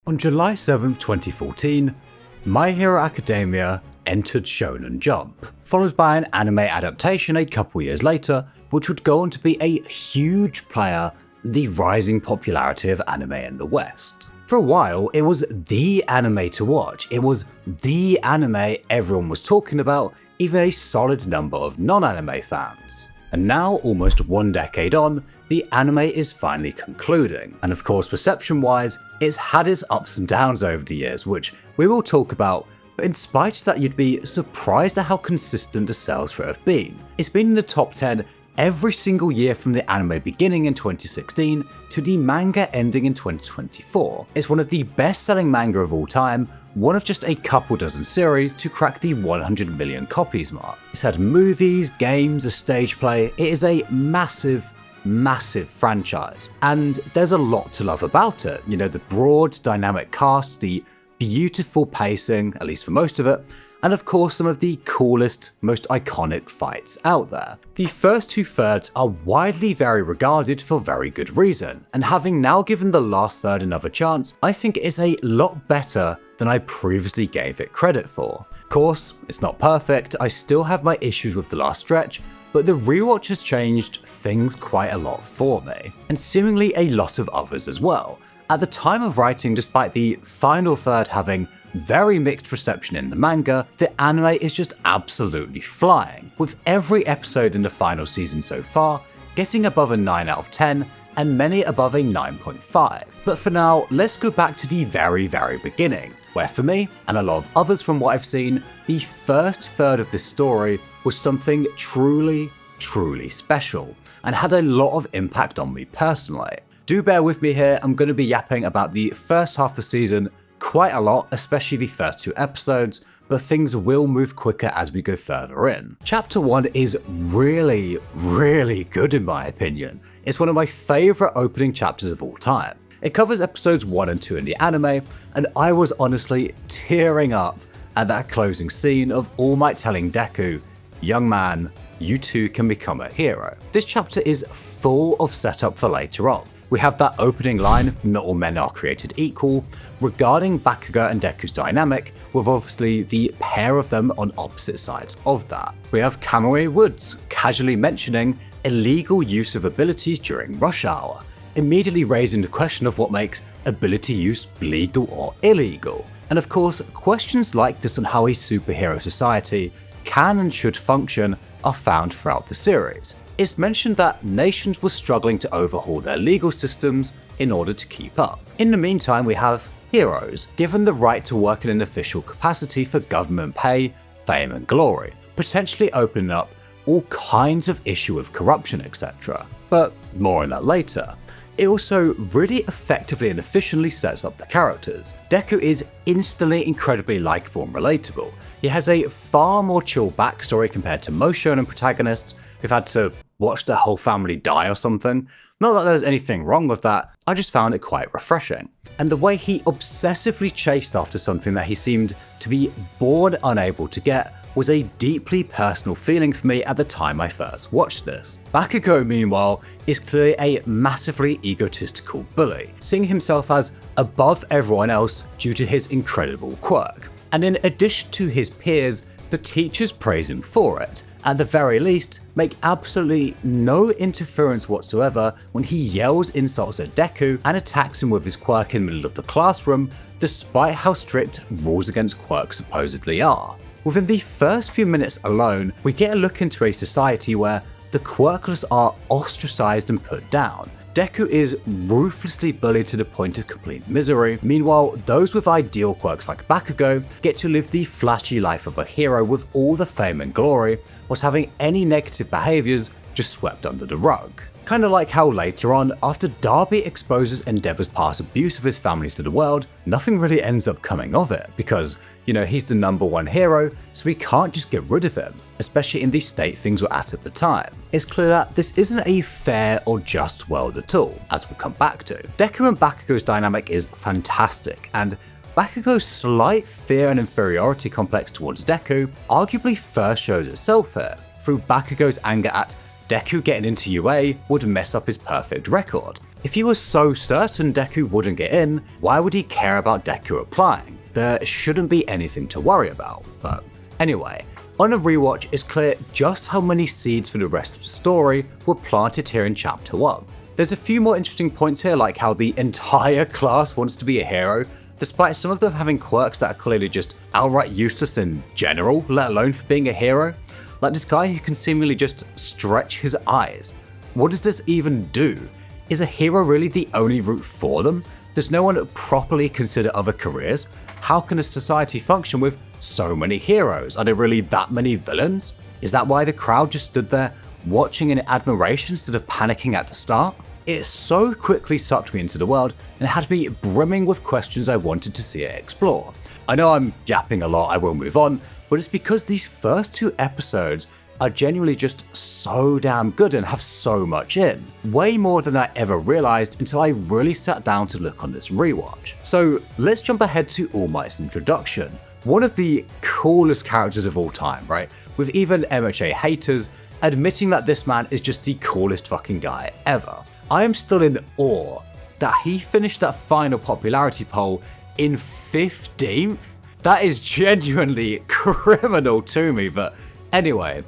On July 7th, 2014, My Hero Academia entered Shonen Jump, followed by an anime adaptation a couple years later, which would go on to be a huge player in the rising popularity of anime in the West. For a while, it was the anime to watch. It was the anime everyone was talking about, even a solid number of non-anime fans. And now, almost 1 decade on, the anime is finally concluding. And of course, reception-wise, it's had its ups and downs over the years, which we will talk about, but in spite of that, you'd be surprised at how consistent the sales for it have been. It's been in the top 10 every single year from the anime beginning in 2016 to the manga ending in 2024. It's one of the best-selling manga of all time, one of just a couple dozen series to crack the 100 million copies mark. It's had movies, games, a stage play. It is a massive franchise, and there's a lot to love about it. You know, the broad, dynamic cast, the beautiful pacing, at least for most of it, and of course some of the coolest, most iconic fights out there. The first 2/3 are widely very regarded for very good reason, and having now given the last third another chance, I think it is a lot better than I previously gave it credit for. Of course, it's not perfect, I still have my issues with the last stretch, but the rewatch has changed things quite a lot for me, and seemingly a lot of others as well. At the time of writing, despite the final third having very mixed reception in the manga, the anime is just absolutely flying, with every episode in the final season so far getting above a 9 out of 10 and many above a 9.5. But for now, let's go back to the very beginning, where for me, and a lot of others from what I've seen, the first third of this story was something truly special, and had a lot of impact on me personally. Do bear with me here, I'm going to be yapping about the first half of the season quite a lot, especially the first 2 episodes, but things will move quicker as we go further in. Chapter 1 is really good in my opinion. It's one of my favourite opening chapters of all time. It covers episodes 1 and 2 in the anime, and I was honestly tearing up at that closing scene of All Might telling Deku, "Young man, you too can become a hero." This chapter is full of setup for later on. We have that opening line, "Not all men are created equal," regarding Bakugo and Deku's dynamic, with obviously the pair of them on opposite sides of that. We have Kamui Woods casually mentioning illegal use of abilities during rush hour, immediately raising the question of what makes ability use legal or illegal. And of course, questions like this on how a superhero society can and should function are found throughout the series. It's mentioned that nations were struggling to overhaul their legal systems in order to keep up. In the meantime, we have heroes given the right to work in an official capacity for government pay, fame and glory, potentially opening up all kinds of issue with corruption, etc. But more on that later. It also really effectively and efficiently sets up the characters. Deku is instantly incredibly likable and relatable. He has a far more chill backstory compared to most shonen protagonists who've had to watch their whole family die or something. Not that there's anything wrong with that, I just found it quite refreshing. And the way he obsessively chased after something that he seemed to be born unable to get was a deeply personal feeling for me at the time I first watched this. Bakugo, meanwhile, is clearly a massively egotistical bully, seeing himself as above everyone else due to his incredible quirk. And in addition to his peers, the teachers praise him for it. At the very least, make absolutely no interference whatsoever when he yells insults at Deku and attacks him with his quirk in the middle of the classroom, despite how strict rules against quirks supposedly are. Within the first few minutes alone, we get a look into a society where the quirkless are ostracized and put down. Deku is ruthlessly bullied to the point of complete misery. Meanwhile, those with ideal quirks like Bakugo get to live the flashy life of a hero with all the fame and glory, whilst having any negative behaviours just swept under the rug. Kinda like how later on, after Darby exposes Endeavor's past abuse of his family to the world, nothing really ends up coming of it, because, you know, he's the #1 hero, so we can't just get rid of him, especially in the state things were at the time. It's clear that this isn't a fair or just world at all, as we'll come back to. Deku and Bakugo's dynamic is fantastic, and Bakugo's slight fear and inferiority complex towards Deku arguably first shows itself here, through Bakugo's anger at Deku getting into UA would mess up his perfect record. If he was so certain Deku wouldn't get in, why would he care about Deku applying? There shouldn't be anything to worry about. But anyway, on a rewatch, it's clear just how many seeds for the rest of the story were planted here in Chapter 1. There's a few more interesting points here, like how the entire class wants to be a hero, despite some of them having quirks that are clearly just outright useless in general, let alone for being a hero. Like this guy who can seemingly just stretch his eyes. What does this even do? Is a hero really the only route for them? Does no one properly consider other careers? How can a society function with so many heroes? Are there really that many villains? Is that why the crowd just stood there watching in admiration instead of panicking at the start? It so quickly sucked me into the world and had me brimming with questions I wanted to see it explore. I know I'm yapping a lot, I will move on, but it's because these first 2 episodes are genuinely just so damn good and have so much in. Way more than I ever realized until I really sat down to look on this rewatch. So let's jump ahead to All Might's introduction. One of the coolest characters of all time, right? With even MHA haters admitting that this man is just the coolest fucking guy ever. I am still in awe that he finished that final popularity poll in 15th. That is genuinely criminal to me, but anyway,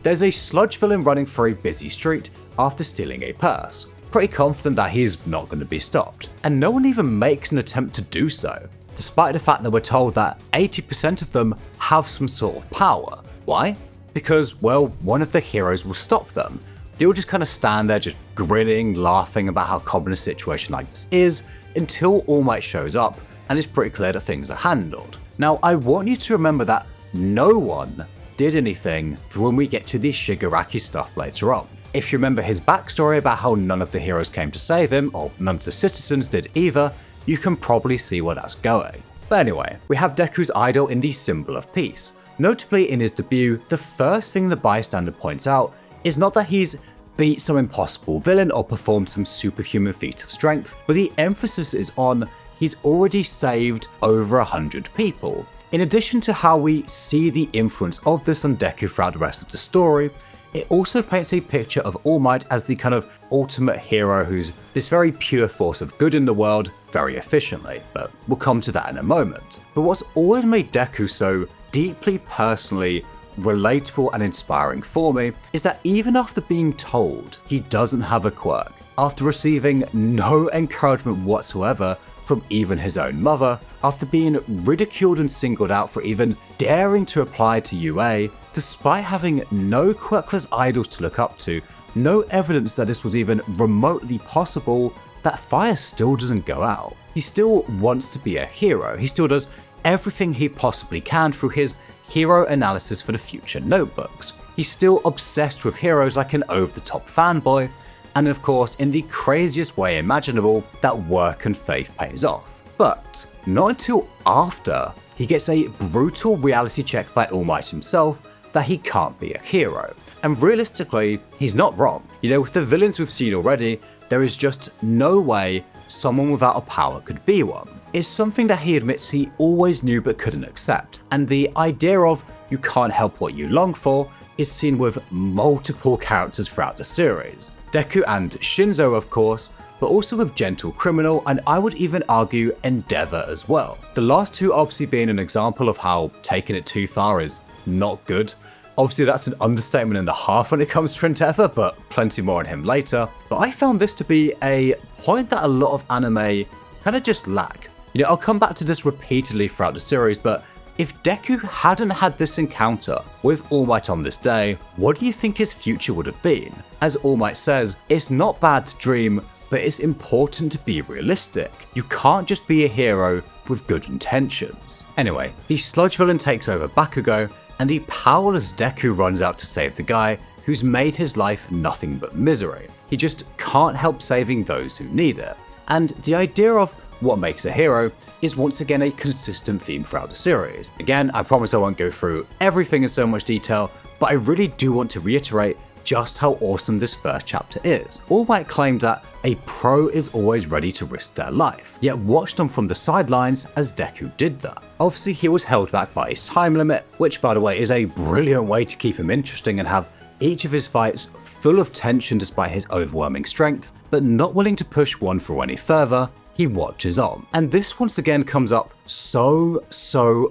there's a sludge villain running through a busy street after stealing a purse. Pretty confident that he's not going to be stopped, and no one even makes an attempt to do so, despite the fact that we're told that 80% of them have some sort of power. Why? Because, well, one of the heroes will stop them. They all just kind of stand there just grinning, laughing about how common a situation like this is, until All Might shows up and it's pretty clear that things are handled. Now, I want you to remember that no one did anything for when we get to the Shigiraki stuff later on. If you remember his backstory about how none of the heroes came to save him, or none of the citizens did either, you can probably see where that's going. But anyway, we have Deku's idol in the symbol of peace. Notably in his debut, the first thing the bystander points out is not that he's beat some impossible villain or performed some superhuman feat of strength, but the emphasis is on he's already saved over 100 people. In addition to how we see the influence of this on Deku throughout the rest of the story, it also paints a picture of All Might as the kind of ultimate hero who's this very pure force of good in the world very efficiently, but we'll come to that in a moment. But what's always made Deku so deeply personally relatable and inspiring for me is that even after being told he doesn't have a quirk, after receiving no encouragement whatsoever from even his own mother, after being ridiculed and singled out for even daring to apply to UA, despite having no quirkless idols to look up to, no evidence that this was even remotely possible, that fire still doesn't go out. He still wants to be a hero. He still does everything he possibly can through his hero analysis for the future notebooks. He's still obsessed with heroes like an over-the-top fanboy, and of course, in the craziest way imaginable, that work and faith pays off. But not until after he gets a brutal reality check by All Might himself that he can't be a hero. And realistically, he's not wrong. You know, with the villains we've seen already, there is just no way someone without a power could be one. It's something that he admits he always knew but couldn't accept. And the idea of you can't help what you long for is seen with multiple characters throughout the series. Deku and Shinzo, of course, but also with Gentle Criminal, and I would even argue Endeavor as well. The last two obviously being an example of how taking it too far is not good. Obviously that's an understatement and a half when it comes to Endeavor, but plenty more on him later. But I found this to be a point that a lot of anime kind of just lack. You know, I'll come back to this repeatedly throughout the series, but if Deku hadn't had this encounter with All Might on this day, what do you think his future would have been? As All Might says, it's not bad to dream, but it's important to be realistic. You can't just be a hero with good intentions. Anyway, the sludge villain takes over Bakugo, and the powerless Deku runs out to save the guy who's made his life nothing but misery. He just can't help saving those who need it. And the idea of what makes a hero is once again a consistent theme throughout the series. Again, I promise I won't go through everything in so much detail, but I really do want to reiterate just how awesome this first chapter is. All Might claimed that a pro is always ready to risk their life, yet watched them from the sidelines as Deku did that. Obviously he was held back by his time limit, which by the way is a brilliant way to keep him interesting and have each of his fights full of tension despite his overwhelming strength, but not willing to push one through any further, he watches on. And this once again comes up so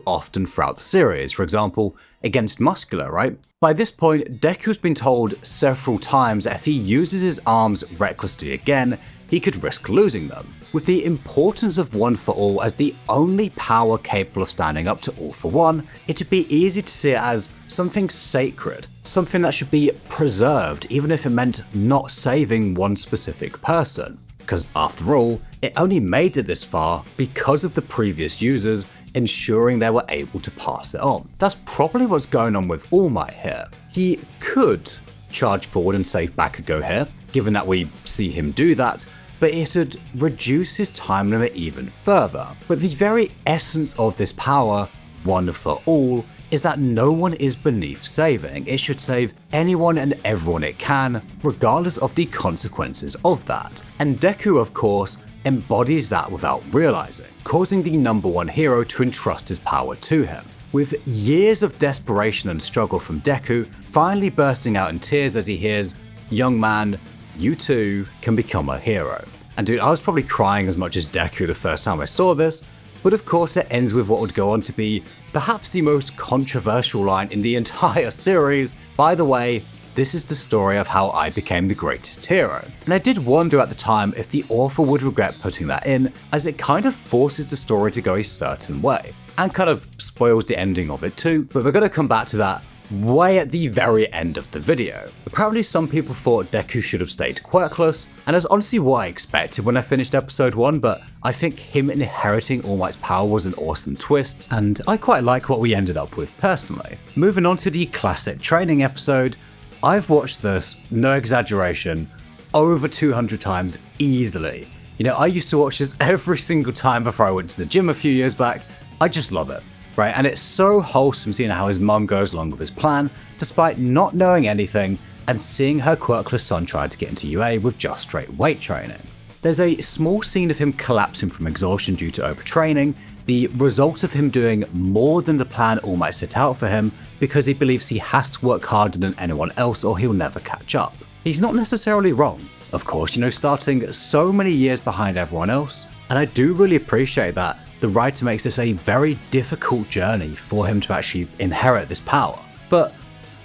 often throughout the series, for example, against Muscular, right? By this point, Deku's been told several times that if he uses his arms recklessly again, he could risk losing them, with the importance of One for All as the only power capable of standing up to All for One. It'd be easy to see it as something sacred, something that should be preserved even if it meant not saving one specific person. Because after all, it only made it this far because of the previous users ensuring they were able to pass it on. That's probably what's going on with All Might here. He could charge forward and save Bakugo here, given that we see him do that, but it'd reduce his time limit even further. But the very essence of this power, One for All, is that no one is beneath saving. It should save anyone and everyone it can, regardless of the consequences of that. And Deku, of course, embodies that without realizing, causing the number one hero to entrust his power to him. With years of desperation and struggle from Deku, finally bursting out in tears as he hears, "Young man, you too can become a hero." And dude, I was probably crying as much as Deku the first time I saw this, but of course it ends with what would go on to be perhaps the most controversial line in the entire series. "By the way, this is the story of how I became the greatest hero." And I did wonder at the time if the author would regret putting that in, as it kind of forces the story to go a certain way, and kind of spoils the ending of it too, but we're going to come back to that way at the very end of the video. Apparently some people thought Deku should have stayed quirkless, and that's honestly what I expected when I finished episode 1, but I think him inheriting All Might's power was an awesome twist, and I quite like what we ended up with personally. Moving on to the classic training episode, I've watched this, no exaggeration, over 200 times easily. You know, I used to watch this every single time before I went to the gym a few years back. I just love it. Right, and it's so wholesome seeing how his mum goes along with his plan, despite not knowing anything, and seeing her quirkless son try to get into UA with just straight weight training. There's a small scene of him collapsing from exhaustion due to overtraining, the result of him doing more than the plan All Might set out for him, because he believes he has to work harder than anyone else or he'll never catch up. He's not necessarily wrong, of course, you know, starting so many years behind everyone else, and I do really appreciate that the writer makes this a very difficult journey for him to actually inherit this power. But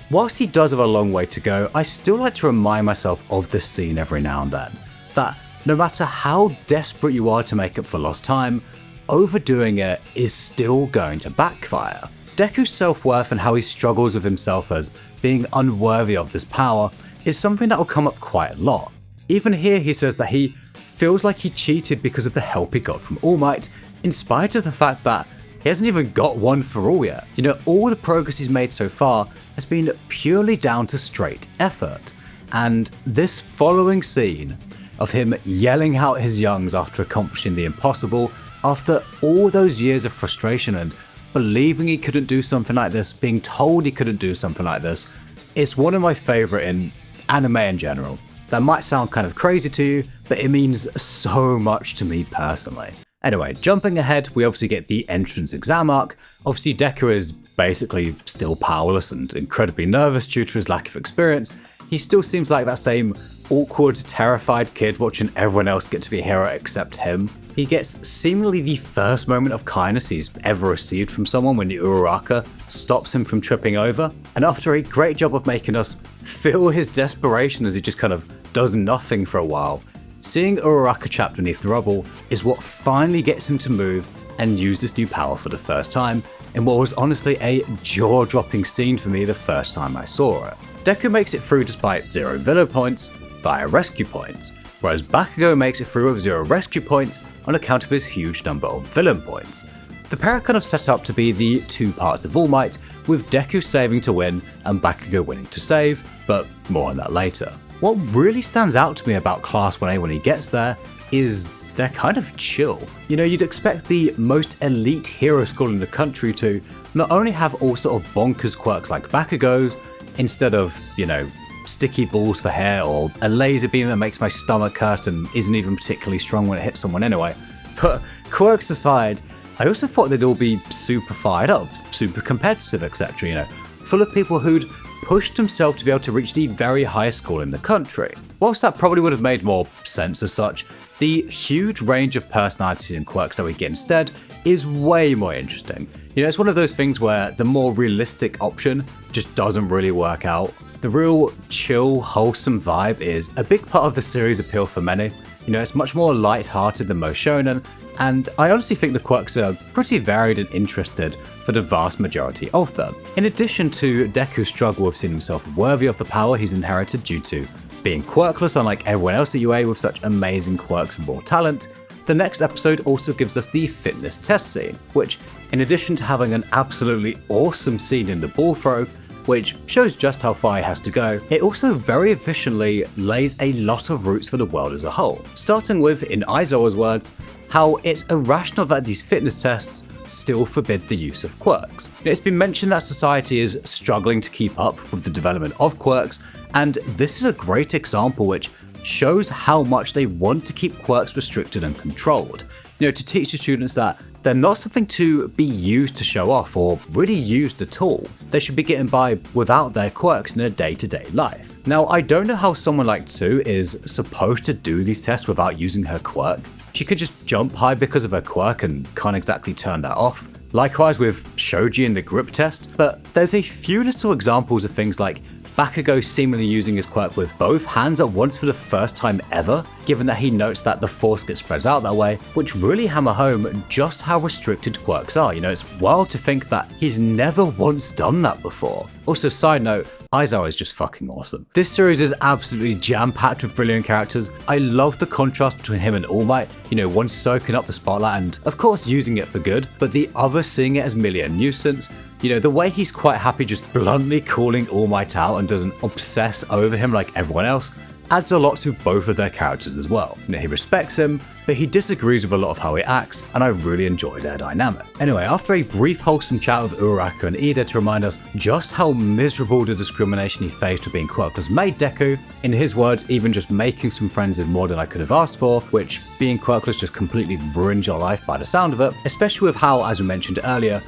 whilst he does have a long way to go, I still like to remind myself of this scene every now and then, that no matter how desperate you are to make up for lost time, overdoing it is still going to backfire. Deku's self-worth and how he struggles with himself as being unworthy of this power is something that will come up quite a lot. Even here he says that he feels like he cheated because of the help he got from All Might, in spite of the fact that he hasn't even got One for All yet. You know, all the progress he's made so far has been purely down to straight effort. And this following scene of him yelling out his youngs after accomplishing the impossible, after all those years of frustration and believing he couldn't do something like this, being told he couldn't do something like this, it's one of my favorite in anime in general. That might sound kind of crazy to you, but it means so much to me personally. Anyway, jumping ahead, we obviously get the entrance exam arc. Obviously Deku is basically still powerless and incredibly nervous due to his lack of experience. He still seems like that same awkward, terrified kid watching everyone else get to be a hero except him. He gets seemingly the first moment of kindness he's ever received from someone when the Uraraka stops him from tripping over. And after a great job of making us feel his desperation as he just kind of does nothing for a while, seeing Uraraka trapped beneath the rubble is what finally gets him to move and use this new power for the first time, in what was honestly a jaw-dropping scene for me the first time I saw it. Deku makes it through despite 0 villain points via rescue points, whereas Bakugo makes it through with 0 rescue points on account of his huge number of villain points. The pair are kind of set up to be the two parts of All Might, with Deku saving to win and Bakugo winning to save, but more on that later. What really stands out to me about Class 1A when he gets there is they're kind of chill. You know, you'd expect the most elite hero school in the country to not only have all sort of bonkers quirks like Bakugo's, instead of, you know, sticky balls for hair or a laser beam that makes my stomach hurt and isn't even particularly strong when it hits someone anyway. But quirks aside, I also thought they'd all be super fired up, super competitive, etc., you know, full of people who'd pushed himself to be able to reach the very highest school in the country. Whilst that probably would have made more sense as such, the huge range of personalities and quirks that we get instead is way more interesting. It's one of those things where the more realistic option just doesn't really work out. The real chill, wholesome vibe is a big part of the series' appeal for many. It's much more light-hearted than most shonen, and I honestly think the quirks are pretty varied and interested for the vast majority of them. In addition to Deku's struggle with seeing himself worthy of the power he's inherited due to being quirkless unlike everyone else at UA with such amazing quirks and raw talent, the next episode also gives us the fitness test scene, which, in addition to having an absolutely awesome scene in the ball throw, which shows just how far he has to go, it also very efficiently lays a lot of roots for the world as a whole. Starting with, in Aizawa's words, how it's irrational that these fitness tests still forbid the use of quirks. It's been mentioned that society is struggling to keep up with the development of quirks, and this is a great example which shows how much they want to keep quirks restricted and controlled. To teach the students that they're not something to be used to show off or really used at all. They should be getting by without their quirks in their day-to-day life. Now, I don't know how someone like Tsu is supposed to do these tests without using her quirk. She could just jump high because of her quirk and can't exactly turn that off. Likewise with Shoji in the grip test, but there's a few little examples of things like Bakugo seemingly using his quirk with both hands at once for the first time ever, given that he notes that the force gets spread out that way, which really hammer home just how restricted quirks are. It's wild to think that he's never once done that before. Also, side note, Aizawa is just fucking awesome. This series is absolutely jam-packed with brilliant characters. I love the contrast between him and All Might, one soaking up the spotlight and of course using it for good, but the other seeing it as merely a nuisance. The way he's quite happy just bluntly calling All Might out and doesn't obsess over him like everyone else adds a lot to both of their characters as well. He respects him, but he disagrees with a lot of how he acts, and I really enjoy their dynamic. Anyway, after a brief wholesome chat with Uraraka and Ida to remind us just how miserable the discrimination he faced with being quirkless made Deku, in his words, even just making some friends is more than I could have asked for, which being quirkless just completely ruins your life by the sound of it, especially with how, as we mentioned earlier,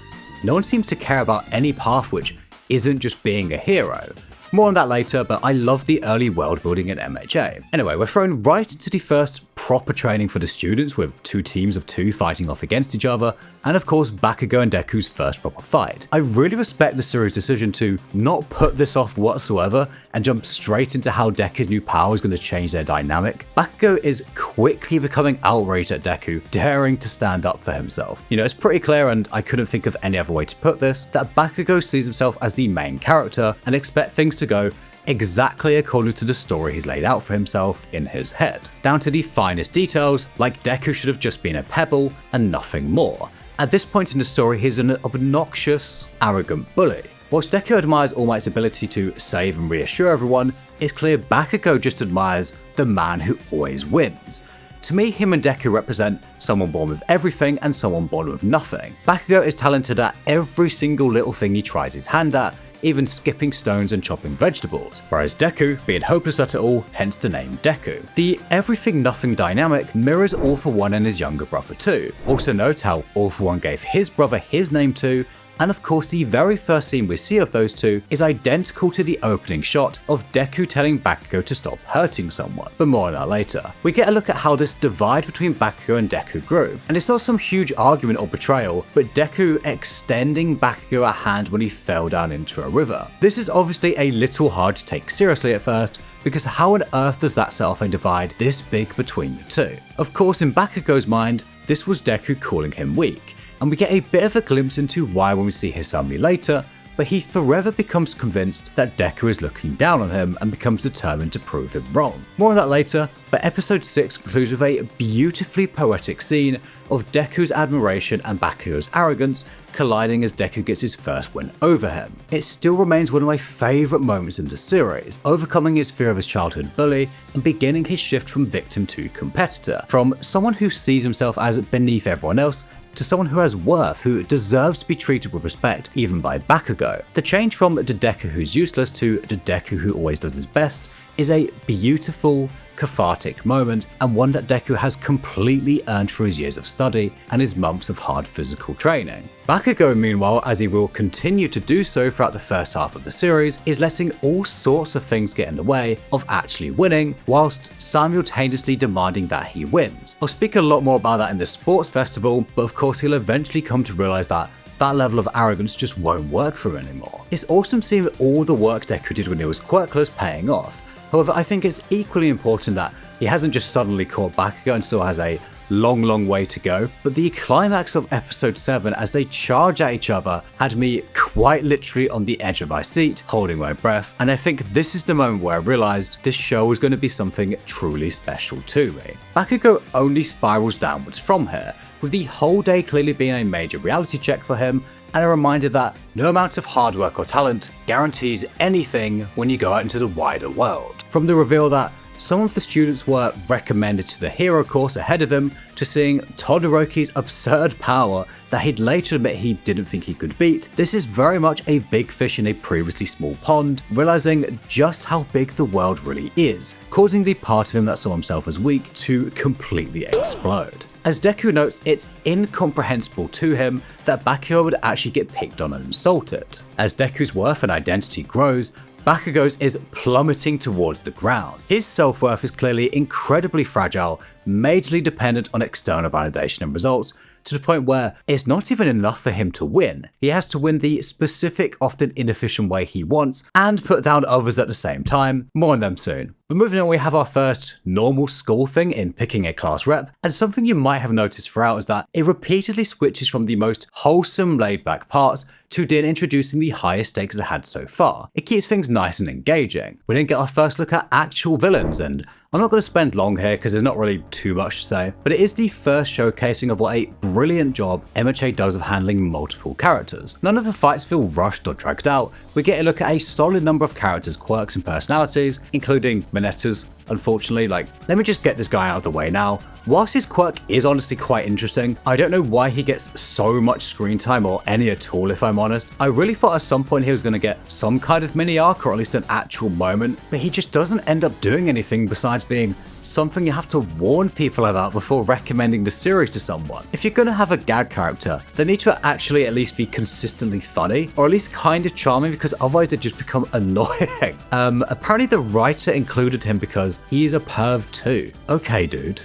no one seems to care about any path which isn't just being a hero. More on that later, but I love the early world building in MHA. Anyway, we're thrown right into the first proper training for the students with two teams of two fighting off against each other, and of course Bakugo and Deku's first proper fight. I really respect the series' decision to not put this off whatsoever and jump straight into how Deku's new power is going to change their dynamic. Bakugo is quickly becoming outraged at Deku, daring to stand up for himself. It's pretty clear, and I couldn't think of any other way to put this, that Bakugo sees himself as the main character and expects things to go exactly according to the story he's laid out for himself in his head, down to the finest details, like Deku should have just been a pebble and nothing more. At this point in the story, he's an obnoxious, arrogant bully. Whilst Deku admires All Might's ability to save and reassure everyone, it's clear Bakugo just admires the man who always wins. To me, him and Deku represent someone born with everything and someone born with nothing. Bakugo is talented at every single little thing he tries his hand at, even skipping stones and chopping vegetables, whereas Deku being hopeless at it all, hence the name Deku. The everything-nothing dynamic mirrors All For One and his younger brother too. Also note how All For One gave his brother his name too, and of course the very first scene we see of those two is identical to the opening shot of Deku telling Bakugo to stop hurting someone, but more on that later. We get a look at how this divide between Bakugo and Deku grew, and it's not some huge argument or betrayal, but Deku extending Bakugo a hand when he fell down into a river. This is obviously a little hard to take seriously at first, because how on earth does that set off a divide this big between the two? Of course, in Bakugo's mind, this was Deku calling him weak, and we get a bit of a glimpse into why when we see his family later, but he forever becomes convinced that Deku is looking down on him and becomes determined to prove him wrong. More on that later, but episode 6 concludes with a beautifully poetic scene of Deku's admiration and Bakugo's arrogance colliding as Deku gets his first win over him. It still remains one of my favourite moments in the series, overcoming his fear of his childhood bully and beginning his shift from victim to competitor, from someone who sees himself as beneath everyone else to someone who has worth, who deserves to be treated with respect, even by Bakugo. The change from the Deku who's useless to the Deku who always does his best is a beautiful, cathartic moment, and one that Deku has completely earned through his years of study and his months of hard physical training. Bakugo, meanwhile, as he will continue to do so throughout the first half of the series, is letting all sorts of things get in the way of actually winning, whilst simultaneously demanding that he wins. I'll speak a lot more about that in the sports festival, but of course he'll eventually come to realize that that level of arrogance just won't work for him anymore. It's awesome seeing all the work Deku did when he was quirkless paying off. However, I think it's equally important that he hasn't just suddenly caught Bakugo and still has a long way to go, but the climax of episode 7 as they charge at each other had me quite literally on the edge of my seat, holding my breath, and I think this is the moment where I realized this show was going to be something truly special to me. Bakugo only spirals downwards from here, with the whole day clearly being a major reality check for him, and a reminder that no amount of hard work or talent guarantees anything when you go out into the wider world. From the reveal that some of the students were recommended to the hero course ahead of him, to seeing Todoroki's absurd power that he'd later admit he didn't think he could beat, this is very much a big fish in a previously small pond, realizing just how big the world really is, causing the part of him that saw himself as weak to completely explode. As Deku notes, it's incomprehensible to him that Bakugo would actually get picked on and insulted. As Deku's worth and identity grows, Bakugo's is plummeting towards the ground. His self-worth is clearly incredibly fragile, majorly dependent on external validation and results, to the point where it's not even enough for him to win. He has to win the specific, often inefficient way he wants, and put down others at the same time. More on them soon. But moving on, we have our first normal school thing in picking a class rep, and something you might have noticed throughout is that it repeatedly switches from the most wholesome laid-back parts to Din introducing the highest stakes it had so far. It keeps things nice and engaging. We didn't get our first look at actual villains, and I'm not going to spend long here because there's not really too much to say, but it is the first showcasing of what a brilliant job MHA does of handling multiple characters. None of the fights feel rushed or dragged out. We get a look at a solid number of characters' quirks and personalities, including Minetta's. Unfortunately, let me just get this guy out of the way now. Whilst his quirk is honestly quite interesting, I don't know why he gets so much screen time, or any at all if I'm honest. I really thought at some point he was going to get some kind of mini arc, or at least an actual moment, but he just doesn't end up doing anything besides being something you have to warn people about before recommending the series to someone. If you're gonna have a gag character, they need to actually at least be consistently funny, or at least kind of charming, because otherwise they just become annoying. Apparently the writer included him because he's a perv too. Okay, dude.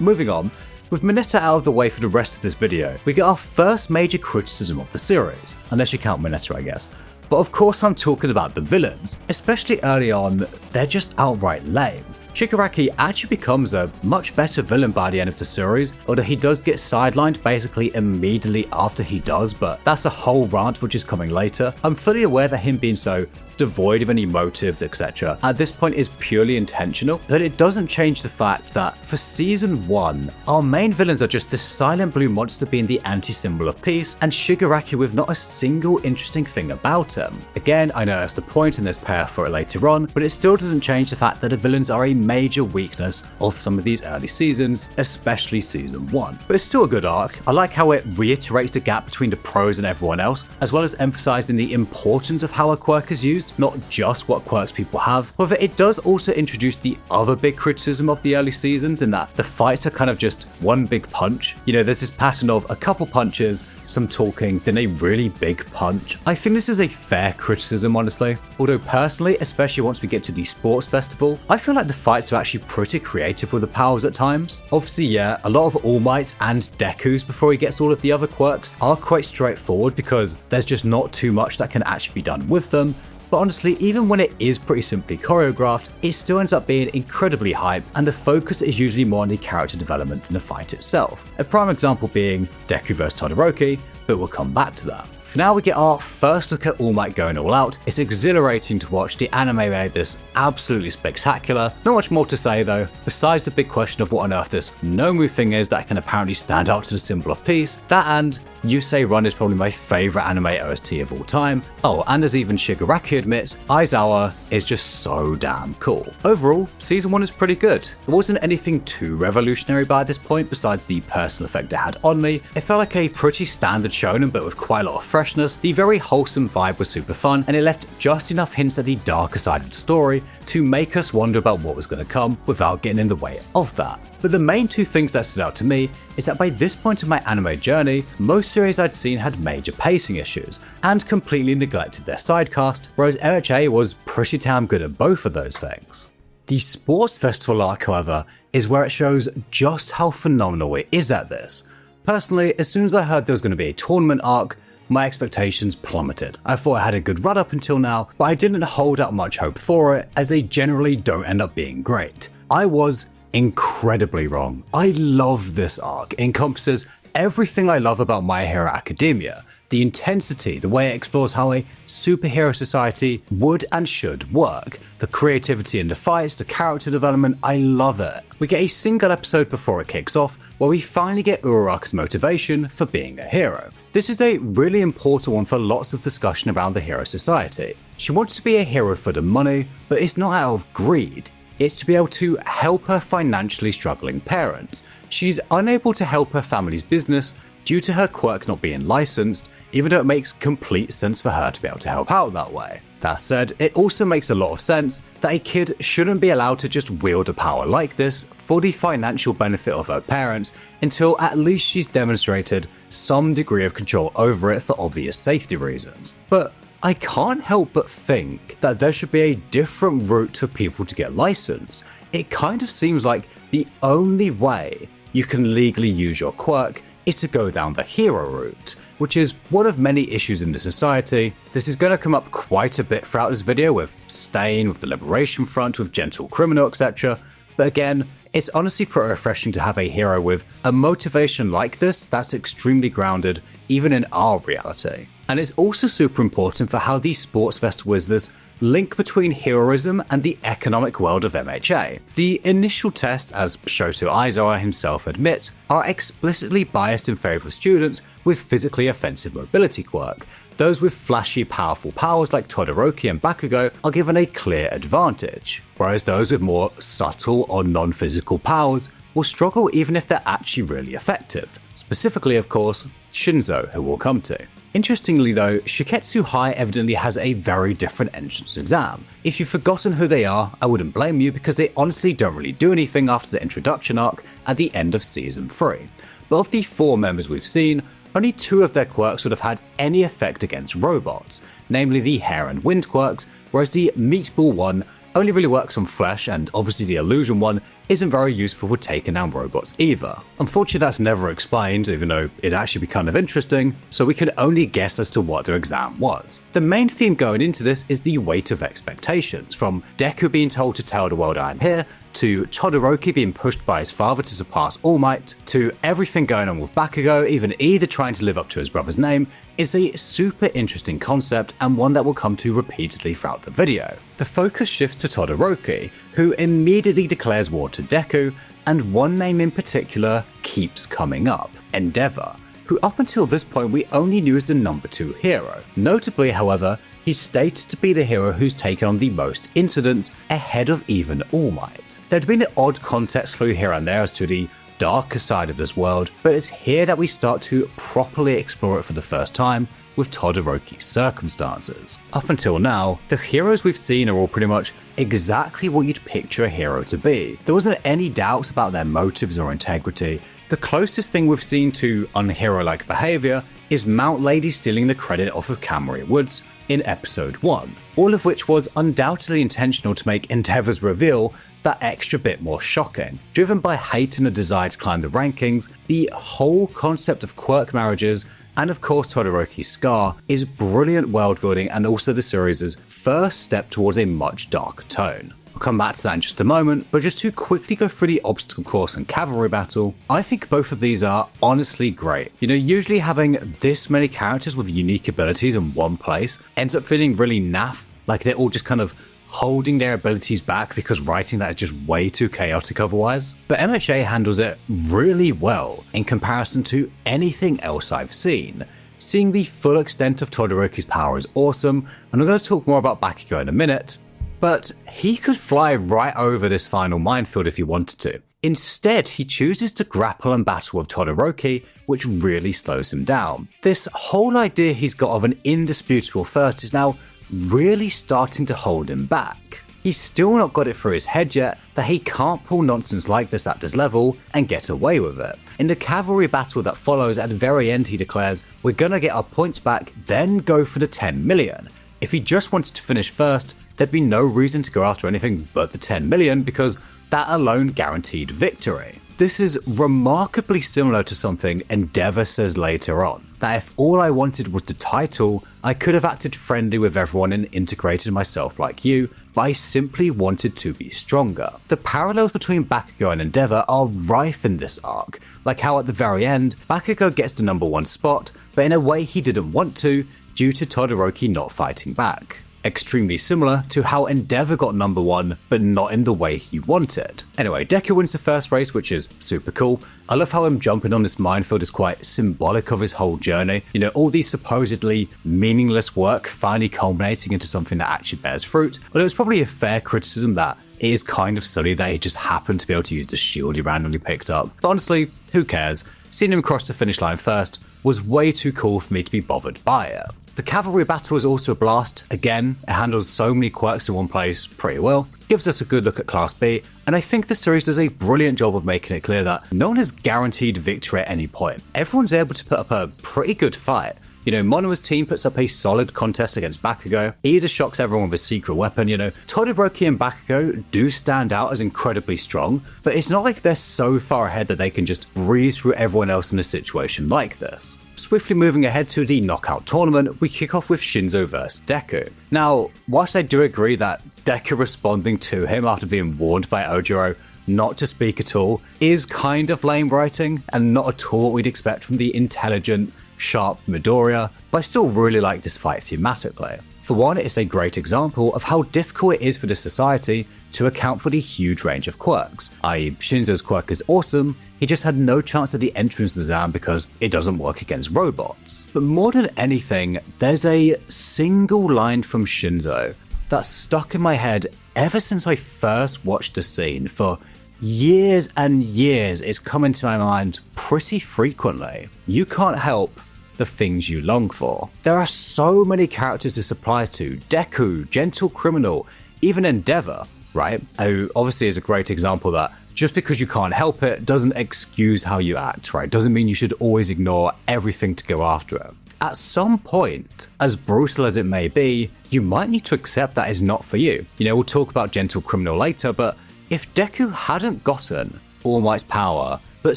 Moving on. With Mineta out of the way for the rest of this video, we get our first major criticism of the series, unless you count Mineta, I guess. But of course I'm talking about the villains. Especially early on, they're just outright lame. Shigiraki actually becomes a much better villain by the end of the series, although he does get sidelined basically immediately after he does, but that's a whole rant which is coming later. I'm fully aware that him being so devoid of any motives, etc., at this point is purely intentional, but it doesn't change the fact that for season 1, our main villains are just the silent blue monster being the anti-symbol of peace, and Shigiraki with not a single interesting thing about him. Again, I know that's the point and there's payoff for it later on, but it still doesn't change the fact that the villains are a major weakness of some of these early seasons, especially season 1. But it's still a good arc. I like how it reiterates the gap between the pros and everyone else, as well as emphasizing the importance of how a quirk is used, not just what quirks people have. However, it does also introduce the other big criticism of the early seasons, in that the fights are kind of just one big punch. You know, there's this pattern of a couple punches, some talking, then a really big punch. I think this is a fair criticism, honestly. Although personally, especially once we get to the sports festival, I feel like the fights are actually pretty creative with the powers at times. Obviously, yeah, a lot of All Might's and Deku's before he gets all of the other quirks are quite straightforward because there's just not too much that can actually be done with them. But honestly, even when it is pretty simply choreographed, it still ends up being incredibly hype, and the focus is usually more on the character development than the fight itself. A prime example being Deku vs Todoroki, but we'll come back to that. For now, we get our first look at All Might going all out. It's exhilarating to watch. The anime made this absolutely spectacular. Not much more to say though, besides the big question of what on earth this no-move thing is that can apparently stand out to the symbol of peace. That, and Yusei Run is probably my favourite anime OST of all time. Oh, and as even Shigiraki admits, Aizawa is just so damn cool. Overall, season 1 is pretty good. It wasn't anything too revolutionary by this point besides the personal effect it had on me. It felt like a pretty standard shonen but with quite a lot of freshness. The very wholesome vibe was super fun, and it left just enough hints at the darker side of the story to make us wonder about what was going to come without getting in the way of that. But the main two things that stood out to me is that by this point in my anime journey, most series I'd seen had major pacing issues and completely neglected their sidecast, whereas MHA was pretty damn good at both of those things. The sports festival arc, however, is where it shows just how phenomenal it is at this. Personally, as soon as I heard there was going to be a tournament arc, my expectations plummeted. I thought I had a good run up until now, but I didn't hold out much hope for it, as they generally don't end up being great. I was incredibly wrong. I love this arc. It encompasses everything I love about My Hero Academia. The intensity, the way it explores how a superhero society would and should work, the creativity in the fights, the character development, I love it. We get a single episode before it kicks off where we finally get Uraraku's motivation for being a hero. This is a really important one for lots of discussion around the hero society. She wants to be a hero for the money, but it's not out of greed. It's to be able to help her financially struggling parents. She's unable to help her family's business due to her quirk not being licensed, even though it makes complete sense for her to be able to help out that way. That said, it also makes a lot of sense that a kid shouldn't be allowed to just wield a power like this for the financial benefit of her parents until at least she's demonstrated some degree of control over it for obvious safety reasons. But I can't help but think that there should be a different route for people to get licensed. It kind of seems like the only way you can legally use your quirk is to go down the hero route, which is one of many issues in the society. This is going to come up quite a bit throughout this video with Stain, with the Liberation Front, with Gentle Criminal, etc. But again, it's honestly pretty refreshing to have a hero with a motivation like this that's extremely grounded even in our reality. And it's also super important for how these sports festival is this link between heroism and the economic world of MHA. The initial tests, as Shoto Aizawa himself admits, are explicitly biased in favour of students with physically offensive mobility quirk. Those with flashy, powerful powers like Todoroki and Bakugo are given a clear advantage, whereas those with more subtle or non-physical powers will struggle even if they're actually really effective. Specifically, of course, Shinzo, who we'll come to. Interestingly though, Shiketsu High evidently has a very different entrance exam. If you've forgotten who they are, I wouldn't blame you because they honestly don't really do anything after the introduction arc at the end of Season 3. But of the 4 members we've seen, only 2 of their quirks would have had any effect against robots, namely the hair and wind quirks, whereas the meatball one only really works on flesh, and obviously the illusion one isn't very useful for taking down robots either. Unfortunately, that's never explained, even though it'd actually be kind of interesting, so we can only guess as to what their exam was. The main theme going into this is the weight of expectations, from Deku being told to tell the world I'm here, to Todoroki being pushed by his father to surpass All Might, to everything going on with Bakugo, even either trying to live up to his brother's name, is a super interesting concept and one that we'll come to repeatedly throughout the video. The focus shifts to Todoroki, who immediately declares war to Deku, and one name in particular keeps coming up, Endeavor, who up until this point we only knew as the number 2 hero. Notably, however, he's stated to be the hero who's taken on the most incidents, ahead of even All Might. There'd been an odd context clue here and there as to the darker side of this world, but it's here that we start to properly explore it for the first time with Todoroki's circumstances. Up until now, the heroes we've seen are all pretty much exactly what you'd picture a hero to be. There wasn't any doubts about their motives or integrity. The closest thing we've seen to unhero-like behaviour is Mount Lady stealing the credit off of Kamari Woods in episode 1, all of which was undoubtedly intentional to make Endeavor's reveal that extra bit more shocking. Driven by hate and a desire to climb the rankings, the whole concept of quirk marriages, and of course Todoroki's scar, is brilliant world building and also the series' first step towards a much darker tone. I'll come back to that in just a moment, but just to quickly go through the obstacle course and cavalry battle, I think both of these are honestly great. You know, usually having this many characters with unique abilities in one place ends up feeling really naff, like they're all just kind of holding their abilities back because writing that is just way too chaotic otherwise. But MHA handles it really well in comparison to anything else I've seen. Seeing the full extent of Todoroki's power is awesome, and I'm going to talk more about Bakugo in a minute, but he could fly right over this final minefield if he wanted to. Instead, he chooses to grapple and battle with Todoroki, which really slows him down. This whole idea he's got of an indisputable first is now really starting to hold him back. He's still not got it through his head yet that he can't pull nonsense like this at this level and get away with it. In the cavalry battle that follows at the very end, he declares, "We're gonna get our points back, then go for the 10 million. If he just wanted to finish first, there'd be no reason to go after anything but the 10 million because that alone guaranteed victory." This is remarkably similar to something Endeavor says later on, that if all I wanted was the title, I could have acted friendly with everyone and integrated myself like you, but I simply wanted to be stronger. The parallels between Bakugo and Endeavor are rife in this arc, like how at the very end, Bakugo gets the #1 spot, but in a way he didn't want to, due to Todoroki not fighting back. Extremely similar to how Endeavor got #1, but not in the way he wanted. Anyway, Deku wins the first race, which is super cool. I love how him jumping on this minefield is quite symbolic of his whole journey. You know, all these supposedly meaningless work finally culminating into something that actually bears fruit. But it was probably a fair criticism that it is kind of silly that he just happened to be able to use the shield he randomly picked up. But honestly, who cares? Seeing him cross the finish line first was way too cool for me to be bothered by it. The cavalry battle is also a blast. Again, it handles so many quirks in one place pretty well, gives us a good look at Class B, and I think the series does a brilliant job of making it clear that no one is guaranteed victory at any point. Everyone's able to put up a pretty good fight. You know, Monoa's team puts up a solid contest against Bakugo. Ida shocks everyone with a secret weapon, you know. Todoroki and Bakugo do stand out as incredibly strong, but it's not like they're so far ahead that they can just breeze through everyone else in a situation like this. Swiftly moving ahead to the knockout tournament, we kick off with Shinzo vs Deku. Now, whilst I do agree that Deku responding to him after being warned by Ojiro not to speak at all is kind of lame writing and not at all what we'd expect from the intelligent, sharp Midoriya, but I still really like this fight thematically. For one, it's a great example of how difficult it is for the society to account for the huge range of quirks, i.e. Shinzo's quirk is awesome, he just had no chance at the entrance exam because it doesn't work against robots. But more than anything, there's a single line from Shinzo that's stuck in my head ever since I first watched the scene. For years and years, it's come into my mind pretty frequently. You can't help the things you long for. There are so many characters this applies to. Deku, Gentle Criminal, even Endeavor, right? Who obviously is a great example that just because you can't help it doesn't excuse how you act, right? Doesn't mean you should always ignore everything to go after it. At some point, as brutal as it may be, you might need to accept that is not for you. You know, we'll talk about Gentle Criminal later, but if Deku hadn't gotten All Might's power, but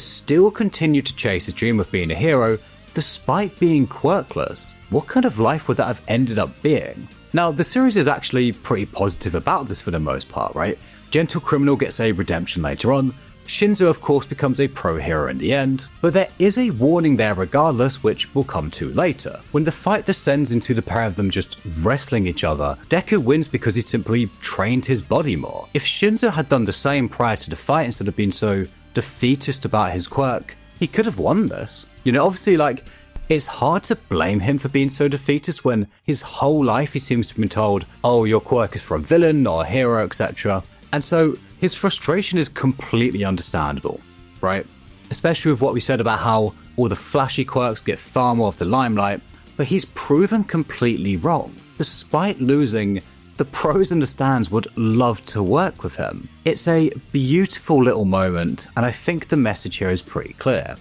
still continued to chase his dream of being a hero, despite being quirkless, what kind of life would that have ended up being? Now, the series is actually pretty positive about this for the most part, right? Gentle Criminal gets a redemption later on, Shinzo of course becomes a pro-hero in the end, but there is a warning there regardless, which we'll come to later. When the fight descends into the pair of them just wrestling each other, Deku wins because he simply trained his body more. If Shinzo had done the same prior to the fight instead of being so defeatist about his quirk, he could have won this. You know, obviously, like, it's hard to blame him for being so defeatist when his whole life he seems to have been told, oh, your quirk is for a villain or a hero, etc. And so his frustration is completely understandable, right? Especially with what we said about how all the flashy quirks get far more of the limelight, but he's proven completely wrong. Despite losing, the pros in the stands would love to work with him. It's a beautiful little moment, and I think the message here is pretty clear.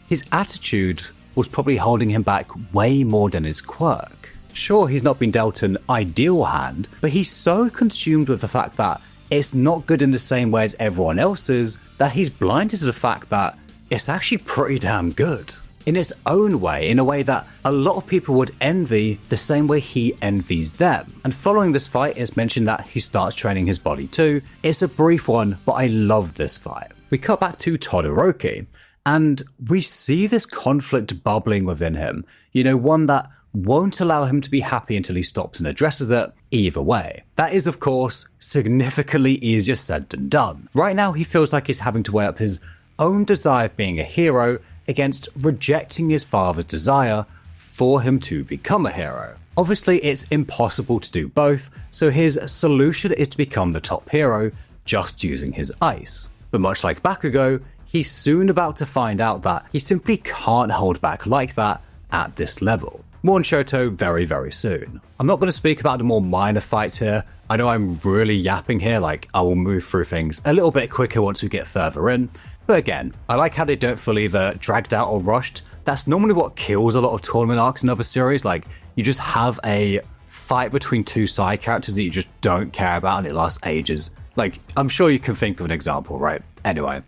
His attitude was probably holding him back way more than his quirk. Sure, he's not been dealt an ideal hand, but he's so consumed with the fact that it's not good in the same way as everyone else's that he's blinded to the fact that it's actually pretty damn good. In its own way, in a way that a lot of people would envy the same way he envies them. And following this fight, it's mentioned that he starts training his body too. It's a brief one, but I love this fight. We cut back to Todoroki, and we see this conflict bubbling within him. You know, one that won't allow him to be happy until he stops and addresses it either way. That is, of course, significantly easier said than done. Right now, he feels like he's having to weigh up his own desire of being a hero against rejecting his father's desire for him to become a hero. Obviously, it's impossible to do both, so his solution is to become the top hero just using his ice. But much like Bakugo, he's soon about to find out that he simply can't hold back like that at this level. More on Shoto very, very soon. I'm not going to speak about the more minor fights here. I know I'm really yapping here, like I will move through things a little bit quicker once we get further in. But again, I like how they don't feel either dragged out or rushed. That's normally what kills a lot of tournament arcs in other series. Like, you just have a fight between two side characters that you just don't care about and it lasts ages. Like, I'm sure you can think of an example, right? Anyway.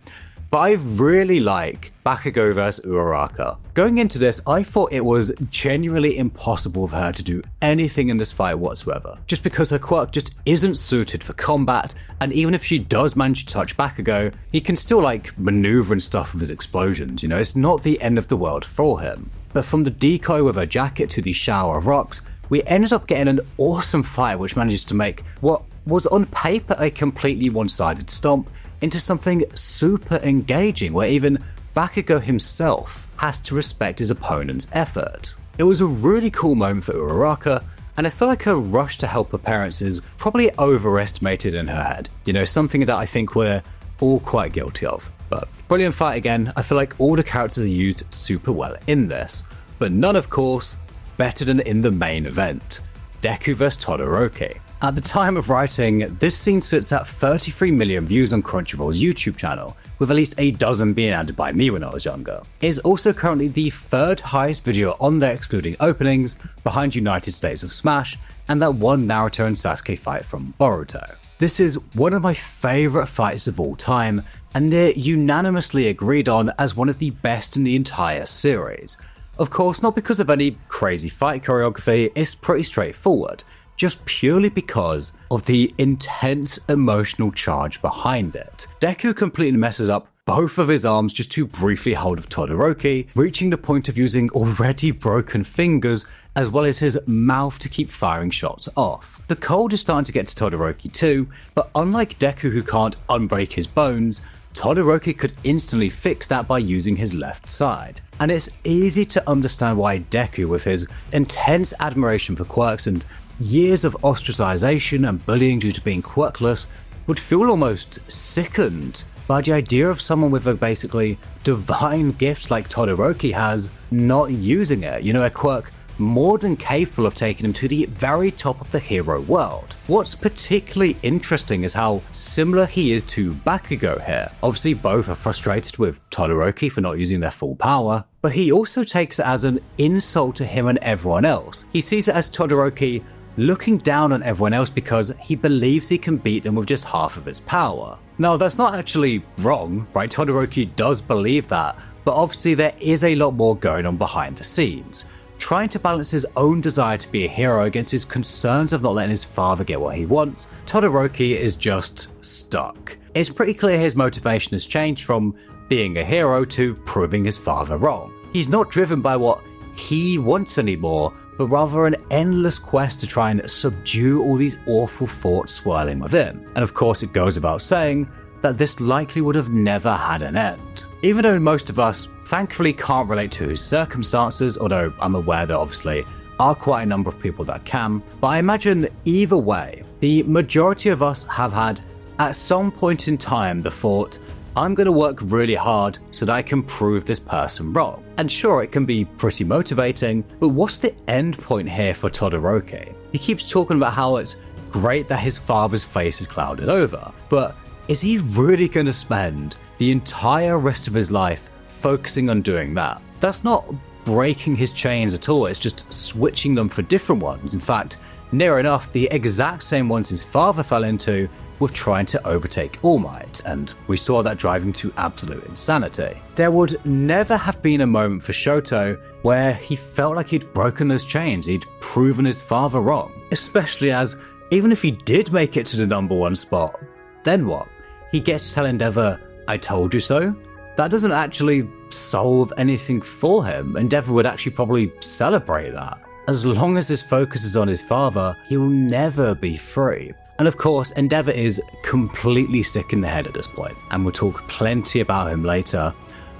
But I really like Bakugo vs Uraraka. Going into this, I thought it was genuinely impossible for her to do anything in this fight whatsoever, just because her quirk just isn't suited for combat, and even if she does manage to touch Bakugo, he can still like maneuver and stuff with his explosions, you know, it's not the end of the world for him. But from the decoy with her jacket to the shower of rocks, we ended up getting an awesome fight which manages to make what was on paper a completely one-sided stomp into something super engaging where even Bakugo himself has to respect his opponent's effort. It was a really cool moment for Uraraka, and I feel like her rush to help her parents is probably overestimated in her head. You know, something that I think we're all quite guilty of. But brilliant fight again. I feel like all the characters are used super well in this, but none, of course, better than in the main event, Deku vs Todoroki. At the time of writing, this scene sits at 33 million views on Crunchyroll's YouTube channel, with at least a dozen being added by me when I was younger. It is also currently the third highest video on there excluding openings, behind United States of Smash, and that one Naruto and Sasuke fight from Boruto. This is one of my favourite fights of all time, and they're unanimously agreed on as one of the best in the entire series. Of course, not because of any crazy fight choreography, it's pretty straightforward, just purely because of the intense emotional charge behind it. Deku completely messes up both of his arms just to briefly hold of Todoroki, reaching the point of using already broken fingers as well as his mouth to keep firing shots off. The cold is starting to get to Todoroki too, but unlike Deku who can't unbreak his bones, Todoroki could instantly fix that by using his left side. And it's easy to understand why Deku, with his intense admiration for quirks and years of ostracization and bullying due to being quirkless, would feel almost sickened by the idea of someone with a basically divine gift like Todoroki has not using it. You know, a quirk more than capable of taking him to the very top of the hero world. What's particularly interesting is how similar he is to Bakugo here. Obviously both are frustrated with Todoroki for not using their full power, but he also takes it as an insult to him and everyone else. He sees it as Todoroki looking down on everyone else because he believes he can beat them with just half of his power. Now that's not actually wrong, right? Todoroki does believe that, but obviously there is a lot more going on behind the scenes. Trying to balance his own desire to be a hero against his concerns of not letting his father get what he wants, Todoroki is just stuck. It's pretty clear his motivation has changed from being a hero to proving his father wrong. He's not driven by what he wants anymore, but rather an endless quest to try and subdue all these awful thoughts swirling within. And of course it goes without saying that this likely would have never had an end. Even though most of us thankfully can't relate to his circumstances, although I'm aware that obviously are quite a number of people that can, but I imagine either way, the majority of us have had at some point in time the thought, I'm going to work really hard so that I can prove this person wrong. And sure, it can be pretty motivating, but what's the end point here for Todoroki? He keeps talking about how it's great that his father's face is clouded over, but is he really going to spend the entire rest of his life focusing on doing that? That's not breaking his chains at all, it's just switching them for different ones. In fact, near enough the exact same ones his father fell into with trying to overtake All Might, and we saw that drive him to absolute insanity. There would never have been a moment for Shoto where he felt like he'd broken those chains, he'd proven his father wrong. Especially as, even if he did make it to the number one spot, then what? He gets to tell Endeavor, I told you so? That doesn't actually solve anything for him. Endeavor would actually probably celebrate that. as long as his focus is on his father, he will never be free. And of course, Endeavor is completely sick in the head at this point, and we'll talk plenty about him later.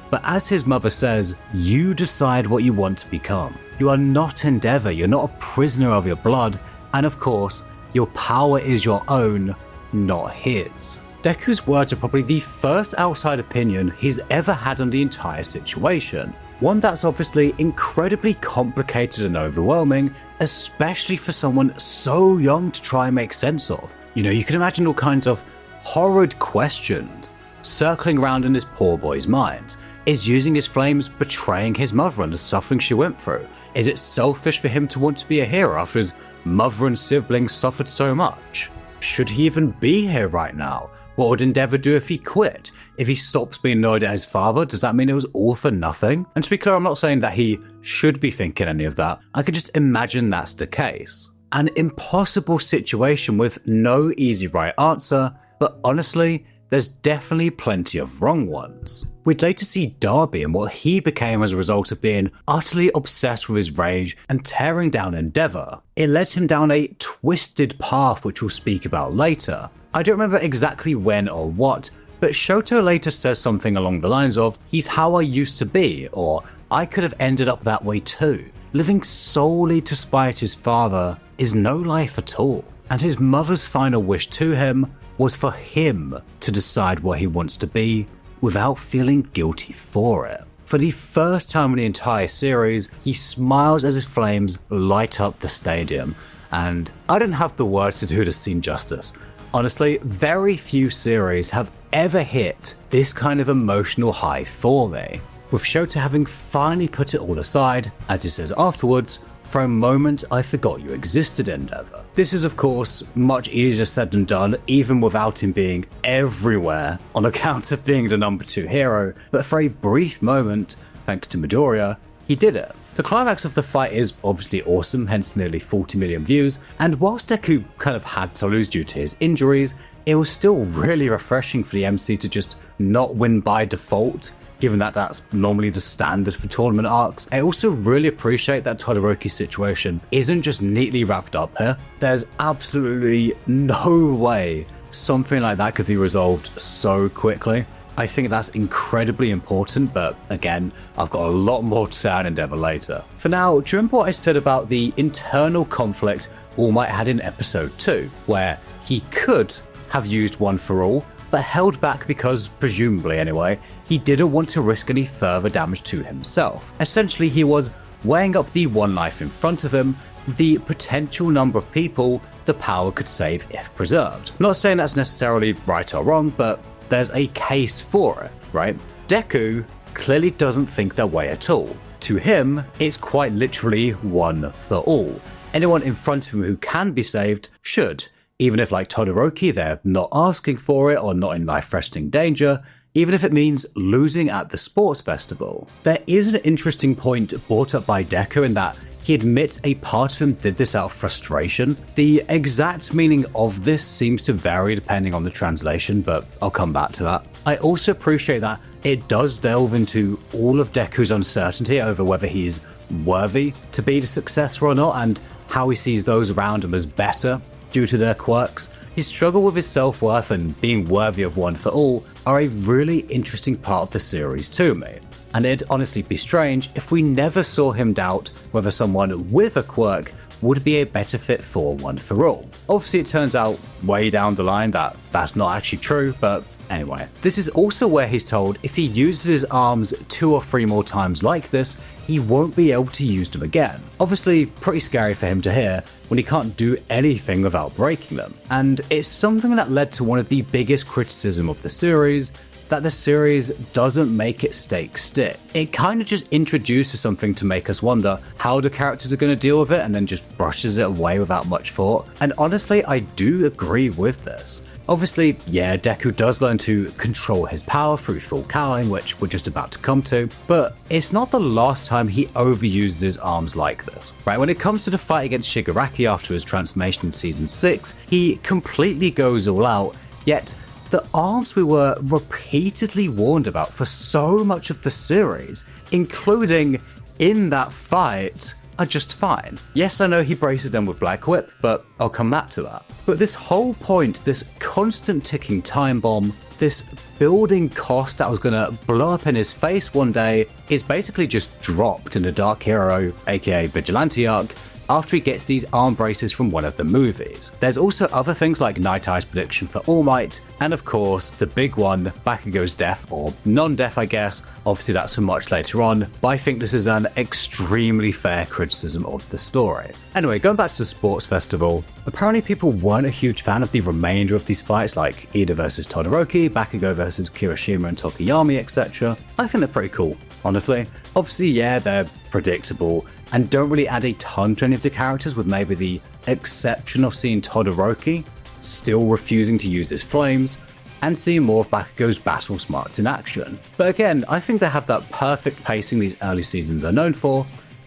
But as his mother says, you decide what you want to become. You are not Endeavor, you're not a prisoner of your blood, and of course, your power is your own, not his. Deku's words are probably the first outside opinion he's ever had on the entire situation. One that's obviously incredibly complicated and overwhelming, especially for someone so young to try and make sense of. You can imagine all kinds of horrid questions circling around in this poor boy's mind. Is using his flames betraying his mother and the suffering she went through? Is it selfish for him to want to be a hero after his mother and siblings suffered so much? Should he even be here right now? What would Endeavor do if he quit? If he stops being annoyed at his father, does that mean it was all for nothing? And to be clear, I'm not saying that he should be thinking any of that. I could just imagine that's the case. An impossible situation with no easy right answer, but honestly, there's definitely plenty of wrong ones. We'd later see Darby and what he became as a result of being utterly obsessed with his rage and tearing down Endeavor. It led him down a twisted path which we'll speak about later. I don't remember exactly when or what, but Shoto later says something along the lines of, he's how I used to be, or I could have ended up that way too. Living solely to spite his father is no life at all, and his mother's final wish to him was for him to decide what he wants to be without feeling guilty for it. For the first time in the entire series, he smiles as his flames light up the stadium, and I don't have the words to do this scene justice. Honestly, very few series have ever hit this kind of emotional high for me, with Shota having finally put it all aside, as he says afterwards, for a moment I forgot you existed, Endeavor. This is of course much easier said than done, even without him being everywhere on account of being the number 2 hero, but for a brief moment, thanks to Midoriya, he did it. The climax of the fight is obviously awesome, hence nearly 40 million views, and whilst Deku kind of had to lose due to his injuries, it was still really refreshing for the MC to just not win by default, given that that's normally the standard for tournament arcs. I also really appreciate that Todoroki's situation isn't just neatly wrapped up here. There's absolutely no way something like that could be resolved so quickly. I think that's incredibly important, but again, I've got a lot more to say on Endeavor later. For now, do you remember what I said about the internal conflict All Might had in episode 2, where he could have used One for All, but held back because, presumably anyway, he didn't want to risk any further damage to himself. Essentially, he was weighing up the one life in front of him, the potential number of people the power could save if preserved. I'm not saying that's necessarily right or wrong, but there's a case for it, right? Deku clearly doesn't think that way at all. To him, it's quite literally one for all. Anyone in front of him who can be saved should, even if like Todoroki, they're not asking for it or not in life-threatening danger, even if it means losing at the sports festival. There is an interesting point brought up by Deku in that he admits a part of him did this out of frustration. The exact meaning of this seems to vary depending on the translation, but I'll come back to that. I also appreciate that it does delve into all of Deku's uncertainty over whether he's worthy to be the successor or not, and how he sees those around him as better due to their quirks. His struggle with his self-worth and being worthy of One for All are a really interesting part of the series to me. And it'd honestly be strange if we never saw him doubt whether someone with a quirk would be a better fit for One for All. Obviously, it turns out way down the line that that's not actually true, but anyway. This is also where he's told if he uses his arms 2 or 3 more times like this, he won't be able to use them again. Obviously, pretty scary for him to hear when he can't do anything without breaking them. And it's something that led to one of the biggest criticism of the series, that the series doesn't make its stakes stick. It kind of just introduces something to make us wonder how the characters are going to deal with it and then just brushes it away without much thought. And honestly, I do agree with this. Obviously, yeah, Deku does learn to control his power through full cowling, which we're just about to come to, but it's not the last time he overuses his arms like this, right? When it comes to the fight against Shigiraki after his transformation in Season 6, he completely goes all out, yet the arms we were repeatedly warned about for so much of the series, including in that fight, are just fine. Yes, I know he braces them with Black Whip, but I'll come back to that. But this whole point, this constant ticking time bomb, this building cost that was gonna blow up in his face one day, is basically just dropped in the Dark Hero, aka Vigilante arc, after he gets these arm braces from one of the movies. There's also other things like Night Eye's prediction for All Might, and of course, the big one, Bakugo's death, or non-death I guess. Obviously that's for much later on, but I think this is an extremely fair criticism of the story. Anyway, going back to the sports festival, apparently people weren't a huge fan of the remainder of these fights, like Ida versus Todoroki, Bakugo versus Kirishima and Tokuyami, etc. I think they're pretty cool, honestly. Obviously, yeah, they're predictable, and don't really add a ton to any of the characters, with maybe the exception of seeing Todoroki still refusing to use his flames, and seeing more of Bakugo's battle smarts in action. But again, I think they have that perfect pacing these early seasons are known for,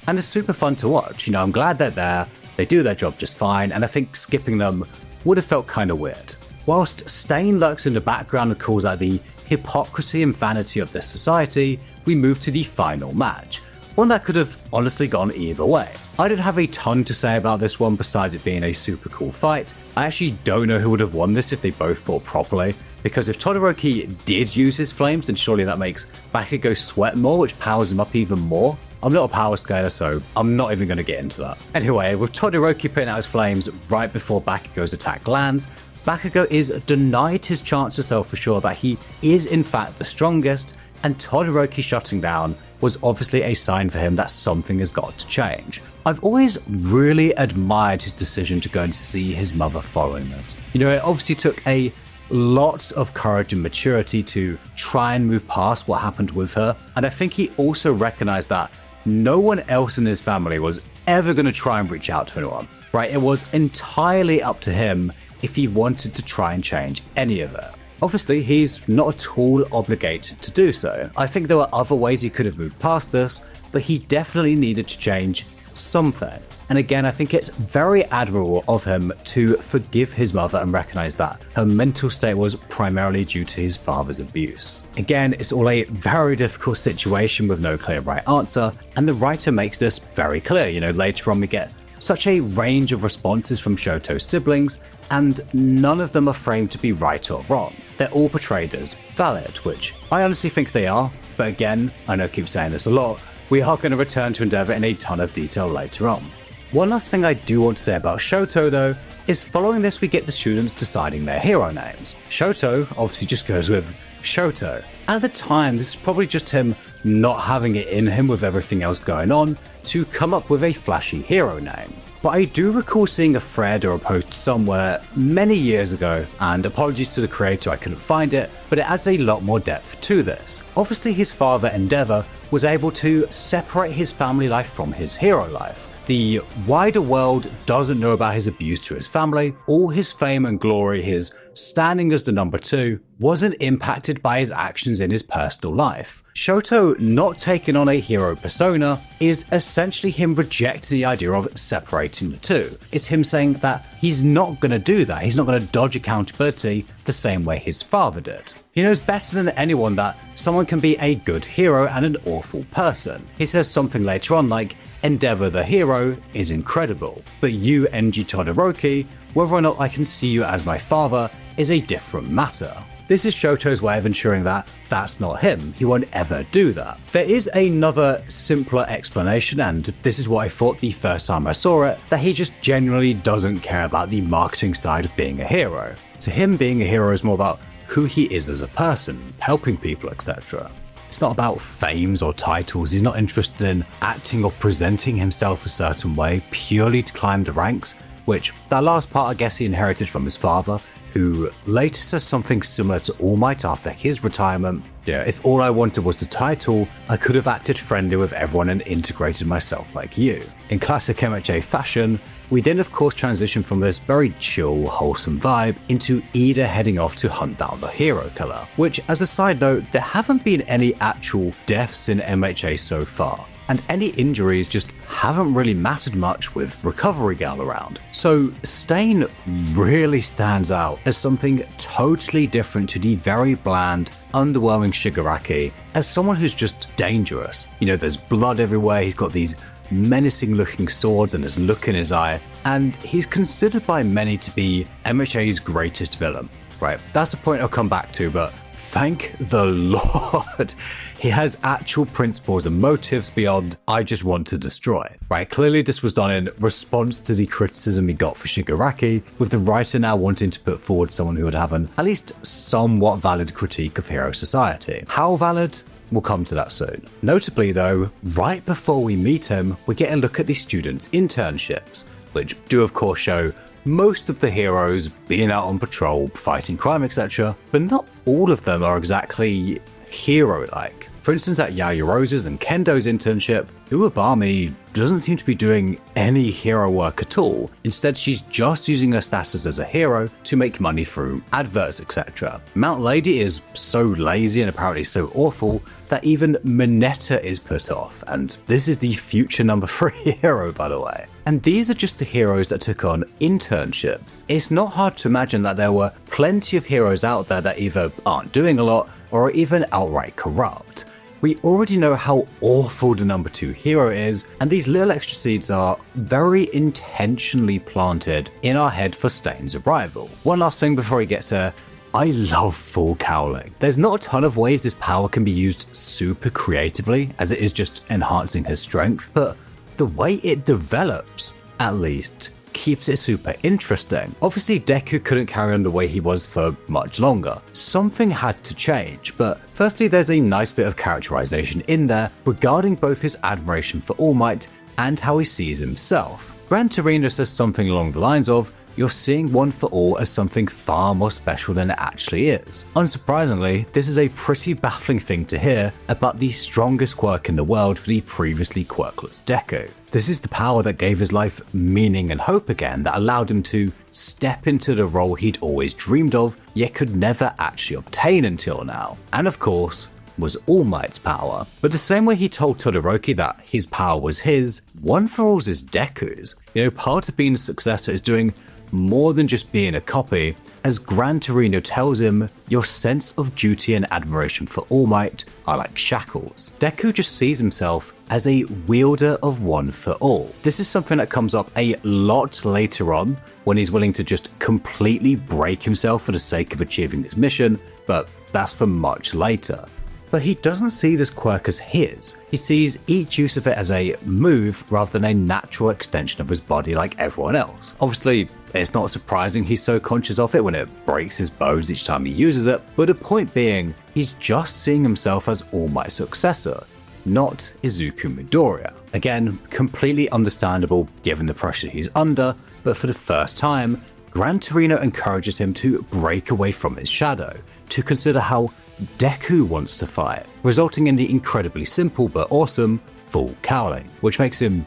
and it's super fun to watch. I'm glad they're there, they do their job just fine, and I think skipping them would have felt kind of weird. Whilst Stain lurks in the background and calls out the hypocrisy and vanity of this society, we move to the final match. One that could have honestly gone either way. I didn't have a ton to say about this one besides it being a super cool fight. I actually don't know who would have won this if they both fought properly, because if Todoroki did use his flames, then surely that makes Bakugo sweat more, which powers him up even more. I'm not a power scaler, so I'm not even going to get into that. Anyway, with Todoroki putting out his flames right before Bakugo's attack lands, Bakugo is denied his chance to self-assure that he is in fact the strongest, and Todoroki shutting down was obviously a sign for him that something has got to change. I've always really admired his decision to go and see his mother following this. It obviously took a lot of courage and maturity to try and move past what happened with her, and I think he also recognized that no one else in his family was ever going to try and reach out to anyone, right? It was entirely up to him if he wanted to try and change any of it. Obviously, he's not at all obligated to do so. I think there were other ways he could have moved past this, but he definitely needed to change something. And again, I think it's very admirable of him to forgive his mother and recognize that her mental state was primarily due to his father's abuse. Again, it's all a very difficult situation with no clear right answer, and the writer makes this very clear. Later on we get such a range of responses from Shoto's siblings, and none of them are framed to be right or wrong. They're all portrayed as valid, which I honestly think they are, but again, I know I keep saying this a lot, we are going to return to Endeavor in a ton of detail later on. One last thing I do want to say about Shoto though, is following this we get the students deciding their hero names. Shoto obviously just goes with Shoto. At the time, this is probably just him not having it in him with everything else going on to come up with a flashy hero name. But I do recall seeing a thread or a post somewhere many years ago, and apologies to the creator I couldn't find it, but it adds a lot more depth to this. Obviously his father Endeavor was able to separate his family life from his hero life. The wider world doesn't know about his abuse to his family. All his fame and glory, his standing as the number 2, wasn't impacted by his actions in his personal life. Shoto not taking on a hero persona is essentially him rejecting the idea of separating the two. It's him saying that he's not going to do that. He's not going to dodge accountability the same way his father did. He knows better than anyone that someone can be a good hero and an awful person. He says something later on like, Endeavor the hero is incredible, but you, Enji Todoroki, whether or not I can see you as my father is a different matter. This is Shoto's way of ensuring that that's not him. He won't ever do that. There is another simpler explanation, and this is what I thought the first time I saw it, that he just genuinely doesn't care about the marketing side of being a hero. To him, being a hero is more about who he is as a person, helping people, etc. It's not about fames or titles. He's not interested in acting or presenting himself a certain way purely to climb the ranks, which that last part I guess he inherited from his father, who later says something similar to All Might after his retirement. If all I wanted was the title, I could have acted friendly with everyone and integrated myself like you. In classic MHA fashion, we then of course transition from this very chill, wholesome vibe into Ida heading off to hunt down the hero killer, which as a side note, there haven't been any actual deaths in MHA so far, and any injuries just haven't really mattered much with Recovery Gal around. So Stain really stands out as something totally different to the very bland, underwhelming Shigiraki, as someone who's just dangerous. There's blood everywhere, he's got these menacing looking swords and his look in his eye, and he's considered by many to be MHA's greatest villain. Right, that's a point I'll come back to, but thank the Lord, he has actual principles and motives beyond "I just want to destroy." Right, clearly this was done in response to the criticism he got for Shigiraki, with the writer now wanting to put forward someone who would have an at least somewhat valid critique of hero society. How valid? We'll come to that soon. Notably though, right before we meet him, we get a look at the students' internships, which do of course show most of the heroes being out on patrol, fighting crime, etc., but not all of them are exactly hero-like. For instance, at Yaoyorozu's and Kendo's internship, Uwabami doesn't seem to be doing any hero work at all. Instead, she's just using her status as a hero to make money through adverts, etc. Mount Lady is so lazy and apparently so awful that even Mineta is put off, and this is the future number 3 hero, by the way. And these are just the heroes that took on internships. It's not hard to imagine that there were plenty of heroes out there that either aren't doing a lot or are even outright corrupt. We already know how awful the number 2 hero is, and these little extra seeds are very intentionally planted in our head for Stain's arrival. One last thing before he gets here. I love full cowling. There's not a ton of ways this power can be used super creatively, as it is just enhancing his strength, but the way it develops, at least, keeps it super interesting. Obviously, Deku couldn't carry on the way he was for much longer. Something had to change, but firstly, there's a nice bit of characterization in there regarding both his admiration for All Might and how he sees himself. Gran Torino says something along the lines of, "You're seeing One for All as something far more special than it actually is." Unsurprisingly, this is a pretty baffling thing to hear about the strongest quirk in the world for the previously quirkless Deku. This is the power that gave his life meaning and hope again, that allowed him to step into the role he'd always dreamed of, yet could never actually obtain until now. And of course, was All Might's power. But the same way he told Todoroki that his power was his, One for All's is Deku's. Part of being a successor is doing more than just being a copy. As Gran Torino tells him, your sense of duty and admiration for All Might are like shackles. Deku just sees himself as a wielder of One for All. This is something that comes up a lot later on, when he's willing to just completely break himself for the sake of achieving his mission, but that's for much later. But he doesn't see this quirk as his. He sees each use of it as a move rather than a natural extension of his body like everyone else. Obviously, it's not surprising he's so conscious of it when it breaks his bones each time he uses it, but the point being, he's just seeing himself as All Might's successor, not Izuku Midoriya. Again, completely understandable given the pressure he's under, but for the first time, Gran Torino encourages him to break away from his shadow, to consider how Deku wants to fight, resulting in the incredibly simple but awesome full cowling, which makes him,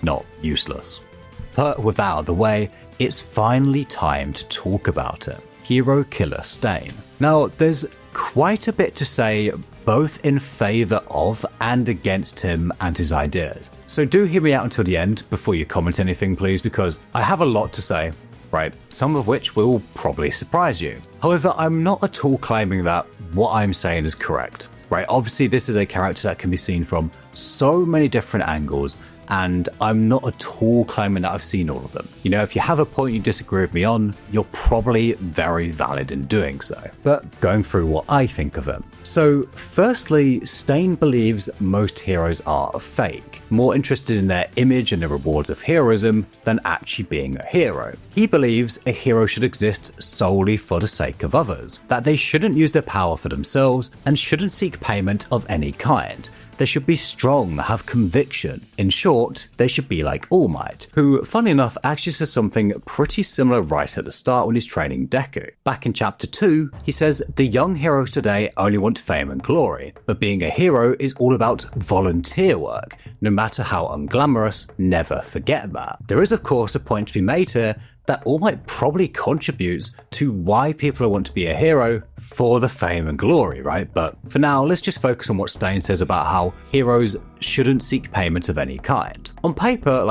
not useless. But with that out of the way, it's finally time to talk about it. Hero Killer Stain. Now, there's quite a bit to say both in favor of and against him and his ideas. So do hear me out until the end before you comment anything, please, because I have a lot to say. Right, some of which will probably surprise you. However, I'm not at all claiming that what I'm saying is correct. Right, obviously this is a character that can be seen from so many different angles, and I'm not at all claiming that I've seen all of them. If you have a point you disagree with me on, you're probably very valid in doing so. But going through what I think of him. So, firstly, Stain believes most heroes are fake, more interested in their image and the rewards of heroism than actually being a hero. He believes a hero should exist solely for the sake of others, that they shouldn't use their power for themselves and shouldn't seek payment of any kind. They should be strong, have conviction. In short, they should be like All Might, who, funny enough, actually says something pretty similar right at the start when he's training Deku. Back in chapter 2, he says, the young heroes today only want fame and glory, but being a hero is all about volunteer work. No matter how unglamorous, never forget that. There is, of course, a point to be made here that All Might probably contributes to why people want to be a hero for the fame and glory, right? But for now, let's just focus on what Stain says about how heroes shouldn't seek payment of any kind. On paper,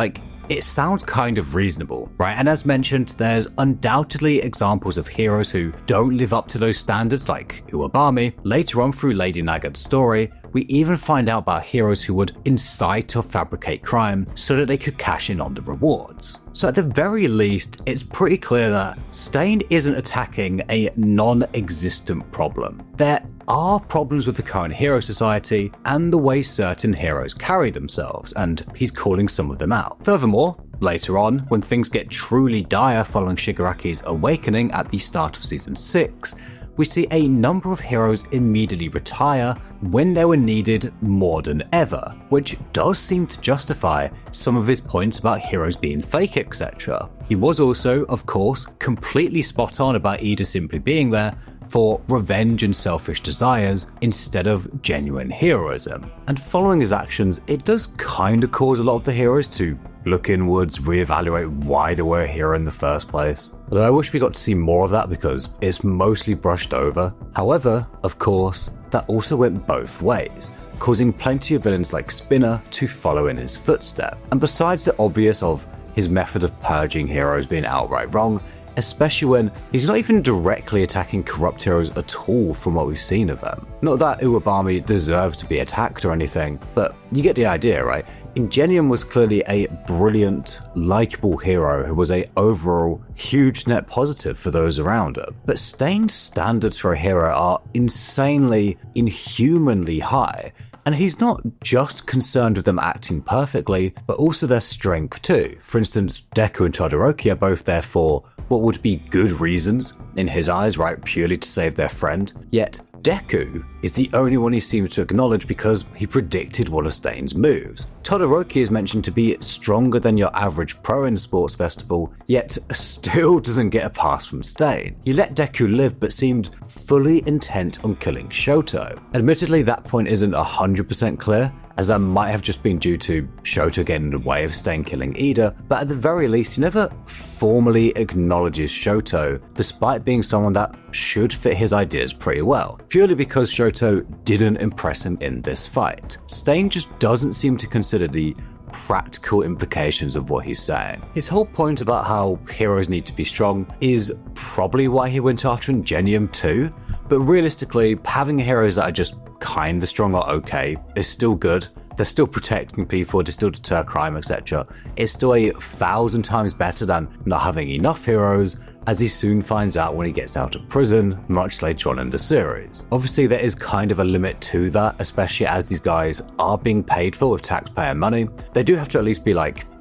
it sounds kind of reasonable, right? And as mentioned, there's undoubtedly examples of heroes who don't live up to those standards, like Uwabami. Later on through Lady Naga's story, we even find out about heroes who would incite or fabricate crime so that they could cash in on the rewards. So at the very least, it's pretty clear that Stain isn't attacking a non-existent problem. There are problems with the current hero society and the way certain heroes carry themselves, and he's calling some of them out. Furthermore, later on, when things get truly dire following Shigaraki's awakening at the start of Season 6, we see a number of heroes immediately retire when they were needed more than ever, which does seem to justify some of his points about heroes being fake, etc. He was also, of course, completely spot on about Ida simply being there for revenge and selfish desires instead of genuine heroism. And following his actions, it does kind of cause a lot of the heroes to look inwards, reevaluate why they were a hero in the first place. Although I wish we got to see more of that because it's mostly brushed over. However, of course, that also went both ways, causing plenty of villains like Spinner to follow in his footsteps. And besides the obvious of his method of purging heroes being outright wrong, especially when he's not even directly attacking corrupt heroes at all from what we've seen of them. Not that Uwabami deserves to be attacked or anything, but you get the idea, right? Ingenium was clearly a brilliant, likable hero who was a overall huge net positive for those around her. But Stain's standards for a hero are insanely, inhumanly high, and he's not just concerned with them acting perfectly, but also their strength too. For instance, Deku and Todoroki are both there for what would be good reasons, in his eyes, right, purely to save their friend. Yet, Deku is the only one he seems to acknowledge because he predicted one of Stain's moves. Todoroki is mentioned to be stronger than your average pro in a sports festival, yet still doesn't get a pass from Stain. He let Deku live but seemed fully intent on killing Shoto. Admittedly, that point isn't 100% clear, as that might have just been due to Shoto getting in the way of Stain killing Ida, but at the very least he never formally acknowledges Shoto, despite being someone that should fit his ideas pretty well, purely because Shoto didn't impress him in this fight. Stain just doesn't seem to consider the practical implications of what he's saying. His whole point about how heroes need to be strong is probably why he went after Ingenium too, but realistically, having heroes that are just kinda strong or okay is still good. They're still protecting people, they still deter crime, etc. It's still 1,000 times better than not having enough heroes, as he soon finds out when he gets out of prison, much later on in the series. Obviously, there is kind of a limit to that, especially as these guys are being paid for with taxpayer money. They do have to at least be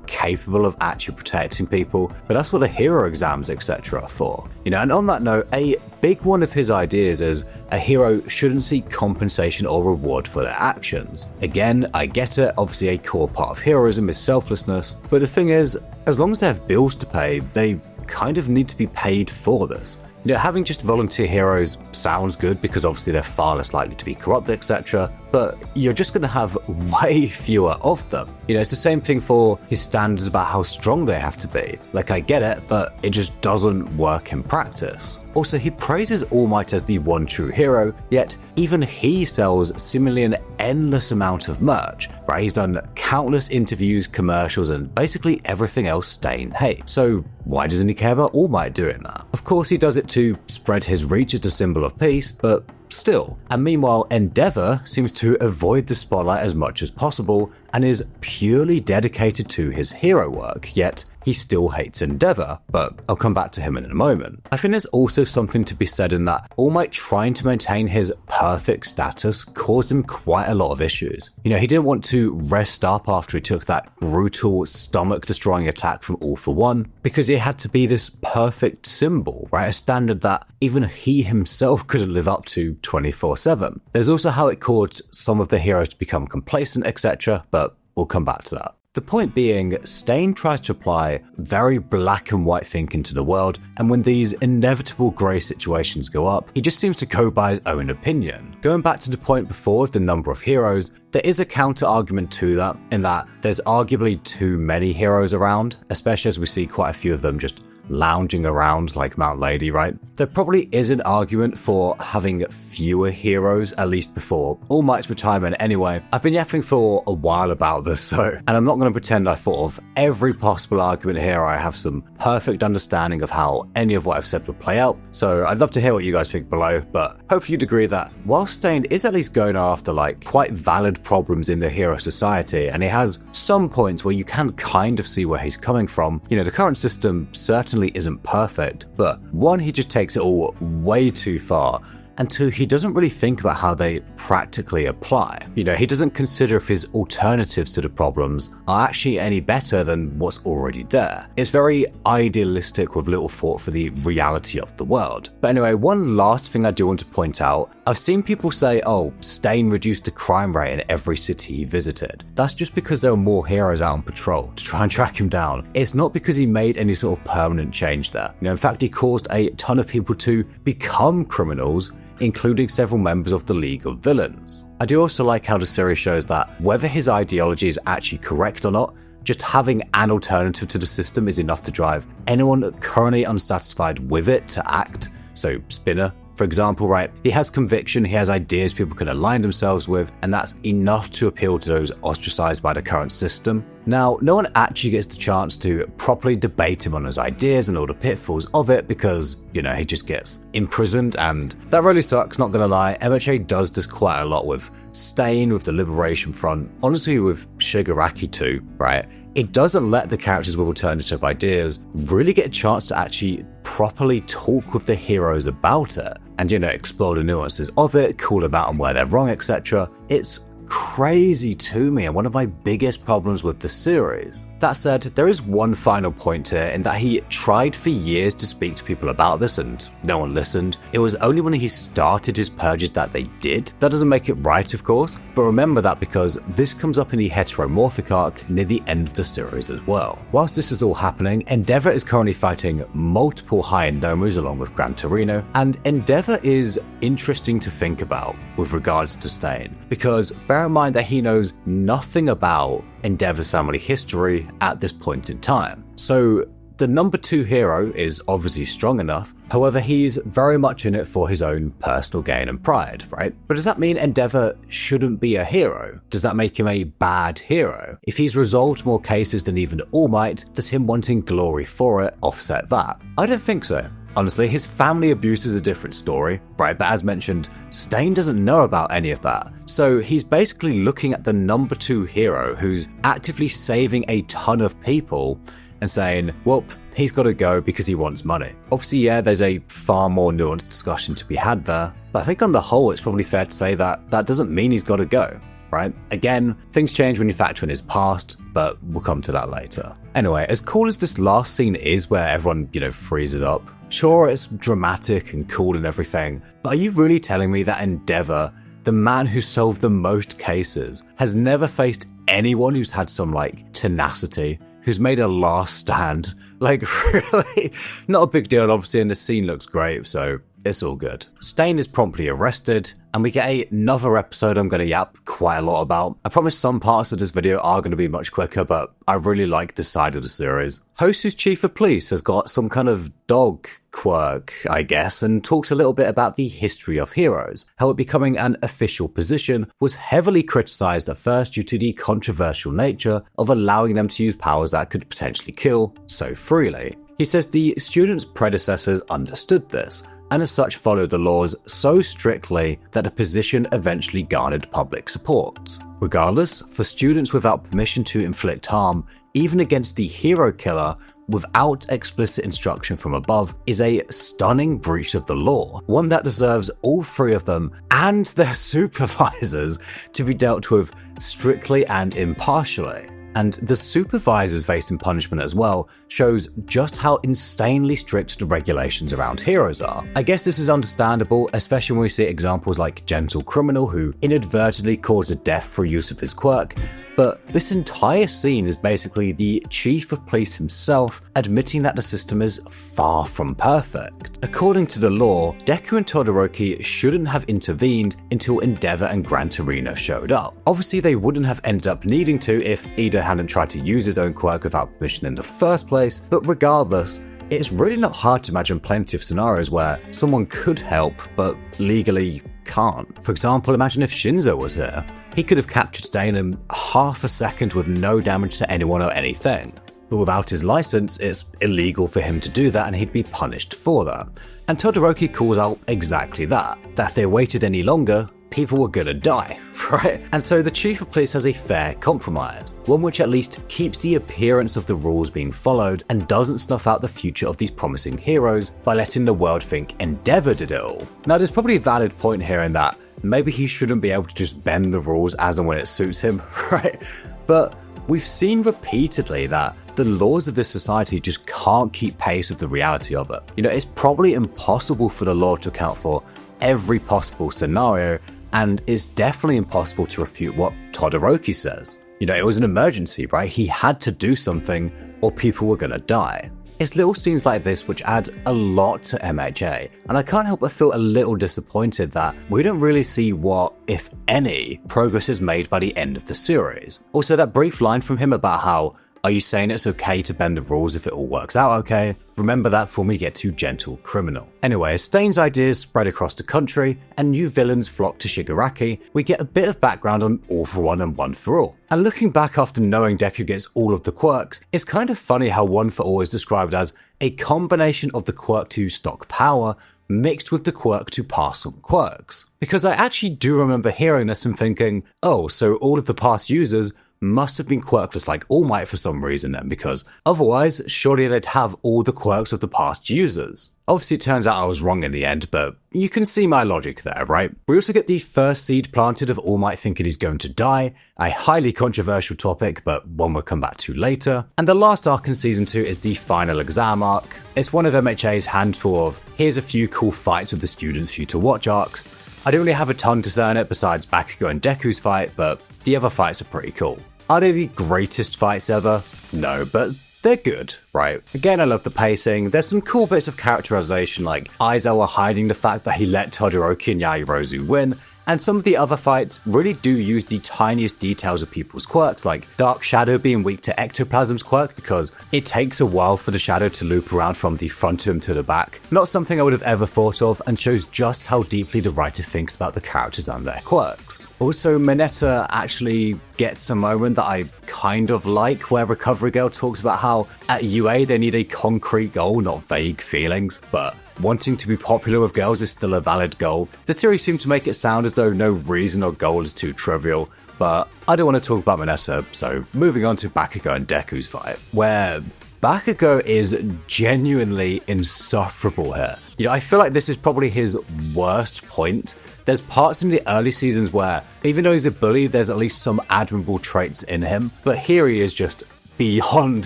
capable of actually protecting people, but that's what the hero exams, etc. are for. And on that note, a big one of his ideas is a hero shouldn't seek compensation or reward for their actions. Again, I get it, obviously a core part of heroism is selflessness, but the thing is, as long as they have bills to pay, they kind of need to be paid for this. Having just volunteer heroes sounds good because obviously they're far less likely to be corrupt, etc., but you're just going to have way fewer of them. It's the same thing for his standards about how strong they have to be. I get it, but it just doesn't work in practice. Also, he praises All Might as the one true hero, yet even he sells seemingly an endless amount of merch, right? He's done countless interviews, commercials, and basically everything else Stain hates. So why doesn't he care about All Might doing that? Of course, he does it to spread his reach as a symbol of peace, but still. And meanwhile, Endeavor seems to avoid the spotlight as much as possible and is purely dedicated to his hero work, yet he still hates Endeavor, but I'll come back to him in a moment. I think there's also something to be said in that All Might trying to maintain his perfect status caused him quite a lot of issues. He didn't want to rest up after he took that brutal stomach-destroying attack from All For One, because it had to be this perfect symbol, right? A standard that even he himself couldn't live up to 24/7. There's also how it caused some of the heroes to become complacent, etc., but we'll come back to that. The point being, Stain tries to apply very black and white thinking to the world, and when these inevitable grey situations go up, he just seems to go by his own opinion. Going back to the point before of the number of heroes, there is a counter-argument to that, in that there's arguably too many heroes around, especially as we see quite a few of them just lounging around like Mount Lady, right? There probably is an argument for having fewer heroes, at least before All Might's retirement anyway. I've been yapping for a while about this, and I'm not going to pretend I thought of every possible argument here. I have some perfect understanding of how any of what I've said would play out, so I'd love to hear what you guys think below, but hopefully you'd agree that while Stain is at least going after like quite valid problems in the hero society, and he has some points where you can kind of see where he's coming from. You know, the current system certainly isn't perfect, but one, he just takes it all way too far, and two, he doesn't really think about how they practically apply. You know, he doesn't consider if his alternatives to the problems are actually any better than what's already there. It's very idealistic with little thought for the reality of the world. But anyway, one last thing I do want to point out, I've seen people say, oh, Stain reduced the crime rate in every city he visited. That's just because there were more heroes out on patrol to try and track him down. It's not because he made any sort of permanent change there. You know, in fact, he caused a ton of people to become criminals, including several members of the League of Villains. I do also like how the series shows that whether his ideology is actually correct or not, just having an alternative to the system is enough to drive anyone currently unsatisfied with it to act. So Spinner, for example, right? He has conviction, he has ideas people can align themselves with, and that's enough to appeal to those ostracized by the current system. Now, no one actually gets the chance to properly debate him on his ideas and all the pitfalls of it because, you know, he just gets imprisoned, and that really sucks, not gonna lie. MHA does this quite a lot with Stain, with the Liberation Front, honestly with Shigiraki too, right? It doesn't let the characters with alternative ideas really get a chance to actually properly talk with the heroes about it and, you know, explore the nuances of it, call them out on where they're wrong, etc. It's crazy to me and one of my biggest problems with the series. That said, there is one final point here in that he tried for years to speak to people about this and no one listened. It was only when he started his purges that they did. That doesn't make it right, of course, but remember that because this comes up in the heteromorphic arc near the end of the series as well. Whilst this is all happening, Endeavor is currently fighting multiple high-end Nomus along with Gran Torino, and Endeavor is interesting to think about with regards to Stain, because bear in mind that he knows nothing about Endeavor's family history at this point in time. So the number 2 hero is obviously strong enough, however he's very much in it for his own personal gain and pride, right? But does that mean Endeavor shouldn't be a hero? Does that make him a bad hero? If he's resolved more cases than even All Might, does him wanting glory for it offset that? I don't think so. Honestly, his family abuse is a different story, right? But as mentioned, Stain doesn't know about any of that. So he's basically looking at the number 2 hero who's actively saving a ton of people and saying, well, he's got to go because he wants money. Obviously, yeah, there's a far more nuanced discussion to be had there, but I think on the whole, it's probably fair to say that that doesn't mean he's got to go, right? Again, things change when you factor in his past, but we'll come to that later. Anyway, as cool as this last scene is where everyone, you know, freezes up, sure, it's dramatic and cool and everything, but are you really telling me that Endeavor, the man who solved the most cases, has never faced anyone who's had some, like, tenacity, who's made a last stand? Like, really? Not a big deal, obviously, and the scene looks great, so it's all good. Stain is promptly arrested, and we get another episode I'm going to yap quite a lot about. I promise some parts of this video are going to be much quicker, but I really like this side of the series. Hosu's chief of police has got some kind of dog quirk, I guess, and talks a little bit about the history of heroes, how it becoming an official position was heavily criticized at first due to the controversial nature of allowing them to use powers that could potentially kill so freely. He says the students' predecessors understood this, and as such followed the laws so strictly that the position eventually garnered public support. Regardless, for students without permission to inflict harm, even against the hero killer, without explicit instruction from above, is a stunning breach of the law, one that deserves all 3 of them and their supervisors to be dealt with strictly and impartially. And the supervisors facing punishment as well shows just how insanely strict the regulations around heroes are. I guess this is understandable, especially when we see examples like Gentle Criminal, who inadvertently caused a death through use of his quirk, but this entire scene is basically the chief of police himself admitting that the system is far from perfect. According to the law, Deku and Todoroki shouldn't have intervened until Endeavor and Gran Torino showed up. Obviously, they wouldn't have ended up needing to if Ida hadn't tried to use his own quirk without permission in the first place, but regardless, it's really not hard to imagine plenty of scenarios where someone could help, but legally can't. For example, imagine if Shinzo was here. He could have captured Stain in half a second with no damage to anyone or anything. But without his license, it's illegal for him to do that and he'd be punished for that. And Todoroki calls out exactly that if they waited any longer, people were gonna die, right? And so the chief of police has a fair compromise, one which at least keeps the appearance of the rules being followed and doesn't snuff out the future of these promising heroes by letting the world think Endeavor did it all. Now there's probably a valid point here in that maybe he shouldn't be able to just bend the rules as and when it suits him, right? But we've seen repeatedly that the laws of this society just can't keep pace with the reality of it. It's probably impossible for the law to account for every possible scenario, and it's definitely impossible to refute what Todoroki says. It was an emergency, right? He had to do something or people were gonna die. It's little scenes like this which add a lot to MHA, and I can't help but feel a little disappointed that we don't really see what, if any, progress is made by the end of the series. Also, that brief line from him about how, "Are you saying it's okay to bend the rules if it all works out okay?" Remember that before we get too gentle criminal. Anyway, as Stain's ideas spread across the country and new villains flock to Shigiraki, we get a bit of background on All for One and One for All. And looking back after knowing Deku gets all of the quirks, it's kind of funny how One for All is described as a combination of the quirk to stock power mixed with the quirk to pass on quirks. Because I actually do remember hearing this and thinking, oh, so all of the past users must have been quirkless like All Might for some reason then, because otherwise, surely they'd have all the quirks of the past users. Obviously, it turns out I was wrong in the end, but you can see my logic there, right? We also get the first seed planted of All Might thinking he's going to die, a highly controversial topic, but one we'll come back to later. And the last arc in Season 2 is the final exam arc. It's one of MHA's handful of, here's a few cool fights with the students for you to watch arcs. I don't really have a ton to say on it besides Bakugo and Deku's fight, but the other fights are pretty cool. Are they the greatest fights ever? No, but they're good, right? Again, I love the pacing. There's some cool bits of characterization like Aizawa hiding the fact that he let Todoroki and Yaoyorozu win, and some of the other fights really do use the tiniest details of people's quirks, like Dark Shadow being weak to Ectoplasm's quirk because it takes a while for the shadow to loop around from the front of him to the back. Not something I would have ever thought of, and shows just how deeply the writer thinks about the characters and their quirks. Also, Mineta actually gets a moment that I kind of like, where Recovery Girl talks about how at UA they need a concrete goal, not vague feelings, but wanting to be popular with girls is still a valid goal. The series seems to make it sound as though no reason or goal is too trivial, but I don't want to talk about Mineta, so moving on to Bakugo and Deku's fight, where Bakugo is genuinely insufferable here. I feel like this is probably his worst point. There's parts in the early seasons where, even though he's a bully, there's at least some admirable traits in him, but here he is just beyond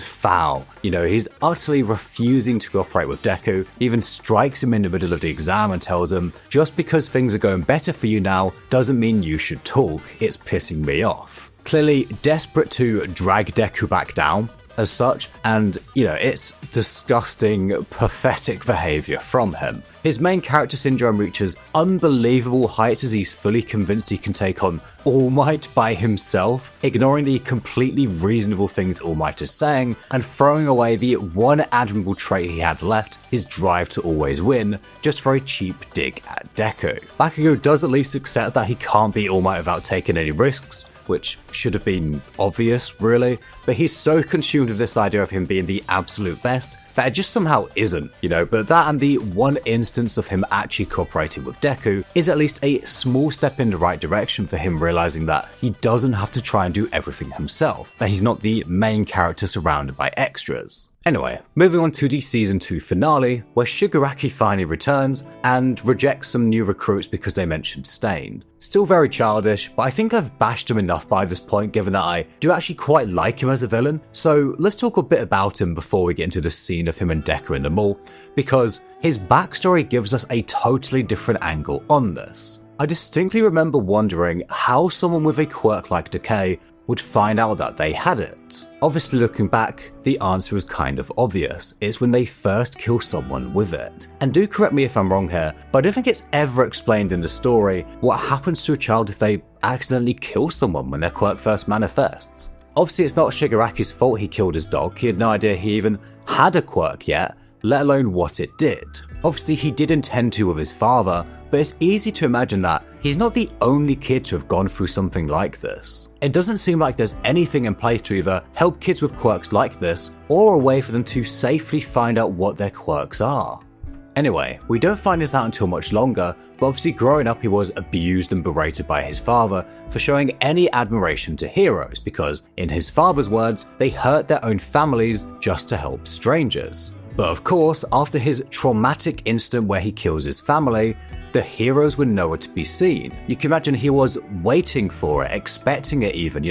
foul. He's utterly refusing to cooperate with Deku, even strikes him in the middle of the exam and tells him, just because things are going better for you now doesn't mean you should talk, it's pissing me off. Clearly desperate to drag Deku back down, as such, and it's disgusting, pathetic behavior from him. His main character syndrome reaches unbelievable heights as he's fully convinced he can take on All Might by himself, ignoring the completely reasonable things All Might is saying, and throwing away the one admirable trait he had left, his drive to always win, just for a cheap dig at Deku. Bakugo does at least accept that he can't beat All Might without taking any risks, which should have been obvious, really, but he's so consumed with this idea of him being the absolute best that it just somehow isn't, but that and the one instance of him actually cooperating with Deku is at least a small step in the right direction for him realizing that he doesn't have to try and do everything himself, that he's not the main character surrounded by extras. Anyway, moving on to the Season 2 finale, where Shigiraki finally returns and rejects some new recruits because they mentioned Stain. Still very childish, but I think I've bashed him enough by this point given that I do actually quite like him as a villain, so let's talk a bit about him before we get into the scene of him and Deku in the mall, because his backstory gives us a totally different angle on this. I distinctly remember wondering how someone with a quirk like Decay would find out that they had it. Obviously, looking back, the answer is kind of obvious. It's when they first kill someone with it. And do correct me if I'm wrong here, but I don't think it's ever explained in the story what happens to a child if they accidentally kill someone when their quirk first manifests. Obviously, it's not Shigaraki's fault he killed his dog. He had no idea he even had a quirk yet, let alone what it did. Obviously, he did intend to with his father, but it's easy to imagine that he's not the only kid to have gone through something like this. It doesn't seem like there's anything in place to either help kids with quirks like this, or a way for them to safely find out what their quirks are. Anyway, we don't find this out until much longer, but obviously growing up he was abused and berated by his father for showing any admiration to heroes because, in his father's words, they hurt their own families just to help strangers. But of course, after his traumatic incident where he kills his family, the heroes were nowhere to be seen. You can imagine he was waiting for it, expecting it even,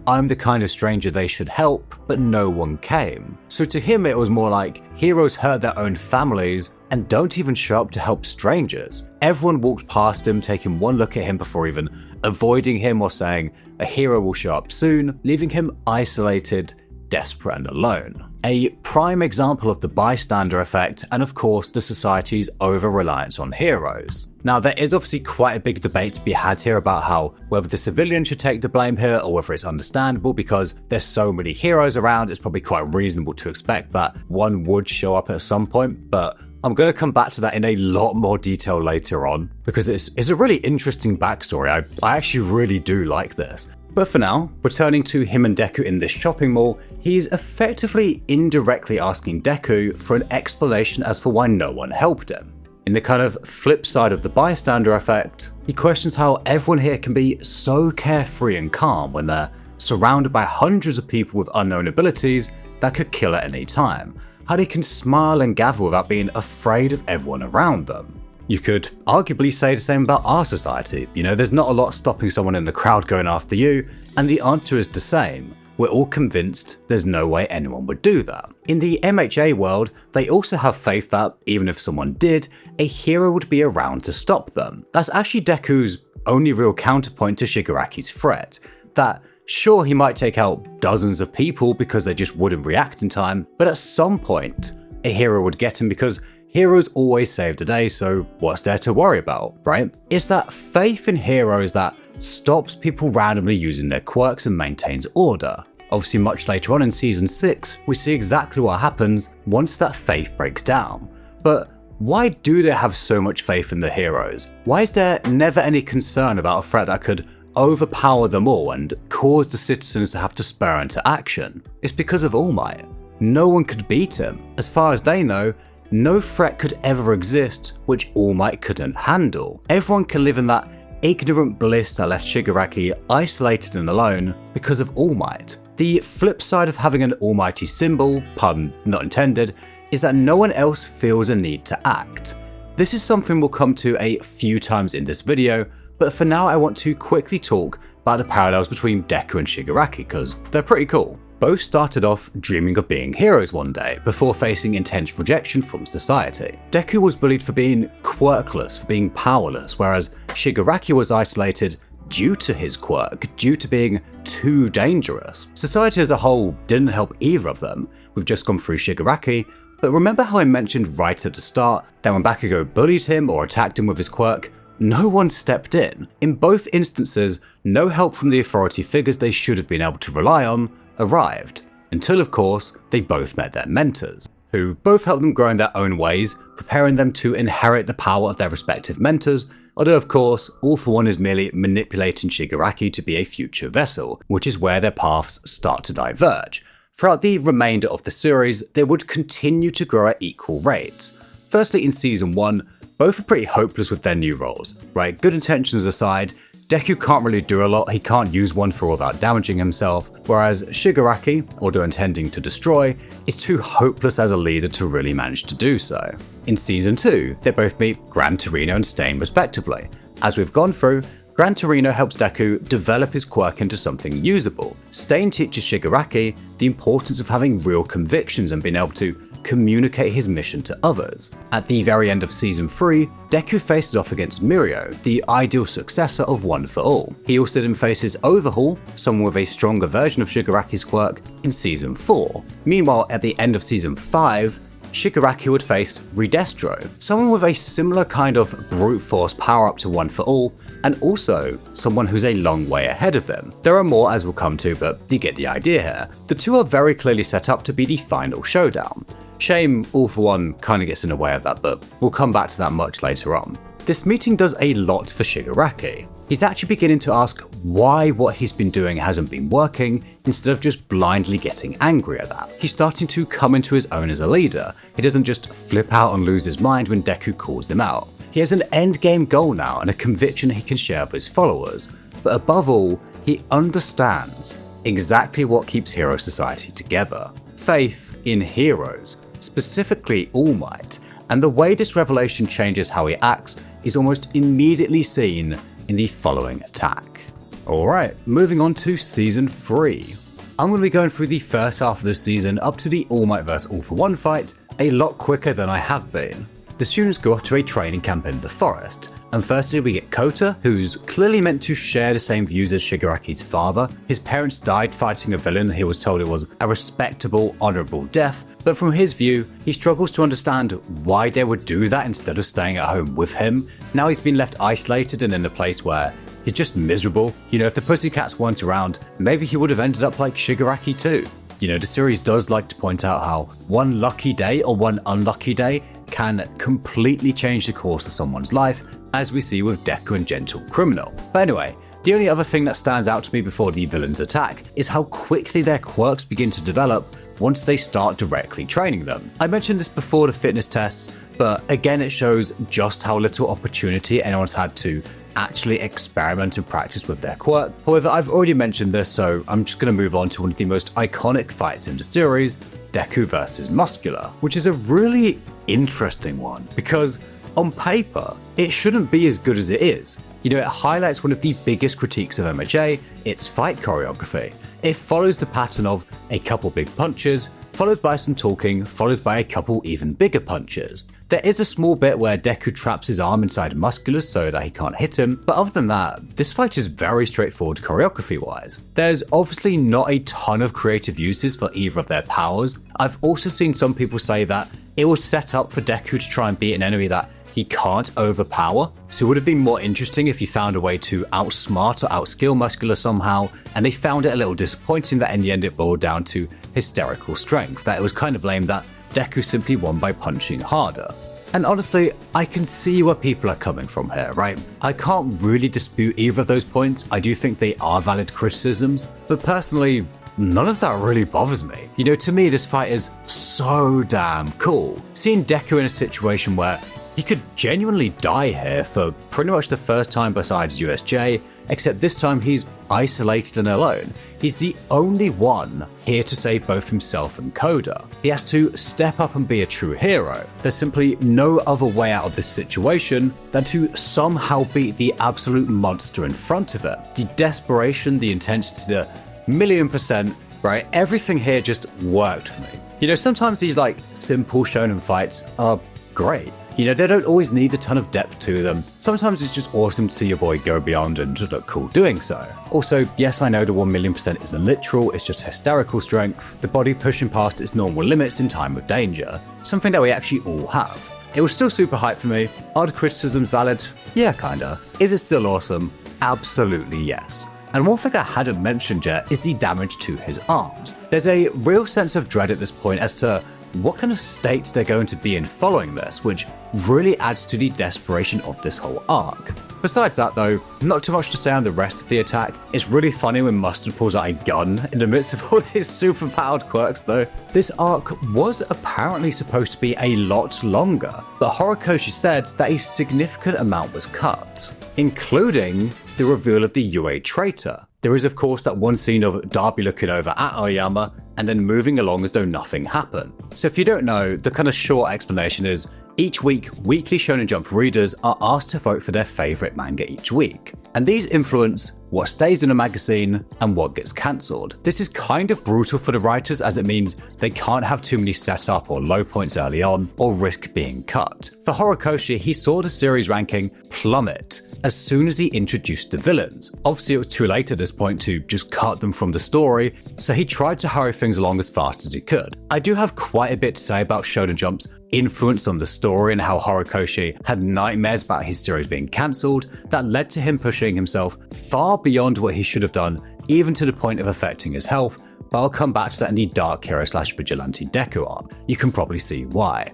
I'm the kind of stranger they should help, but no one came. So to him it was more like heroes hurt their own families and don't even show up to help strangers. Everyone walked past him, taking one look at him before even avoiding him or saying a hero will show up soon, leaving him isolated, desperate and alone. A prime example of the bystander effect and of course the society's over-reliance on heroes. Now there is obviously quite a big debate to be had here about how whether the civilians should take the blame here or whether it's understandable because there's so many heroes around, it's probably quite reasonable to expect that one would show up at some point, but I'm going to come back to that in a lot more detail later on because it's a really interesting backstory. I actually really do like this. But for now, returning to him and Deku in this shopping mall, he's effectively indirectly asking Deku for an explanation as for why no one helped him. In the kind of flip side of the bystander effect, he questions how everyone here can be so carefree and calm when they're surrounded by hundreds of people with unknown abilities that could kill at any time, how they can smile and gather without being afraid of everyone around them. You could arguably say the same about our society. There's not a lot stopping someone in the crowd going after you, and the answer is the same. We're all convinced there's no way anyone would do that. In the MHA world, they also have faith that, even if someone did, a hero would be around to stop them. That's actually Deku's only real counterpoint to Shigiraki's threat. That, sure, he might take out dozens of people because they just wouldn't react in time, but at some point, a hero would get him because heroes always save the day, so what's there to worry about, right? It's that faith in heroes that stops people randomly using their quirks and maintains order. Obviously, much later on in Season 6, we see exactly what happens once that faith breaks down. But why do they have so much faith in the heroes? Why is there never any concern about a threat that could overpower them all and cause the citizens to have to spur into action? It's because of All Might. No one could beat him. As far as they know, no threat could ever exist which All Might couldn't handle. Everyone can live in that ignorant bliss that left Shigaraki isolated and alone because of All Might. The flip side of having an almighty symbol, pun not intended, is that no one else feels a need to act. This is something we'll come to a few times in this video, but for now I want to quickly talk about the parallels between Deku and Shigaraki because they're pretty cool. Both started off dreaming of being heroes one day, before facing intense rejection from society. Deku was bullied for being quirkless, for being powerless, whereas Shigaraki was isolated due to his quirk, due to being too dangerous. Society as a whole didn't help either of them. We've just gone through Shigaraki, but remember how I mentioned right at the start that when Bakugo bullied him or attacked him with his quirk, no one stepped in. In both instances, no help from the authority figures they should have been able to rely on arrived, until of course they both met their mentors, who both helped them grow in their own ways, preparing them to inherit the power of their respective mentors, although of course All for One is merely manipulating Shigaraki to be a future vessel, which is where their paths start to diverge. Throughout the remainder of the series, they would continue to grow at equal rates. Firstly, in Season 1, both are pretty hopeless with their new roles, right? Good intentions aside, Deku can't really do a lot, he can't use one for all without damaging himself, whereas Shigaraki, although intending to destroy, is too hopeless as a leader to really manage to do so. In Season 2, they both meet Gran Torino and Stain respectively. As we've gone through, Gran Torino helps Deku develop his quirk into something usable. Stain teaches Shigaraki the importance of having real convictions and being able to communicate his mission to others. At the very end of Season 3, Deku faces off against Mirio, the ideal successor of One for All. He also then faces Overhaul, someone with a stronger version of Shigaraki's quirk, in Season 4. Meanwhile, at the end of Season 5, Shigaraki would face Redestro, someone with a similar kind of brute force power-up to One for All, and also someone who's a long way ahead of him. There are more as we'll come to, but you get the idea here. The two are very clearly set up to be the final showdown. Shame All For One kind of gets in the way of that, but we'll come back to that much later on. This meeting does a lot for Shigiraki. He's actually beginning to ask why what he's been doing hasn't been working, instead of just blindly getting angry at that. He's starting to come into his own as a leader. He doesn't just flip out and lose his mind when Deku calls him out. He has an endgame goal now and a conviction he can share with his followers, but above all, he understands exactly what keeps Hero Society together. Faith in heroes, specifically All Might, and the way this revelation changes how he acts is almost immediately seen in the following attack. Alright, moving on to Season 3. I'm going to be going through the first half of the season up to the All Might vs All For One fight a lot quicker than I have been. The students go off to a training camp in the forest, and firstly we get Kota, who's clearly meant to share the same views as Shigiraki's father. His parents died fighting a villain he was told it was a respectable, honourable death, but from his view, he struggles to understand why they would do that instead of staying at home with him. Now he's been left isolated and in a place where he's just miserable. You know, if the Pussycats weren't around, maybe he would have ended up like Shigiraki too. You know, the series does like to point out how one lucky day or one unlucky day can completely change the course of someone's life, as we see with Deku and Gentle Criminal. But anyway, the only other thing that stands out to me before the villains attack is how quickly their quirks begin to develop once they start directly training them. I mentioned this before the fitness tests, but again it shows just how little opportunity anyone's had to actually experiment and practice with their quirk. However, I've already mentioned this, so I'm just going to move on to one of the most iconic fights in the series, Deku vs Muscular, which is a really interesting one because on paper, it shouldn't be as good as it is. You know, it highlights one of the biggest critiques of MHA, its fight choreography. It follows the pattern of a couple big punches, followed by some talking, followed by a couple even bigger punches. There is a small bit where Deku traps his arm inside Muscular's so that he can't hit him, but other than that, this fight is very straightforward choreography-wise. There's obviously not a ton of creative uses for either of their powers. I've also seen some people say that it was set up for Deku to try and beat an enemy that he can't overpower, so it would have been more interesting if he found a way to outsmart or outskill Muscular somehow, and they found it a little disappointing that in the end it boiled down to hysterical strength, that it was kind of lame that Deku simply won by punching harder. And honestly, I can see where people are coming from here, right? I can't really dispute either of those points. I do think they are valid criticisms, but personally, none of that really bothers me. You know, to me, this fight is so damn cool. Seeing Deku in a situation where he could genuinely die here for pretty much the first time besides USJ, except this time he's isolated and alone. He's the only one here to save both himself and Koda. He has to step up and be a true hero. There's simply no other way out of this situation than to somehow beat the absolute monster in front of him. The desperation, the intensity, the 1,000,000%, right? Everything here just worked for me. You know, sometimes these like simple shonen fights are great. You know, they don't always need a ton of depth to them. Sometimes it's just awesome to see your boy go beyond and look cool doing so. Also, yes, I know the 1,000,000% isn't literal, it's just hysterical strength, the body pushing past its normal limits in time of danger, something that we actually all have. It was still super hype for me. Are the criticisms valid? Yeah, kinda. Is it still awesome? Absolutely yes. And one thing I hadn't mentioned yet is the damage to his arms. There's a real sense of dread at this point as to what kind of state they're going to be in following this, which really adds to the desperation of this whole arc. Besides that though, not too much to say on the rest of the attack. It's really funny when Mustard pulls out a gun in the midst of all his super powered quirks though. This arc was apparently supposed to be a lot longer, but Horikoshi said that a significant amount was cut, including the reveal of the UA traitor. There is of course that one scene of Darby looking over at Aoyama and then moving along as though nothing happened. So if you don't know, the kind of short explanation is each week, weekly Shonen Jump readers are asked to vote for their favourite manga each week, and these influence what stays in a magazine and what gets cancelled. This is kind of brutal for the writers as it means they can't have too many setup or low points early on or risk being cut. For Horikoshi, he saw the series ranking plummet as soon as he introduced the villains. Obviously it was too late at this point to just cut them from the story, so he tried to hurry things along as fast as he could. I do have quite a bit to say about Shonen Jump's influence on the story and how Horikoshi had nightmares about his series being cancelled that led to him pushing himself far beyond what he should have done, even to the point of affecting his health, but I'll come back to that in the Dark Hero / Vigilante Deku arc. You can probably see why.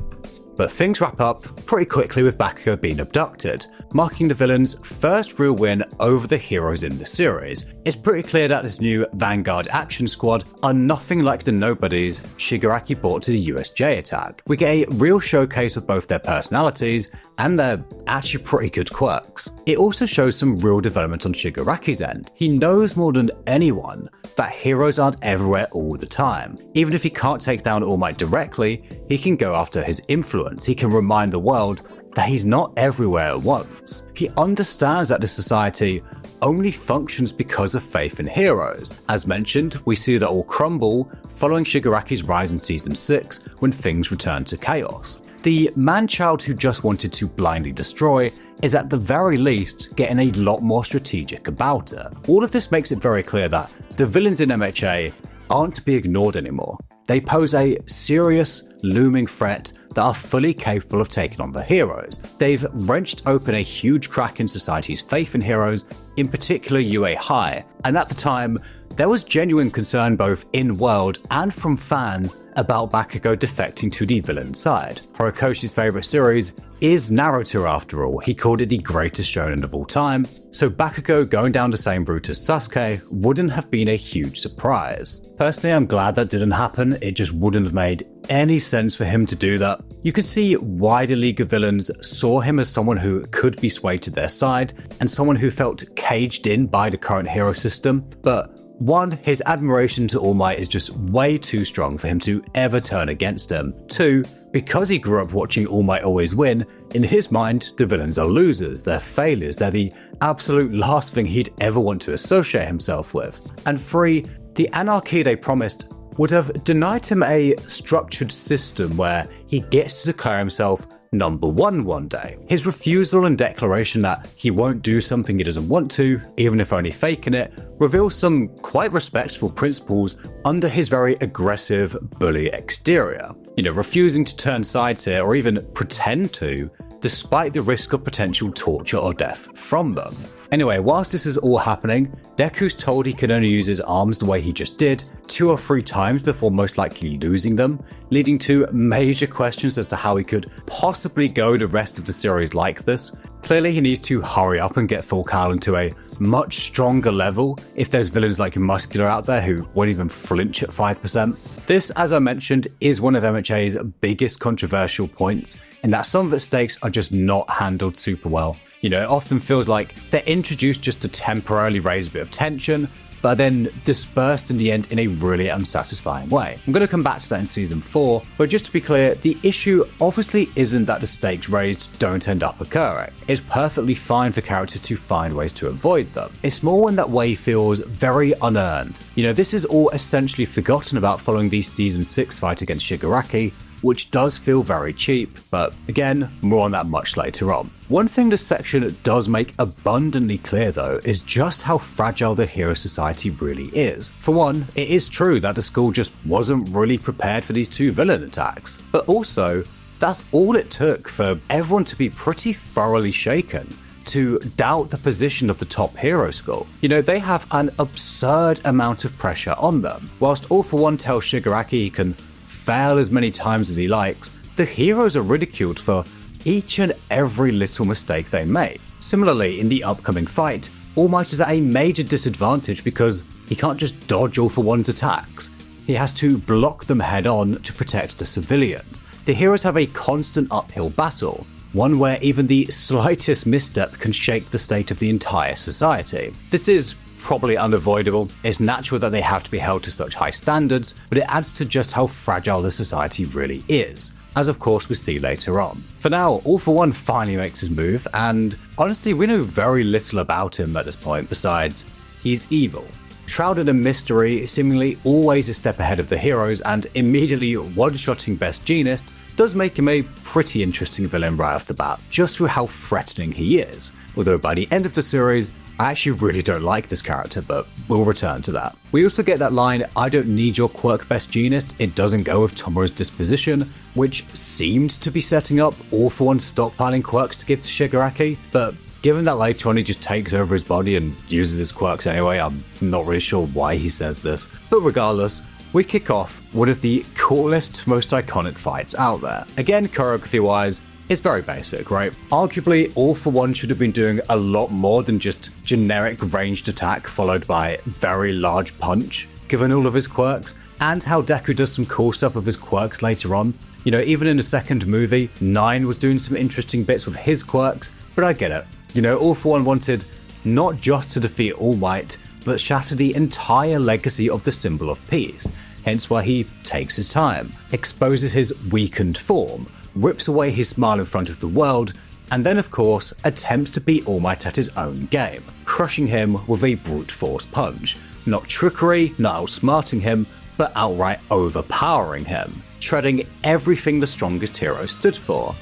But things wrap up pretty quickly with Bakugo being abducted, marking the villain's first real win over the heroes in the series. It's pretty clear that this new Vanguard action squad are nothing like the nobodies Shigiraki brought to the USJ attack. We get a real showcase of both their personalities and their actually pretty good quirks. It also shows some real development on Shigiraki's end. He knows more than anyone that heroes aren't everywhere all the time. Even if he can't take down All Might directly, he can go after his influence. He can remind the world that he's not everywhere at once. He understands that the society only functions because of faith in heroes. As mentioned, we see that all crumble following Shigiraki's rise in Season 6 when things return to chaos. The man-child who just wanted to blindly destroy is at the very least getting a lot more strategic about it. All of this makes it very clear that the villains in MHA aren't to be ignored anymore. They pose a serious, looming threat that are fully capable of taking on the heroes. They've wrenched open a huge crack in society's faith in heroes, in particular UA High, and at the time, there was genuine concern both in-world and from fans about Bakugo defecting to the villain side. Horikoshi's favourite series is Naruto after all. He called it the greatest shonen of all time, so Bakugo going down the same route as Sasuke wouldn't have been a huge surprise. Personally, I'm glad that didn't happen. It just wouldn't have made any sense for him to do that. You can see why the League of Villains saw him as someone who could be swayed to their side and someone who felt caged in by the current hero system, but one, his admiration to All Might is just way too strong for him to ever turn against him. Two, because he grew up watching All Might always win, in his mind, the villains are losers, they're failures, they're the absolute last thing he'd ever want to associate himself with. And three, the anarchy they promised would have denied him a structured system where he gets to declare himself number one day. His refusal and declaration that he won't do something he doesn't want to, even if only faking it, reveals some quite respectable principles under his very aggressive, bully exterior. Refusing to turn sides here or even pretend to, despite the risk of potential torture or death from them. Anyway, whilst this is all happening, Deku's told he can only use his arms the way he just did 2 or 3 times before most likely losing them, leading to major questions as to how he could possibly go the rest of the series like this. Clearly he needs to hurry up and get Full Callan to a much stronger level if there's villains like Muscular out there who won't even flinch at 5%. This, as I mentioned, is one of MHA's biggest controversial points, in that some of its stakes are just not handled super well. It often feels like they're introduced just to temporarily raise a bit of tension, but then dispersed in the end in a really unsatisfying way. I'm going to come back to that in Season 4, but just to be clear, the issue obviously isn't that the stakes raised don't end up occurring. It's perfectly fine for characters to find ways to avoid them. It's more when that way feels very unearned. This is all essentially forgotten about following the Season 6 fight against Shigiraki, which does feel very cheap, but again, more on that much later on. One thing this section does make abundantly clear though is just how fragile the Hero Society really is. For one, it is true that the school just wasn't really prepared for these 2 villain attacks, but also, that's all it took for everyone to be pretty thoroughly shaken to doubt the position of the top hero school. They have an absurd amount of pressure on them. Whilst All For One tells Shigaraki he can fail as many times as he likes, the heroes are ridiculed for each and every little mistake they make. Similarly, in the upcoming fight, All Might is at a major disadvantage because he can't just dodge All For One's attacks. He has to block them head on to protect the civilians. The heroes have a constant uphill battle, one where even the slightest misstep can shake the state of the entire society. This is probably unavoidable. It's natural that they have to be held to such high standards, but it adds to just how fragile the society really is, as of course we see later on. For now, All For One finally makes his move, and honestly we know very little about him at this point besides he's evil. Shrouded in mystery, seemingly always a step ahead of the heroes, and immediately one-shotting Best Jeanist does make him a pretty interesting villain right off the bat, just through how threatening he is. Although by the end of the series, I actually really don't like this character, but we'll return to that. We also get that line, "I don't need your quirk, Best Jeanist, it doesn't go with Tomura's disposition," which seemed to be setting up All For One stockpiling quirks to give to Shigaraki, but Given that later on he just takes over his body and uses his quirks anyway, I'm not really sure why he says this. But regardless, we kick off one of the coolest, most iconic fights out there. Again, choreography-wise, it's very basic, right? Arguably, All For One should have been doing a lot more than just generic ranged attack followed by very large punch, given all of his quirks, and how Deku does some cool stuff with his quirks later on. You know, even in the second movie, 9 was doing some interesting bits with his quirks, but I get it. You know, All For One wanted not just to defeat All Might, but shatter the entire legacy of the symbol of peace, hence why he takes his time, exposes his weakened form, rips away his smile in front of the world, and then of course attempts to beat All Might at his own game, crushing him with a brute force punch. Not trickery, not outsmarting him, but outright overpowering him, treading everything the strongest hero stood for.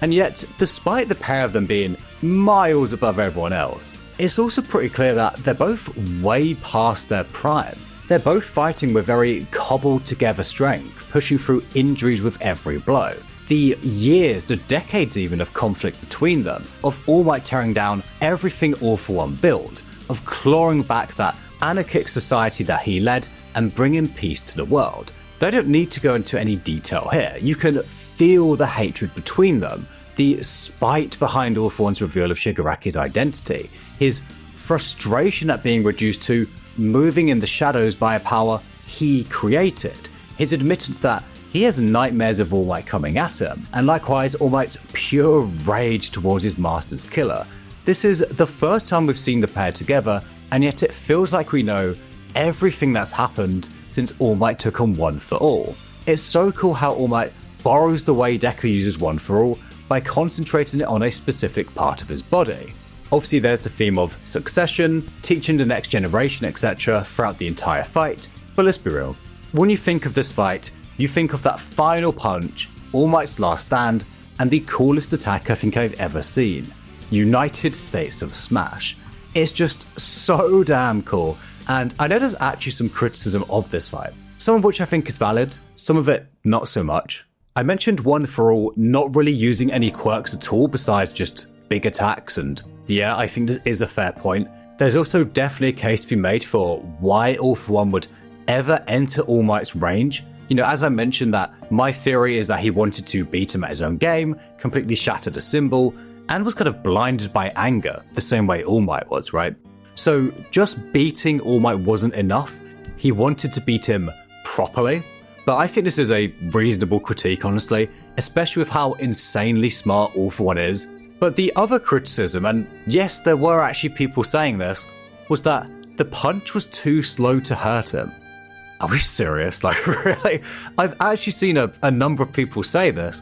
And yet, despite the pair of them being miles above everyone else, it's also pretty clear that they're both way past their prime. They're both fighting with very cobbled together strength, pushing through injuries with every blow. The years, the decades even of conflict between them, of All Might tearing down everything All For One built, of clawing back that anarchic society that he led and bringing peace to the world. They don't need to go into any detail here. You can feel the hatred between them, the spite behind All For One's reveal of Shigiraki's identity, his frustration at being reduced to moving in the shadows by a power he created, his admittance that he has nightmares of All Might coming at him, and likewise All Might's pure rage towards his master's killer. This is the first time we've seen the pair together, and yet it feels like we know everything that's happened since All Might took on One For All. It's so cool how All Might borrows the way Deku uses One For All by concentrating it on a specific part of his body. Obviously there's the theme of succession, teaching the next generation, etc. throughout the entire fight, but let's be real. When you think of this fight, you think of that final punch, All Might's last stand, and the coolest attack I think I've ever seen. United States of Smash. It's just so damn cool, and I know there's actually some criticism of this fight, some of which I think is valid, some of it not so much. I mentioned One For All not really using any quirks at all besides just big attacks, and yeah, I think this is a fair point. There's also definitely a case to be made for why All For One would ever enter All Might's range. You know, as I mentioned, that my theory is that he wanted to beat him at his own game, completely shatter the symbol, and was kind of blinded by anger, the same way All Might was, right? So just beating All Might wasn't enough. He wanted to beat him properly. But I think this is a reasonable critique, honestly, especially with how insanely smart All For One is. But the other criticism, and yes, there were actually people saying this, was that the punch was too slow to hurt him. Are we serious? Like, really? I've actually seen a number of people say this.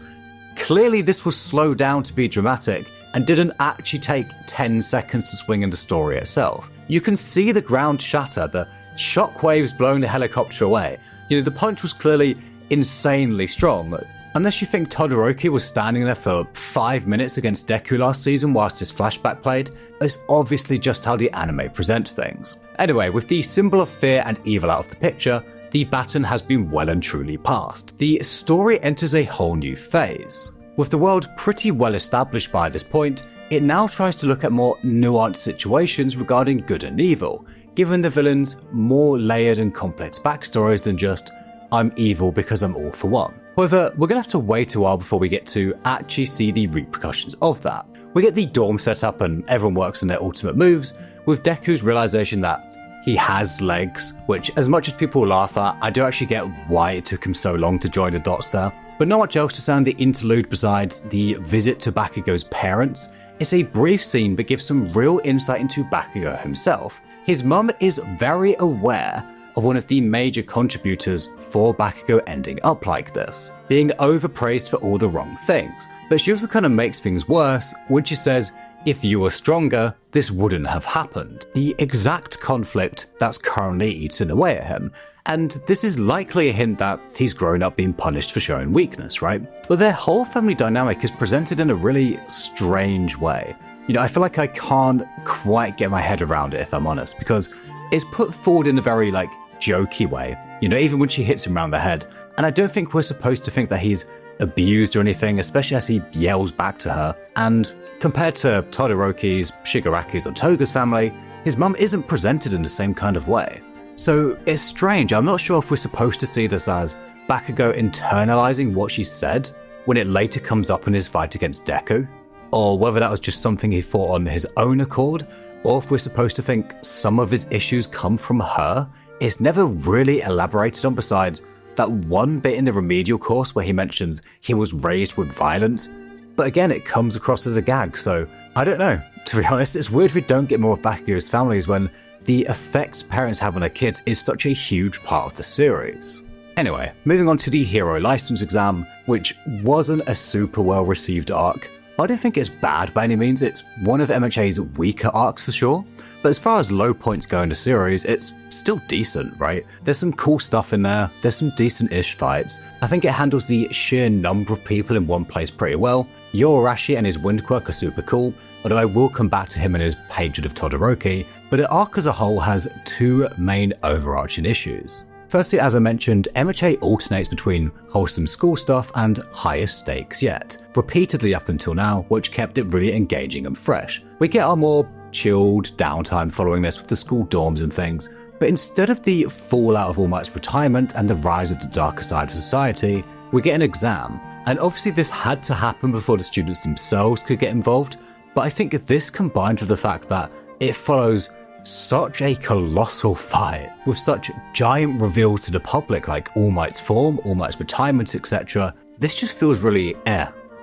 Clearly this was slowed down to be dramatic and didn't actually take 10 seconds to swing in the story itself. You can see the ground shatter, the shockwaves blowing the helicopter away. You know, the punch was clearly insanely strong. Unless you think Todoroki was standing there for 5 minutes against Deku last season whilst his flashback played, it's obviously just how the anime present things. Anyway, with the symbol of fear and evil out of the picture, the baton has been well and truly passed. The story enters a whole new phase. With the world pretty well established by this point, it now tries to look at more nuanced situations regarding good and evil, giving the villains more layered and complex backstories than just, I'm evil because I'm All For One. However, we're going to have to wait a while before we get to actually see the repercussions of that. We get the dorm set up and everyone works on their ultimate moves, with Deku's realization that he has legs, which as much as people laugh at, I do actually get why it took him so long to join the dots there. But not much else to say on the interlude besides the visit to Bakugo's parents. It's a brief scene but gives some real insight into Bakugo himself. His mum is very aware of one of the major contributors for Bakugo ending up like this, being overpraised for all the wrong things. But she also kind of makes things worse when she says, if you were stronger, this wouldn't have happened. The exact conflict that's currently eating away at him. And this is likely a hint that he's grown up being punished for showing weakness, right? But their whole family dynamic is presented in a really strange way. You know, I feel like I can't quite get my head around it, if I'm honest, because it's put forward in a very, jokey way. You know, even when she hits him around the head. And I don't think we're supposed to think that he's abused or anything, especially as he yells back to her. And compared to Todoroki's, Shigiraki's, or Toga's family, his mum isn't presented in the same kind of way. So it's strange. I'm not sure if we're supposed to see this as Bakugo internalizing what she said when it later comes up in his fight against Deku, or whether that was just something he thought on his own accord, or if we're supposed to think some of his issues come from her. It's never really elaborated on besides that one bit in the remedial course where he mentions he was raised with violence, but again it comes across as a gag, so I don't know. To be honest, it's weird we don't get more of Bakugo's families when the effects parents have on their kids is such a huge part of the series. Anyway, moving on to the hero license exam, which wasn't a super well received arc. I don't think it's bad by any means, it's one of MHA's weaker arcs for sure, but as far as low points go in the series, it's still decent, right? There's some cool stuff in there, there's some decent-ish fights. I think it handles the sheer number of people in one place pretty well. Yorashi and his wind quirk are super cool, although I will come back to him and his hatred of Todoroki, but the arc as a whole has two main overarching issues. Firstly, as I mentioned, MHA alternates between wholesome school stuff and highest stakes yet, repeatedly up until now, which kept it really engaging and fresh. We get our more chilled downtime following this with the school dorms and things, but instead of the fallout of All Might's retirement and the rise of the darker side of society, we get an exam. And obviously this had to happen before the students themselves could get involved, but I think this combined with the fact that it follows such a colossal fight with such giant reveals to the public like All Might's form, All Might's retirement, etc. This just feels really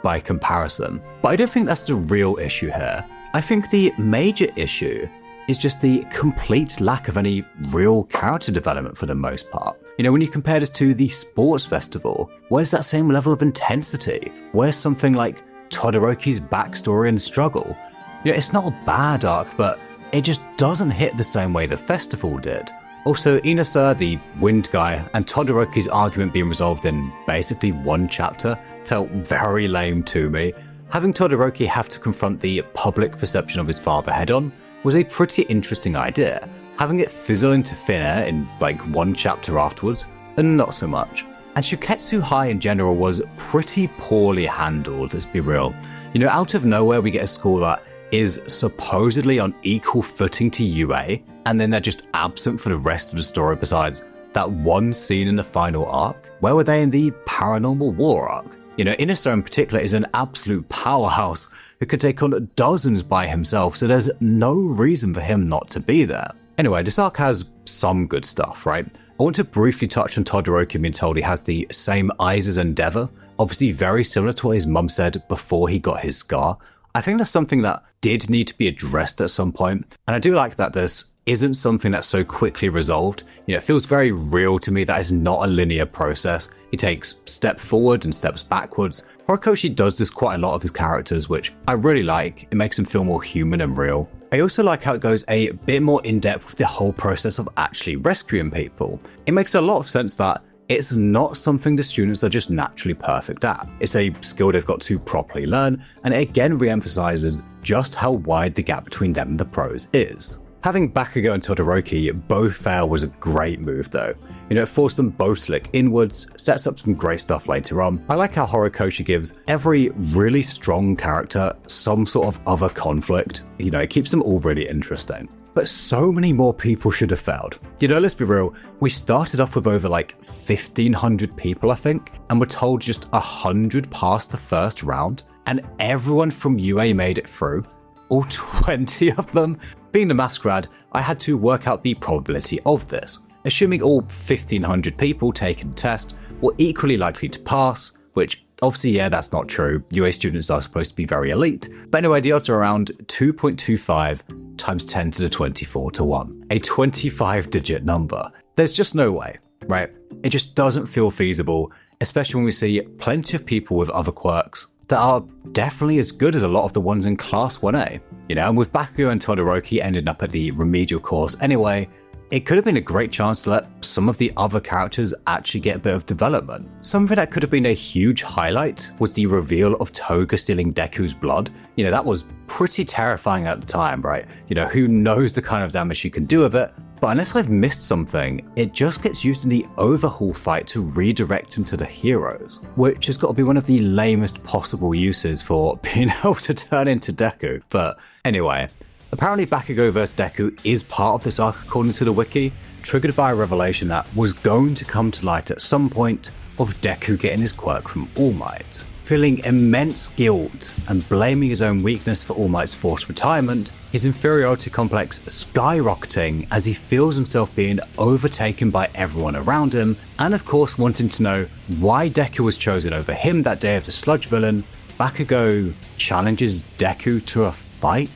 by comparison. But I don't think that's the real issue here. I think the major issue is just the complete lack of any real character development for the most part. You know, when you compare this to the sports festival, where's that same level of intensity? Where's something like Todoroki's backstory and struggle? You know, it's not a bad arc, but it just doesn't hit the same way the festival did. Also, Inusa, the wind guy, and Todoroki's argument being resolved in basically one chapter felt very lame to me. Having Todoroki have to confront the public perception of his father head-on was a pretty interesting idea. Having it fizzle into thin air in like one chapter afterwards, and not so much. And Shuketsu High in general was pretty poorly handled, let's be real. You know, out of nowhere we get a school that is supposedly on equal footing to UA, and then they're just absent for the rest of the story besides that one scene in the final arc. Where were they in the Paranormal War arc? You know, Inusa in particular is an absolute powerhouse who could take on dozens by himself, so there's no reason for him not to be there. Anyway, this arc has some good stuff, right? I want to briefly touch on Todoroki being told he has the same eyes as Endeavor, obviously very similar to what his mum said before he got his scar. I think that's something that did need to be addressed at some point, and I do like that this isn't something that's so quickly resolved. You know, it feels very real to me that it's not a linear process. He takes steps forward and steps backwards. Horikoshi does this quite a lot of his characters, which I really like. It makes him feel more human and real. I also like how it goes a bit more in-depth with the whole process of actually rescuing people. It makes a lot of sense that it's not something the students are just naturally perfect at. It's a skill they've got to properly learn, and it again re-emphasizes just how wide the gap between them and the pros is. Having Bakugo and Todoroki both fail was a great move though. You know, it forced them both to look inwards, sets up some great stuff later on. I like how Horikoshi gives every really strong character some sort of other conflict. You know, it keeps them all really interesting. But so many more people should have failed. You know, let's be real, we started off with over like 1,500 people I think, and we're told just 100 passed the first round, and everyone from UA made it through. All 20 of them. Being the maths grad, I had to work out the probability of this. Assuming all 1,500 people taking the test were equally likely to pass, which obviously, yeah, that's not true. UA students are supposed to be very elite. But anyway, the odds are around 2.25 times 10 to the 24 to 1. A 25-digit number. There's just no way, right? It just doesn't feel feasible, especially when we see plenty of people with other quirks that are definitely as good as a lot of the ones in Class 1A. You know, and with Bakugo and Todoroki ending up at the remedial course anyway, it could have been a great chance to let some of the other characters actually get a bit of development. Something that could have been a huge highlight was the reveal of Toga stealing Deku's blood. You know, that was pretty terrifying at the time, right? You know, who knows the kind of damage she can do with it, but unless I've missed something, it just gets used in the overhaul fight to redirect him to the heroes, which has got to be one of the lamest possible uses for being able to turn into Deku. But anyway, apparently Bakugo vs Deku is part of this arc according to the wiki, triggered by a revelation that was going to come to light at some point of Deku getting his quirk from All Might. Feeling immense guilt and blaming his own weakness for All Might's forced retirement, his inferiority complex skyrocketing as he feels himself being overtaken by everyone around him, and of course wanting to know why Deku was chosen over him that day of the sludge villain, Bakugo challenges Deku to a fight.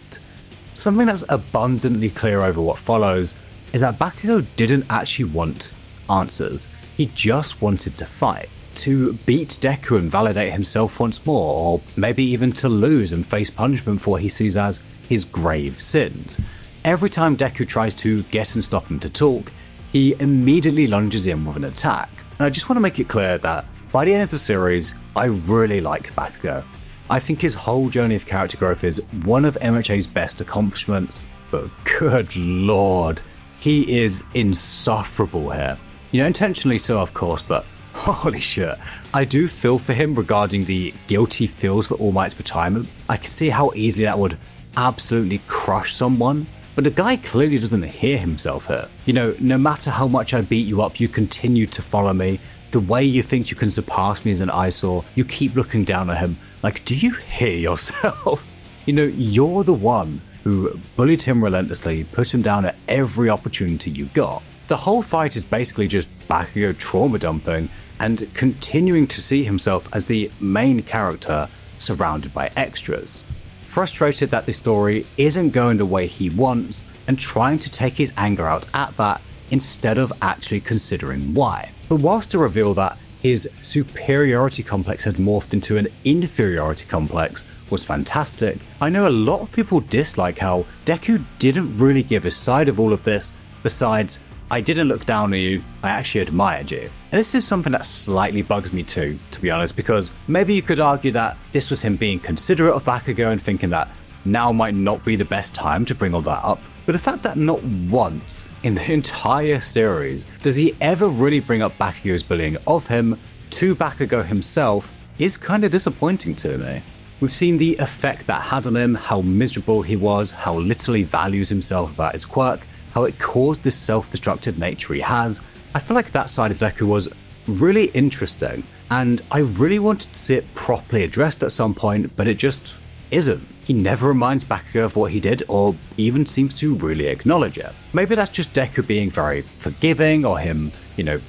Something that's abundantly clear over what follows is that Bakugo didn't actually want answers, he just wanted to fight. To beat Deku and validate himself once more, or maybe even to lose and face punishment for what he sees as his grave sins. Every time Deku tries to get and stop him to talk, he immediately lunges in with an attack. And I just want to make it clear that by the end of the series, I really like Bakugo. I think his whole journey of character growth is one of MHA's best accomplishments, but good lord, he is insufferable here. Intentionally so of course, but holy shit, I do feel for him regarding the guilt he feels for All Might's retirement. I can see how easily that would absolutely crush someone, but the guy clearly doesn't hear himself here. No matter how much I beat you up, you continue to follow me. The way you think you can surpass me as an eyesore, you keep looking down at him. Like, do you hear yourself? You're the one who bullied him relentlessly, put him down at every opportunity you got. The whole fight is basically just Bakugo trauma dumping and continuing to see himself as the main character surrounded by extras. Frustrated that the story isn't going the way he wants and trying to take his anger out at that instead of actually considering why. But whilst to reveal that his superiority complex had morphed into an inferiority complex was fantastic, I know a lot of people dislike how Deku didn't really give his side of all of this, besides, I didn't look down on you, I actually admired you. And this is something that slightly bugs me too, to be honest, because maybe you could argue that this was him being considerate of Bakugo and thinking that now might not be the best time to bring all that up. But the fact that not once in the entire series does he ever really bring up Bakugo's bullying of him to Bakugo himself is kind of disappointing to me. We've seen the effect that had on him, how miserable he was, how little he values himself about his quirk, how it caused this self-destructive nature he has. I feel like that side of Deku was really interesting, and I really wanted to see it properly addressed at some point, but it just isn't. He never reminds Bakugo of what he did, or even seems to really acknowledge it. Maybe that's just Deku being very forgiving, or him,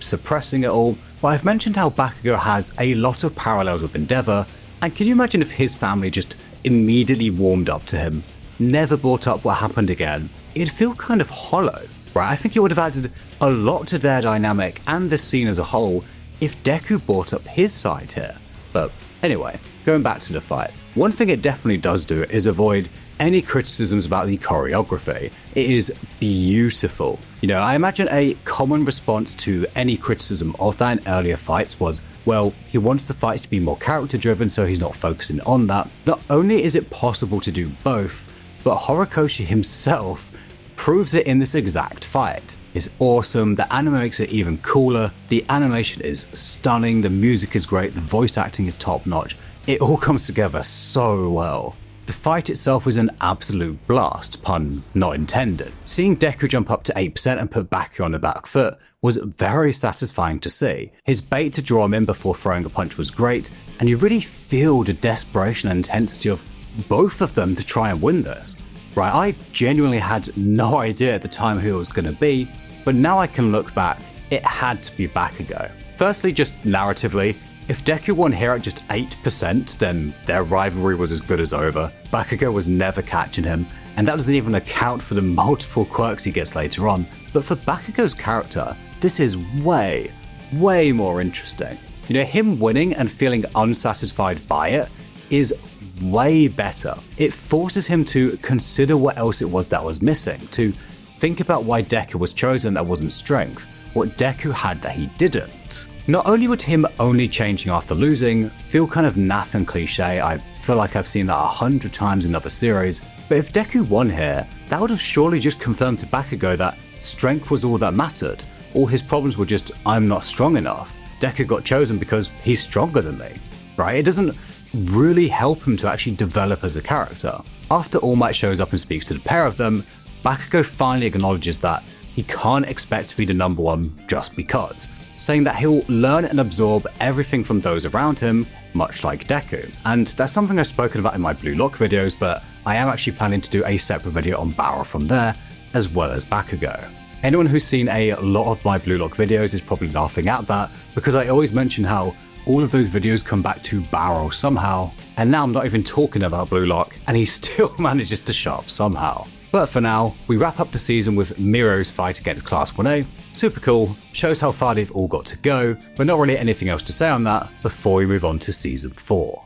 suppressing it all, but I've mentioned how Bakugo has a lot of parallels with Endeavor, and can you imagine if his family just immediately warmed up to him, never brought up what happened again? It'd feel kind of hollow, right? I think it would have added a lot to their dynamic and the scene as a whole if Deku brought up his side here. But anyway, going back to the fight, one thing it definitely does do is avoid any criticisms about the choreography. It is beautiful. I imagine a common response to any criticism of that in earlier fights was, well, he wants the fights to be more character driven, so he's not focusing on that. Not only is it possible to do both, but Horikoshi himself proves it in this exact fight. It's awesome, the anime makes it even cooler, the animation is stunning, the music is great, the voice acting is top notch, it all comes together so well. The fight itself was an absolute blast, pun not intended. Seeing Deku jump up to 8% and put Bakugo on the back foot was very satisfying to see. His bait to draw him in before throwing a punch was great, and you really feel the desperation and intensity of both of them to try and win this. Right, I genuinely had no idea at the time who it was going to be, but now I can look back, it had to be Bakugo. Firstly, just narratively, if Deku won here at just 8%, then their rivalry was as good as over. Bakugo was never catching him, and that doesn't even account for the multiple quirks he gets later on. But for Bakugo's character, this is way more interesting. Him winning and feeling unsatisfied by it is way better. It forces him to consider what else it was that was missing, to think about why Deku was chosen that wasn't strength, what Deku had that he didn't. Not only would him only changing after losing feel kind of naff and cliche, I feel like I've seen that 100 times in other series, but if Deku won here, that would have surely just confirmed to Bakugo that strength was all that mattered. All his problems were just, I'm not strong enough. Deku got chosen because he's stronger than me, right? It doesn't really help him to actually develop as a character. After All Might shows up and speaks to the pair of them, Bakugo finally acknowledges that he can't expect to be the number one just because, saying that he'll learn and absorb everything from those around him, much like Deku. And that's something I've spoken about in my Blue Lock videos, but I am actually planning to do a separate video on Barrel from there, as well as Bakugo. Anyone who's seen a lot of my Blue Lock videos is probably laughing at that, because I always mention how all of those videos come back to Barrel somehow, and now I'm not even talking about Blue Lock, and he still manages to show up somehow. But for now, we wrap up the season with Mirio's fight against Class 1A. Super cool, shows how far they've all got to go, but not really anything else to say on that before we move on to Season 4.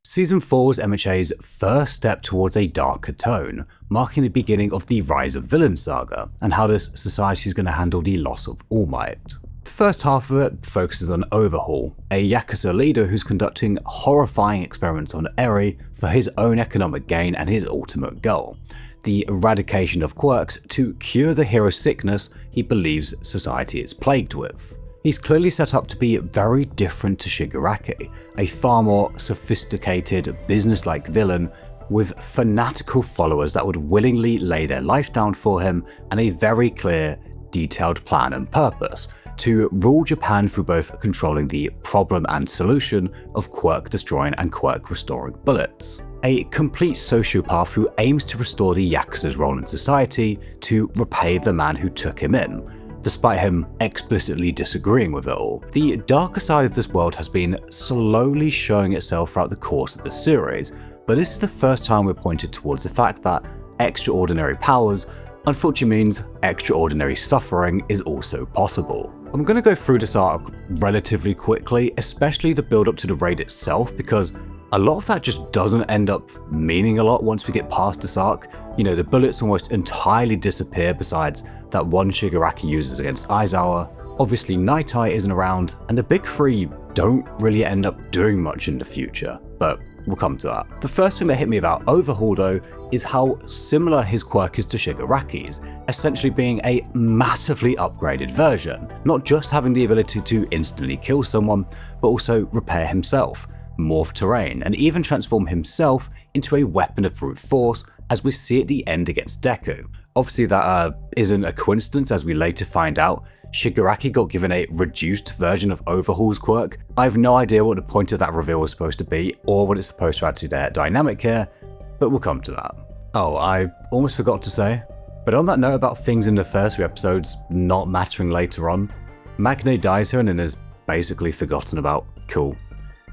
Season 4 was MHA's first step towards a darker tone, marking the beginning of the Rise of Villain saga, and how this society is going to handle the loss of All Might. The first half of it focuses on Overhaul, a Yakuza leader who's conducting horrifying experiments on Eri for his own economic gain and his ultimate goal, the eradication of quirks to cure the hero's sickness he believes society is plagued with. He's clearly set up to be very different to Shigiraki, a far more sophisticated, business-like villain with fanatical followers that would willingly lay their life down for him, and a very clear, detailed plan and purpose to rule Japan through both controlling the problem and solution of quirk-destroying and quirk-restoring bullets. A complete sociopath who aims to restore the Yakuza's role in society to repay the man who took him in, despite him explicitly disagreeing with it all. The darker side of this world has been slowly showing itself throughout the course of the series, but this is the first time we're pointed towards the fact that extraordinary powers unfortunately means extraordinary suffering is also possible. I'm going to go through this arc relatively quickly, especially the build up to the raid itself, because a lot of that just doesn't end up meaning a lot once we get past this arc. You know, the bullets almost entirely disappear besides that one Shigiraki uses against Aizawa. Obviously Night Eye isn't around, and the big three don't really end up doing much in the future, but we'll come to that. The first thing that hit me about Overhaul though is how similar his quirk is to Shigaraki's, essentially being a massively upgraded version, not just having the ability to instantly kill someone, but also repair himself, morph terrain, and even transform himself into a weapon of brute force, as we see at the end against Deku. Obviously that isn't a coincidence, as we later find out Shigiraki got given a reduced version of Overhaul's quirk. I have no idea what the point of that reveal was supposed to be, or what it's supposed to add to their dynamic here, but we'll come to that. Oh, I almost forgot to say, but on that note about things in the first few episodes not mattering later on, Magne dies here and then is basically forgotten about. Cool.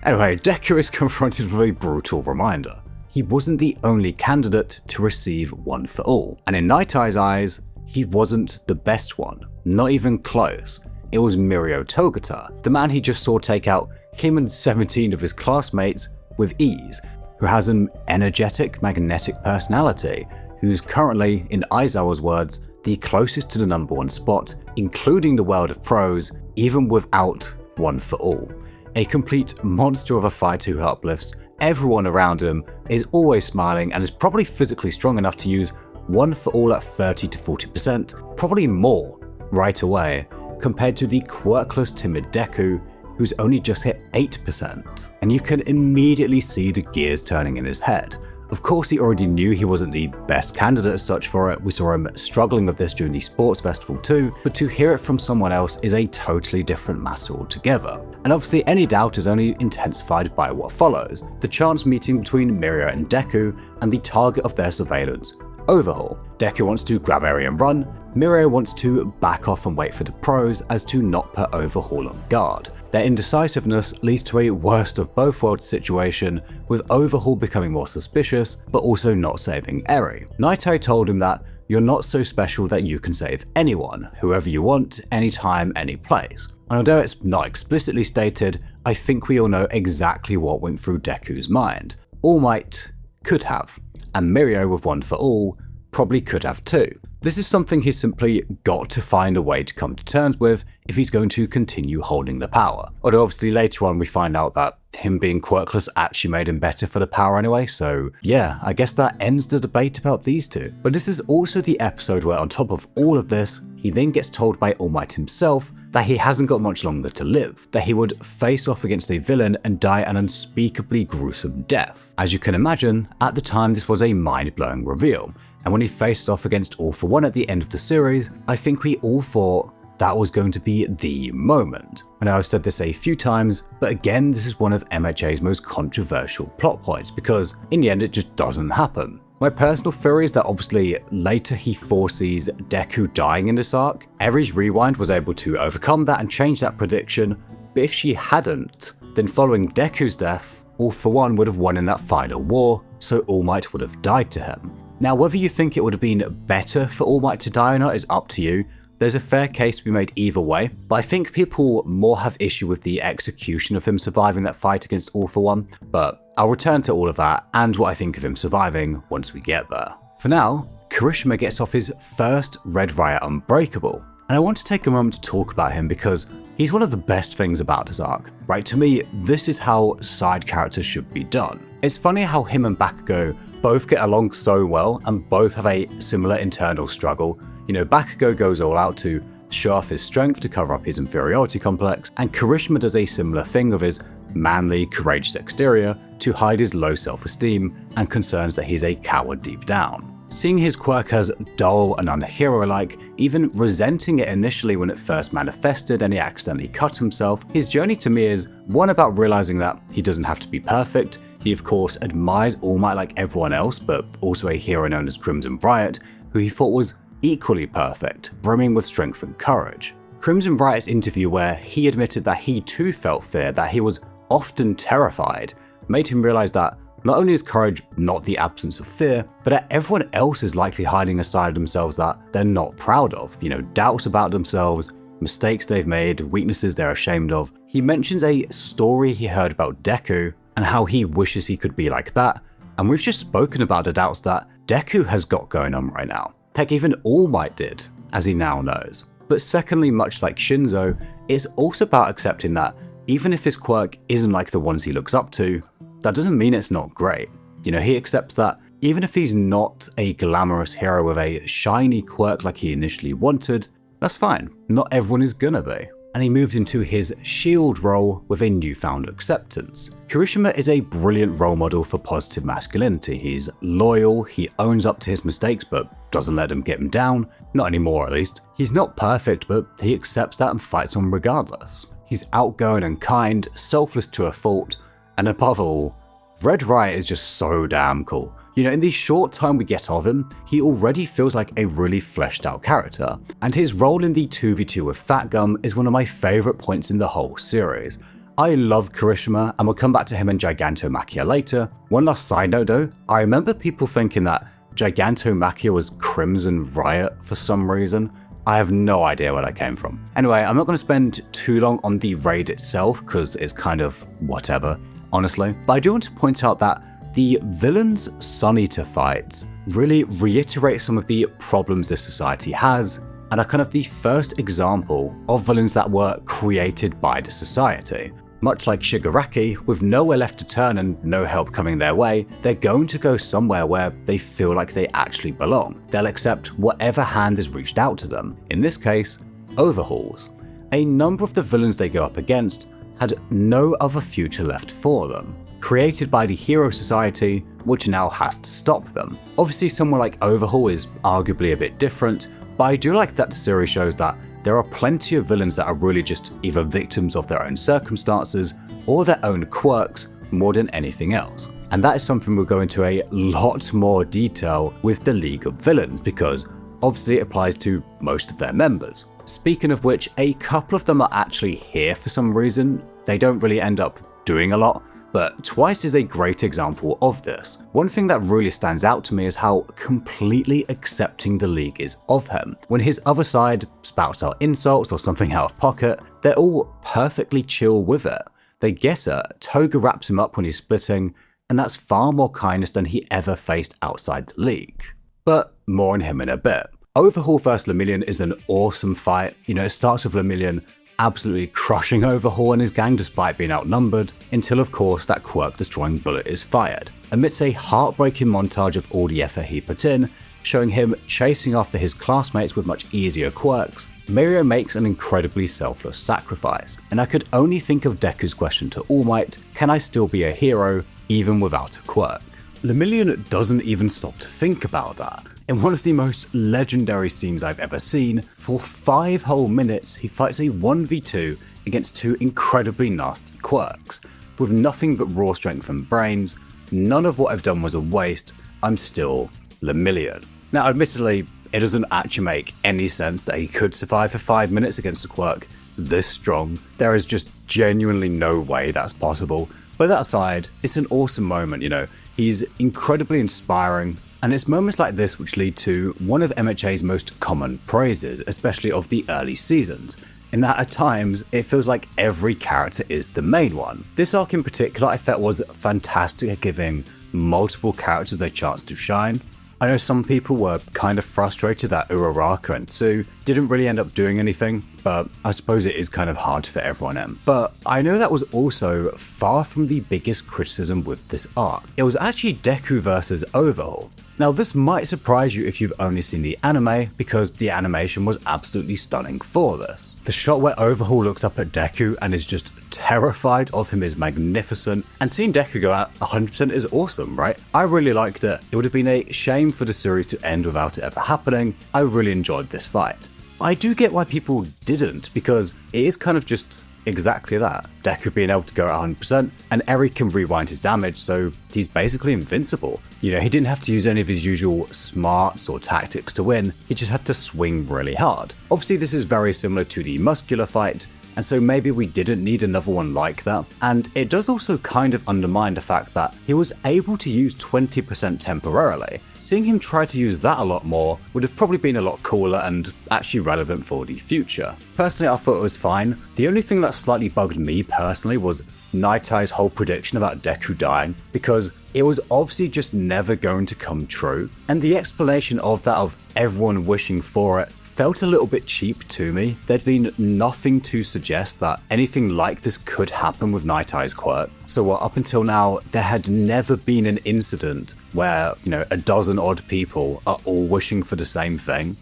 Anyway, Deku is confronted with a brutal reminder. He wasn't the only candidate to receive One for All, and in Night Eye's eyes, he wasn't the best one, not even close. It was Mirio Togata, the man he just saw take out him and 17 of his classmates with ease, who has an energetic, magnetic personality, who's currently, in Aizawa's words, the closest to the number one spot, including the world of pros, even without One for All. A complete monster of a fighter who uplifts everyone around him, is always smiling, and is probably physically strong enough to use One for All at 30 to 40%, probably more, right away, compared to the quirkless timid Deku, who's only just hit 8%. And you can immediately see the gears turning in his head. Of course, he already knew he wasn't the best candidate as such for it. We saw him struggling with this during the sports festival too, but to hear it from someone else is a totally different matter altogether. And obviously any doubt is only intensified by what follows, the chance meeting between Mirio and Deku, and the target of their surveillance, Overhaul. Deku wants to grab Eri and run, Mirio wants to back off and wait for the pros as to not put Overhaul on guard. Their indecisiveness leads to a worst of both worlds situation, with Overhaul becoming more suspicious, but also not saving Eri. Night Eye told him that you're not so special that you can save anyone, whoever you want, anytime, any place. And although it's not explicitly stated, I think we all know exactly what went through Deku's mind. All Might could have, and Mirio with One for All probably could have too. This is something he's simply got to find a way to come to terms with if he's going to continue holding the power. Although obviously later on we find out that him being quirkless actually made him better for the power anyway, so yeah, I guess that ends the debate about these two. But this is also the episode where on top of all of this, he then gets told by All Might himself that he hasn't got much longer to live, that he would face off against a villain and die an unspeakably gruesome death. As you can imagine, at the time this was a mind-blowing reveal, and when he faced off against All For One at the end of the series, I think we all thought that was going to be the moment. And I've said this a few times, but again, this is one of MHA's most controversial plot points because in the end it just doesn't happen. My personal theory is that obviously later he foresees Deku dying in this arc. Aries Rewind was able to overcome that and change that prediction, but if she hadn't, then following Deku's death, All For One would have won in that final war, so All Might would have died to him. Now whether you think it would have been better for All Might to die or not is up to you. There's a fair case to be made either way, but I think people more have issue with the execution of him surviving that fight against All For One, but I'll return to all of that and what I think of him surviving once we get there. For now, Kirishima gets off his first Red Riot Unbreakable, and I want to take a moment to talk about him because he's one of the best things about this arc. Right, to me, this is how side characters should be done. It's funny how him and Bakugo both get along so well and both have a similar internal struggle. You know, Bakugo goes all out to show off his strength to cover up his inferiority complex, and Kirishima does a similar thing of his manly, courageous exterior to hide his low self-esteem and concerns that he's a coward deep down. Seeing his quirk as dull and unhero-like, even resenting it initially when it first manifested and he accidentally cut himself, his journey to me is one about realizing that he doesn't have to be perfect. He of course admires All Might like everyone else, but also a hero known as Crimson Riot, who he thought was equally perfect, brimming with strength and courage. Crimson Riot's interview where he admitted that he too felt fear, that he was often terrified, made him realize that not only is courage not the absence of fear, but that everyone else is likely hiding a side of themselves that they're not proud of. You know, doubts about themselves, mistakes they've made, weaknesses they're ashamed of. He mentions a story he heard about Deku and how he wishes he could be like that, and we've just spoken about the doubts that Deku has got going on right now. Heck, even All Might did, as he now knows. But secondly, much like Shinzo, it's also about accepting that even if his quirk isn't like the ones he looks up to, that doesn't mean it's not great. You know, he accepts that even if he's not a glamorous hero with a shiny quirk like he initially wanted, that's fine. Not everyone is gonna be. And he moves into his shield role with a newfound acceptance. Kirishima is a brilliant role model for positive masculinity. He's loyal, he owns up to his mistakes but doesn't let them get him down, not anymore at least. He's not perfect, but he accepts that and fights on regardless. He's outgoing and kind, selfless to a fault, and above all, Red Riot is just so damn cool. You know, in the short time we get of him, he already feels like a really fleshed out character, and his role in the 2v2 with Fat Gum is one of my favourite points in the whole series. I love Kirishima, and we'll come back to him and Gigantomachia later. One last side note though, I remember people thinking that Gigantomachia was Crimson Riot for some reason. I have no idea where that came from. Anyway, I'm not going to spend too long on the raid itself because it's kind of whatever, honestly, but I do want to point out that the villains Sun Eater fights really reiterate some of the problems this society has, and are kind of the first example of villains that were created by the society. Much like Shigiraki, with nowhere left to turn and no help coming their way, they're going to go somewhere where they feel like they actually belong. They'll accept whatever hand is reached out to them, in this case, overhauls. A number of the villains they go up against had no other future left for them, created by the Hero Society, which now has to stop them. Obviously someone like Overhaul is arguably a bit different, but I do like that the series shows that there are plenty of villains that are really just either victims of their own circumstances or their own quirks more than anything else. And that is something we'll go into a lot more detail with the League of Villains, because obviously it applies to most of their members. Speaking of which, a couple of them are actually here for some reason. They don't really end up doing a lot, but Twice is a great example of this. One thing that really stands out to me is how completely accepting the League is of him. When his other side spouts out insults or something out of pocket, they're all perfectly chill with it. They get it, Toga wraps him up when he's splitting, and that's far more kindness than he ever faced outside the League. But more on him in a bit. Overhaul vs. Lemillion is an awesome fight. It starts with Lemillion absolutely crushing Overhaul and his gang despite being outnumbered, until of course that quirk-destroying bullet is fired. Amidst a heartbreaking montage of all the effort he put in, showing him chasing after his classmates with much easier quirks, Mirio makes an incredibly selfless sacrifice, and I could only think of Deku's question to All Might, can I still be a hero even without a quirk? Lemillion doesn't even stop to think about that. In one of the most legendary scenes I've ever seen, for 5 whole minutes he fights a 1v2 against 2 incredibly nasty quirks. With nothing but raw strength and brains, none of what I've done was a waste, I'm still Lemillion. Now admittedly, it doesn't actually make any sense that he could survive for 5 minutes against a quirk this strong. There is just genuinely no way that's possible. But that aside, it's an awesome moment, He's incredibly inspiring, and it's moments like this which lead to one of MHA's most common praises, especially of the early seasons, in that at times it feels like every character is the main one. This arc in particular I felt was fantastic at giving multiple characters a chance to shine. I know some people were kind of frustrated that Uraraka and Tsu didn't really end up doing anything, but I suppose it is kind of hard for everyone in. But I know that was also far from the biggest criticism with this arc. It was actually Deku versus Overhaul. Now this might surprise you if you've only seen the anime, because the animation was absolutely stunning for this. The shot where Overhaul looks up at Deku and is just terrified of him is magnificent, and seeing Deku go out 100% is awesome, right? I really liked it. It would have been a shame for the series to end without it ever happening. I really enjoyed this fight. I do get why people didn't, because it is kind of just exactly that. Deku being able to go at 100%, and Eri can rewind his damage, so he's basically invincible. He didn't have to use any of his usual smarts or tactics to win, he just had to swing really hard. Obviously this is very similar to the muscular fight, and so maybe we didn't need another one like that. And it does also kind of undermine the fact that he was able to use 20% temporarily. Seeing him try to use that a lot more would have probably been a lot cooler and actually relevant for the future. Personally, I thought it was fine. The only thing that slightly bugged me personally was Night Eye's whole prediction about Deku dying, because it was obviously just never going to come true, and the explanation of that, of everyone wishing for it, felt a little bit cheap to me. There'd been nothing to suggest that anything like this could happen with Night Eye's quirk. So up until now, there had never been an incident where, a dozen odd people are all wishing for the same thing.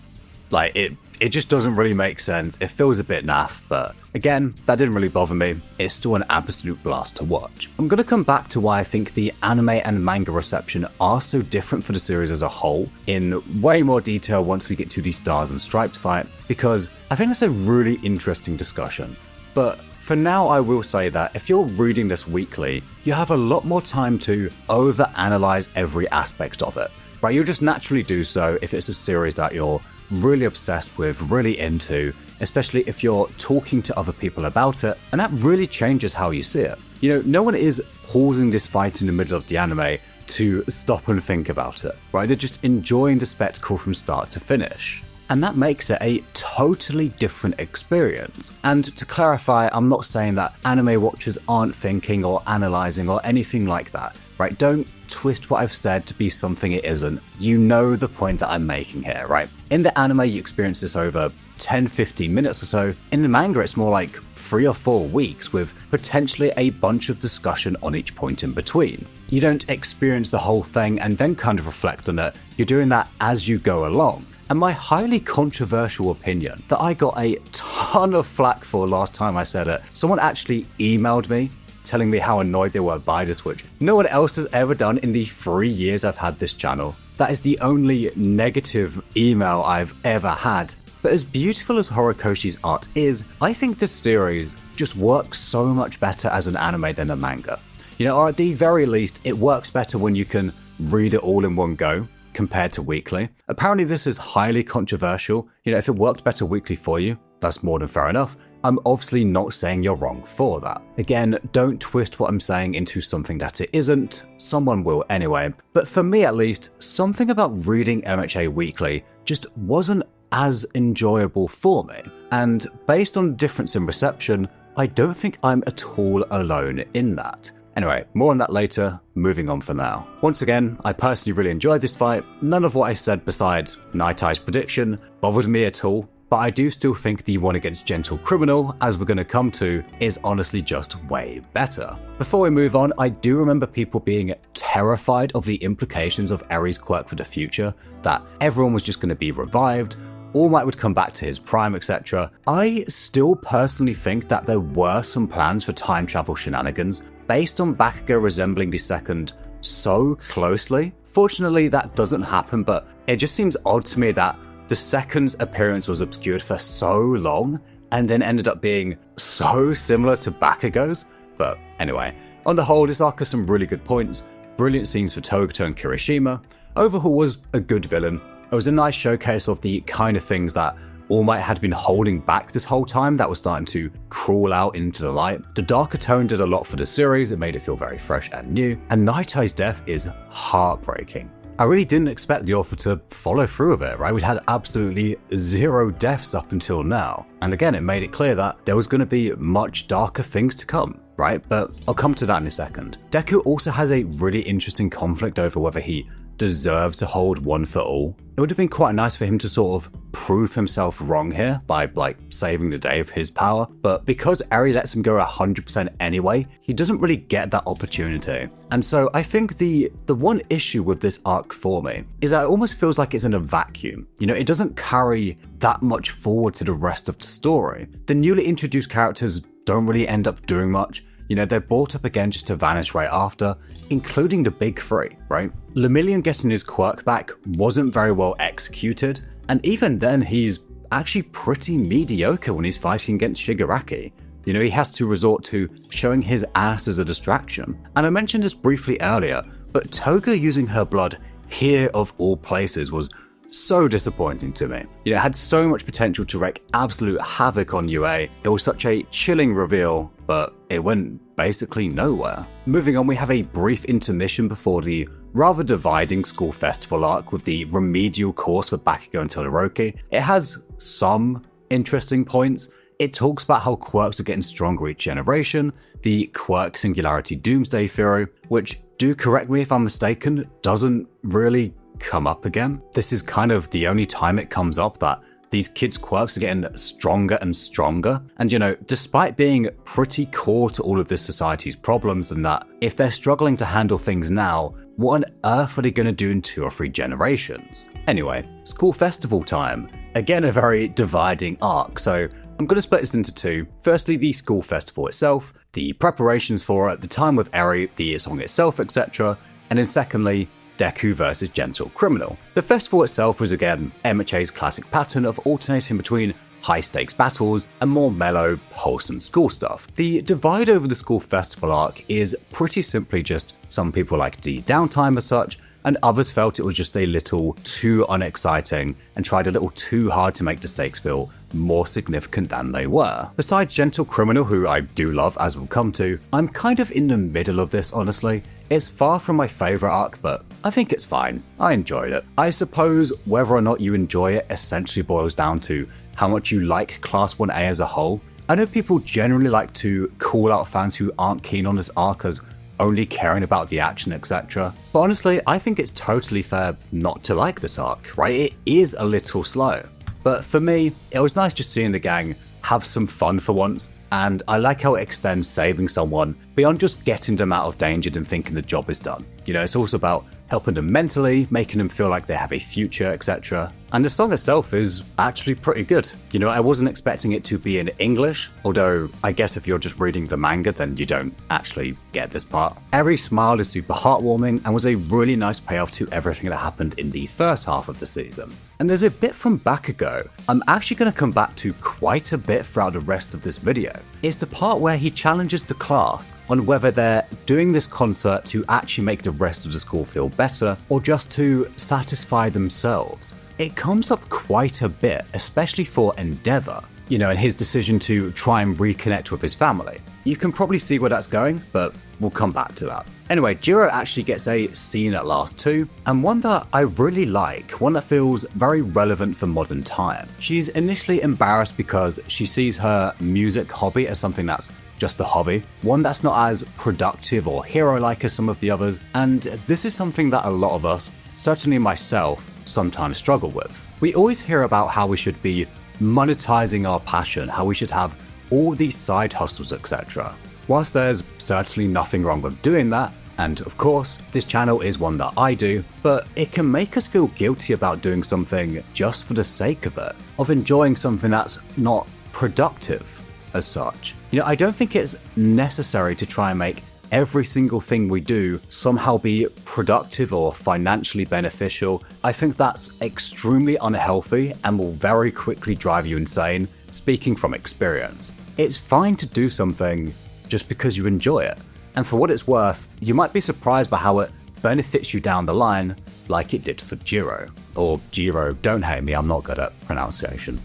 Like, it just doesn't really make sense. It feels a bit naff, but again, that didn't really bother me. It's still an absolute blast to watch. I'm going to come back to why I think the anime and manga reception are so different for the series as a whole in way more detail once we get to the Stars and Stripes fight, because I think that's a really interesting discussion. But for now, I will say that if you're reading this weekly, you have a lot more time to over-analyze every aspect of it, right? You'll just naturally do so if it's a series that you're really obsessed with, really into, especially if you're talking to other people about it, and that really changes how you see it. No one is pausing this fight in the middle of the anime to stop and think about it, right? They're just enjoying the spectacle from start to finish. And that makes it a totally different experience. And to clarify, I'm not saying that anime watchers aren't thinking or analysing or anything like that, right? Don't twist what I've said to be something it isn't. You know the point that I'm making here, right? In the anime, you experience this over 10-15 minutes or so. In the manga, it's more like 3 or 4 weeks with potentially a bunch of discussion on each point in between. You don't experience the whole thing and then kind of reflect on it. You're doing that as you go along. And my highly controversial opinion that I got a ton of flack for last time I said it, someone actually emailed me telling me how annoyed they were by the switch. No one else has ever done in the 3 years I've had this channel. That is the only negative email I've ever had. But as beautiful as Horikoshi's art is, I think this series just works so much better as an anime than a manga. Or at the very least, it works better when you can read it all in one go, compared to weekly. Apparently this is highly controversial. If it worked better weekly for you, that's more than fair enough. I'm obviously not saying you're wrong for that. Again, don't twist what I'm saying into something that it isn't. Someone will anyway. But for me at least, something about reading MHA weekly just wasn't as enjoyable for me. And based on the difference in reception, I don't think I'm at all alone in that. Anyway, more on that later, moving on for now. Once again, I personally really enjoyed this fight. None of what I said besides Night Eye's prediction bothered me at all, but I do still think the one against Gentle Criminal, as we're going to come to, is honestly just way better. Before we move on, I do remember people being terrified of the implications of Eri's quirk for the future, that everyone was just going to be revived, All Might would come back to his prime, etc. I still personally think that there were some plans for time travel shenanigans based on Bakugo resembling the second so closely. Fortunately, that doesn't happen, but it just seems odd to me that the second's appearance was obscured for so long and then ended up being so similar to Bakugo's. But anyway, on the whole, this arc has some really good points, brilliant scenes for Togato and Kirishima. Overhaul was a good villain. It was a nice showcase of the kind of things that All Might had been holding back this whole time that was starting to crawl out into the light. The darker tone did a lot for the series, it made it feel very fresh and new, and Night Eye's death is heartbreaking. I really didn't expect the author to follow through with it, right? We'd had absolutely 0 deaths up until now. And again, it made it clear that there was going to be much darker things to come, right? But I'll come to that in a second. Deku also has a really interesting conflict over whether he deserves to hold One for All. It would have been quite nice for him to sort of prove himself wrong here by saving the day of his power, but because Eri lets him go 100% anyway, he doesn't really get that opportunity. And so I think the one issue with this arc for me is that it almost feels like it's in a vacuum. You know, it doesn't carry that much forward to the rest of the story. The newly introduced characters don't really end up doing much. You know, they're brought up again just to vanish right after, including the big three, right? Lemillion getting his quirk back wasn't very well executed, and even then he's actually pretty mediocre when he's fighting against Shigiraki. You know, he has to resort to showing his ass as a distraction. And I mentioned this briefly earlier, but Toga using her blood here of all places was so disappointing to me. You know, it had so much potential to wreak absolute havoc on UA. It was such a chilling reveal, but it went basically nowhere. Moving on, we have a brief intermission before the rather dividing school festival arc with the remedial course for Bakugo and Todoroki. It has some interesting points. It talks about how quirks are getting stronger each generation, the quirk singularity doomsday theory, which, do correct me if I'm mistaken, doesn't really come up again. This is kind of the only time it comes up that these kids' quirks are getting stronger and stronger. And you know, despite being pretty core to all of this society's problems and that, if they're struggling to handle things now, what on earth are they going to do in 2 or 3 generations? Anyway, school festival time. Again, a very dividing arc, so I'm going to split this into 2. Firstly, the school festival itself, the preparations for it, the time with Eri, the song itself, etc. And then secondly, Deku versus Gentle Criminal. The festival itself was again MHA's classic pattern of alternating between high-stakes battles and more mellow, wholesome school stuff. The divide over the school festival arc is pretty simply just some people liked the downtime as such, and others felt it was just a little too unexciting and tried a little too hard to make the stakes feel more significant than they were. Besides Gentle Criminal, who I do love as we'll come to, I'm kind of in the middle of this, honestly. It's far from my favourite arc, but I think it's fine. I enjoyed it. I suppose whether or not you enjoy it essentially boils down to how much you like Class 1A as a whole. I know people generally like to call out fans who aren't keen on this arc as only caring about the action, etc. But honestly, I think it's totally fair not to like this arc, right? It is a little slow. But for me, it was nice just seeing the gang have some fun for once. And I like how it extends saving someone beyond just getting them out of danger and thinking the job is done. You know, it's also about helping them mentally, making them feel like they have a future, etc. And the song itself is actually pretty good. You know, I wasn't expecting it to be in English, although I guess if you're just reading the manga, then you don't actually get this part. Eri's smile is super heartwarming and was a really nice payoff to everything that happened in the first half of the season. And there's a bit from Bakugo I'm actually going to come back to quite a bit throughout the rest of this video. It's the part where he challenges the class on whether they're doing this concert to actually make the rest of the school feel better or just to satisfy themselves. It comes up quite a bit, especially for Endeavor, you know, and his decision to try and reconnect with his family. You can probably see where that's going, but we'll come back to that. Anyway, Jiro actually gets a scene at last too, and one that I really like, one that feels very relevant for modern time. She's initially embarrassed because she sees her music hobby as something that's just a hobby, one that's not as productive or hero-like as some of the others, and this is something that a lot of us, certainly myself, sometimes struggle with. We always hear about how we should be monetizing our passion, how we should have all these side hustles, etc. Whilst there's certainly nothing wrong with doing that, and of course, this channel is one that I do, but it can make us feel guilty about doing something just for the sake of it, of enjoying something that's not productive as such. I don't think it's necessary to try and make every single thing we do somehow be productive or financially beneficial. I think that's extremely unhealthy and will very quickly drive you insane, speaking from experience. It's fine to do something just because you enjoy it. And for what it's worth, you might be surprised by how it benefits you down the line, like it did for Jiro. Or Jiro, don't hate me, I'm not good at pronunciation.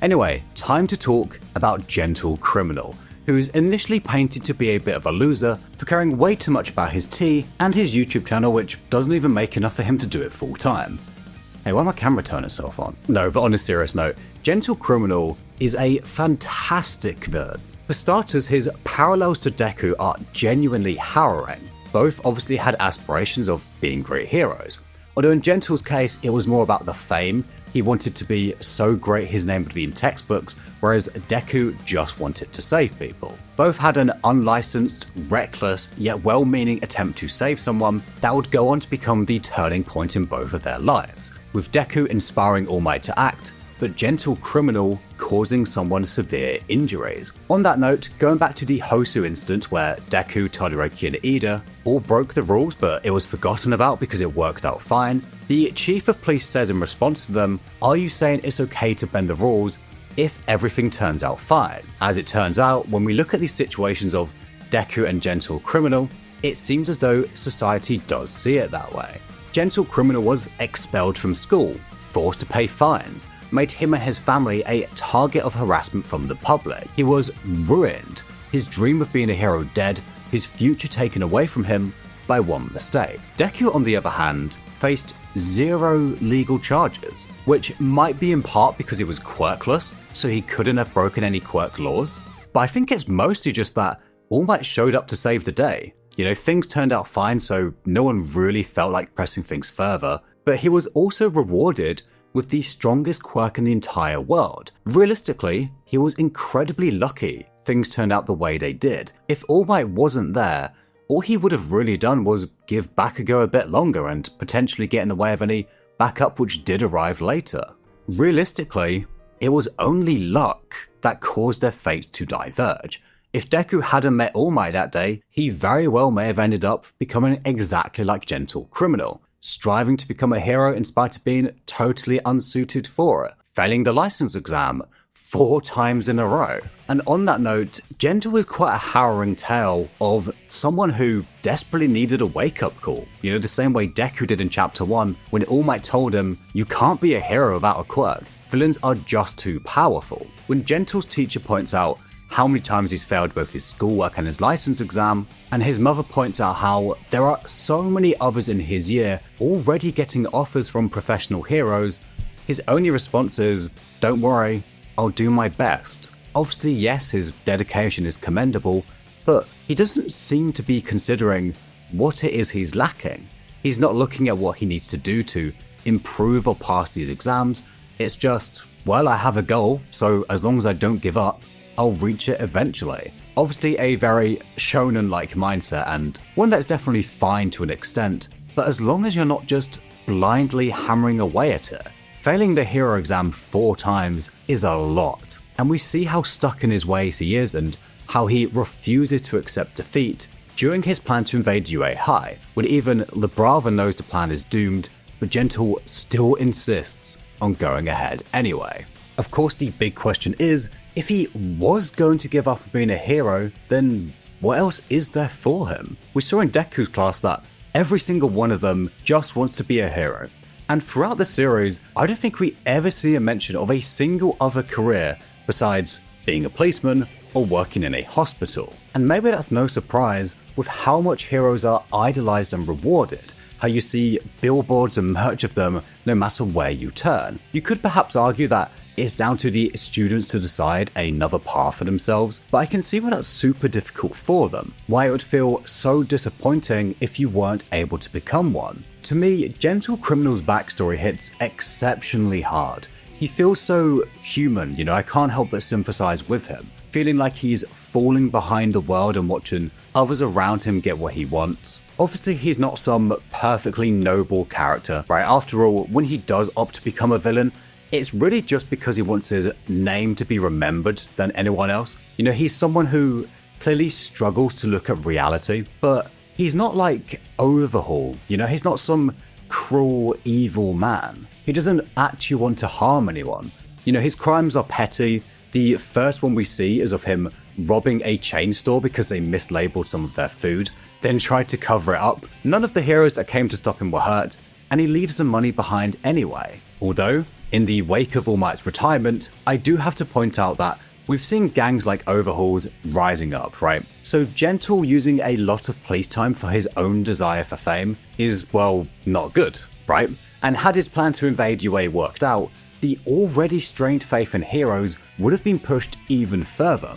Anyway, time to talk about Gentle Criminal, who's initially painted to be a bit of a loser for caring way too much about his tea and his YouTube channel, which doesn't even make enough for him to do it full time. Hey, why my camera turn itself on? No, but on a serious note, Gentle Criminal is a fantastic villain. For starters, his parallels to Deku are genuinely harrowing. Both obviously had aspirations of being great heroes. Although in Gentle's case, it was more about the fame. He wanted to be so great his name would be in textbooks, whereas Deku just wanted to save people. Both had an unlicensed, reckless, yet well-meaning attempt to save someone that would go on to become the turning point in both of their lives, with Deku inspiring All Might to act, but Gentle Criminal causing someone severe injuries. On that note, going back to the Hosu incident where Deku, Todoroki, and Ida all broke the rules but it was forgotten about because it worked out fine, the chief of police says in response to them, "Are you saying it's okay to bend the rules if everything turns out fine?" As it turns out, when we look at these situations of Deku and Gentle Criminal, it seems as though society does see it that way. Gentle Criminal was expelled from school, forced to pay fines, made him and his family a target of harassment from the public. He was ruined, his dream of being a hero dead, his future taken away from him by one mistake. Deku, on the other hand, faced 0 legal charges, which might be in part because he was quirkless, so he couldn't have broken any quirk laws. But I think it's mostly just that All Might showed up to save the day. Things turned out fine, so no one really felt like pressing things further, but he was also rewarded with the strongest quirk in the entire world. Realistically, he was incredibly lucky things turned out the way they did. If All Might wasn't there, all he would have really done was give Bakugo a bit longer and potentially get in the way of any backup which did arrive later. Realistically, it was only luck that caused their fates to diverge. If Deku hadn't met All Might that day, he very well may have ended up becoming exactly like Gentle Criminal, striving to become a hero in spite of being totally unsuited for it, failing the license exam 4 times in a row. And on that note, Gentle is quite a harrowing tale of someone who desperately needed a wake-up call. The same way Deku did in Chapter 1 when All Might told him, "You can't be a hero without a quirk. Villains are just too powerful." When Gentle's teacher points out how many times he's failed both his schoolwork and his license exam, and his mother points out how there are so many others in his year already getting offers from professional heroes, his only response is, "Don't worry, I'll do my best." Obviously, yes, his dedication is commendable, but he doesn't seem to be considering what it is he's lacking. He's not looking at what he needs to do to improve or pass these exams. It's just, well, I have a goal, so as long as I don't give up, I'll reach it eventually. Obviously a very shonen-like mindset, and one that's definitely fine to an extent, but as long as you're not just blindly hammering away at it. Failing the hero exam 4 times is a lot, and we see how stuck in his ways he is and how he refuses to accept defeat during his plan to invade UA High, when even Lebrava knows the plan is doomed, but Gentle still insists on going ahead anyway. Of course, the big question is, if he was going to give up on being a hero, then what else is there for him? We saw in Deku's class that every single one of them just wants to be a hero. And throughout the series, I don't think we ever see a mention of a single other career besides being a policeman or working in a hospital. And maybe that's no surprise with how much heroes are idolized and rewarded, how you see billboards and merch of them no matter where you turn. You could perhaps argue that it's down to the students to decide another path for themselves, but I can see why that's super difficult for them, why it would feel so disappointing if you weren't able to become one. To me, Gentle Criminal's backstory hits exceptionally hard. He feels so human, I can't help but sympathize with him, feeling like he's falling behind the world and watching others around him get what he wants. Obviously, he's not some perfectly noble character, right? After all, when he does opt to become a villain, it's really just because he wants his name to be remembered than anyone else. He's someone who clearly struggles to look at reality, but he's not like Overhaul, he's not some cruel, evil man. He doesn't actually want to harm anyone. His crimes are petty. The first one we see is of him robbing a chain store because they mislabeled some of their food, then tried to cover it up. None of the heroes that came to stop him were hurt, and he leaves the money behind anyway. Although, in the wake of All Might's retirement, I do have to point out that we've seen gangs like Overhaul's rising up, right? So Gentle using a lot of police time for his own desire for fame is, well, not good, right? And had his plan to invade UA worked out, the already strained faith in heroes would have been pushed even further.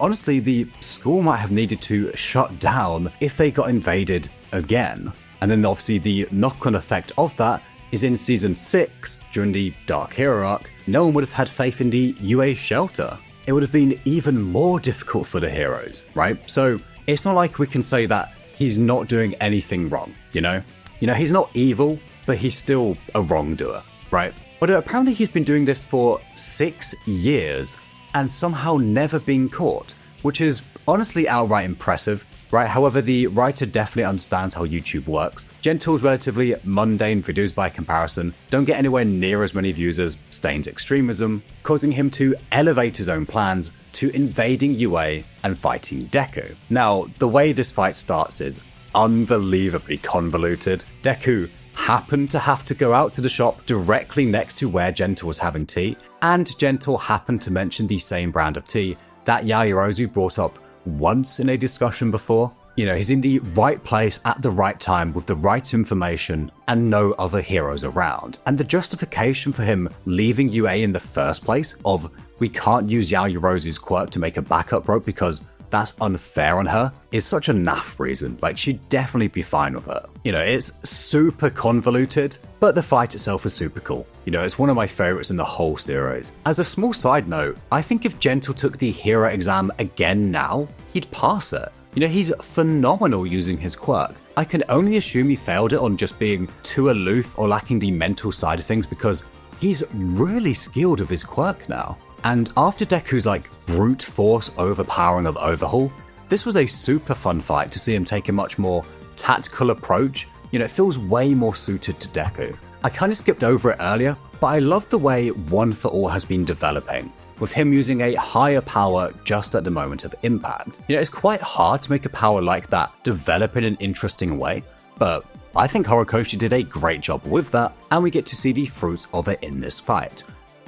Honestly, the school might have needed to shut down if they got invaded again. And then obviously the knock-on effect of that is in Season 6, during the Dark Hero arc, no one would have had faith in the UA shelter. It would have been even more difficult for the heroes, right? So it's not like we can say that he's not doing anything wrong, he's not evil, but he's still a wrongdoer, right? But apparently he's been doing this for 6 years and somehow never been caught, which is honestly outright impressive, right? However, the writer definitely understands how YouTube works. Gentle's relatively mundane videos by comparison don't get anywhere near as many views as Stain's extremism, causing him to elevate his own plans to invading UA and fighting Deku. Now, the way this fight starts is unbelievably convoluted. Deku happened to have to go out to the shop directly next to where Gentle was having tea, and Gentle happened to mention the same brand of tea that Yaoyorozu brought up once in a discussion before. He's in the right place at the right time with the right information and no other heroes around. And the justification for him leaving UA in the first place of, we can't use Yaoyorozu's quirk to make a backup rope because that's unfair on her, is such a naff reason. Like, she'd definitely be fine with her. It's super convoluted, but the fight itself is super cool. It's one of my favorites in the whole series. As a small side note, I think if Gentle took the hero exam again now, he'd pass it. He's phenomenal using his quirk. I can only assume he failed it on just being too aloof or lacking the mental side of things, because he's really skilled with his quirk now. And after Deku's brute force overpowering of Overhaul, this was a super fun fight to see him take a much more tactical approach. It feels way more suited to Deku. I kind of skipped over it earlier, but I love the way One for All has been developing, with him using a higher power just at the moment of impact. It's quite hard to make a power like that develop in an interesting way, but I think Horikoshi did a great job with that, and we get to see the fruits of it in this fight.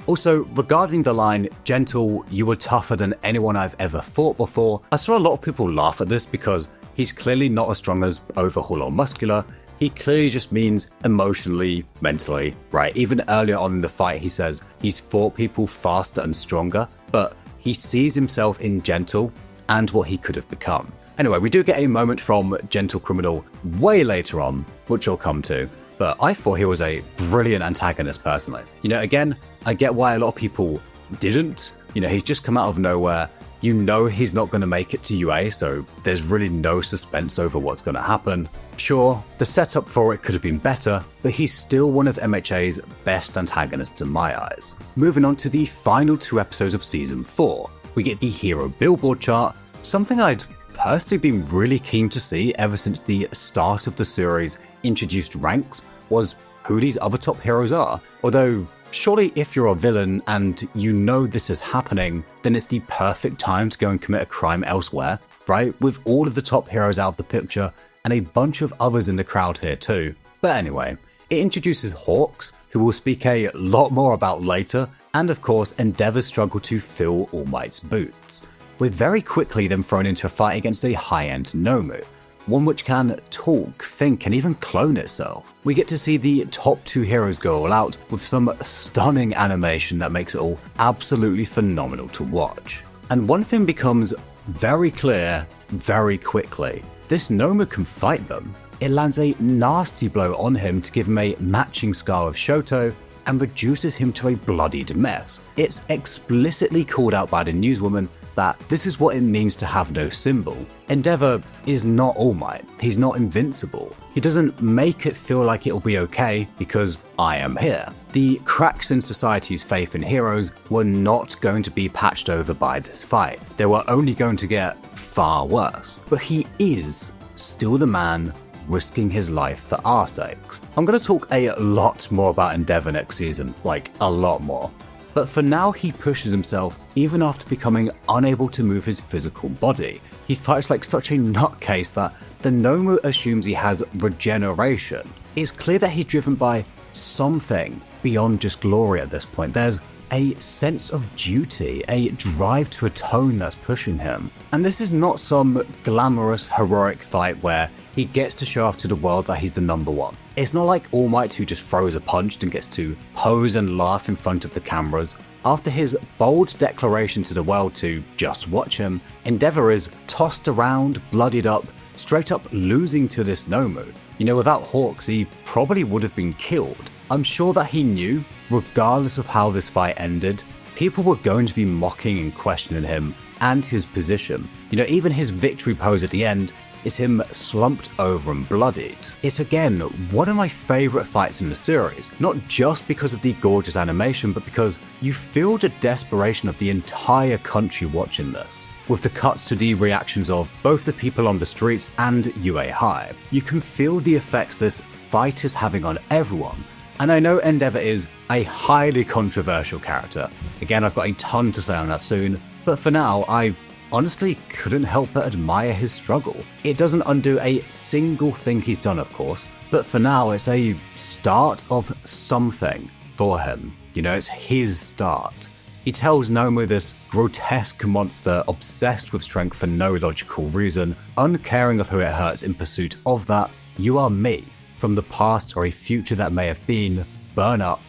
Also, regarding the line, Gentle, you were tougher than anyone I've ever fought before, I saw a lot of people laugh at this because he's clearly not as strong as Overhaul or Muscular. He clearly just means emotionally, mentally, right? Even earlier on in the fight, he says he's fought people faster and stronger, but he sees himself in Gentle and what he could have become. Anyway, we do get a moment from Gentle Criminal way later on, which I'll come to. But I thought he was a brilliant antagonist personally. Again, I get why a lot of people didn't. He's just come out of nowhere. He's not going to make it to UA, so there's really no suspense over what's going to happen. Sure, the setup for it could have been better, but he's still one of MHA's best antagonists in my eyes. Moving on to the final 2 episodes of Season 4, we get the hero billboard chart, something I'd personally been really keen to see ever since the start of the series introduced ranks, was who these other top heroes are. Although, surely if you're a villain and this is happening, then it's the perfect time to go and commit a crime elsewhere, right? With all of the top heroes out of the picture and a bunch of others in the crowd here too. But anyway, it introduces Hawks, who we'll speak a lot more about later, and of course Endeavor's struggle to fill All Might's boots, with very quickly them thrown into a fight against a high-end Nomu. one which can talk, think, and even clone itself. We get to see the top 2 heroes go all out with some stunning animation that makes it all absolutely phenomenal to watch. And one thing becomes very clear very quickly. This Nomu can fight them. It lands a nasty blow on him to give him a matching scar of Shoto and reduces him to a bloodied mess. It's explicitly called out by the newswoman that this is what it means to have no symbol. Endeavor is not All Might. He's not invincible. He doesn't make it feel like it'll be okay because I am here. The cracks in society's faith in heroes were not going to be patched over by this fight. They were only going to get far worse. But he is still the man risking his life for our sakes. I'm going to talk a lot more about Endeavor next season, like a lot more. But for now, he pushes himself even after becoming unable to move his physical body. He fights like such a nutcase that the Nomu assumes he has regeneration. It's clear that he's driven by something beyond just glory at this point. There's a sense of duty, a drive to atone that's pushing him. And this is not some glamorous, heroic fight where he gets to show off to the world that he's the number one. It's not like All Might who just throws a punch and gets to pose and laugh in front of the cameras. After his bold declaration to the world to just watch him, Endeavor is tossed around, bloodied up, straight up losing to this Nomu. Without Hawks, he probably would have been killed. I'm sure that he knew, regardless of how this fight ended, people were going to be mocking and questioning him and his position. Even his victory pose at the end is him slumped over and bloodied. It's again one of my favourite fights in the series, not just because of the gorgeous animation, but because you feel the desperation of the entire country watching this. With the cuts to the reactions of both the people on the streets and UA Hive, you can feel the effects this fight is having on everyone. And I know Endeavor is a highly controversial character. Again, I've got a ton to say on that soon, but for now, I honestly couldn't help but admire his struggle. It doesn't undo a single thing he's done, of course, but for now it's a start of something for him. It's his start. He tells Nomu, this grotesque monster obsessed with strength for no logical reason, uncaring of who it hurts in pursuit of that, you are me, from the past or a future that may have been, burn up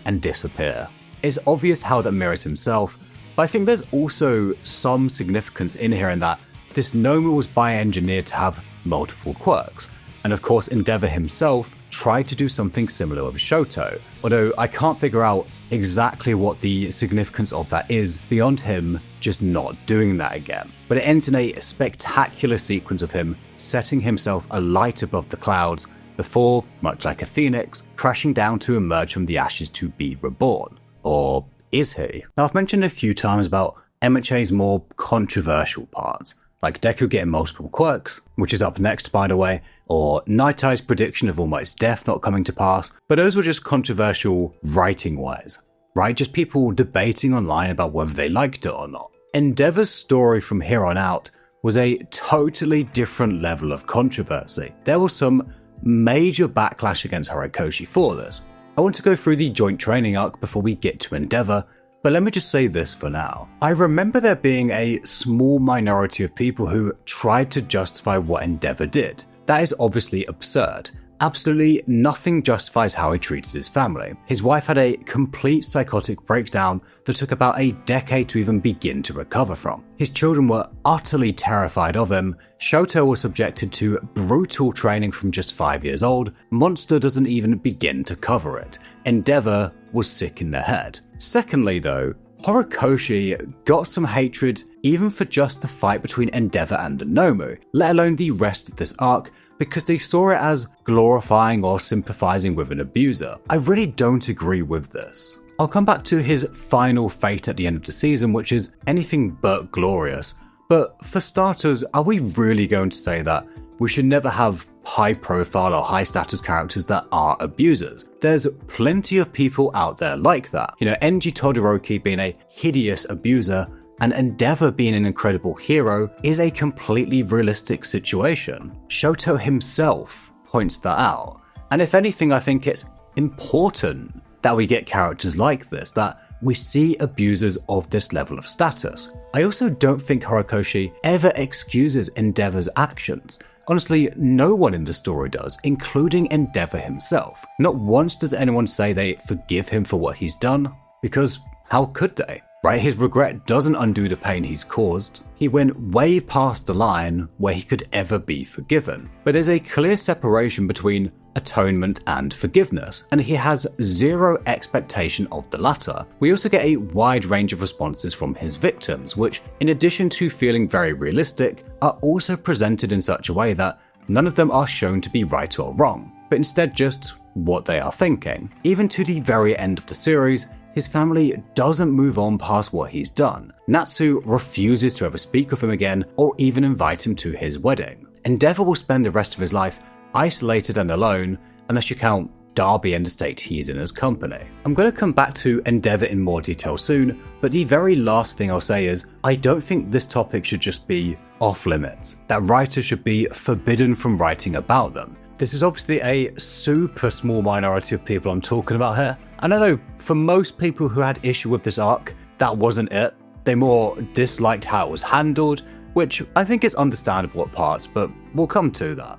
and disappear. It's obvious how that mirrors himself, but I think there's also some significance in here in that this Nomu was bioengineered to have multiple quirks. And of course, Endeavor himself tried to do something similar with Shoto, although I can't figure out exactly what the significance of that is beyond him just not doing that again. But it ends in a spectacular sequence of him setting himself alight above the clouds before, much like a phoenix, crashing down to emerge from the ashes to be reborn. Or is he? Now, I've mentioned a few times about MHA's more controversial parts, like Deku getting multiple quirks, which is up next by the way, or Night Eye's prediction of All Might's death not coming to pass, but those were just controversial writing-wise, right? Just people debating online about whether they liked it or not. Endeavor's story from here on out was a totally different level of controversy. There was some major backlash against Horikoshi for this. I want to go through the joint training arc before we get to Endeavor, but let me just say this for now. I remember there being a small minority of people who tried to justify what Endeavor did. That is obviously absurd. Absolutely nothing justifies how he treated his family. His wife had a complete psychotic breakdown that took about a decade to even begin to recover from. His children were utterly terrified of him. Shoto was subjected to brutal training from just 5 years old. Monster doesn't even begin to cover it. Endeavor was sick in the head. Secondly though, Horikoshi got some hatred even for just the fight between Endeavor and the Nomu, let alone the rest of this arc, because they saw it as glorifying or sympathizing with an abuser. I really don't agree with this. I'll come back to his final fate at the end of the season, which is anything but glorious, but for starters, are we really going to say that we should never have high profile or high status characters that are abusers? There's plenty of people out there like that. Enji Todoroki being a hideous abuser and Endeavor being an incredible hero is a completely realistic situation. Shoto himself points that out. And if anything, I think it's important that we get characters like this, that we see abusers of this level of status. I also don't think Horikoshi ever excuses Endeavor's actions. Honestly, no one in the story does, including Endeavor himself. Not once does anyone say they forgive him for what he's done, because how could they? Right? His regret doesn't undo the pain he's caused. He went way past the line where he could ever be forgiven. But there's a clear separation between atonement and forgiveness, and he has zero expectation of the latter. We also get a wide range of responses from his victims, which, in addition to feeling very realistic, are also presented in such a way that none of them are shown to be right or wrong, but instead just what they are thinking. Even to the very end of the series, his family doesn't move on past what he's done. Natsu refuses to ever speak with him again or even invite him to his wedding. Endeavor will spend the rest of his life isolated and alone, unless you count Darby and the state he's in as company. I'm going to come back to Endeavor in more detail soon, but the very last thing I'll say is, I don't think this topic should just be off limits, that writers should be forbidden from writing about them. This is obviously a super small minority of people I'm talking about here, and I know for most people who had issue with this arc, that wasn't it. They more disliked how it was handled, which I think is understandable at parts, but we'll come to that.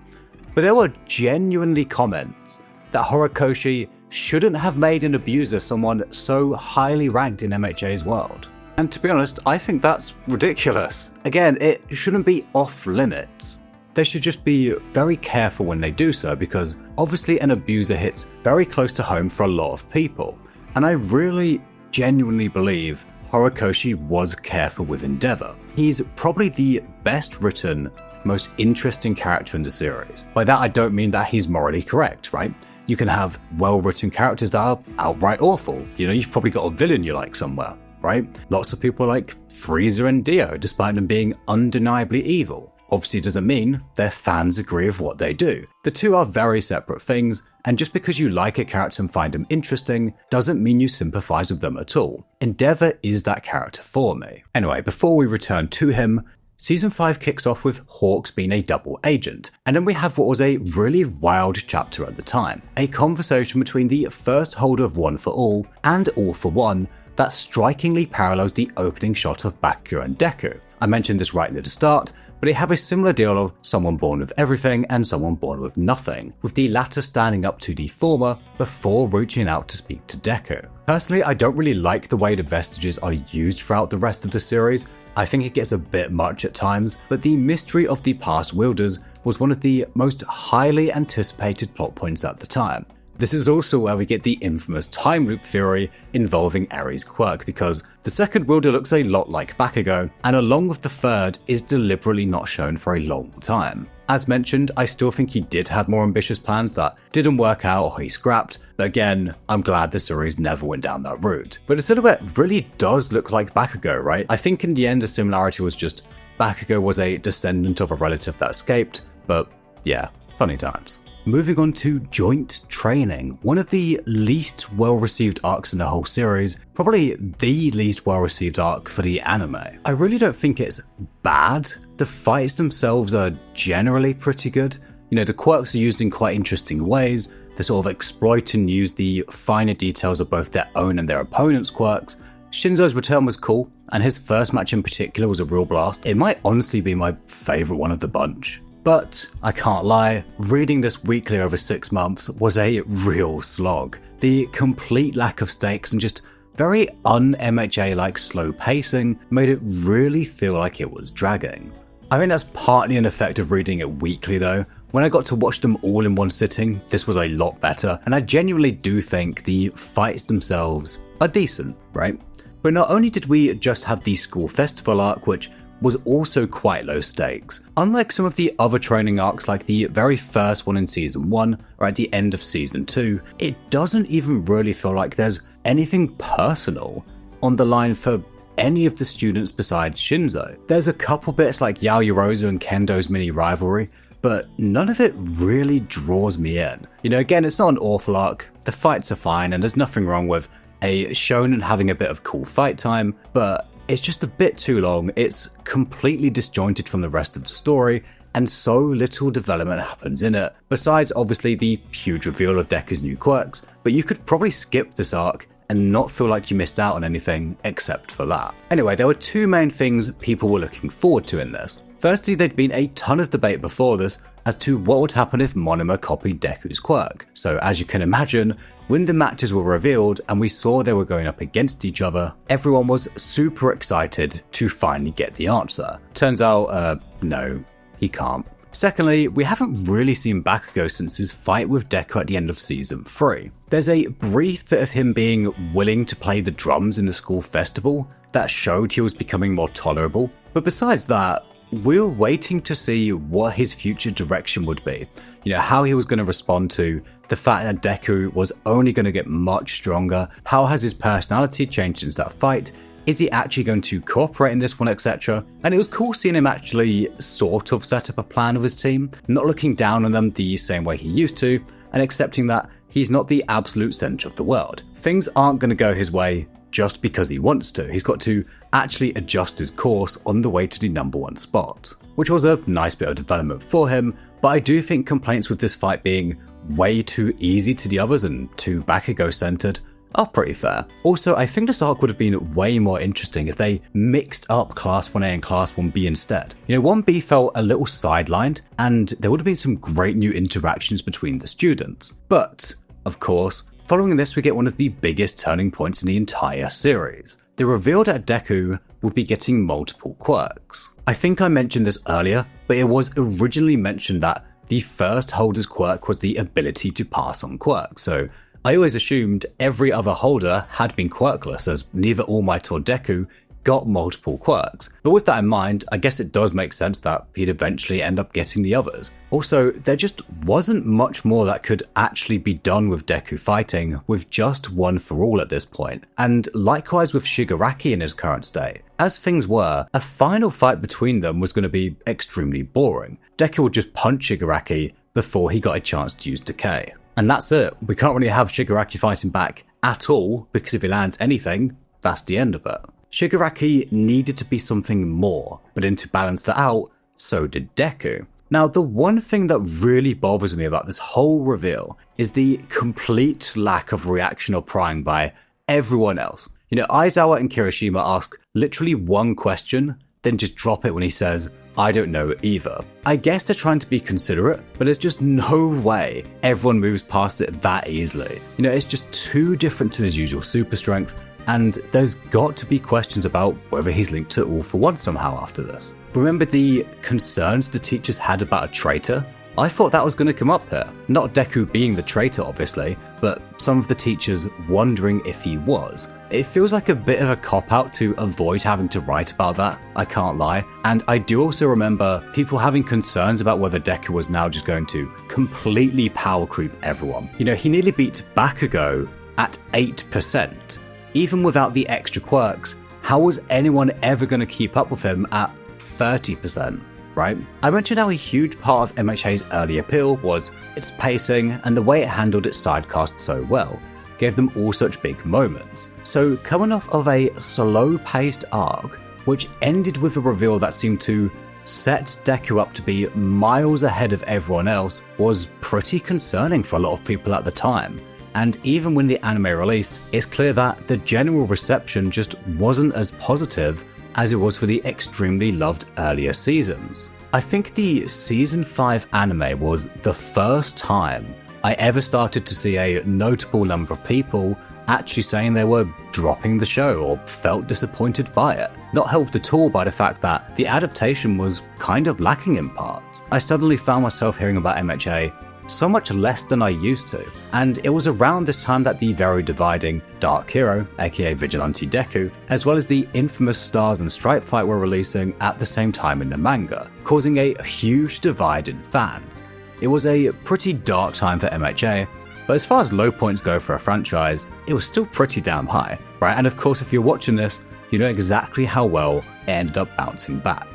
But there were genuinely comments that Horikoshi shouldn't have made an abuser someone so highly ranked in MHA's world. And to be honest, I think that's ridiculous. Again, it shouldn't be off limits. They should just be very careful when they do so, because obviously an abuser hits very close to home for a lot of people. And I really genuinely believe Horikoshi was careful with Endeavor. He's probably the best written, most interesting character in the series. By that I don't mean that he's morally correct, right? You can have well-written characters that are outright awful. You know, you've probably got a villain you like somewhere, right? Lots of people like Frieza and Dio, despite them being undeniably evil. Obviously doesn't mean their fans agree with what they do. The two are very separate things, and just because you like a character and find them interesting, doesn't mean you sympathize with them at all. Endeavor is that character for me. Anyway, before we return to him, Season 5 kicks off with Hawks being a double agent, and then we have what was a really wild chapter at the time. A conversation between the first holder of One for All and All for One that strikingly parallels the opening shot of Bakugo and Deku. I mentioned this right near the start, but they have a similar deal of someone born with everything and someone born with nothing, with the latter standing up to the former before reaching out to speak to Deku. Personally, I don't really like the way the vestiges are used throughout the rest of the series. I think it gets a bit much at times, but the mystery of the past wielders was one of the most highly anticipated plot points at the time. This is also where we get the infamous time loop theory involving Eri's quirk, because the second wielder looks a lot like Bakugo, and along with the third is deliberately not shown for a long time. As mentioned, I still think he did have more ambitious plans that didn't work out or he scrapped, but again, I'm glad the series never went down that route. But the silhouette really does look like Bakugo, right? I think in the end the similarity was just Bakugo was a descendant of a relative that escaped, but yeah, funny times. Moving on to Joint Training, one of the least well-received arcs in the whole series, probably the least well-received arc for the anime. I really don't think it's bad. The fights themselves are generally pretty good. You know, the quirks are used in quite interesting ways. They sort of exploit and use the finer details of both their own and their opponent's quirks. Shinzo's return was cool, and his first match in particular was a real blast. It might honestly be my favourite one of the bunch. But I can't lie, reading this weekly over 6 months was a real slog. The complete lack of stakes and just very un-MHA-like slow pacing made it really feel like it was dragging. I think that's partly an effect of reading it weekly though. When I got to watch them all in one sitting, this was a lot better, and I genuinely do think the fights themselves are decent, right? But not only did we just have the school festival arc, which was also quite low stakes. Unlike some of the other training arcs like the very first one in Season 1 or at the end of Season 2, it doesn't even really feel like there's anything personal on the line for any of the students besides Shinzo. There's a couple bits like Yaoyorozu and Kendo's mini rivalry, but none of it really draws me in. You know, again, it's not an awful arc, the fights are fine and there's nothing wrong with a shonen having a bit of cool fight time, but it's just a bit too long, it's completely disjointed from the rest of the story, and so little development happens in it, besides obviously the huge reveal of Deku's new quirks, but you could probably skip this arc and not feel like you missed out on anything except for that. Anyway, there were two main things people were looking forward to in this. Firstly, there'd been a ton of debate before this as to what would happen if Monoma copied Deku's quirk. So as you can imagine, when the matches were revealed and we saw they were going up against each other, everyone was super excited to finally get the answer. Turns out, no, he can't. Secondly, we haven't really seen Bakugo since his fight with Deku at the end of Season 3. There's a brief bit of him being willing to play the drums in the school festival that showed he was becoming more tolerable, but besides that, we're waiting to see what his future direction would be. How he was going to respond to the fact that Deku was only going to get much stronger. How has his personality changed since that fight? Is he actually going to cooperate in this one, etc.? And it was cool seeing him actually sort of set up a plan with his team, not looking down on them the same way he used to, and accepting that he's not the absolute center of the world. Things aren't going to go his way just because he wants to. He's got to actually adjust his course on the way to the number one spot, which was a nice bit of development for him, but I do think complaints with this fight being way too easy to the others and too Bakugo-centered are pretty fair. Also, I think this arc would have been way more interesting if they mixed up Class 1A and Class 1B instead. 1B felt a little sidelined, and there would have been some great new interactions between the students. But, of course, following this we get one of the biggest turning points in the entire series. The reveal that Deku would be getting multiple quirks. I think I mentioned this earlier, but it was originally mentioned that the first holder's quirk was the ability to pass on quirks, so I always assumed every other holder had been quirkless, as neither All Might or Deku got multiple quirks. But with that in mind, I guess it does make sense that he'd eventually end up getting the others. Also, there just wasn't much more that could actually be done with Deku fighting with just one for all at this point. And likewise with Shigiraki in his current state. As things were, a final fight between them was going to be extremely boring. Deku would just punch Shigiraki before he got a chance to use Decay. And that's it. We can't really have Shigiraki fighting back at all, because if he lands anything, that's the end of it. Shigiraki needed to be something more, but then to balance that out, so did Deku. Now, the one thing that really bothers me about this whole reveal is the complete lack of reaction or prying by everyone else. Aizawa and Kirishima ask literally one question, then just drop it when he says, "I don't know either." I guess they're trying to be considerate, but there's just no way everyone moves past it that easily. It's just too different to his usual super strength, and there's got to be questions about whether he's linked to All for One somehow after this. Remember the concerns the teachers had about a traitor? I thought that was going to come up here. Not Deku being the traitor, obviously, but some of the teachers wondering if he was. It feels like a bit of a cop-out to avoid having to write about that, I can't lie. And I do also remember people having concerns about whether Deku was now just going to completely power creep everyone. He nearly beat Bakugo at 8%. Even without the extra quirks, how was anyone ever going to keep up with him at 30%? Right? I mentioned how a huge part of MHA's early appeal was its pacing and the way it handled its sidecast so well, gave them all such big moments. So coming off of a slow-paced arc, which ended with a reveal that seemed to set Deku up to be miles ahead of everyone else, was pretty concerning for a lot of people at the time. And even when the anime released, it's clear that the general reception just wasn't as positive as it was for the extremely loved earlier seasons. I think the Season 5 anime was the first time I ever started to see a notable number of people actually saying they were dropping the show or felt disappointed by it. Not helped at all by the fact that the adaptation was kind of lacking in parts. I suddenly found myself hearing about MHA so much less than I used to, and it was around this time that the very dividing Dark Hero, aka Vigilante Deku, as well as the infamous Stars and Stripe fight were releasing at the same time in the manga, causing a huge divide in fans. It was a pretty dark time for MHA, but as far as low points go for a franchise, it was still pretty damn high, right? And of course, if you're watching this, you know exactly how well it ended up bouncing back.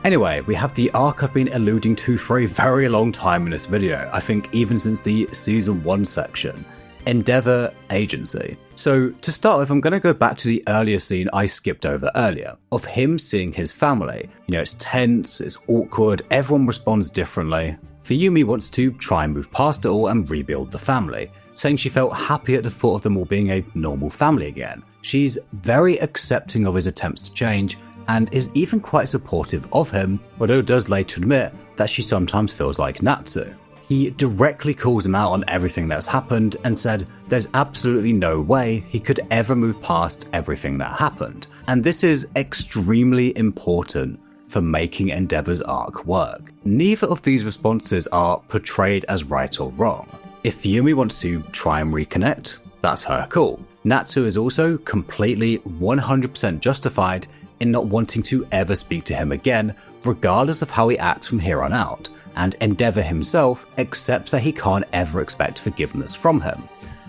Anyway, we have the arc I've been alluding to for a very long time in this video, I think even since the Season 1 section, Endeavor Agency. So to start with, I'm going to go back to the earlier scene I skipped over earlier, of him seeing his family. It's tense, it's awkward, everyone responds differently. Fuyumi wants to try and move past it all and rebuild the family, saying she felt happy at the thought of them all being a normal family again. She's very accepting of his attempts to change and is even quite supportive of him, although does later admit that she sometimes feels like Natsu. He directly calls him out on everything that's happened and said there's absolutely no way he could ever move past everything that happened. And this is extremely important for making Endeavor's arc work. Neither of these responses are portrayed as right or wrong. If Fuyumi wants to try and reconnect, that's her call. Natsu is also completely 100% justified in not wanting to ever speak to him again, regardless of how he acts from here on out, and Endeavor himself accepts that he can't ever expect forgiveness from him.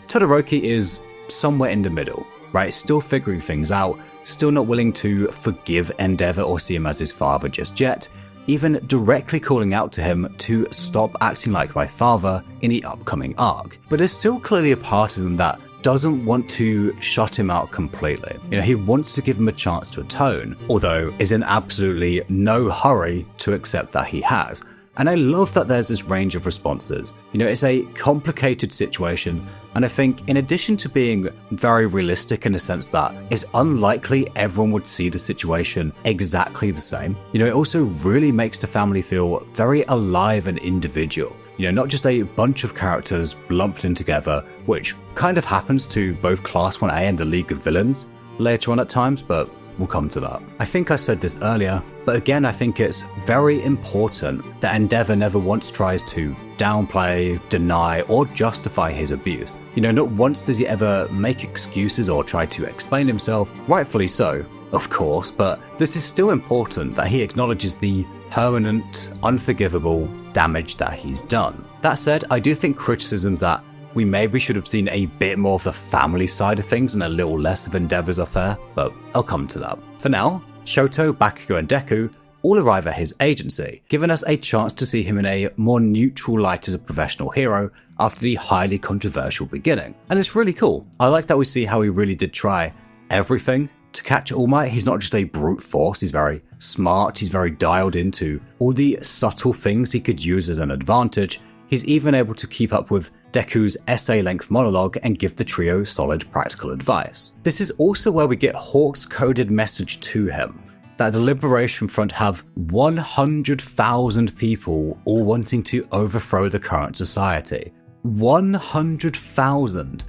Todoroki is somewhere in the middle, right? Still figuring things out, still not willing to forgive Endeavor or see him as his father just yet, even directly calling out to him to stop acting like my father in the upcoming arc. But there's still clearly a part of him that doesn't want to shut him out completely. He wants to give him a chance to atone, although is in absolutely no hurry to accept that he has. And I love that there's this range of responses. It's a complicated situation, and I think in addition to being very realistic in the sense that it's unlikely everyone would see the situation exactly the same, it also really makes the family feel very alive and individual. Not just a bunch of characters lumped in together, which kind of happens to both Class 1A and the League of Villains later on at times, but we'll come to that. I think I said this earlier, but again, I think it's very important that Endeavor never once tries to downplay, deny, or justify his abuse. Not once does he ever make excuses or try to explain himself, rightfully so, of course, but this is still important that he acknowledges the permanent, unforgivable damage that he's done. That said, I do think criticisms that we maybe should have seen a bit more of the family side of things and a little less of Endeavor's are fair, but I'll come to that. For now, Shoto, Bakugo, and Deku all arrive at his agency, giving us a chance to see him in a more neutral light as a professional hero after the highly controversial beginning. And it's really cool. I like that we see how he really did try everything to catch All Might. He's not just a brute force, he's very smart, he's very dialed into all the subtle things he could use as an advantage. He's even able to keep up with Deku's essay-length monologue and give the trio solid practical advice. This is also where we get Hawk's coded message to him, that the Liberation Front have 100,000 people all wanting to overthrow the current society. 100,000!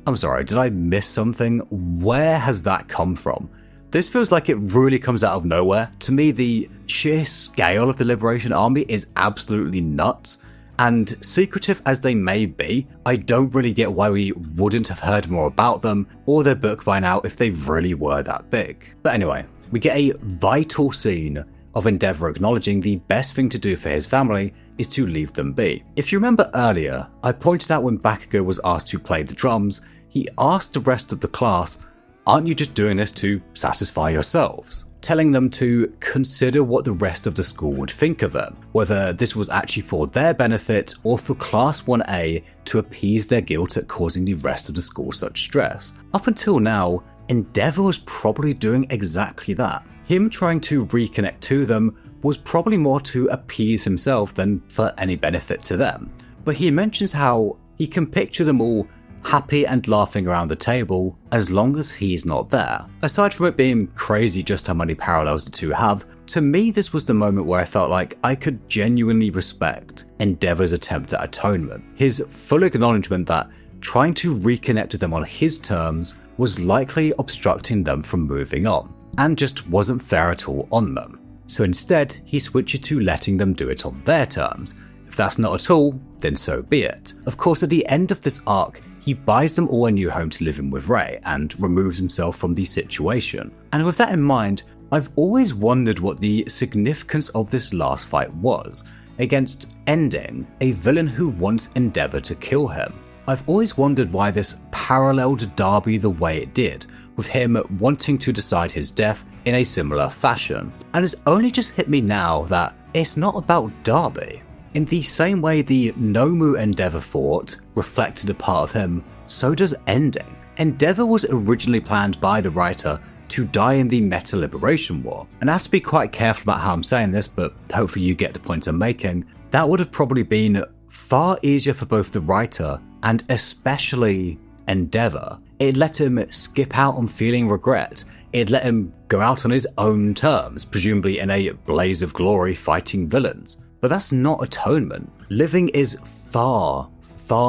I'm sorry, did I miss something? Where has that come from? This feels like it really comes out of nowhere. To me, the sheer scale of the Liberation Army is absolutely nuts. And secretive as they may be, I don't really get why we wouldn't have heard more about them or their book by now if they really were that big. But anyway, we get a vital scene of Endeavor acknowledging the best thing to do for his family is to leave them be. If you remember earlier, I pointed out when Bakugo was asked to play the drums, he asked the rest of the class, "Aren't you just doing this to satisfy yourselves?" Telling them to consider what the rest of the school would think of them, whether this was actually for their benefit or for Class 1A to appease their guilt at causing the rest of the school such stress. Up until now, Endeavor was probably doing exactly that. Him trying to reconnect to them was probably more to appease himself than for any benefit to them. But he mentions how he can picture them all happy and laughing around the table as long as he's not there. Aside from it being crazy just how many parallels the two have, to me this was the moment where I felt like I could genuinely respect Endeavor's attempt at atonement. His full acknowledgement that trying to reconnect with them on his terms was likely obstructing them from moving on, and just wasn't fair at all on them. So instead, he switches to letting them do it on their terms. If that's not at all, then so be it. Of course, at the end of this arc, he buys them all a new home to live in with Rei and removes himself from the situation. And with that in mind, I've always wondered what the significance of this last fight was, against Ending, a villain who wants Endeavor to kill him. I've always wondered why this paralleled Darby the way it did, with him wanting to decide his death in a similar fashion. And it's only just hit me now that it's not about Darby. In the same way the Nomu Endeavor fought reflected a part of him, so does Ending. Endeavor was originally planned by the writer to die in the Meta Liberation War. And I have to be quite careful about how I'm saying this, but hopefully you get the point I'm making. that would have probably been far easier for both the writer and especially Endeavor. It let him skip out on feeling regret. It let him go out on his own terms, presumably in a blaze of glory fighting villains. But that's not atonement. Living is far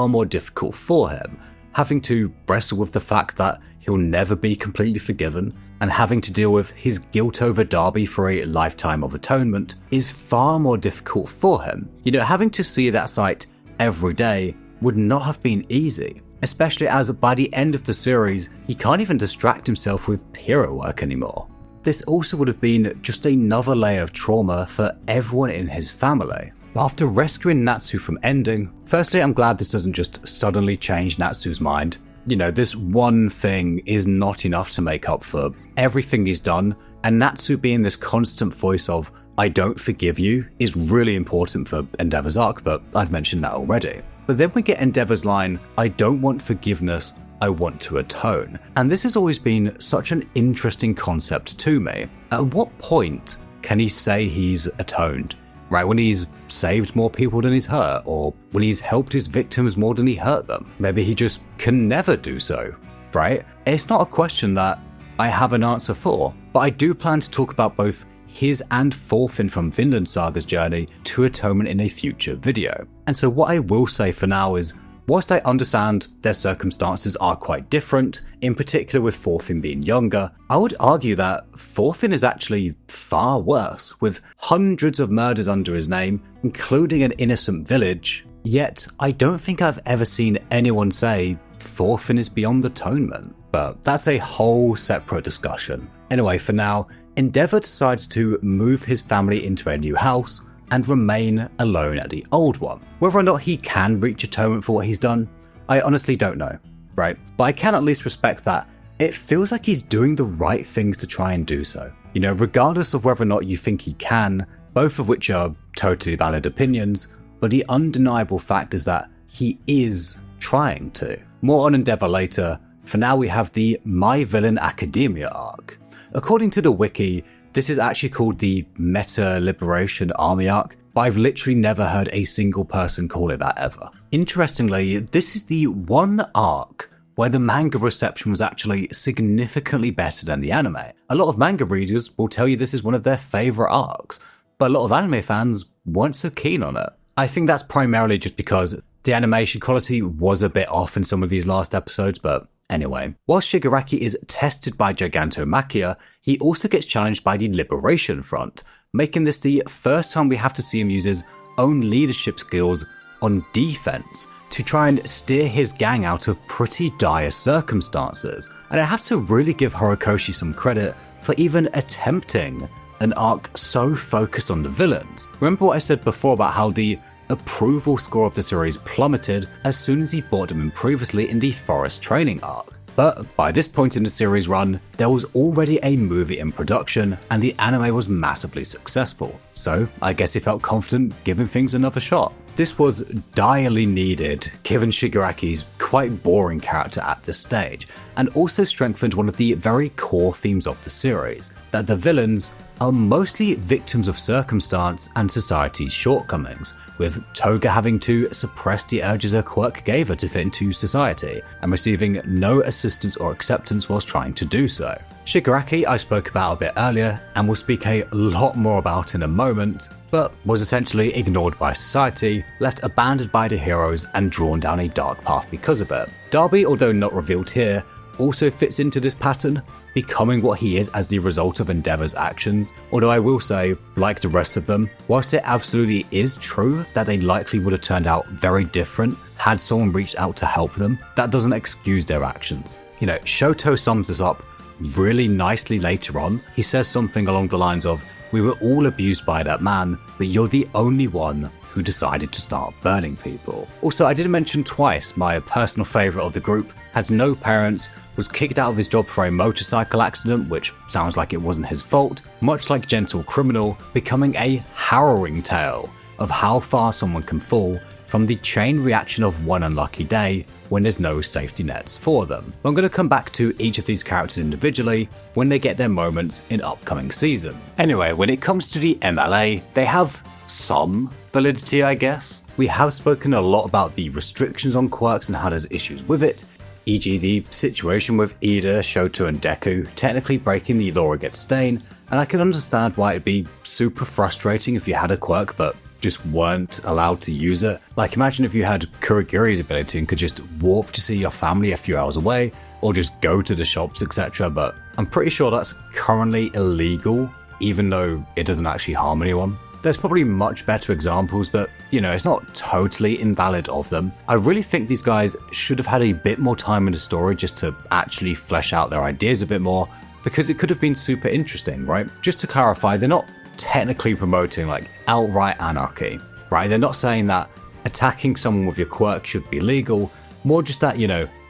more difficult for him, having to wrestle with the fact that he'll never be completely forgiven, and having to deal with his guilt over Darby for a lifetime of atonement is far more difficult for him. Having to see that sight every day would not have been easy, especially as by the end of the series, he can't even distract himself with hero work anymore. This also would have been just another layer of trauma for everyone in his family. After rescuing Natsu from ending, firstly, I'm glad this doesn't just suddenly change Natsu's mind. This one thing is not enough to make up for everything he's done, and Natsu being this constant voice of, I don't forgive you, is really important for Endeavor's arc, but I've mentioned that already. But then we get Endeavor's line, I don't want forgiveness, I want to atone. And this has always been such an interesting concept to me. At what point can he say he's atoned? Right, when he's saved more people than he's hurt, or when he's helped his victims more than he hurt them. Maybe he just can never do so, right? It's not a question that I have an answer for, but I do plan to talk about both his and Thorfinn from Vinland Saga's journey to atonement in a future video. And so what I will say for now is, whilst I understand their circumstances are quite different, in particular with Thorfinn being younger, I would argue that Thorfinn is actually far worse, with hundreds of murders under his name, including an innocent village. Yet, I don't think I've ever seen anyone say Thorfinn is beyond atonement. But that's a whole separate discussion. Anyway, for now, Endeavor decides to move his family into a new house and remain alone at the old one. Whether or not he can reach atonement for what he's done, I honestly don't know, right? But I can at least respect that it feels like he's doing the right things to try and do so. Regardless of whether or not you think he can, both of which are totally valid opinions, but the undeniable fact is that he is trying to. More on Endeavor later. For now, we have the My Villain Academia arc. According to the wiki, this is actually called the Meta Liberation Army arc, but I've literally never heard a single person call it that ever. Interestingly, this is the one arc where the manga reception was actually significantly better than the anime. A lot of manga readers will tell you this is one of their favourite arcs, but a lot of anime fans weren't so keen on it. I think that's primarily just because the animation quality was a bit off in some of these last episodes, but anyway. While Shigiraki is tested by Gigantomachia, he also gets challenged by the Liberation Front, making this the first time we have to see him use his own leadership skills on defense to try and steer his gang out of pretty dire circumstances. And I have to really give Horikoshi some credit for even attempting an arc so focused on the villains. Remember what I said before about how the approval score of the series plummeted as soon as he brought them in previously in the Forest Training arc. But by this point in the series run, there was already a movie in production and the anime was massively successful, so I guess he felt confident giving things another shot. This was direly needed, given Shigiraki's quite boring character at this stage, and also strengthened one of the very core themes of the series, that the villains are mostly victims of circumstance and society's shortcomings, with Toga having to suppress the urges her quirk gave her to fit into society, and receiving no assistance or acceptance whilst trying to do so. Shigiraki I spoke about a bit earlier, and will speak a lot more about in a moment, but was essentially ignored by society, left abandoned by the heroes, and drawn down a dark path because of it. Darby, although not revealed here, also fits into this pattern, becoming what he is as the result of Endeavor's actions, although I will say, like the rest of them, whilst it absolutely is true that they likely would have turned out very different had someone reached out to help them, that doesn't excuse their actions. Shoto sums this up really nicely later on. He says something along the lines of, "We were all abused by that man, but you're the only one who decided to start burning people." Also, I did mention twice my personal favourite of the group had no parents, was kicked out of his job for a motorcycle accident, which sounds like it wasn't his fault, much like Gentle Criminal, becoming a harrowing tale of how far someone can fall from the chain reaction of one unlucky day when there's no safety nets for them. I'm going to come back to each of these characters individually when they get their moments in upcoming season. Anyway, when it comes to the MLA, they have some validity, I guess. We have spoken a lot about the restrictions on quirks and how there's issues with it, e.g. the situation with Ida, Shoto and Deku technically breaking the law against Stain, and I can understand why it'd be super frustrating if you had a quirk but just weren't allowed to use it. Like, imagine if you had Kurogiri's ability and could just warp to see your family a few hours away, or just go to the shops, etc. But I'm pretty sure that's currently illegal, even though it doesn't actually harm anyone. There's probably much better examples, but it's not totally invalid of them. I really think these guys should have had a bit more time in the story just to actually flesh out their ideas a bit more, because it could have been super interesting, right? Just to clarify, they're not technically promoting like outright anarchy, right? They're not saying that attacking someone with your quirk should be legal, more just that,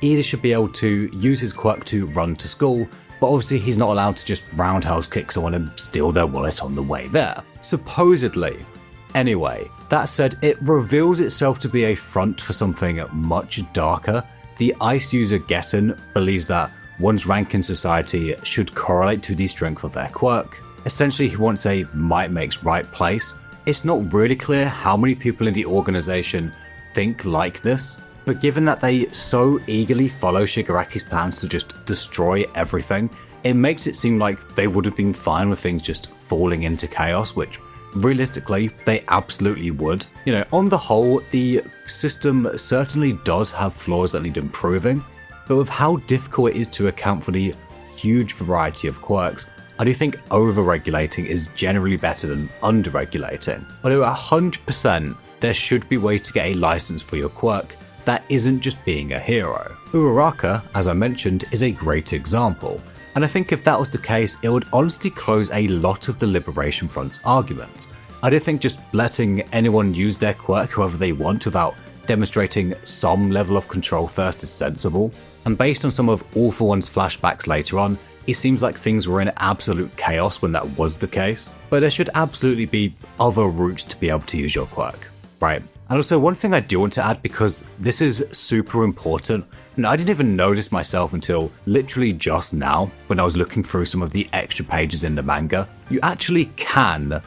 Ida should be able to use his quirk to run to school, but obviously he's not allowed to just roundhouse kick someone and steal their wallet on the way there. Supposedly. Anyway, that said, it reveals itself to be a front for something much darker. The ice user Getten believes that one's rank in society should correlate to the strength of their quirk. Essentially, he wants a might makes right place. It's not really clear how many people in the organization think like this, but given that they so eagerly follow Shigiraki's plans to just destroy everything, it makes it seem like they would have been fine with things just falling into chaos, which realistically, they absolutely would. On the whole, the system certainly does have flaws that need improving, but with how difficult it is to account for the huge variety of quirks, I do think over-regulating is generally better than under-regulating. Although 100% there should be ways to get a license for your quirk that isn't just being a hero. Uraraka, as I mentioned, is a great example, and I think if that was the case, it would honestly close a lot of the Liberation Front's arguments. I do think just letting anyone use their quirk however they want without demonstrating some level of control first is sensible, and based on some of All For One's flashbacks later on, it seems like things were in absolute chaos when that was the case, but there should absolutely be other routes to be able to use your quirk, right? And also, one thing I do want to add, because this is super important, and I didn't even notice myself until literally just now when I was looking through some of the extra pages in the manga, you actually can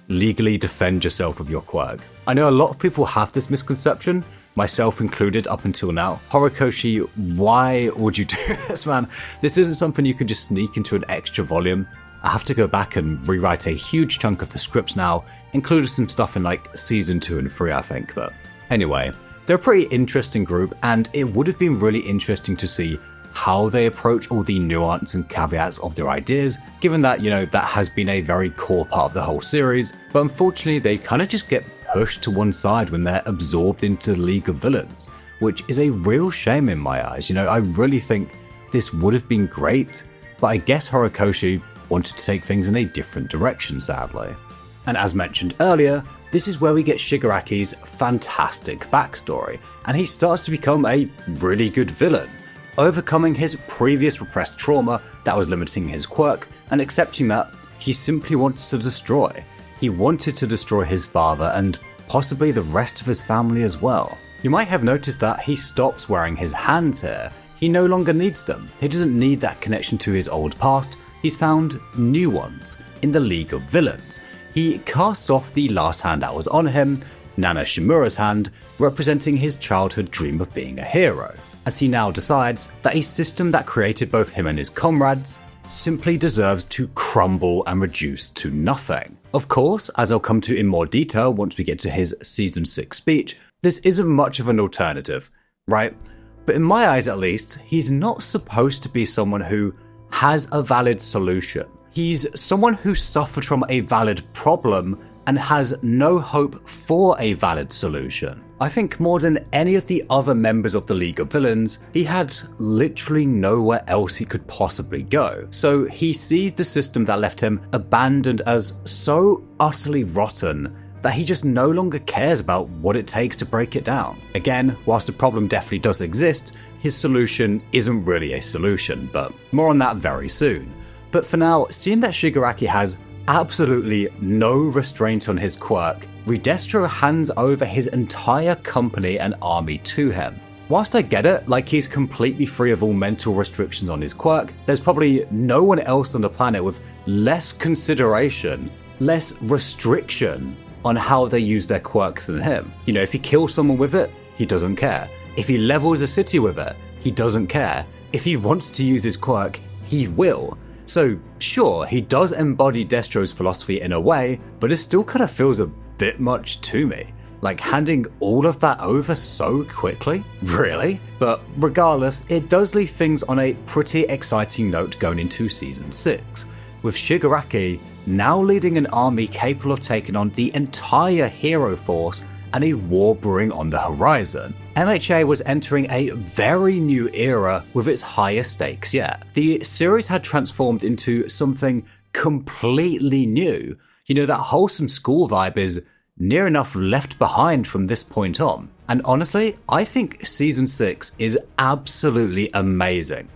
legally defend yourself with your quirk. I know a lot of people have this misconception, myself included up until now. Horikoshi, why would you do this, man? This isn't something you can just sneak into an extra volume. I have to go back and rewrite a huge chunk of the scripts now, including some stuff in like season 2 and 3, I think. But anyway, they're a pretty interesting group, and it would have been really interesting to see how they approach all the nuance and caveats of their ideas, given that, that has been a very core part of the whole series, but unfortunately they kind of just get pushed to one side when they're absorbed into the League of Villains, which is a real shame in my eyes. I really think this would have been great, but I guess Horikoshi wanted to take things in a different direction, sadly. And as mentioned earlier, this is where we get Shigiraki's fantastic backstory, and he starts to become a really good villain, overcoming his previous repressed trauma that was limiting his quirk, and accepting that he simply wants to destroy. He wanted to destroy his father and possibly the rest of his family as well. You might have noticed that he stops wearing his hands here. He no longer needs them. He doesn't need that connection to his old past. He's found new ones in the League of Villains. He casts off the last hand that was on him, Nana Shimura's hand, representing his childhood dream of being a hero, as he now decides that a system that created both him and his comrades simply deserves to crumble and reduce to nothing. Of course, as I'll come to in more detail once we get to his Season 6 speech, this isn't much of an alternative, right? But in my eyes at least, he's not supposed to be someone who has a valid solution. He's someone who suffered from a valid problem and has no hope for a valid solution. I think more than any of the other members of the League of Villains, he had literally nowhere else he could possibly go. So he sees the system that left him abandoned as so utterly rotten that he just no longer cares about what it takes to break it down. Again, whilst the problem definitely does exist, his solution isn't really a solution, but more on that very soon. But for now, seeing that Shigaraki has absolutely no restraint on his quirk, Redestro hands over his entire company and army to him. Whilst I get it, like he's completely free of all mental restrictions on his quirk, there's probably no one else on the planet with less consideration, less restriction on how they use their quirks than him. You know, if he kills someone with it, he doesn't care. If he levels a city with it, he doesn't care. If he wants to use his quirk, he will. So sure, he does embody Destro's philosophy in a way, but it still kind of feels a bit much to me. Like handing all of that over so quickly? Really? But regardless, it does leave things on a pretty exciting note going into Season 6, with Shigiraki now leading an army capable of taking on the entire hero force and a war brewing on the horizon. MHA was entering a very new era with its highest stakes yet. The series had transformed into something completely new. You know, that wholesome school vibe is near enough left behind from this point on. And honestly, I think Season 6 is absolutely amazing.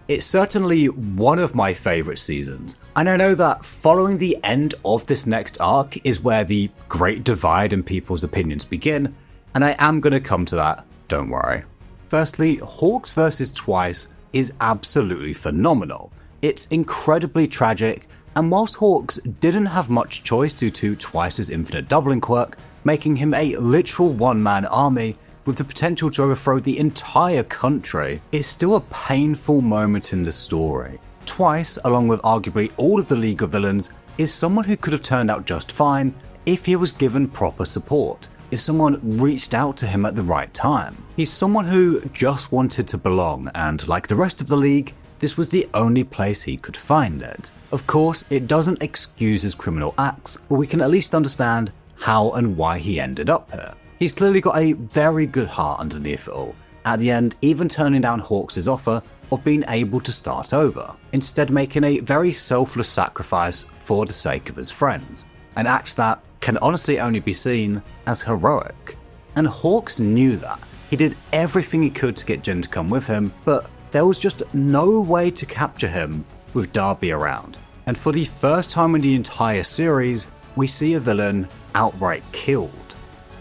It's certainly one of my favourite seasons, and I know that following the end of this next arc is where the great divide in people's opinions begin, and I am going to come to that, don't worry. Firstly, Hawks vs. Twice is absolutely phenomenal. It's incredibly tragic, and whilst Hawks didn't have much choice due to Twice's infinite doubling quirk, making him a literal one-man army with the potential to overthrow the entire country, it's still a painful moment in the story. Twice, along with arguably all of the League of Villains, is someone who could have turned out just fine if he was given proper support, if someone reached out to him at the right time. He's someone who just wanted to belong, and like the rest of the League, this was the only place he could find it. Of course, it doesn't excuse his criminal acts, but we can at least understand how and why he ended up here. He's clearly got a very good heart underneath it all, at the end even turning down Hawks' offer of being able to start over, instead making a very selfless sacrifice for the sake of his friends, an act that can honestly only be seen as heroic. And Hawks knew that. He did everything he could to get Jin to come with him, but there was just no way to capture him with Darby around. And for the first time in the entire series, we see a villain outright killed.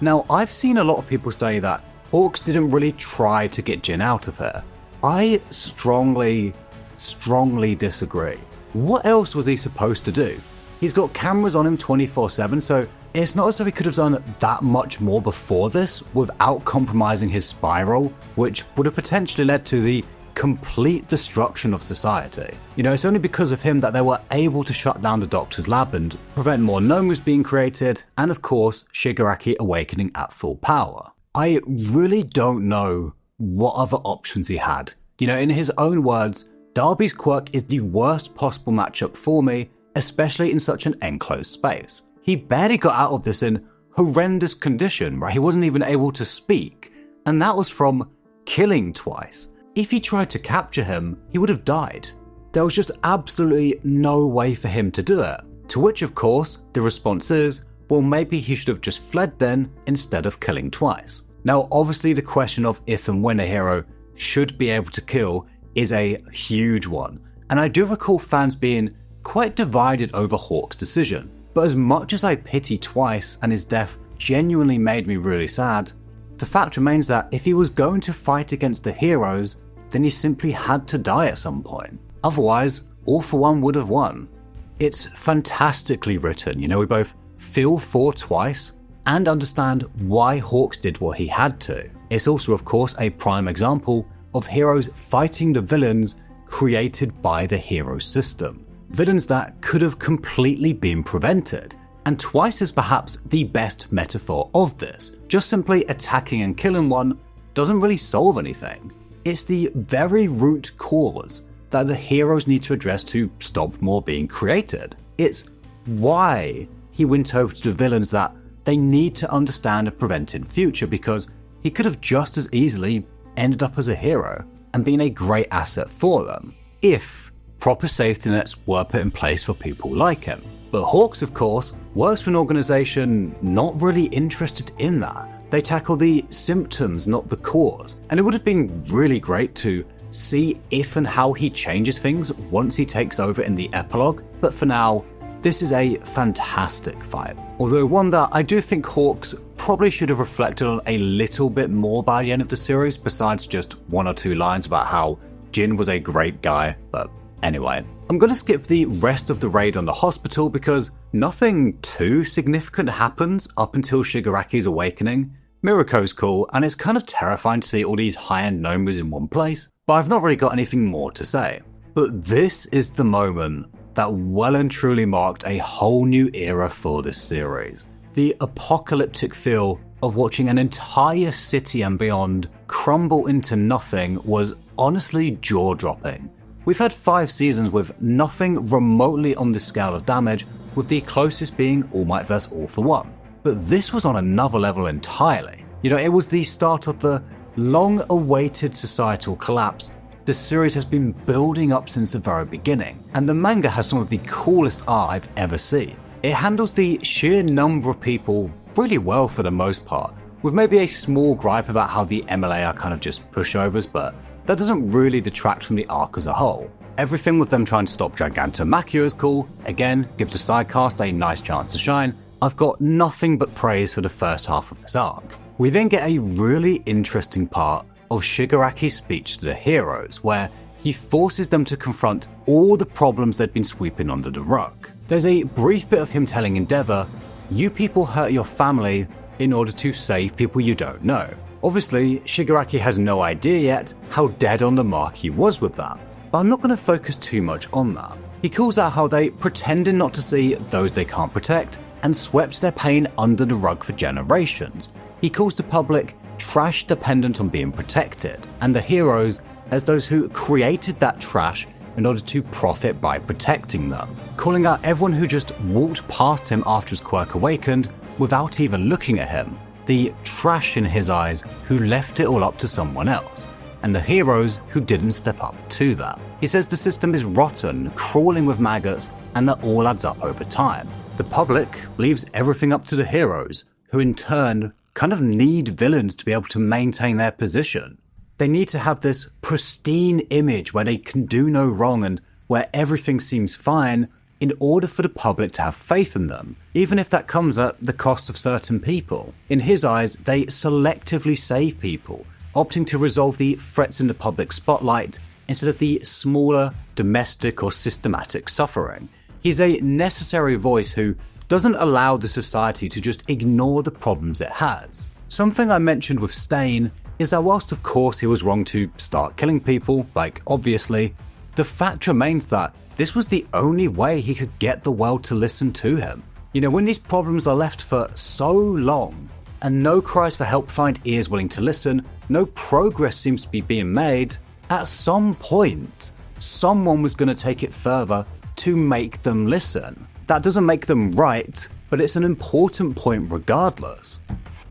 Now, I've seen a lot of people say that Hawks didn't really try to get Jin out of her. I strongly disagree. What else was he supposed to do? He's got cameras on him 24/7, so it's not as though he could have done that much more before this without compromising his spiral, which would have potentially led to the complete destruction of society. You know, it's only because of him that they were able to shut down the Doctor's lab and prevent more Nomus being created, and of course, Shigiraki awakening at full power. I really don't know what other options he had. You know, in his own words, Darby's quirk is the worst possible matchup for me, especially in such an enclosed space. He barely got out of this in horrendous condition, right? He wasn't even able to speak, and that was from killing Twice. If he tried to capture him, he would have died. There was just absolutely no way for him to do it. To which, of course, the response is, well, maybe he should have just fled then instead of killing Twice. Now, obviously, the question of if and when a hero should be able to kill is a huge one, and I do recall fans being quite divided over Hawk's decision. But as much as I pity Twice and his death genuinely made me really sad, the fact remains that if he was going to fight against the heroes, then he simply had to die at some point. Otherwise, All for One would have won. It's fantastically written, you know, we both feel for Twice and understand why Hawks did what he had to. It's also, of course, a prime example of heroes fighting the villains created by the hero system. Villains that could have completely been prevented. And Twice is perhaps the best metaphor of this. Just simply attacking and killing one doesn't really solve anything. It's the very root cause that the heroes need to address to stop more being created. It's why he went over to the villains that they need to understand and prevent in future, because he could have just as easily ended up as a hero and been a great asset for them if proper safety nets were put in place for people like him. But Hawks, of course, works for an organization not really interested in that. They tackle the symptoms, not the cause. And it would have been really great to see if and how he changes things once he takes over in the epilogue. But for now, this is a fantastic fight. Although one that I do think Hawks probably should have reflected on a little bit more by the end of the series, besides just one or two lines about how Jin was a great guy. But Anyway, I'm going to skip the rest of the raid on the hospital because nothing too significant happens up until Shigiraki's awakening. Miruko's cool, and it's kind of terrifying to see all these high-end gnomes in one place, but I've not really got anything more to say. But this is the moment that well and truly marked a whole new era for this series. The apocalyptic feel of watching an entire city and beyond crumble into nothing was honestly jaw-dropping. We've had 5 seasons with nothing remotely on this scale of damage, with the closest being All Might vs. All for One. But this was on another level entirely. It was the start of the long-awaited societal collapse the series has been building up since the very beginning, and the manga has some of the coolest art I've ever seen. It handles the sheer number of people really well for the most part, with maybe a small gripe about how the MLA are kind of just pushovers, but that doesn't really detract from the arc as a whole. Everything with them trying to stop Gigantomachia is cool. Again, give the sidecast a nice chance to shine. I've got nothing but praise for the first half of this arc. We then get a really interesting part of Shigiraki's speech to the heroes, where he forces them to confront all the problems they'd been sweeping under the rug. There's a brief bit of him telling Endeavor, "You people hurt your family in order to save people you don't know." Obviously, Shigiraki has no idea yet how dead on the mark he was with that, but I'm not going to focus too much on that. He calls out how they pretended not to see those they can't protect and swept their pain under the rug for generations. He calls the public trash dependent on being protected, and the heroes as those who created that trash in order to profit by protecting them, calling out everyone who just walked past him after his quirk awakened without even looking at him, the trash in his eyes who left it all up to someone else, and the heroes who didn't step up to that. He says the system is rotten, crawling with maggots, and that all adds up over time. The public leaves everything up to the heroes, who in turn kind of need villains to be able to maintain their position. They need to have this pristine image where they can do no wrong and where everything seems fine in order for the public to have faith in them, even if that comes at the cost of certain people. In his eyes, they selectively save people, opting to resolve the threats in the public spotlight instead of the smaller, domestic or systematic suffering. He's a necessary voice who doesn't allow the society to just ignore the problems it has. Something I mentioned with Stain is that whilst of course he was wrong to start killing people, obviously, the fact remains that this was the only way he could get the world to listen to him. When these problems are left for so long, and no cries for help find ears willing to listen, no progress seems to be being made, at some point, someone was going to take it further to make them listen. That doesn't make them right, but it's an important point regardless.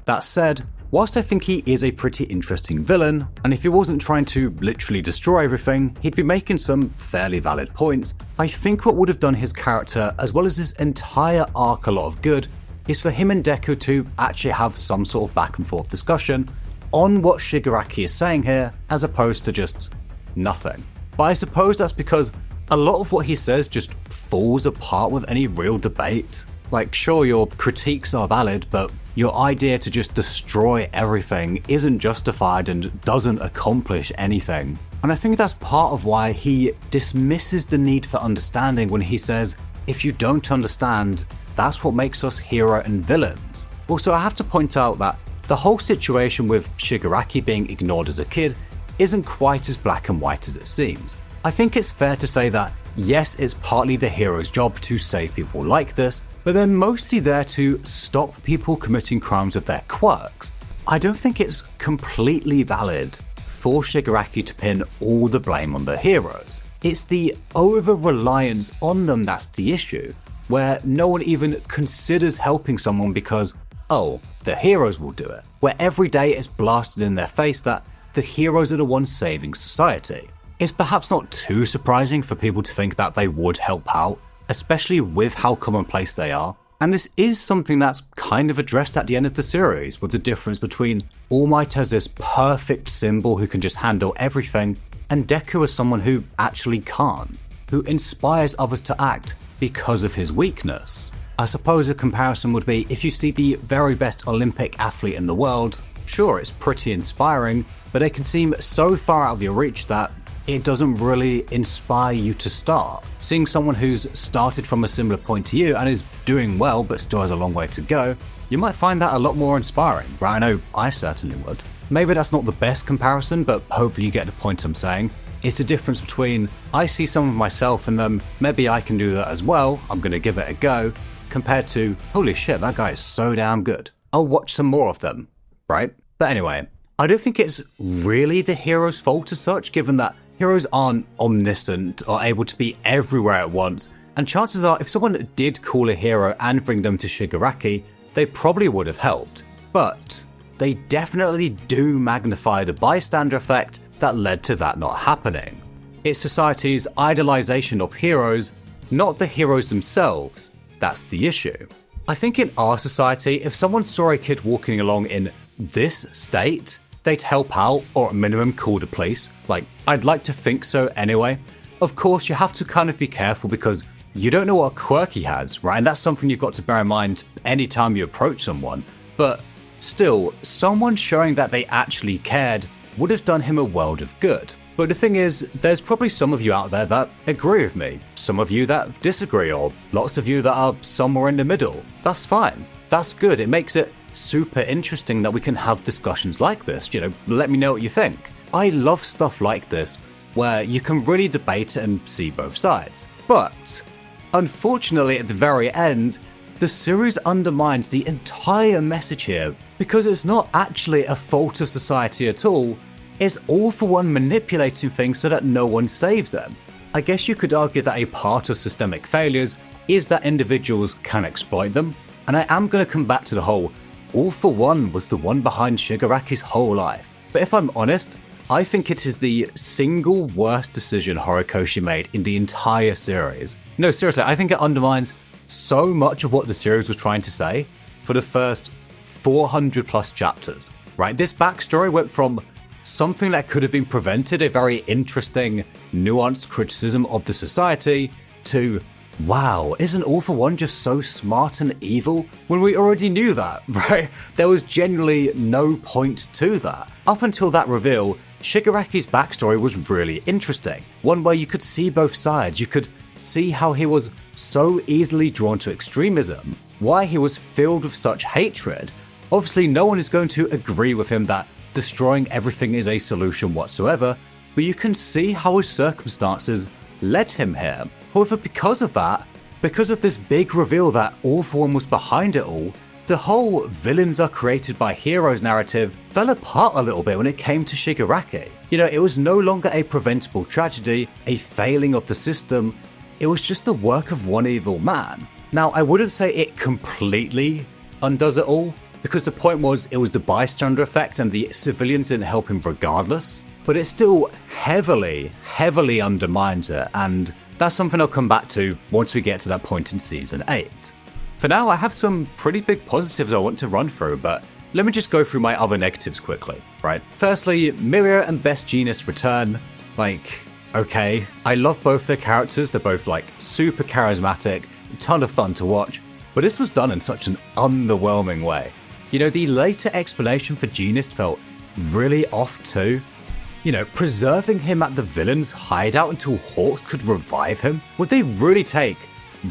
That said, whilst I think he is a pretty interesting villain, and if he wasn't trying to literally destroy everything, he'd be making some fairly valid points, I think what would have done his character, as well as this entire arc, a lot of good, is for him and Deku to actually have some sort of back and forth discussion on what Shigiraki is saying here, as opposed to just nothing. But I suppose that's because a lot of what he says just falls apart with any real debate. Sure, your critiques are valid, but your idea to just destroy everything isn't justified and doesn't accomplish anything. And I think that's part of why he dismisses the need for understanding when he says, if you don't understand, that's what makes us hero and villains. Also, I have to point out that the whole situation with Shigiraki being ignored as a kid isn't quite as black and white as it seems. I think it's fair to say that, yes, it's partly the hero's job to save people like this, but they're mostly there to stop people committing crimes with their quirks. I don't think it's completely valid for Shigiraki to pin all the blame on the heroes. It's the over-reliance on them that's the issue, where no one even considers helping someone because, oh, the heroes will do it, where every day it's blasted in their face that the heroes are the ones saving society. It's perhaps not too surprising for people to think that they would help out, especially with how commonplace they are. And this is something that's kind of addressed at the end of the series, with the difference between All Might as this perfect symbol who can just handle everything, and Deku as someone who actually can't, who inspires others to act because of his weakness. I suppose a comparison would be if you see the very best Olympic athlete in the world, sure, it's pretty inspiring, but they can seem so far out of your reach that it doesn't really inspire you to start. Seeing someone who's started from a similar point to you and is doing well but still has a long way to go, you might find that a lot more inspiring, right? I know I certainly would. Maybe that's not the best comparison, but hopefully you get the point I'm saying. It's the difference between I see some of myself and then maybe I can do that as well, I'm going to give it a go, compared to holy shit, that guy is so damn good. I'll watch some more of them, right? But anyway, I don't think it's really the hero's fault as such, given that heroes aren't omniscient or able to be everywhere at once, and chances are if someone did call a hero and bring them to Shigiraki, they probably would have helped. But they definitely do magnify the bystander effect that led to that not happening. It's society's idolization of heroes, not the heroes themselves, that's the issue. I think in our society, if someone saw a kid walking along in this state, they'd help out or at minimum call the police. Like, I'd like to think so anyway. Of course, you have to kind of be careful because you don't know what quirk he has, right? And that's something you've got to bear in mind anytime you approach someone. But still, someone showing that they actually cared would have done him a world of good. But the thing is, there's probably some of you out there that agree with me, some of you that disagree, or lots of you that are somewhere in the middle. That's fine. That's good. It makes it super interesting that we can have discussions like this. Let me know what you think. I love stuff like this, where you can really debate it and see both sides. But unfortunately, at the very end, the series undermines the entire message here because it's not actually a fault of society at all. It's all for one manipulating things so that no one saves them. I guess you could argue that a part of systemic failures is that individuals can exploit them, and I am going to come back to the whole All for One was the one behind Shigaraki's whole life. But if I'm honest, I think it is the single worst decision Horikoshi made in the entire series. No, seriously, I think it undermines so much of what the series was trying to say for the first 400 plus chapters, right? This backstory went from something that could have been prevented, a very interesting, nuanced criticism of the society, to wow, isn't All for One just so smart and evil? When we already knew that, right? There was genuinely no point to that. Up until that reveal, Shigaraki's backstory was really interesting. One where you could see both sides, you could see how he was so easily drawn to extremism, why he was filled with such hatred. Obviously, no one is going to agree with him that destroying everything is a solution whatsoever, but you can see how his circumstances led him here. However, because of that, because of this big reveal that All for One was behind it all, the whole villains are created by heroes narrative fell apart a little bit when it came to Shigaraki. It was no longer a preventable tragedy, a failing of the system, it was just the work of one evil man. Now, I wouldn't say it completely undoes it all, because the point was it was the bystander effect and the civilians didn't help him regardless, but it still heavily, heavily undermines it, and that's something I'll come back to once we get to that point in Season 8. For now, I have some pretty big positives I want to run through, but let me just go through my other negatives quickly, right? Firstly, Miria and Best Jeanist return. Okay, I love both their characters, they're both super charismatic, a ton of fun to watch, but this was done in such an underwhelming way. The later explanation for Jeanist felt really off too. Preserving him at the villain's hideout until Hawks could revive him? Would they really take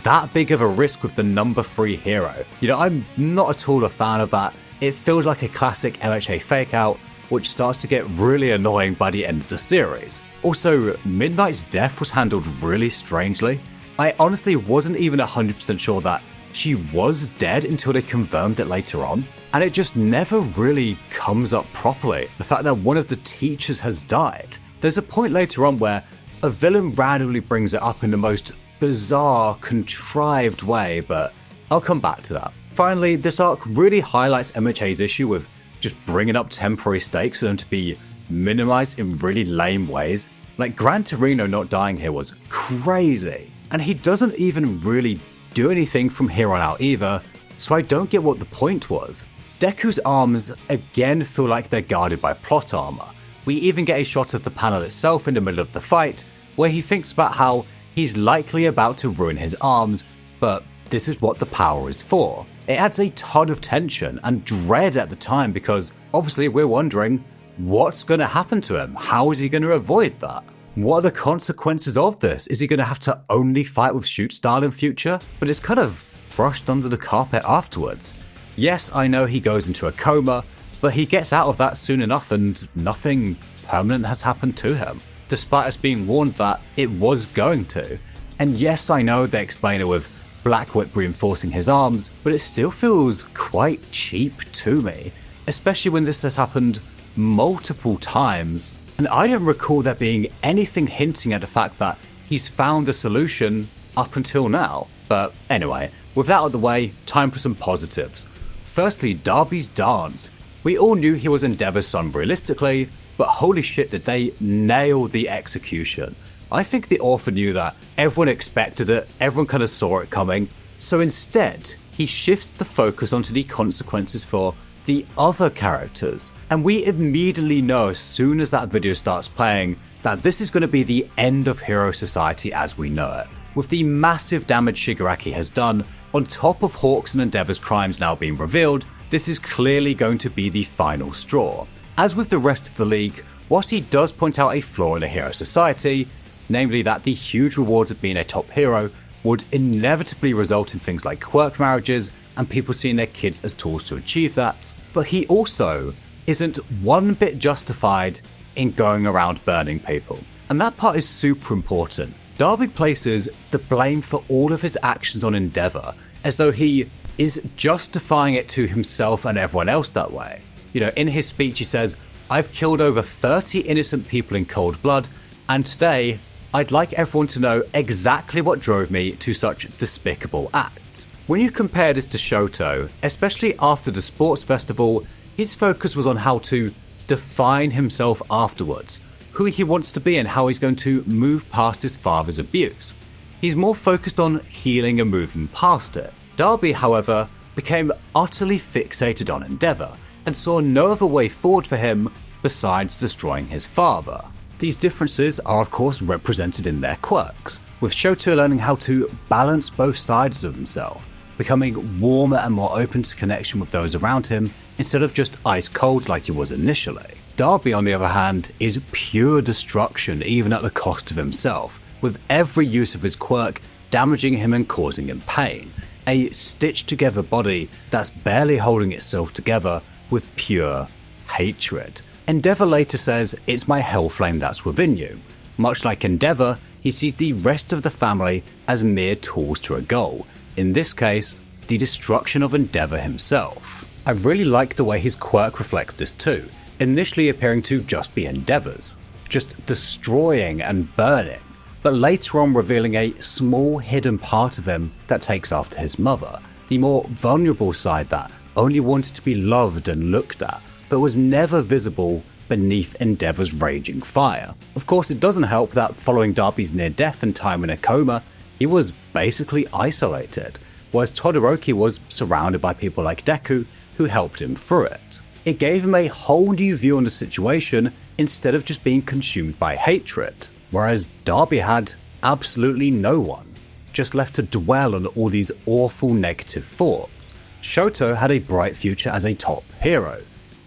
that big of a risk with the number 3 hero? I'm not at all a fan of that. It feels like a classic MHA fake out, which starts to get really annoying by the end of the series. Also, Midnight's death was handled really strangely. I honestly wasn't even 100% sure that she was dead until they confirmed it later on, and it just never really comes up properly, the fact that one of the teachers has died. There's a point later on where a villain randomly brings it up in the most bizarre, contrived way, but I'll come back to that. Finally, this arc really highlights MHA's issue with just bringing up temporary stakes for them to be minimized in really lame ways. Gran Torino not dying here was crazy, and he doesn't even really do anything from here on out either, so I don't get what the point was. Deku's arms again feel like they're guarded by plot armor. We even get a shot of the panel itself in the middle of the fight, where he thinks about how he's likely about to ruin his arms, but this is what the power is for. It adds a ton of tension and dread at the time because obviously we're wondering what's going to happen to him, how is he going to avoid that? What are the consequences of this? Is he going to have to only fight with shoot style in future? But it's kind of brushed under the carpet afterwards. Yes, I know he goes into a coma, but he gets out of that soon enough and nothing permanent has happened to him, despite us being warned that it was going to. And yes, I know they explain it with Black Whip reinforcing his arms, but it still feels quite cheap to me, especially when this has happened multiple times. And I don't recall there being anything hinting at the fact that he's found the solution up until now. But anyway, with that out of the way, time for some positives. Firstly, Darby's dance. We all knew he was Endeavor's son realistically, but holy shit did they nail the execution. I think the author knew that, everyone expected it, everyone kind of saw it coming, so instead, he shifts the focus onto the consequences for the other characters, and we immediately know as soon as that video starts playing that this is going to be the end of Hero Society as we know it. With the massive damage Shigiraki has done, on top of Hawk's and Endeavor's crimes now being revealed, this is clearly going to be the final straw. As with the rest of the league, whilst he does point out a flaw in the Hero Society, namely that the huge rewards of being a top hero would inevitably result in things like quirk marriages and people seeing their kids as tools to achieve that, but he also isn't one bit justified in going around burning people. And that part is super important. Darby places the blame for all of his actions on Endeavor, as though he is justifying it to himself and everyone else that way. You know, in his speech he says, "I've killed over 30 innocent people in cold blood, and today I'd like everyone to know exactly what drove me to such despicable acts." When you compare this to Shoto, especially after the sports festival, his focus was on how to define himself afterwards, who he wants to be and how he's going to move past his father's abuse. He's more focused on healing and moving past it. Darby, however, became utterly fixated on Endeavor and saw no other way forward for him besides destroying his father. These differences are of course represented in their quirks, with Shoto learning how to balance both sides of himself, becoming warmer and more open to connection with those around him instead of just ice cold like he was initially. Darby, on the other hand, is pure destruction even at the cost of himself, with every use of his quirk damaging him and causing him pain. A stitched together body that's barely holding itself together with pure hatred. Endeavor later says, "It's my hell flame that's within you." Much like Endeavor, he sees the rest of the family as mere tools to a goal. In this case, the destruction of Endeavor himself. I really like the way his quirk reflects this too, initially appearing to just be Endeavor's, just destroying and burning, but later on revealing a small hidden part of him that takes after his mother, the more vulnerable side that only wanted to be loved and looked at, but was never visible beneath Endeavor's raging fire. Of course, it doesn't help that following Darby's near death and time in a coma, he was basically isolated, whereas Todoroki was surrounded by people like Deku who helped him through it. It gave him a whole new view on the situation instead of just being consumed by hatred, whereas Darby had absolutely no one, just left to dwell on all these awful negative thoughts. Shoto had a bright future as a top hero.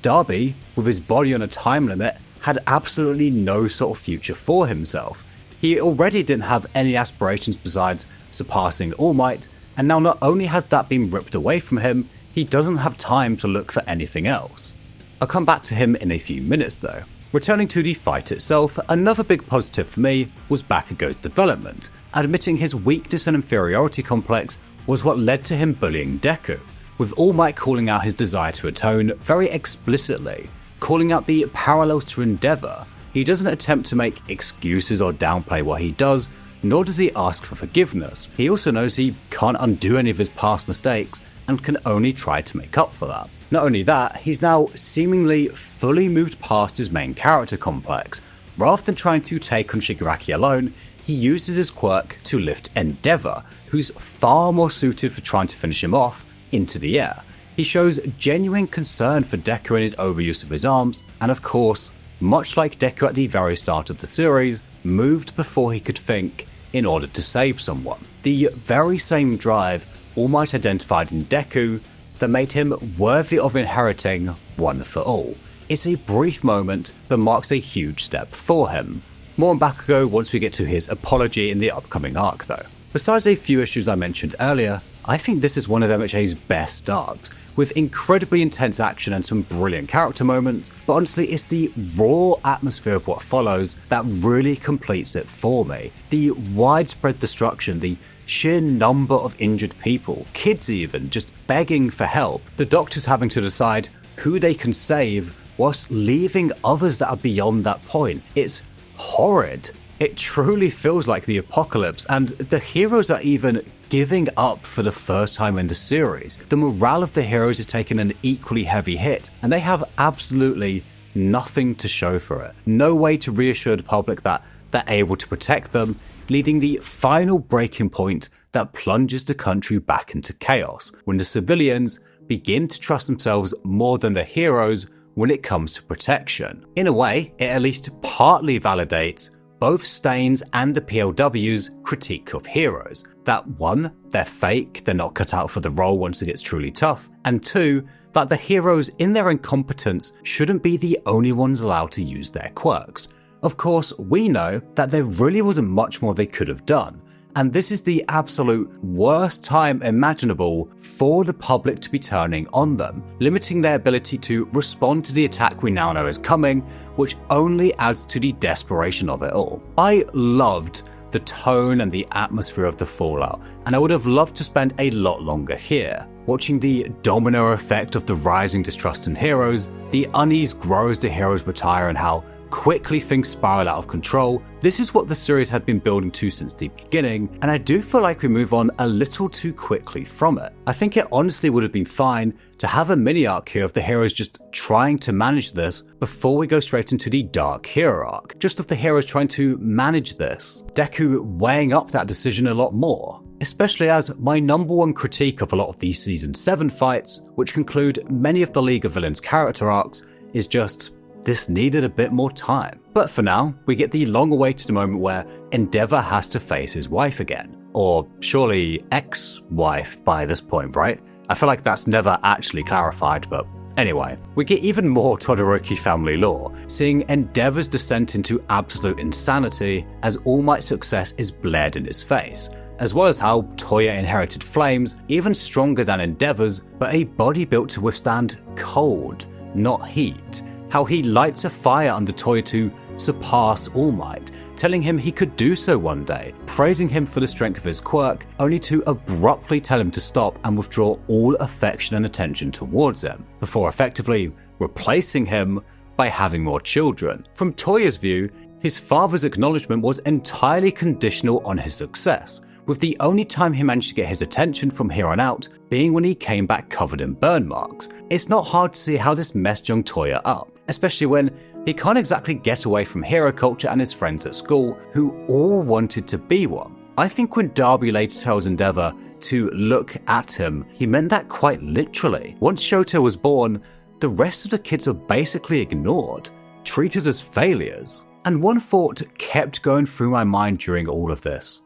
Darby, with his body on a time limit, had absolutely no sort of future for himself. He already didn't have any aspirations besides surpassing All Might, and now not only has that been ripped away from him, he doesn't have time to look for anything else. I'll come back to him in a few minutes though. Returning to the fight itself, another big positive for me was Bakugo's development. Admitting his weakness and inferiority complex was what led to him bullying Deku, with All Might calling out his desire to atone very explicitly, calling out the parallels to Endeavor. He doesn't attempt to make excuses or downplay what he does, nor does he ask for forgiveness. He also knows he can't undo any of his past mistakes and can only try to make up for that. Not only that, he's now seemingly fully moved past his main character complex. Rather than trying to take on Shigiraki alone, he uses his quirk to lift Endeavor, who's far more suited for trying to finish him off, into the air. He shows genuine concern for Deku and his overuse of his arms, and of course, much like Deku at the very start of the series, moved before he could think in order to save someone. The very same drive All Might identified in Deku that made him worthy of inheriting One for All. It's a brief moment, but marks a huge step for him. More on Bakugo once we get to his apology in the upcoming arc though. Besides a few issues I mentioned earlier, I think this is one of MHA's best arcs, with incredibly intense action and some brilliant character moments, but honestly it's the raw atmosphere of what follows that really completes it for me. The widespread destruction, the sheer number of injured people, kids even, just begging for help, the doctors having to decide who they can save whilst leaving others that are beyond that point. It's horrid. It truly feels like the apocalypse, and the heroes are even giving up for the first time in the series. The morale of the heroes is taking an equally heavy hit, and they have absolutely nothing to show for it. No way to reassure the public that they're able to protect them, leading the final breaking point that plunges the country back into chaos, when the civilians begin to trust themselves more than the heroes when it comes to protection. In a way, it at least partly validates both Stain's and the PLW's critique of heroes. That one, they're fake, they're not cut out for the role once it gets truly tough, and two, that the heroes in their incompetence shouldn't be the only ones allowed to use their quirks. Of course, we know that there really wasn't much more they could have done, and this is the absolute worst time imaginable for the public to be turning on them, limiting their ability to respond to the attack we now know is coming, which only adds to the desperation of it all. I loved the tone and the atmosphere of the fallout, and I would have loved to spend a lot longer here, watching the domino effect of the rising distrust in heroes, the unease grow as the heroes retire, and how quickly things spiral out of control. This is what the series had been building to since the beginning, and I do feel like we move on a little too quickly from it. I think it honestly would have been fine to have a mini arc here of the heroes just trying to manage this before we go straight into the dark hero arc, just of the heroes trying to manage this. Deku weighing up that decision a lot more. Especially as my number one critique of a lot of these Season 7 fights, which conclude many of the League of Villains character arcs, is just this needed a bit more time. But for now, we get the long-awaited moment where Endeavor has to face his wife again. Or surely ex-wife by this point, right? I feel like that's never actually clarified, but anyway. We get even more Todoroki family lore, seeing Endeavor's descent into absolute insanity as All Might's success is blared in his face, as well as how Toya inherited flames even stronger than Endeavor's, but a body built to withstand cold, not heat. How he lights a fire under Toya to surpass All Might, telling him he could do so one day, praising him for the strength of his quirk, only to abruptly tell him to stop and withdraw all affection and attention towards him, before effectively replacing him by having more children. From Toya's view, his father's acknowledgement was entirely conditional on his success, with the only time he managed to get his attention from here on out being when he came back covered in burn marks. It's not hard to see how this messed young Toya up, especially when he can't exactly get away from hero culture and his friends at school, who all wanted to be one. I think when Darby later tells Endeavor to look at him, he meant that quite literally. Once Shoto was born, the rest of the kids are basically ignored, treated as failures. And one thought kept going through my mind during all of this.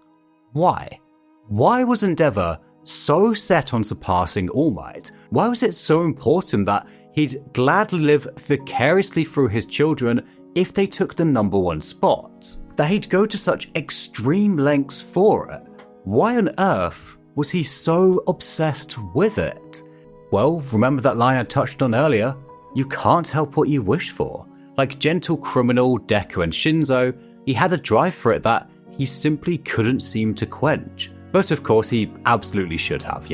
Why? Why was Endeavor so set on surpassing All Might? Why was it so important that he'd gladly live vicariously through his children if they took the number one spot? That he'd go to such extreme lengths for it? Why on earth was he so obsessed with it? Well, remember that line I touched on earlier? You can't help what you wish for. Like gentle criminal Deku and Shinzo, he had a drive for it that he simply couldn't seem to quench. But of course he absolutely should have,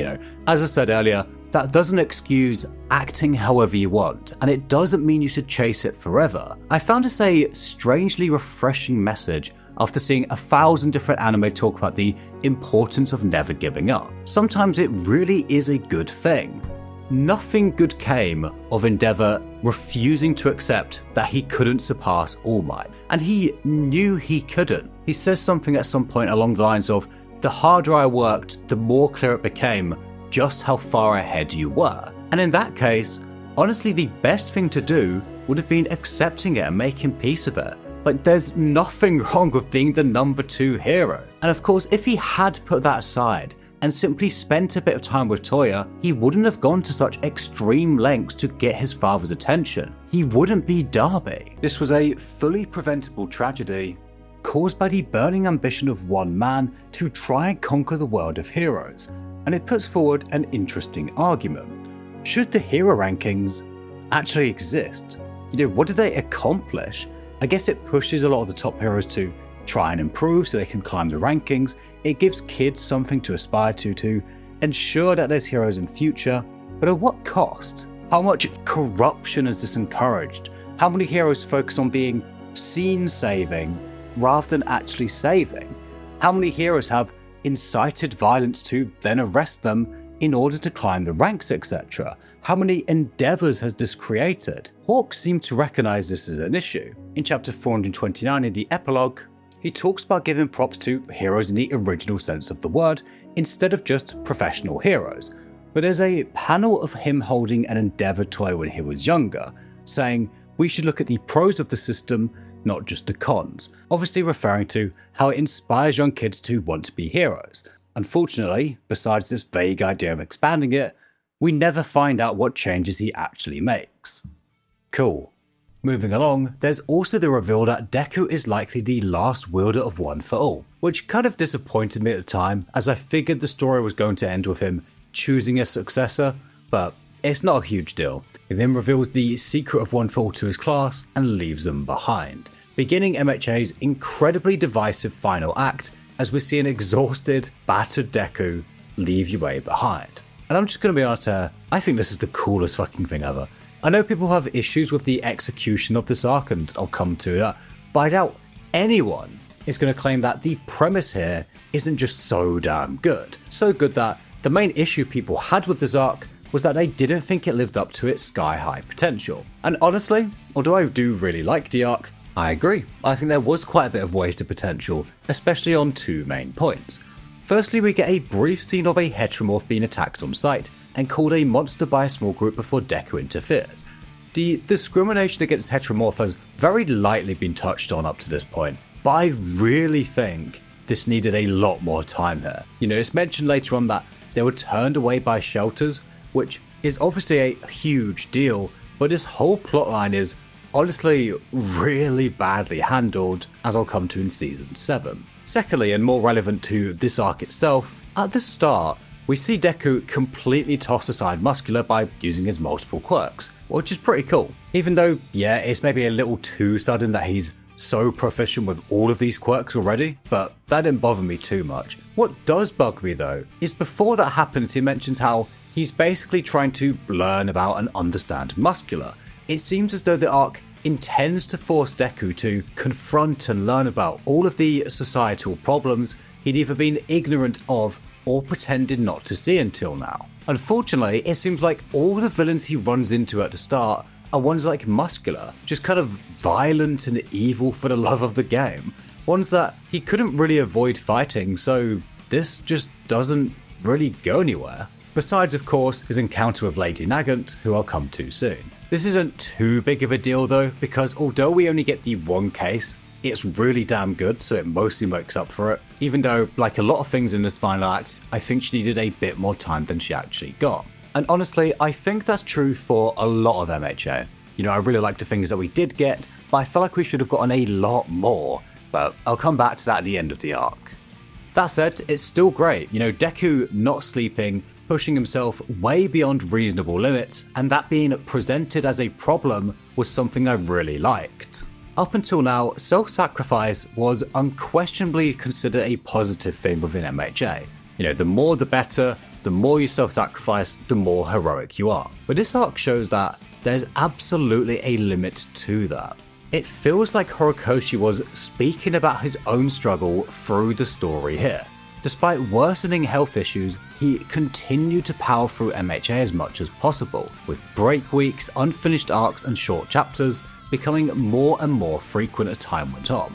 As I said earlier, that doesn't excuse acting however you want, and it doesn't mean you should chase it forever. I found this a strangely refreshing message after seeing 1,000 different anime talk about the importance of never giving up. Sometimes it really is a good thing. Nothing good came of Endeavor refusing to accept that he couldn't surpass All Might, and he knew he couldn't. He says something at some point along the lines of, "The harder I worked, the more clear it became just how far ahead you were." And in that case, honestly the best thing to do would have been accepting it and making peace of it. Like, there's nothing wrong with being the number 2 hero. And of course, if he had put that aside and simply spent a bit of time with Toya, he wouldn't have gone to such extreme lengths to get his father's attention. He wouldn't be Darby. This was a fully preventable tragedy, caused by the burning ambition of one man to try and conquer the world of heroes, and it puts forward an interesting argument. Should the hero rankings actually exist? What do they accomplish? I guess it pushes a lot of the top heroes to try and improve so they can climb the rankings. It gives kids something to aspire to ensure that there's heroes in future, but at what cost? How much corruption is this encouraged? How many heroes focus on being seen saving rather than actually saving? How many heroes have incited violence to then arrest them in order to climb the ranks, etc.? How many endeavors has this created? Hawk seemed to recognize this as an issue. In chapter 429 in the Epilogue, he talks about giving props to heroes in the original sense of the word, instead of just professional heroes. But there's a panel of him holding an Endeavor toy when he was younger, saying we should look at the pros of the system, not just the cons, obviously referring to how it inspires young kids to want to be heroes. Unfortunately, besides this vague idea of expanding it, we never find out what changes he actually makes. Cool. Moving along, there's also the reveal that Deku is likely the last wielder of One for All, which kind of disappointed me at the time, as I figured the story was going to end with him choosing a successor, but it's not a huge deal. He then reveals the secret of One for All to his class and leaves them behind, beginning MHA's incredibly divisive final act as we see an exhausted, battered Deku leave UA behind. And I'm just going to be honest here, I think this is the coolest fucking thing ever. I know people have issues with the execution of this arc, and I'll come to that, but I doubt anyone is going to claim that the premise here isn't just so damn good. So good that the main issue people had with this arc was that they didn't think it lived up to its sky-high potential. And honestly, although I do really like the arc, I agree. I think there was quite a bit of wasted potential, especially on two main points. Firstly, we get a brief scene of a heteromorph being attacked on sight and called a monster by a small group before Deku interferes. The discrimination against heteromorph has very lightly been touched on up to this point, but I really think this needed a lot more time here. It's mentioned later on that they were turned away by shelters, which is obviously a huge deal, but this whole plotline is honestly really badly handled, as I'll come to in Season 7. Secondly, and more relevant to this arc itself, at the start, we see Deku completely toss aside Muscular by using his multiple quirks, which is pretty cool. Even though, yeah, it's maybe a little too sudden that he's so proficient with all of these quirks already, but that didn't bother me too much. What does bug me though, is before that happens he mentions how he's basically trying to learn about and understand Muscular. It seems as though the arc intends to force Deku to confront and learn about all of the societal problems he'd either been ignorant of or pretended not to see until now. Unfortunately, it seems like all the villains he runs into at the start are ones like Muscular, just kind of violent and evil for the love of the game. Ones that he couldn't really avoid fighting, so this just doesn't really go anywhere. Besides, of course, his encounter with Lady Nagant, who I'll come to soon. This isn't too big of a deal though, because although we only get the one case, it's really damn good, so it mostly makes up for it. Even though, like a lot of things in this final act, I think she needed a bit more time than she actually got. And honestly, I think that's true for a lot of MHA. I really like the things that we did get, but I feel like we should have gotten a lot more. But I'll come back to that at the end of the arc. That said, it's still great. Deku not sleeping, pushing himself way beyond reasonable limits, and that being presented as a problem was something I really liked. Up until now, self-sacrifice was unquestionably considered a positive thing within MHA. The more the better, the more you self-sacrifice, the more heroic you are. But this arc shows that there's absolutely a limit to that. It feels like Horikoshi was speaking about his own struggle through the story here. Despite worsening health issues, he continued to power through MHA as much as possible, with break weeks, unfinished arcs and short chapters becoming more and more frequent as time went on.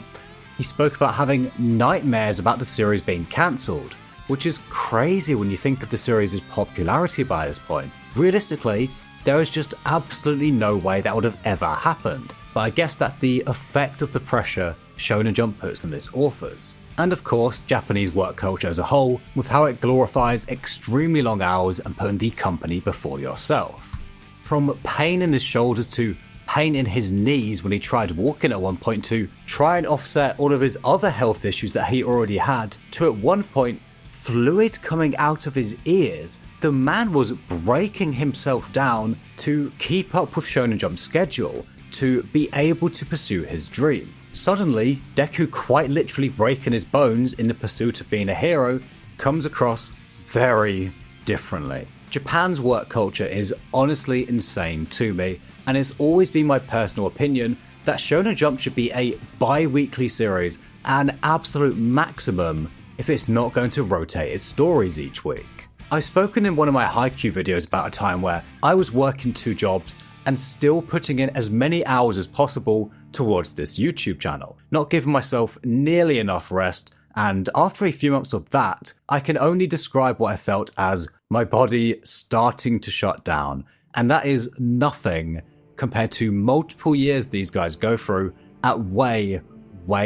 He spoke about having nightmares about the series being cancelled, which is crazy when you think of the series' popularity by this point. Realistically, there is just absolutely no way that would have ever happened, but I guess that's the effect of the pressure Shonen Jump puts on its authors. And of course, Japanese work culture as a whole, with how it glorifies extremely long hours and putting the company before yourself. From pain in his shoulders to pain in his knees when he tried walking at one point to try and offset all of his other health issues that he already had, to at one point fluid coming out of his ears. The man was breaking himself down to keep up with Shonen Jump's schedule, to be able to pursue his dream. Suddenly, Deku quite literally breaking his bones in the pursuit of being a hero comes across very differently. Japan's work culture is honestly insane to me, and it's always been my personal opinion that Shonen Jump should be a bi-weekly series, an absolute maximum if it's not going to rotate its stories each week. I've spoken in one of my Haikyuu videos about a time where I was working 2 jobs and still putting in as many hours as possible towards this YouTube channel, not giving myself nearly enough rest, and after a few months of that, I can only describe what I felt as my body starting to shut down, and that is nothing compared to multiple years these guys go through at way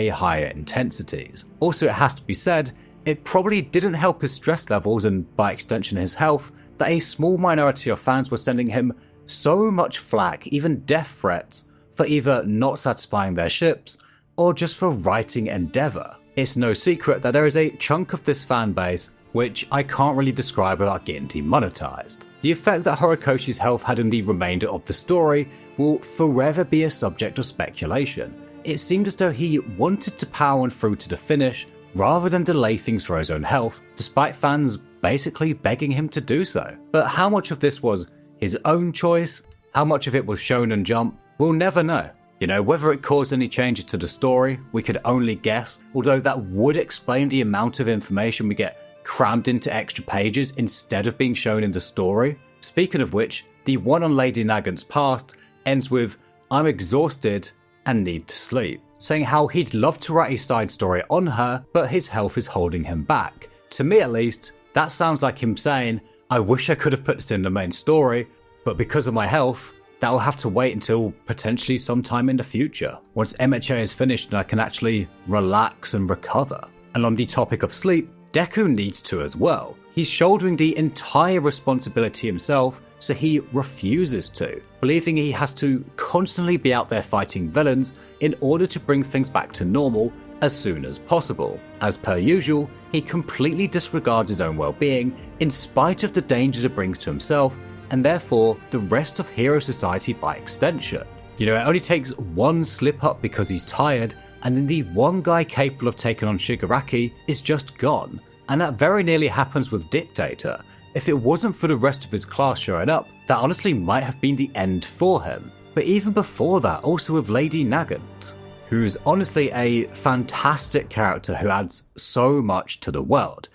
higher intensities. Also, it has to be said, it probably didn't help his stress levels and by extension his health that a small minority of fans were sending him so much flack, even death threats, for either not satisfying their ships or just for writing endeavor. It's no secret that there is a chunk of this fan base which I can't really describe without getting demonetized. The effect that Horikoshi's health had on the remainder of the story will forever be a subject of speculation. It seemed as though he wanted to power on through to the finish rather than delay things for his own health, despite fans basically begging him to do so. But how much of this was his own choice, how much of it was Shonen Jump, we'll never know. You know, whether it caused any changes to the story, we could only guess, although that would explain the amount of information we get crammed into extra pages instead of being shown in the story. Speaking of which, the one on Lady Nagant's past ends with, "I'm exhausted and need to sleep," saying how he'd love to write a side story on her, but his health is holding him back. To me at least, that sounds like him saying, "I wish I could have put this in the main story, but because of my health, that will have to wait until potentially sometime in the future, once MHA is finished and I can actually relax and recover." And on the topic of sleep, Deku needs to as well. He's shouldering the entire responsibility himself, so he refuses to, believing he has to constantly be out there fighting villains in order to bring things back to normal as soon as possible. As per usual, he completely disregards his own well-being in spite of the dangers it brings to himself, and therefore the rest of Hero Society by extension. You know, it only takes one slip up because he's tired, and then the one guy capable of taking on Shigiraki is just gone. And that very nearly happens with Dictator. If it wasn't for the rest of his class showing up, that honestly might have been the end for him. But even before that, also with Lady Nagant, who's honestly a fantastic character who adds so much to the world.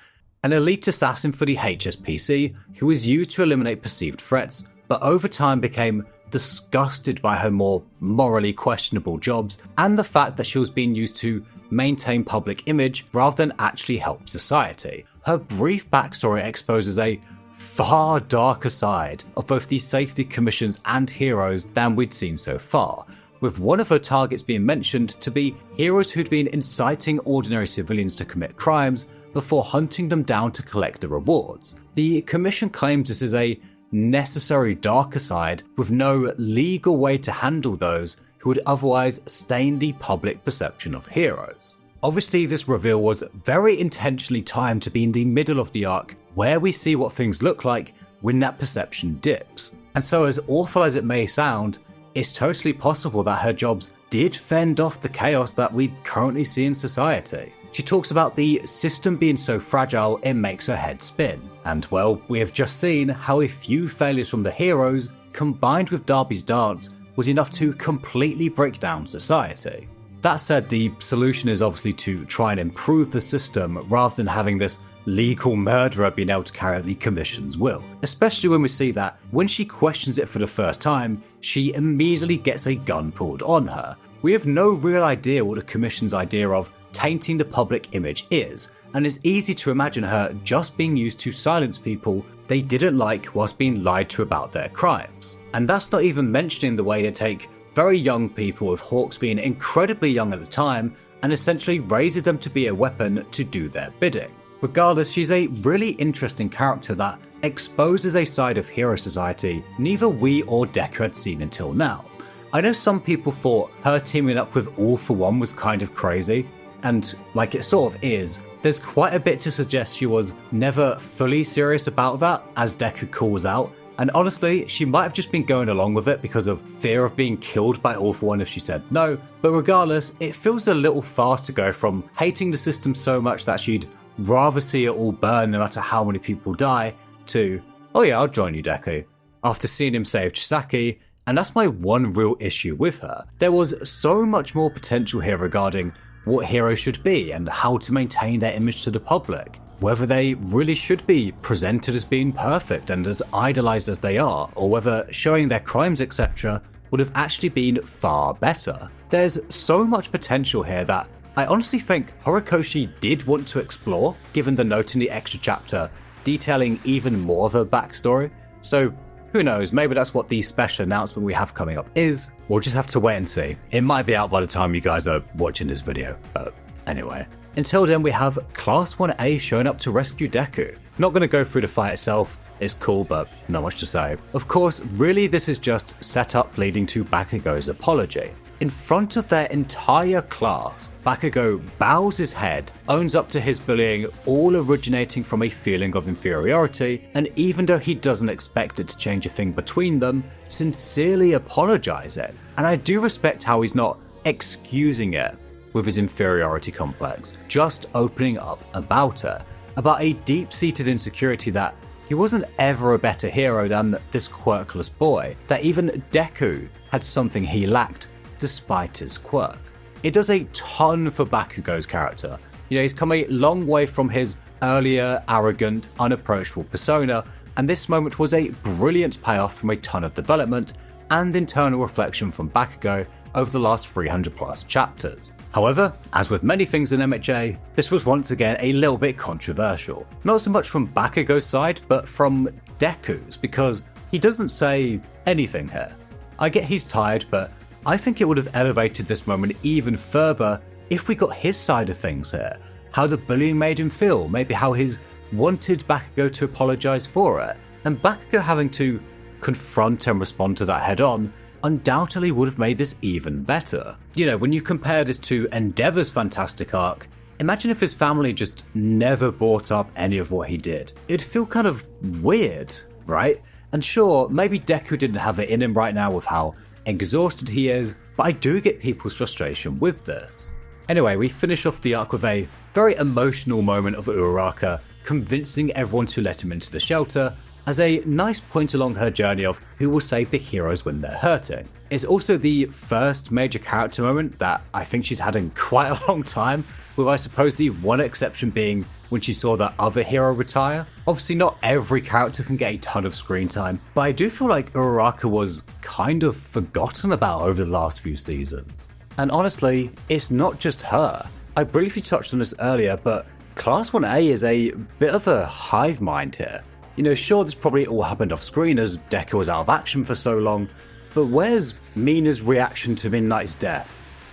An elite assassin for the HSPC who was used to eliminate perceived threats, but over time became disgusted by her more morally questionable jobs and the fact that she was being used to maintain public image rather than actually help society. Her brief backstory exposes a far darker side of both the safety commissions and heroes than we'd seen so far, with one of her targets being mentioned to be heroes who'd been inciting ordinary civilians to commit crimes before hunting them down to collect the rewards. The commission claims this is a necessary darker side with no legal way to handle those who would otherwise stain the public perception of heroes. Obviously, this reveal was very intentionally timed to be in the middle of the arc, where we see what things look like when that perception dips. And so, as awful as it may sound, it's totally possible that her jobs did fend off the chaos that we currently see in society. She talks about the system being so fragile it makes her head spin. And well, we have just seen how a few failures from the heroes, combined with Darby's dance, was enough to completely break down society. That said, the solution is obviously to try and improve the system rather than having this legal murderer being able to carry out the commission's will. Especially when we see that when she questions it for the first time, she immediately gets a gun pulled on her. We have no real idea what the commission's idea of tainting the public image is, and it's easy to imagine her just being used to silence people they didn't like whilst being lied to about their crimes. And that's not even mentioning the way they take very young people, with Hawks being incredibly young at the time, and essentially raises them to be a weapon to do their bidding. Regardless, she's a really interesting character that exposes a side of Hero Society neither we or Deku had seen until now. I know some people thought her teaming up with All For One was kind of crazy, and like it sort of is. There's quite a bit to suggest she was never fully serious about that, as Deku calls out, and honestly, she might have just been going along with it because of fear of being killed by All For One if she said no, but regardless, it feels a little fast to go from hating the system so much that she'd rather see it all burn no matter how many people die, to, oh yeah, I'll join you, Deku, after seeing him save Chisaki, and that's my one real issue with her. There was so much more potential here regarding what heroes should be and how to maintain their image to the public. Whether they really should be presented as being perfect and as idolized as they are, or whether showing their crimes etc. would have actually been far better. There's so much potential here that I honestly think Horikoshi did want to explore, given the note in the extra chapter detailing even more of her backstory. So who knows, maybe that's what the special announcement we have coming up is. We'll just have to wait and see. It might be out by the time you guys are watching this video, but anyway. Until then, we have Class 1A showing up to rescue Deku. Not going to go through the fight itself, it's cool, but not much to say. Of course, really this is just set up leading to Bakugo's apology. In front of their entire class, Bakugo bows his head, owns up to his bullying, all originating from a feeling of inferiority, and even though he doesn't expect it to change a thing between them, sincerely apologizes. And I do respect how he's not excusing it with his inferiority complex, just opening up about it, about a deep-seated insecurity that he wasn't ever a better hero than this quirkless boy, that even Deku had something he lacked despite his quirk. It does a ton for Bakugo's character. You know, he's come a long way from his earlier arrogant, unapproachable persona, and this moment was a brilliant payoff from a ton of development and internal reflection from Bakugo over the last 300 plus chapters. However, as with many things in MHA, this was once again a little bit controversial. Not so much from Bakugo's side, but from Deku's, because he doesn't say anything here. I get he's tired, but I think it would have elevated this moment even further if we got his side of things here. How the bullying made him feel, maybe how he's wanted Bakugo to apologize for it, and Bakugo having to confront and respond to that head on undoubtedly would have made this even better. You know, when you compare this to Endeavor's fantastic arc, imagine if his family just never brought up any of what he did. It'd feel kind of weird, right? And sure, maybe Deku didn't have it in him right now with how exhausted he is, but I do get people's frustration with this. Anyway, we finish off the arc with a very emotional moment of Uraraka convincing everyone to let him into the shelter as a nice point along her journey of who will save the heroes when they're hurting. It's also the first major character moment that I think she's had in quite a long time, with I suppose the one exception being when she saw that other hero retire. Obviously not every character can get a ton of screen time, but I do feel like Uraraka was kind of forgotten about over the last few seasons. And honestly, it's not just her. I briefly touched on this earlier, but Class 1A is a bit of a hive mind here. You know, sure, this probably all happened off screen as Deku was out of action for so long, but where's Mina's reaction to Midnight's death?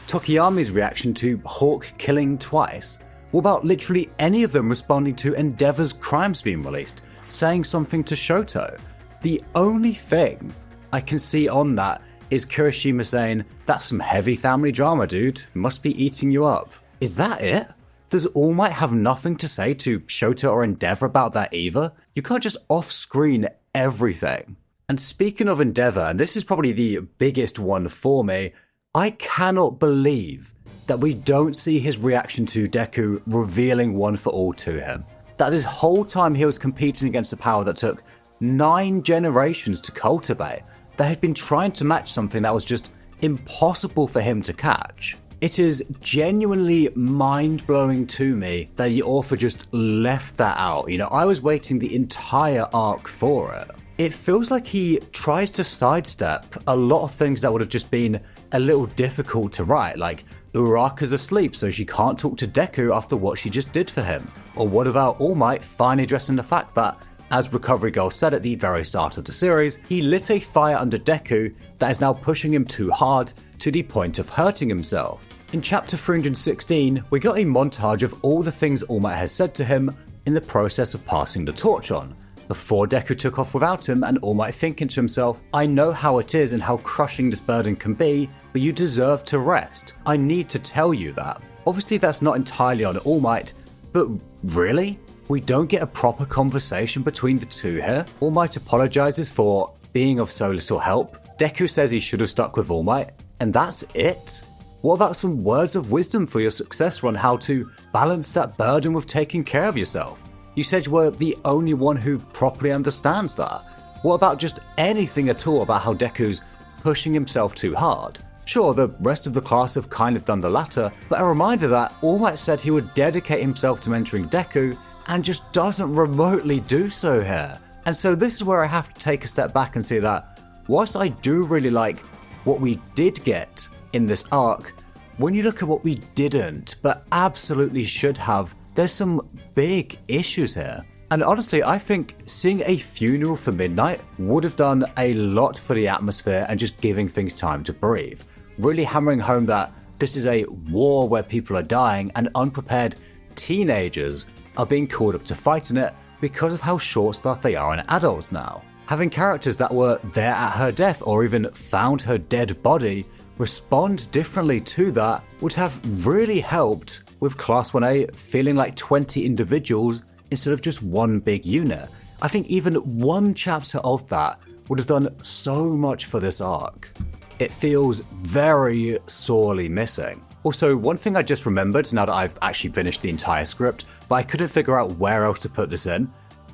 Tokiyami's reaction to Hawk killing twice? What about literally any of them responding to Endeavor's crimes being released, saying something to Shoto? The only thing I can see on that is Kirishima saying, "That's some heavy family drama, dude. Must be eating you up." Is that it? Does All Might have nothing to say to Shoto or Endeavor about that either? You can't just off-screen everything. And speaking of Endeavor, and this is probably the biggest one for me, I cannot believe that we don't see his reaction to Deku revealing One for All to him. That this whole time he was competing against a power that took 9 generations to cultivate, that had been trying to match something that was just impossible for him to catch. It is genuinely mind-blowing to me that the author just left that out. You know, I was waiting the entire arc for it. It feels like he tries to sidestep a lot of things that would have just been a little difficult to write, like Uraraka's asleep so she can't talk to Deku after what she just did for him. Or what about All Might finally addressing the fact that, as Recovery Girl said at the very start of the series, he lit a fire under Deku that is now pushing him too hard to the point of hurting himself. In chapter 316, we got a montage of all the things All Might has said to him in the process of passing the torch on, before Deku took off without him, and All Might thinking to himself, I know how it is and how crushing this burden can be, but you deserve to rest. I need to tell you that. Obviously that's not entirely on All Might, but really? We don't get a proper conversation between the two here. All Might apologizes for being of so little help. Deku says he should have stuck with All Might, and that's it? What about some words of wisdom for your successor on how to balance that burden with taking care of yourself? You said you were the only one who properly understands that. What about just anything at all about how Deku's pushing himself too hard? Sure, the rest of the class have kind of done the latter, but a reminder that All Might said he would dedicate himself to mentoring Deku, and just doesn't remotely do so here. And so this is where I have to take a step back and say that, whilst I do really like what we did get in this arc, when you look at what we didn't, but absolutely should have, there's some big issues here. And honestly, I think seeing a funeral for Midnight would have done a lot for the atmosphere and just giving things time to breathe. Really hammering home that this is a war where people are dying and unprepared teenagers are being called up to fight in it because of how short-staffed they are in adults now. Having characters that were there at her death or even found her dead body respond differently to that would have really helped with Class 1A feeling like 20 individuals instead of just one big unit. I think even one chapter of that would have done so much for this arc. It feels very sorely missing. Also, one thing I just remembered now that I've actually finished the entire script, but I couldn't figure out where else to put this in.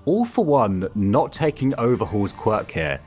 All For One not taking Overhaul's quirk here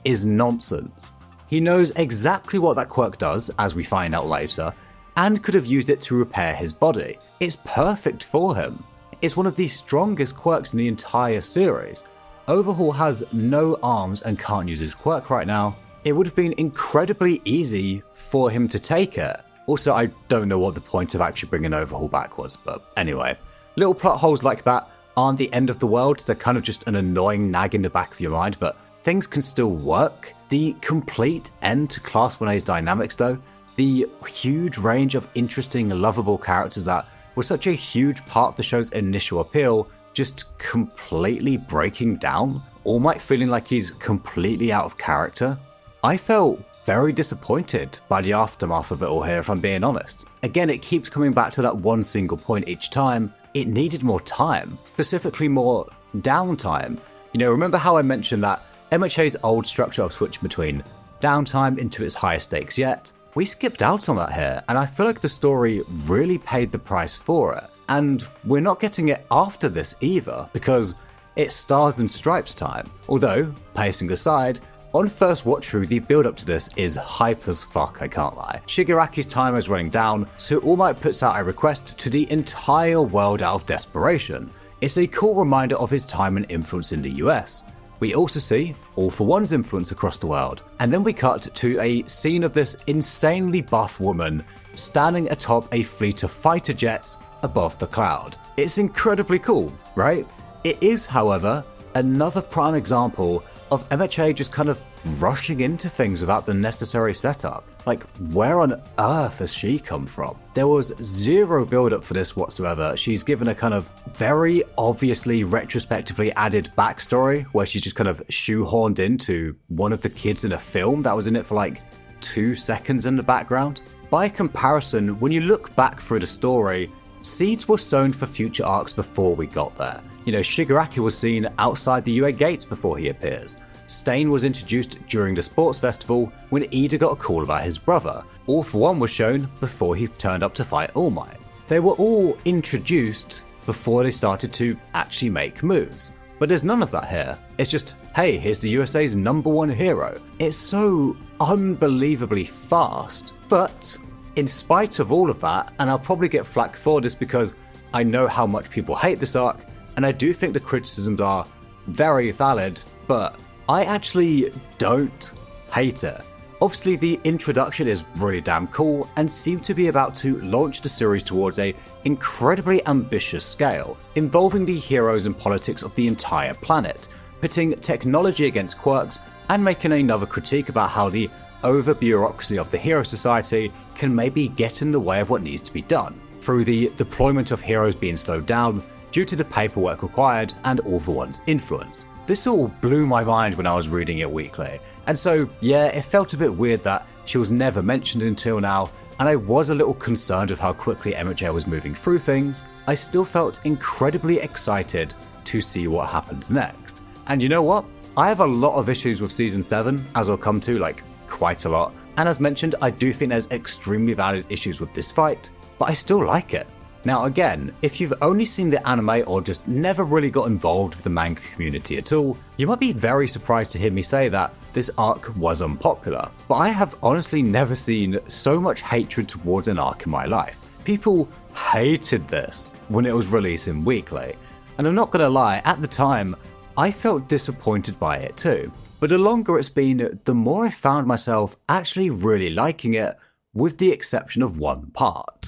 is nonsense. He knows exactly what that quirk does, as we find out later, and could have used it to repair his body. It's perfect for him. It's one of the strongest quirks in the entire series. Overhaul has no arms and can't use his quirk right now. It would have been incredibly easy for him to take it. Also, I don't know what the point of actually bringing Overhaul back was, but anyway. Little plot holes like that aren't the end of the world. They're kind of just an annoying nag in the back of your mind, but things can still work. The complete end to Class 1A's dynamics though, the huge range of interesting, lovable characters that were such a huge part of the show's initial appeal, just completely breaking down, All Might feeling like he's completely out of character. I felt very disappointed by the aftermath of it all here, if I'm being honest. Again, it keeps coming back to that one single point each time. It needed more time, specifically more downtime. You know, remember how I mentioned that MHA's old structure of switching between downtime into its highest stakes yet? We skipped out on that here, and I feel like the story really paid the price for it. And we're not getting it after this either, because it's Stars and Stripes time. Although, pacing aside, on first watch through, the build up to this is hype as fuck, I can't lie. Shigiraki's timer is running down, so All Might puts out a request to the entire world out of desperation. It's a cool reminder of his time and influence in the US. We also see All For One's influence across the world, and then we cut to a scene of this insanely buff woman standing atop a fleet of fighter jets above the cloud. It's incredibly cool, right? It is, however, another prime example of MHA just kind of rushing into things without the necessary setup. Like, where on earth has she come from? There was zero build-up for this whatsoever. She's given a kind of very obviously retrospectively added backstory where she's just kind of shoehorned into one of the kids in a film that was in it for like 2 seconds in the background. By comparison, when you look back through the story, seeds were sown for future arcs before we got there. You know, Shigiraki was seen outside the UA gates before he appears. Stain was introduced during the sports festival when Ida got a call about his brother. All For One was shown before he turned up to fight All Might. They were all introduced before they started to actually make moves. But there's none of that here. It's just, hey, here's the USA's #1 hero. It's so unbelievably fast. But in spite of all of that, and I'll probably get flack for this because I know how much people hate this arc, and I do think the criticisms are very valid, but I actually don't hate it. Obviously, the introduction is really damn cool and seems to be about to launch the series towards a incredibly ambitious scale, involving the heroes and politics of the entire planet, pitting technology against quirks and making another critique about how the over-bureaucracy of the Hero Society can maybe get in the way of what needs to be done, through the deployment of heroes being slowed down due to the paperwork required and All For One's influence. This all blew my mind when I was reading it weekly, and so yeah, it felt a bit weird that she was never mentioned until now, and I was a little concerned of how quickly MHA was moving through things. I still felt incredibly excited to see what happens next. And you know what? I have a lot of issues with Season 7, as I'll come to, like, quite a lot. And as mentioned, I do think there's extremely valid issues with this fight, but I still like it. Now again, if you've only seen the anime or just never really got involved with the manga community at all, you might be very surprised to hear me say that this arc was unpopular. But I have honestly never seen so much hatred towards an arc in my life. People hated this when it was releasing weekly. And I'm not gonna lie, at the time, I felt disappointed by it too. But the longer it's been, the more I found myself actually really liking it, with the exception of one part.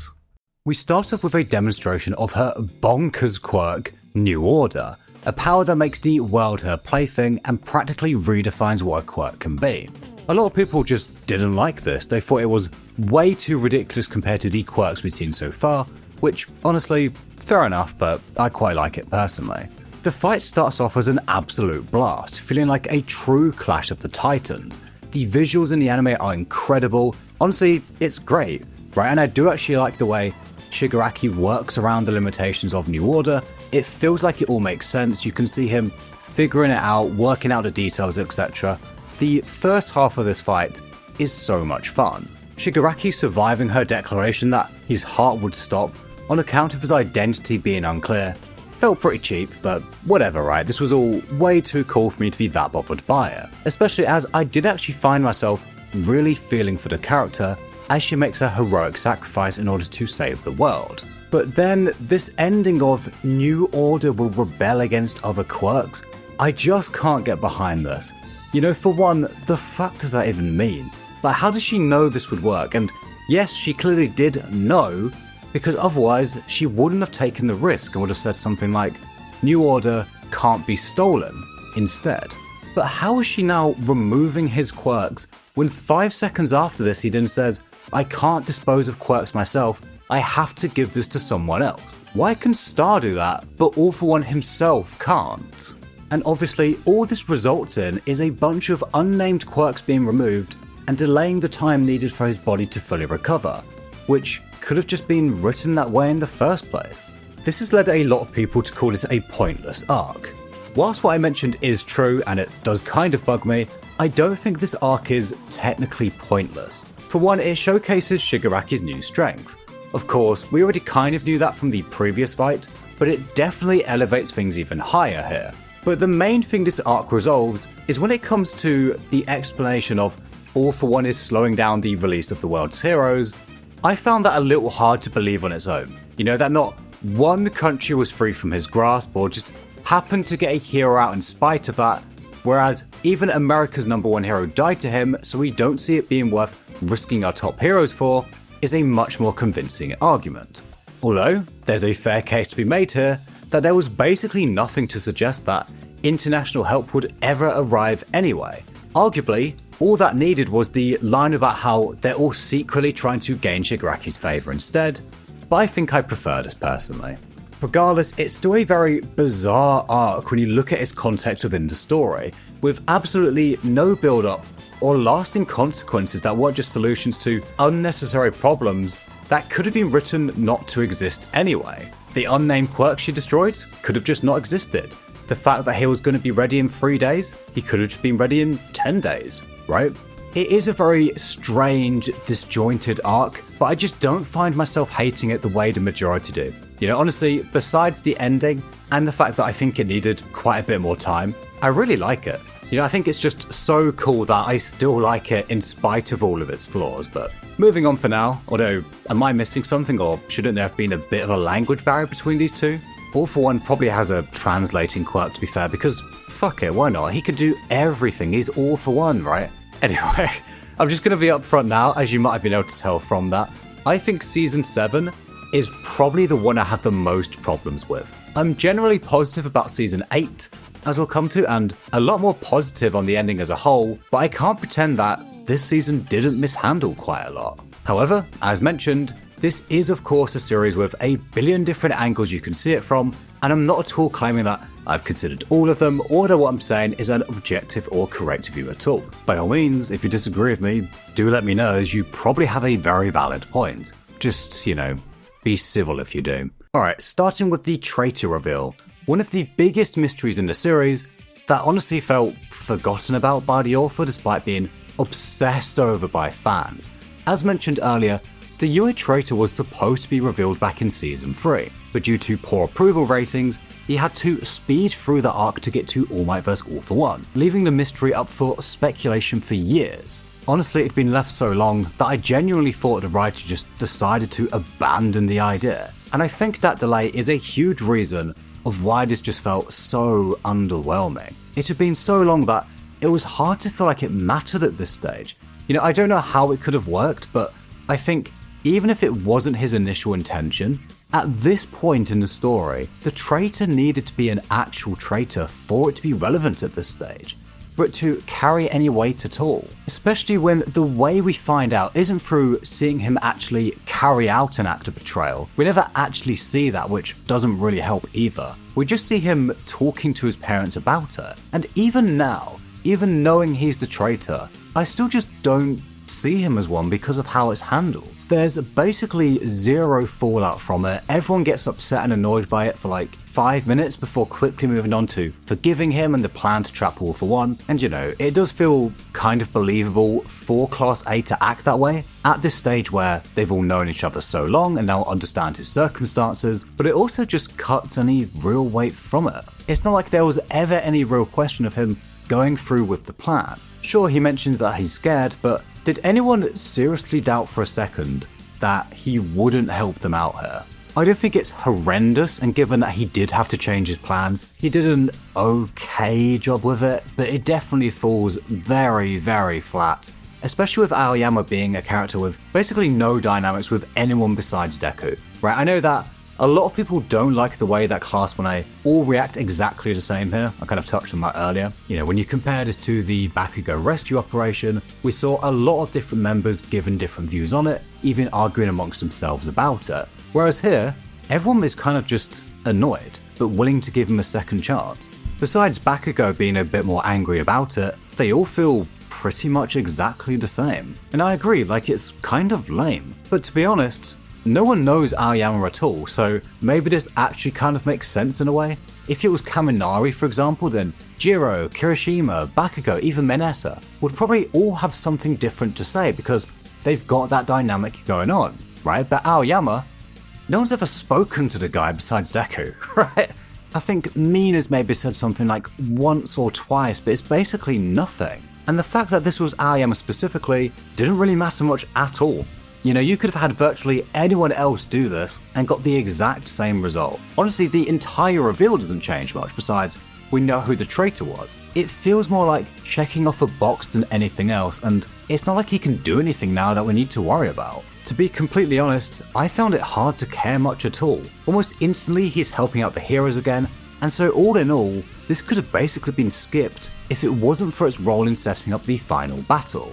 We start off with a demonstration of her bonkers quirk, New Order, a power that makes the world her plaything and practically redefines what a quirk can be. A lot of people just didn't like this. They thought it was way too ridiculous compared to the quirks we've seen so far, which honestly, fair enough, but I quite like it personally. The fight starts off as an absolute blast, feeling like a true clash of the titans. The visuals in the anime are incredible. Honestly, it's great, right? And I do actually like the way Shigiraki works around the limitations of New Order. It feels like it all makes sense. You can see him figuring it out, working out the details, etc. The first half of this fight is so much fun. Shigiraki surviving her declaration that his heart would stop on account of his identity being unclear felt pretty cheap, but whatever, right? This was all way too cool for me to be that bothered by it, especially as I did actually find myself really feeling for the character as she makes a heroic sacrifice in order to save the world. But then this ending of New Order will rebel against other quirks, I just can't get behind this. You know, for one, the fuck does that even mean? Like, how does she know this would work? And yes, she clearly did know, because otherwise she wouldn't have taken the risk and would have said something like, New Order can't be stolen, instead. But how is she now removing his quirks when 5 seconds after this he then says, I can't dispose of quirks myself, I have to give this to someone else? Why can Star do that, but All For One himself can't? And obviously, all this results in is a bunch of unnamed quirks being removed and delaying the time needed for his body to fully recover, which could have just been written that way in the first place. This has led a lot of people to call this a pointless arc. Whilst what I mentioned is true, and it does kind of bug me, I don't think this arc is technically pointless. For one, it showcases Shigaraki's new strength. Of course, we already kind of knew that from the previous fight, but it definitely elevates things even higher here. But the main thing this arc resolves is when it comes to the explanation of All For One is slowing down the release of the world's heroes. I found that a little hard to believe on its own. You know, that not one country was free from his grasp or just happened to get a hero out in spite of that, whereas even America's #1 hero died to him, so we don't see it being worth risking our top heroes for, is a much more convincing argument. Although, there's a fair case to be made here that there was basically nothing to suggest that international help would ever arrive anyway. Arguably, all that needed was the line about how they're all secretly trying to gain Shigaraki's favour instead, but I think I prefer this personally. Regardless, it's still a very bizarre arc when you look at its context within the story, with absolutely no build-up or lasting consequences that weren't just solutions to unnecessary problems that could have been written not to exist anyway. The unnamed quirk she destroyed could have just not existed. The fact that he was going to be ready in 3 days, he could have just been ready in 10 days, right? It is a very strange, disjointed arc, but I just don't find myself hating it the way the majority do. You know, honestly, besides the ending and the fact that I think it needed quite a bit more time, I really like it. You know, I think it's just so cool that I still like it in spite of all of its flaws. But moving on for now, although, am I missing something, or shouldn't there have been a bit of a language barrier between these two? All For One probably has a translating quirk, to be fair, because fuck it, why not? He could do everything, he's All For One, right? Anyway, I'm just going to be upfront now, as you might have been able to tell from that. I think Season 7 is probably the one I have the most problems with. I'm generally positive about Season 8, as we'll come to, and a lot more positive on the ending as a whole, but I can't pretend that this season didn't mishandle quite a lot. However, as mentioned, this is of course a series with a billion different angles you can see it from, and I'm not at all claiming that I've considered all of them, or that what I'm saying is an objective or correct view at all. By all means, if you disagree with me, do let me know, as you probably have a very valid point. Just, be civil if you do. Alright, starting with the traitor reveal. One of the biggest mysteries in the series that honestly felt forgotten about by the author despite being obsessed over by fans. As mentioned earlier, the Yui traitor was supposed to be revealed back in Season 3, but due to poor approval ratings, he had to speed through the arc to get to All Might vs. All for One, leaving the mystery up for speculation for years. Honestly, it'd been left so long that I genuinely thought the writer just decided to abandon the idea. And I think that delay is a huge reason of why this just felt so underwhelming. It had been so long that it was hard to feel like it mattered at this stage. I don't know how it could have worked, but I think even if it wasn't his initial intention, at this point in the story, the traitor needed to be an actual traitor for it to be relevant at this stage, for it to carry any weight at all. Especially when the way we find out isn't through seeing him actually carry out an act of betrayal. We never actually see that, which doesn't really help either. We just see him talking to his parents about it. And even now, even knowing he's the traitor, I still just don't see him as one because of how it's handled. There's basically zero fallout from it. Everyone gets upset and annoyed by it for like 5 minutes before quickly moving on to forgiving him and the plan to trap All for One. And it does feel kind of believable for Class A to act that way at this stage where they've all known each other so long and now understand his circumstances, but it also just cuts any real weight from it. It's not like there was ever any real question of him going through with the plan. Sure, he mentions that he's scared, but did anyone seriously doubt for a second that he wouldn't help them out here? I don't think it's horrendous, and given that he did have to change his plans, he did an okay job with it, but it definitely falls very, very flat. Especially with Aoyama being a character with basically no dynamics with anyone besides Deku. Right, I know that a lot of people don't like the way that Class 1A all react exactly the same here. I kind of touched on that earlier. When you compare this to the Bakugo rescue operation, we saw a lot of different members given different views on it, even arguing amongst themselves about it. Whereas here, everyone is kind of just annoyed, but willing to give him a second chance. Besides Bakugo being a bit more angry about it, they all feel pretty much exactly the same. And I agree, it's kind of lame. But to be honest, no one knows Aoyama at all, so maybe this actually kind of makes sense in a way. If it was Kaminari, for example, then Jiro, Kirishima, Bakugo, even Mineta would probably all have something different to say because they've got that dynamic going on, right? But Aoyama, no one's ever spoken to the guy besides Deku, right? I think Mina's maybe said something like once or twice, but it's basically nothing. And the fact that this was Aoyama specifically didn't really matter much at all. You could have had virtually anyone else do this and got the exact same result. Honestly, the entire reveal doesn't change much besides we know who the traitor was. It feels more like checking off a box than anything else, and it's not like he can do anything now that we need to worry about. To be completely honest, I found it hard to care much at all. Almost instantly he's helping out the heroes again, and so all in all, this could have basically been skipped if it wasn't for its role in setting up the final battle.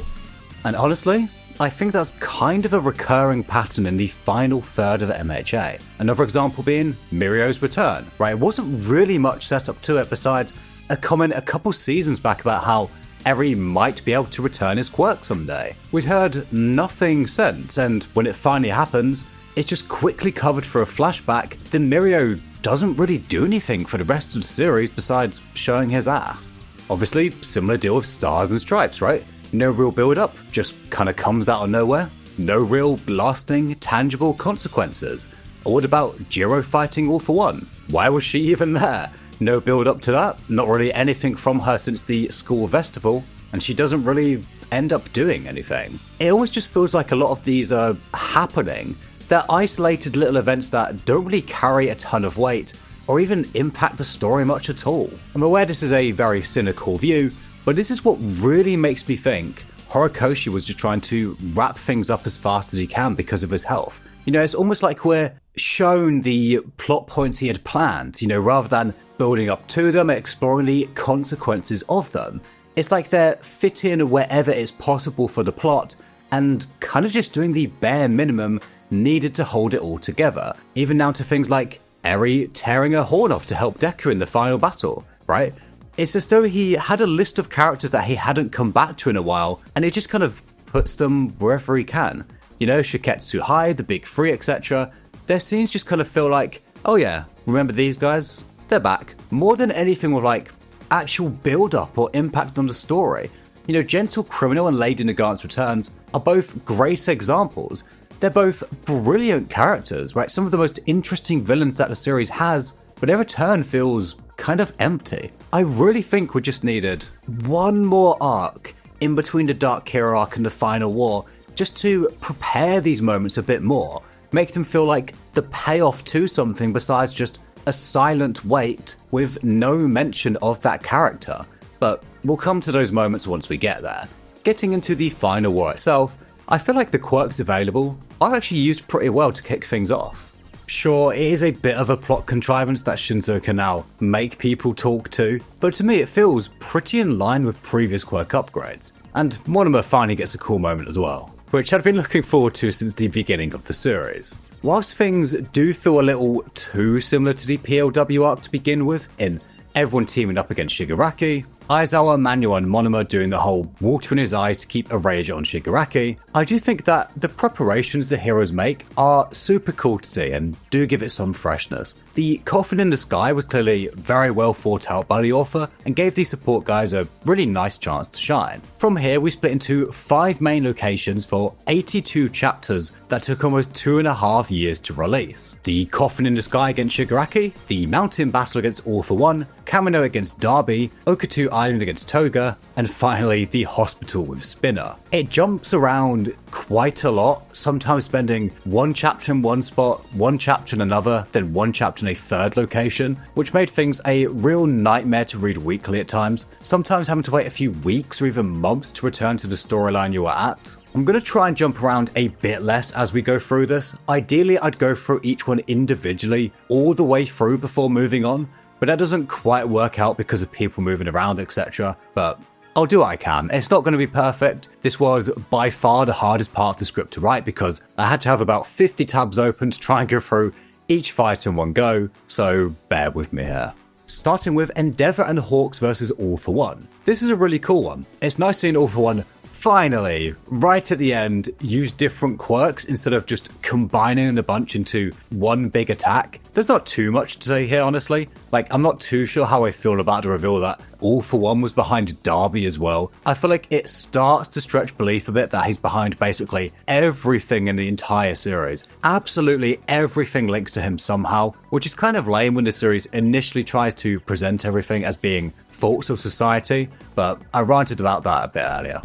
And honestly, I think that's kind of a recurring pattern in the final third of MHA. Another example being Mirio's return, right? It wasn't really much set up to it besides a comment a couple seasons back about how Eri might be able to return his quirk someday. We'd heard nothing since, and when it finally happens, it's just quickly covered for a flashback. Then Mirio doesn't really do anything for the rest of the series besides showing his ass. Obviously, similar deal with Stars and Stripes, right? No real build-up, just kinda comes out of nowhere. No real lasting, tangible consequences. Or what about Jiro fighting All for One? Why was she even there? No build-up to that, not really anything from her since the school festival, and she doesn't really end up doing anything. It always just feels like a lot of these are happening. They're isolated little events that don't really carry a ton of weight, or even impact the story much at all. I'm aware this is a very cynical view, but this is what really makes me think Horikoshi was just trying to wrap things up as fast as he can because of his health. It's almost like we're shown the plot points he had planned, rather than building up to them and exploring the consequences of them. It's like they're fit in wherever it's possible for the plot and kind of just doing the bare minimum needed to hold it all together. Even down to things like Eri tearing her horn off to help Deku in the final battle, right? It's as though he had a list of characters that he hadn't come back to in a while, and he just kind of puts them wherever he can. You know, Shiketsu High, the Big Three, etc. Their scenes just kind of feel like, oh yeah, remember these guys? They're back. More than anything with like actual build-up or impact on the story. You know, Gentle Criminal and Lady Nagant's Returns are both great examples. They're both brilliant characters, right? Some of the most interesting villains that the series has, but their return feels kind of empty. I really think we just needed one more arc in between the Dark Hero arc and the final war, just to prepare these moments a bit more, make them feel like the payoff to something besides just a silent wait with no mention of that character. But we'll come to those moments once we get there. Getting into the final war itself, I feel like the quirks available are actually used pretty well to kick things off. Sure, it is a bit of a plot contrivance that Shinzo can now make people talk to, but to me it feels pretty in line with previous quirk upgrades. And Monoma finally gets a cool moment as well, which I've been looking forward to since the beginning of the series. Whilst things do feel a little too similar to the PLW arc to begin with, in everyone teaming up against Shigiraki, Aizawa, Manuel and Monoma doing the whole water in his eyes to keep Erasure on Shigiraki, I do think that the preparations the heroes make are super cool to see and do give it some freshness. The coffin in the sky was clearly very well thought out by the author and gave these support guys a really nice chance to shine. From here we split into 5 main locations for 82 chapters that took almost 2.5 years to release. The coffin in the sky against Shigiraki, the mountain battle against All for One, Kamino against Darby, Okutu Island against Toga, and finally the hospital with Spinner. It jumps around quite a lot, sometimes spending one chapter in one spot, one chapter in another, then one chapter in a third location, which made things a real nightmare to read weekly at times, sometimes having to wait a few weeks or even months to return to the storyline you were at. I'm going to try and jump around a bit less as we go through this. Ideally, I'd go through each one individually all the way through before moving on, but that doesn't quite work out because of people moving around, etc. But I'll do what I can. It's not going to be perfect. This was by far the hardest part of the script to write because I had to have about 50 tabs open to try and go through each fight in one go, so bear with me here. Starting with Endeavor and Hawks versus All for One. This is a really cool one. It's nice seeing All for One finally, right at the end, use different quirks instead of just combining a bunch into one big attack. There's not too much to say here, honestly. Like, I'm not too sure how I feel about the reveal that All for One was behind Darby as well. I feel like it starts to stretch belief a bit that he's behind basically everything in the entire series. Absolutely everything links to him somehow, which is kind of lame when the series initially tries to present everything as being faults of society, but I ranted about that a bit earlier.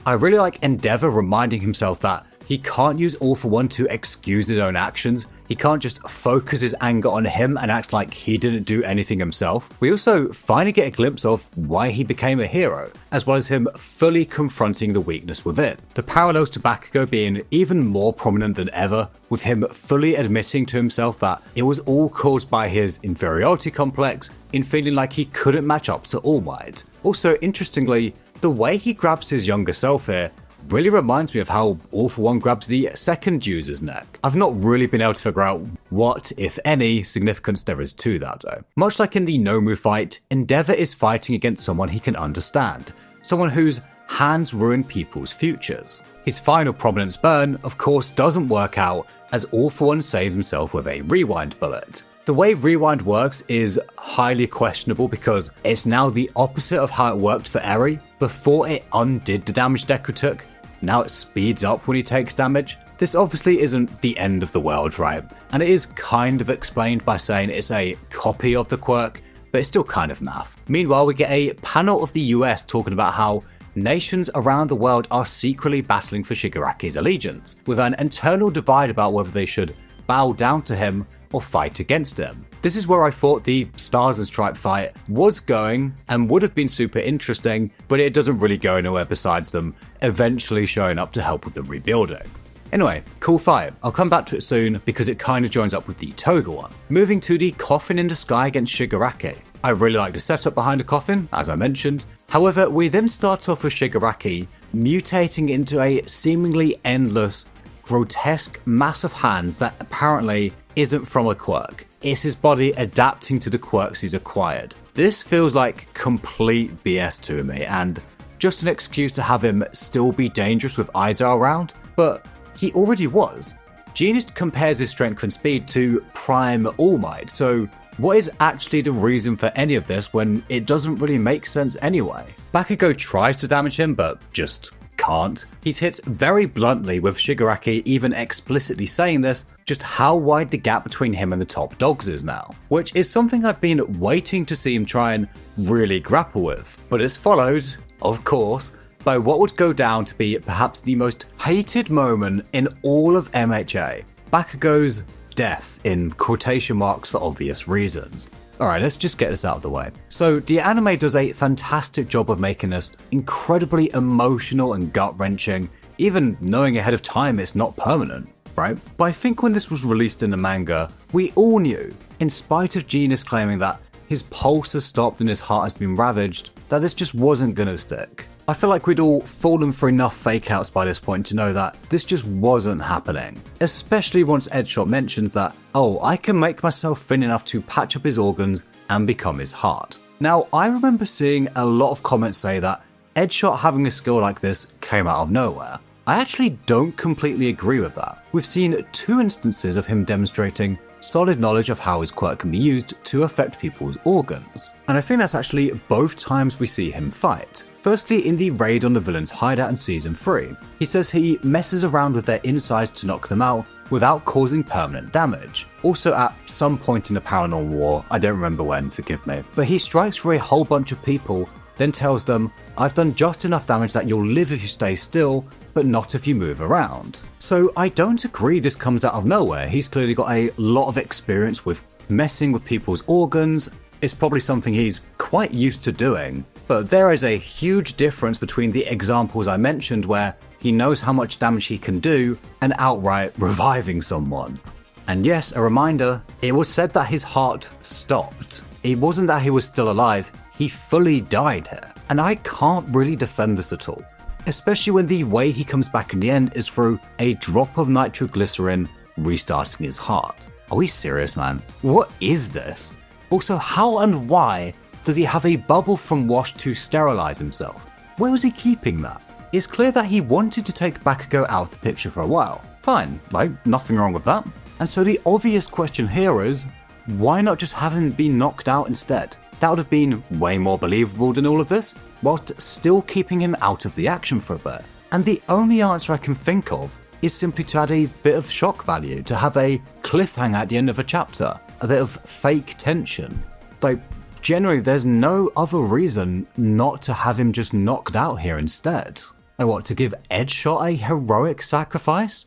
I really like Endeavor reminding himself that he can't use All for One to excuse his own actions. He can't just focus his anger on him and act like he didn't do anything himself. We also finally get a glimpse of why he became a hero, as well as him fully confronting the weakness within. The parallels to Bakugo being even more prominent than ever, with him fully admitting to himself that it was all caused by his inferiority complex in feeling like he couldn't match up to All Might. Also, interestingly, the way he grabs his younger self here really reminds me of how All for One grabs the second user's neck. I've not really been able to figure out what, if any, significance there is to that though. Much like in the Nomu fight, Endeavor is fighting against someone he can understand, someone whose hands ruin people's futures. His final prominence burn, of course, doesn't work out as All for One saves himself with a rewind bullet. The way rewind works is highly questionable because it's now the opposite of how it worked for Eri. Before it undid the damage Deku took, now it speeds up when he takes damage. This obviously isn't the end of the world, right? And it is kind of explained by saying it's a copy of the quirk, but it's still kind of naff. Meanwhile, we get a panel of the US talking about how nations around the world are secretly battling for Shigaraki's allegiance, with an internal divide about whether they should bow down to him or fight against him. This is where I thought the Stars and Stripe fight was going and would have been super interesting, but it doesn't really go anywhere besides them eventually showing up to help with the rebuilding. Anyway, cool fight. I'll come back to it soon because it kind of joins up with the Toga one. Moving to the coffin in the sky against Shigaraki. I really like the setup behind the coffin, as I mentioned. However, we then start off with Shigaraki mutating into a seemingly endless, grotesque mass of hands that apparently isn't from a quirk. it's his body adapting to the quirks he's acquired. This feels like complete BS to me, and just an excuse to have him still be dangerous with Aizo around, but he already was. Genius compares his strength and speed to Prime All Might, so what is actually the reason for any of this when it doesn't really make sense anyway? Bakugo tries to damage him, but just can't. He's hit very bluntly, with Shigiraki even explicitly saying this, just how wide the gap between him and the top dogs is now, which is something I've been waiting to see him try and really grapple with. But it's followed, of course, by what would go down to be perhaps the most hated moment in all of MHA, Bakugo's death in quotation marks for obvious reasons. Alright, let's just get this out of the way. So, the anime does a fantastic job of making this incredibly emotional and gut-wrenching, even knowing ahead of time it's not permanent, right? But I think when this was released in the manga, we all knew, in spite of Genius claiming that his pulse has stopped and his heart has been ravaged, that this just wasn't gonna stick. I feel like we'd all fallen for enough fake-outs by this point to know that this just wasn't happening. Especially once Edgeshot mentions that, oh, I can make myself thin enough to patch up his organs and become his heart. Now, I remember seeing a lot of comments say that Edgeshot having a skill like this came out of nowhere. I actually don't completely agree with that. We've seen 2 instances of him demonstrating solid knowledge of how his quirk can be used to affect people's organs. And I think that's actually both times we see him fight. Firstly, in the raid on the villain's hideout in Season 3, he says he messes around with their insides to knock them out without causing permanent damage. Also at some point in the Paranormal War, I don't remember when, forgive me, but he strikes for a whole bunch of people, then tells them, I've done just enough damage that you'll live if you stay still, but not if you move around. So I don't agree this comes out of nowhere. He's clearly got a lot of experience with messing with people's organs. It's probably something he's quite used to doing. But there is a huge difference between the examples I mentioned where he knows how much damage he can do and outright reviving someone. And yes, a reminder, it was said that his heart stopped. It wasn't that he was still alive, he fully died here. And I can't really defend this at all. Especially when the way he comes back in the end is through a drop of nitroglycerin restarting his heart. Are we serious, man? What is this? Also, how and why does he have a bubble from wash to sterilize himself? Where was he keeping that? It's clear that he wanted to take Bakugo out of the picture for a while. Fine, like, nothing wrong with that. And so the obvious question here is, why not just have him be knocked out instead? That would have been way more believable than all of this, whilst still keeping him out of the action for a bit. And the only answer I can think of is simply to add a bit of shock value, to have a cliffhanger at the end of a chapter, a bit of fake tension. Like, generally, there's no other reason not to have him just knocked out here instead. I want to give Edgeshot a heroic sacrifice?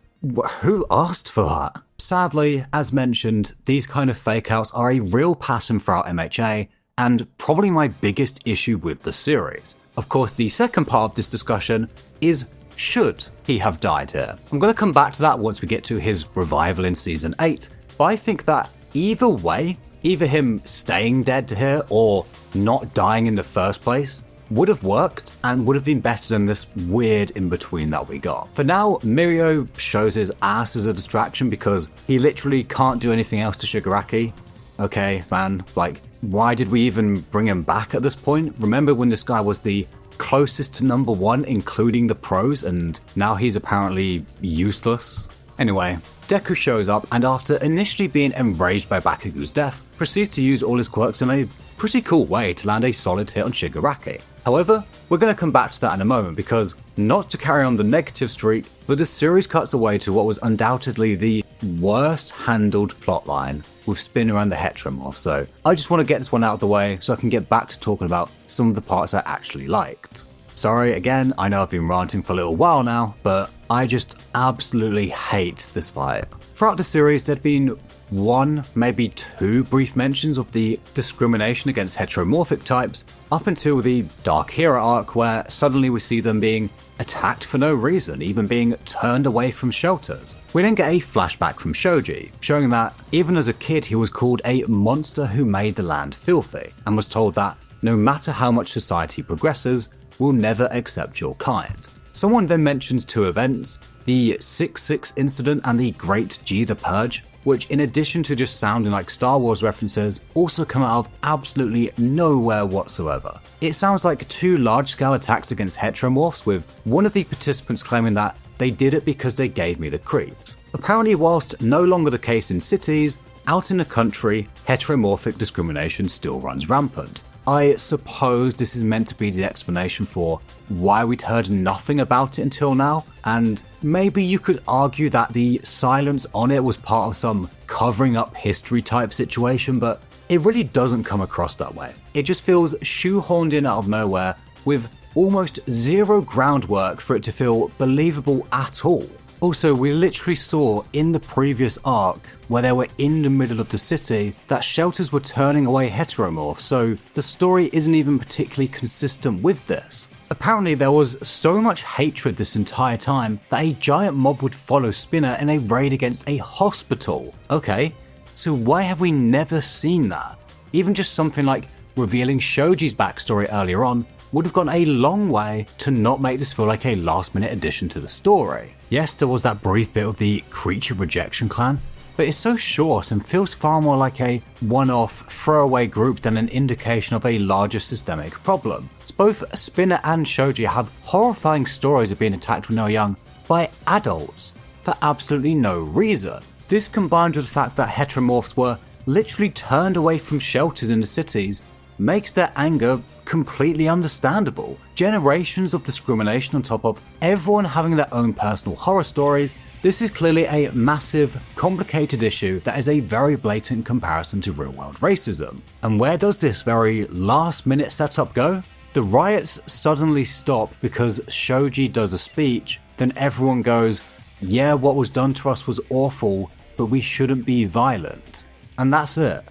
Who asked for that? Sadly, as mentioned, these kind of fake-outs are a real pattern throughout MHA, and probably my biggest issue with the series. Of course, the second part of this discussion is, should he have died here? I'm going to come back to that once we get to his revival in Season 8, but I think that either way, either him staying dead here or not dying in the first place would have worked and would have been better than this weird in-between that we got. For now, Mirio shows his ass as a distraction because he literally can't do anything else to Shigiraki. Okay, man, like, why did we even bring him back at this point? Remember when this guy was the closest to number 1, including the pros, and now he's apparently useless? Anyway, Deku shows up and after initially being enraged by Bakugo's death, proceeds to use all his quirks in a pretty cool way to land a solid hit on Shigiraki. However, we're going to come back to that in a moment because, not to carry on the negative streak, but the series cuts away to what was undoubtedly the worst handled plotline with Spin around the Heteromorph, so I just want to get this one out of the way so I can get back to talking about some of the parts I actually liked. Sorry, again, I know I've been ranting for a little while now, but I just absolutely hate this fight. Throughout the series, there'd been 1, maybe 2 brief mentions of the discrimination against heteromorphic types, up until the Dark Hero arc where suddenly we see them being attacked for no reason, even being turned away from shelters. We then get a flashback from Shoji, showing that even as a kid he was called a monster who made the land filthy, and was told that no matter how much society progresses, we'll never accept your kind. Someone then mentions 2 events, the 6-6 incident and the Great G the Purge, which in addition to just sounding like Star Wars references, also come out of absolutely nowhere whatsoever. It sounds like two large-scale attacks against heteromorphs, with one of the participants claiming that they did it because they gave me the creeps. Apparently, whilst no longer the case in cities, out in the country, heteromorphic discrimination still runs rampant. I suppose this is meant to be the explanation for why we'd heard nothing about it until now, and maybe you could argue that the silence on it was part of some covering up history type situation, but it really doesn't come across that way. It just feels shoehorned in out of nowhere with almost zero groundwork for it to feel believable at all. Also, we literally saw in the previous arc, where they were in the middle of the city, that shelters were turning away heteromorphs, so the story isn't even particularly consistent with this. Apparently, there was so much hatred this entire time that a giant mob would follow Spinner in a raid against a hospital. Okay, so why have we never seen that? Even just something like revealing Shoji's backstory earlier on would have gone a long way to not make this feel like a last-minute addition to the story. Yes, there was that brief bit of the creature rejection clan, but it's so short and feels far more like a one-off, throwaway group than an indication of a larger systemic problem. So both Spinner and Shoji have horrifying stories of being attacked when they were young by adults for absolutely no reason. This combined with the fact that heteromorphs were literally turned away from shelters in the cities makes their anger completely understandable. Generations of discrimination on top of everyone having their own personal horror stories, this is clearly a massive, complicated issue that is a very blatant comparison to real-world racism. And where does this very last-minute setup go? The riots suddenly stop because Shoji does a speech, then everyone goes, yeah, what was done to us was awful, but we shouldn't be violent. And that's it.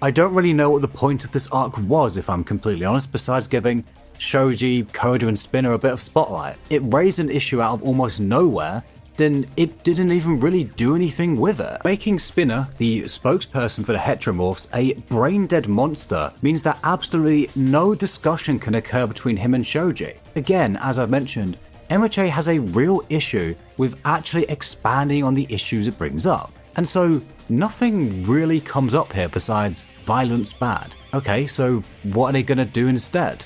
I don't really know what the point of this arc was, if I'm completely honest, besides giving Shoji, Koda and Spinner a bit of spotlight. It raised an issue out of almost nowhere, then it didn't even really do anything with it. Making Spinner, the spokesperson for the heteromorphs, a brain-dead monster means that absolutely no discussion can occur between him and Shoji. Again, as I've mentioned, MHA has a real issue with actually expanding on the issues it brings up. And so nothing really comes up here besides violence bad. Okay, so what are they going to do instead?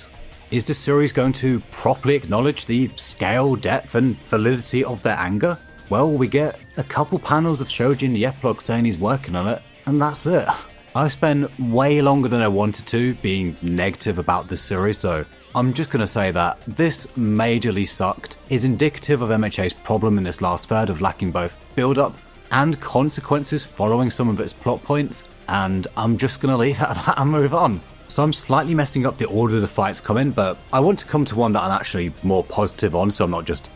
Is the series going to properly acknowledge the scale, depth and validity of their anger? Well, we get a couple panels of Shoji in the epilogue saying he's working on it, and that's it. I've spent way longer than I wanted to being negative about this series, so I'm just going to say that this majorly sucked is indicative of MHA's problem in this last third of lacking both build-up and consequences following some of its plot points, and I'm just going to leave it at that and move on. So I'm slightly messing up the order the fights come in, but I want to come to one that I'm actually more positive on, so I'm not just,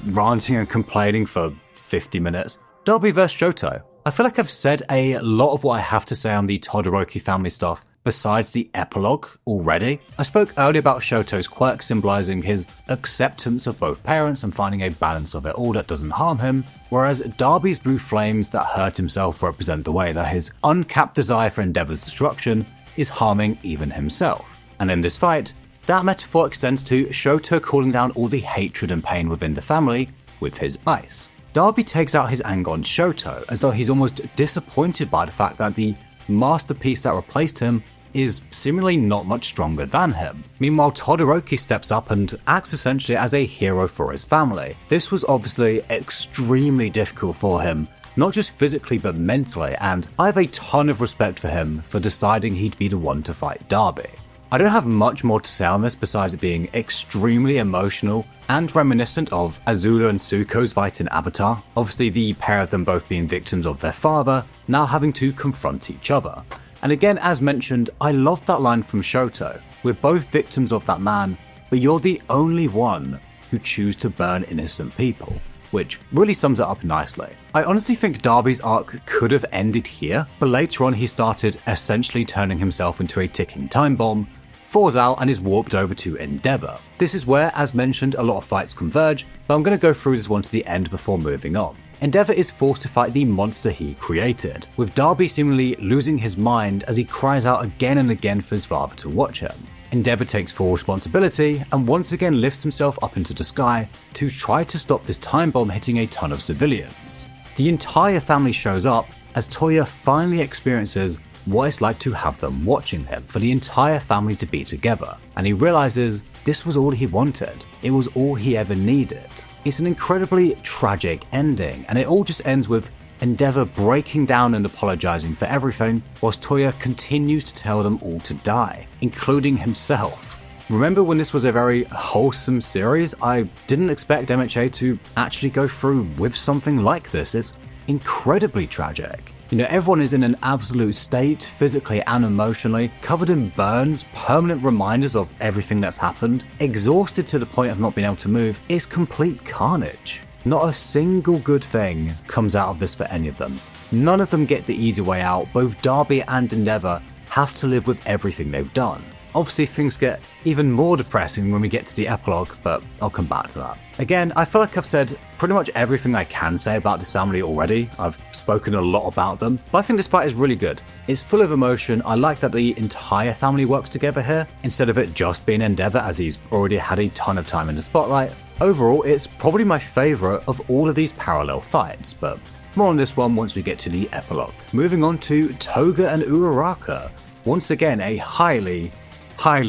ranting and complaining for 50 minutes. Darby vs. Shoto. I feel like I've said a lot of what I have to say on the Todoroki family stuff besides the epilogue already. I spoke earlier about Shoto's quirk symbolizing his acceptance of both parents and finding a balance of it all that doesn't harm him, whereas Darby's blue flames that hurt himself represent the way that his uncapped desire for Endeavor's destruction is harming even himself. And in this fight, that metaphor extends to Shoto calling down all the hatred and pain within the family with his ice. Darby takes out his anger on Shoto as though he's almost disappointed by the fact that the masterpiece that replaced him is seemingly not much stronger than him. Meanwhile, Todoroki steps up and acts essentially as a hero for his family. This was obviously extremely difficult for him, not just physically but mentally, and I have a ton of respect for him for deciding he'd be the one to fight Darby. I don't have much more to say on this besides it being extremely emotional and reminiscent of Azula and Tsuko's fight in Avatar, obviously the pair of them both being victims of their father, now having to confront each other. And again, as mentioned, I love that line from Shoto. We're both victims of that man, but you're the only one who choose to burn innocent people, which really sums it up nicely. I honestly think Darby's arc could have ended here, but later on he started essentially turning himself into a ticking time bomb, falls out and is warped over to Endeavor. This is where, as mentioned, a lot of fights converge, but I'm going to go through this one to the end before moving on. Endeavor is forced to fight the monster he created, with Darby seemingly losing his mind as he cries out again and again for his father to watch him. Endeavor takes full responsibility and once again lifts himself up into the sky to try to stop this time bomb hitting a ton of civilians. The entire family shows up, as Toya finally experiences what it's like to have them watching him, for the entire family to be together, and he realizes this was all he wanted. It was all he ever needed. It's an incredibly tragic ending, and it all just ends with Endeavor breaking down and apologizing for everything, whilst Toya continues to tell them all to die, including himself. Remember when this was a very wholesome series? I didn't expect MHA to actually go through with something like this. It's incredibly tragic. You know, everyone is in an absolute state, physically and emotionally, covered in burns, permanent reminders of everything that's happened, exhausted to the point of not being able to move. It's complete carnage. Not a single good thing comes out of this for any of them. None of them get the easy way out. Both Darby and Endeavor have to live with everything they've done. Obviously, things get even more depressing when we get to the epilogue, but I'll come back to that. Again, I feel like I've said pretty much everything I can say about this family already. I've spoken a lot about them, but I think this fight is really good. It's full of emotion. I like that the entire family works together here, instead of it just being Endeavor, as he's already had a ton of time in the spotlight. Overall, it's probably my favourite of all of these parallel fights, but more on this one once we get to the epilogue. Moving on to Toga and Uraraka. Once again, a highly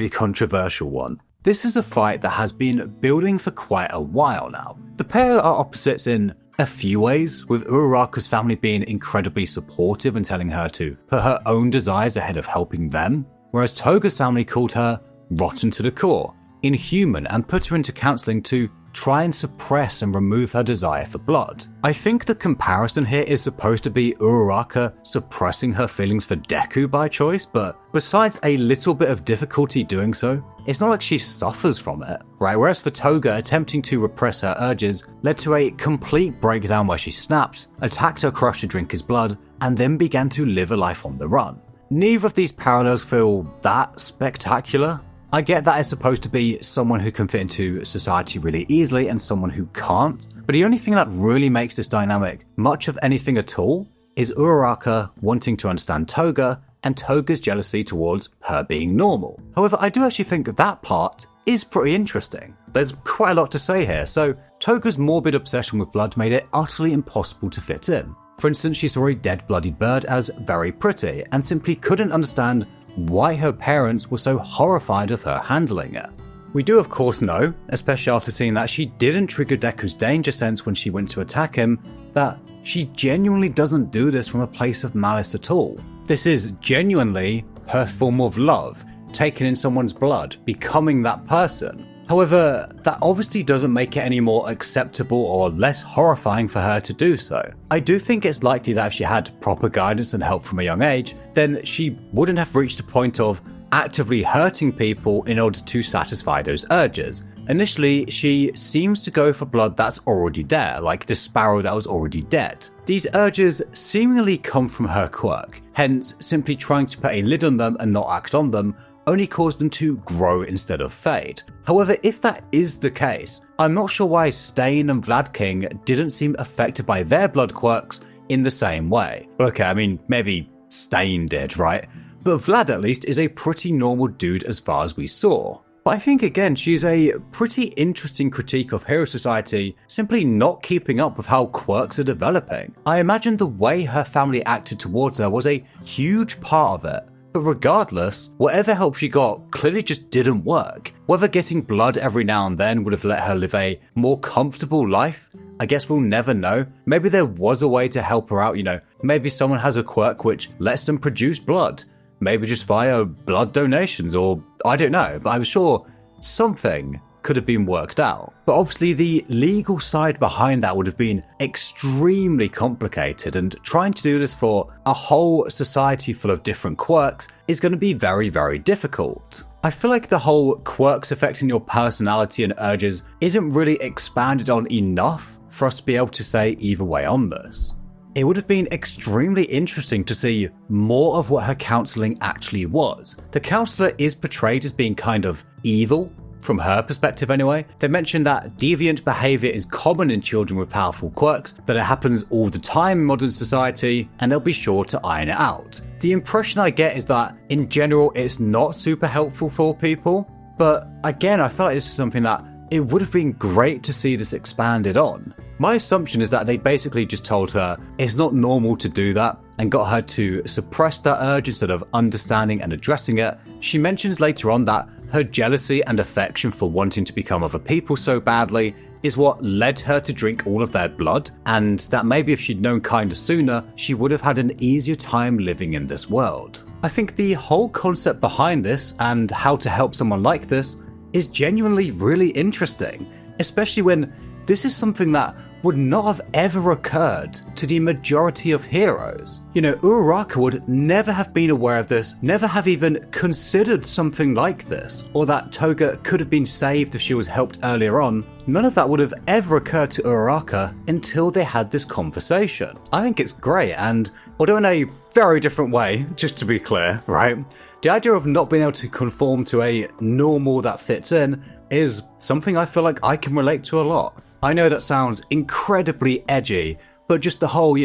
controversial one. This is a fight that has been building for quite a while now. The pair are opposites in a few ways, with Uraraka's family being incredibly supportive and telling her to put her own desires ahead of helping them, whereas Toga's family called her rotten to the core, inhuman, and put her into counselling to try and suppress and remove her desire for blood. I think the comparison here is supposed to be Uraraka suppressing her feelings for Deku by choice, but besides a little bit of difficulty doing so, it's not like she suffers from it, right? Whereas for Toga, attempting to repress her urges led to a complete breakdown where she snapped, attacked her crush to drink his blood, and then began to live a life on the run. Neither of these parallels feel that spectacular. I get that it's supposed to be someone who can fit into society really easily and someone who can't, but the only thing that really makes this dynamic much of anything at all is Uraraka wanting to understand Toga and Toga's jealousy towards her being normal. However, I do actually think that part is pretty interesting. There's quite a lot to say here. So Toga's morbid obsession with blood made it utterly impossible to fit in. For instance, she saw a dead bloodied bird as very pretty and simply couldn't understand why her parents were so horrified of her handling it. We do of course know, especially after seeing that she didn't trigger Deku's danger sense when she went to attack him, that she genuinely doesn't do this from a place of malice at all. This is genuinely her form of love, taking in someone's blood, becoming that person. However, that obviously doesn't make it any more acceptable or less horrifying for her to do so. I do think it's likely that if she had proper guidance and help from a young age, then she wouldn't have reached a point of actively hurting people in order to satisfy those urges. Initially, she seems to go for blood that's already there, like the sparrow that was already dead. These urges seemingly come from her quirk, hence simply trying to put a lid on them and not act on them only caused them to grow instead of fade. However, if that is the case, I'm not sure why Stain and Vlad King didn't seem affected by their blood quirks in the same way. Okay, I mean, maybe Stain did, right? But Vlad at least is a pretty normal dude as far as we saw. But I think again, she's a pretty interesting critique of Hero Society simply not keeping up with how quirks are developing. I imagine the way her family acted towards her was a huge part of it. But regardless, whatever help she got clearly just didn't work. Whether getting blood every now and then would have let her live a more comfortable life, I guess we'll never know. Maybe there was a way to help her out, maybe someone has a quirk which lets them produce blood. Maybe just via blood donations, or I don't know, but I'm sure something could have been worked out. But obviously the legal side behind that would have been extremely complicated, and trying to do this for a whole society full of different quirks is going to be very, very difficult. I feel like the whole quirks affecting your personality and urges isn't really expanded on enough for us to be able to say either way on this. It would have been extremely interesting to see more of what her counselling actually was. The counsellor is portrayed as being kind of evil, from her perspective anyway. They mentioned that deviant behaviour is common in children with powerful quirks, that it happens all the time in modern society, and they'll be sure to iron it out. The impression I get is that, in general, it's not super helpful for people, but again, I feel like this is something that it would have been great to see this expanded on. My assumption is that they basically just told her it's not normal to do that, and got her to suppress that urge instead of understanding and addressing it. She mentions later on that her jealousy and affection for wanting to become other people so badly is what led her to drink all of their blood, and that maybe if she'd known kinda sooner, she would have had an easier time living in this world. I think the whole concept behind this and how to help someone like this is genuinely really interesting, especially when this is something that would not have ever occurred to the majority of heroes. Uraraka would never have been aware of this, never have even considered something like this, or that Toga could have been saved if she was helped earlier on. None of that would have ever occurred to Uraraka until they had this conversation. I think it's great, and although in a very different way, just to be clear, right? The idea of not being able to conform to a normal that fits in is something I feel like I can relate to a lot. I know that sounds incredibly edgy, but just the whole,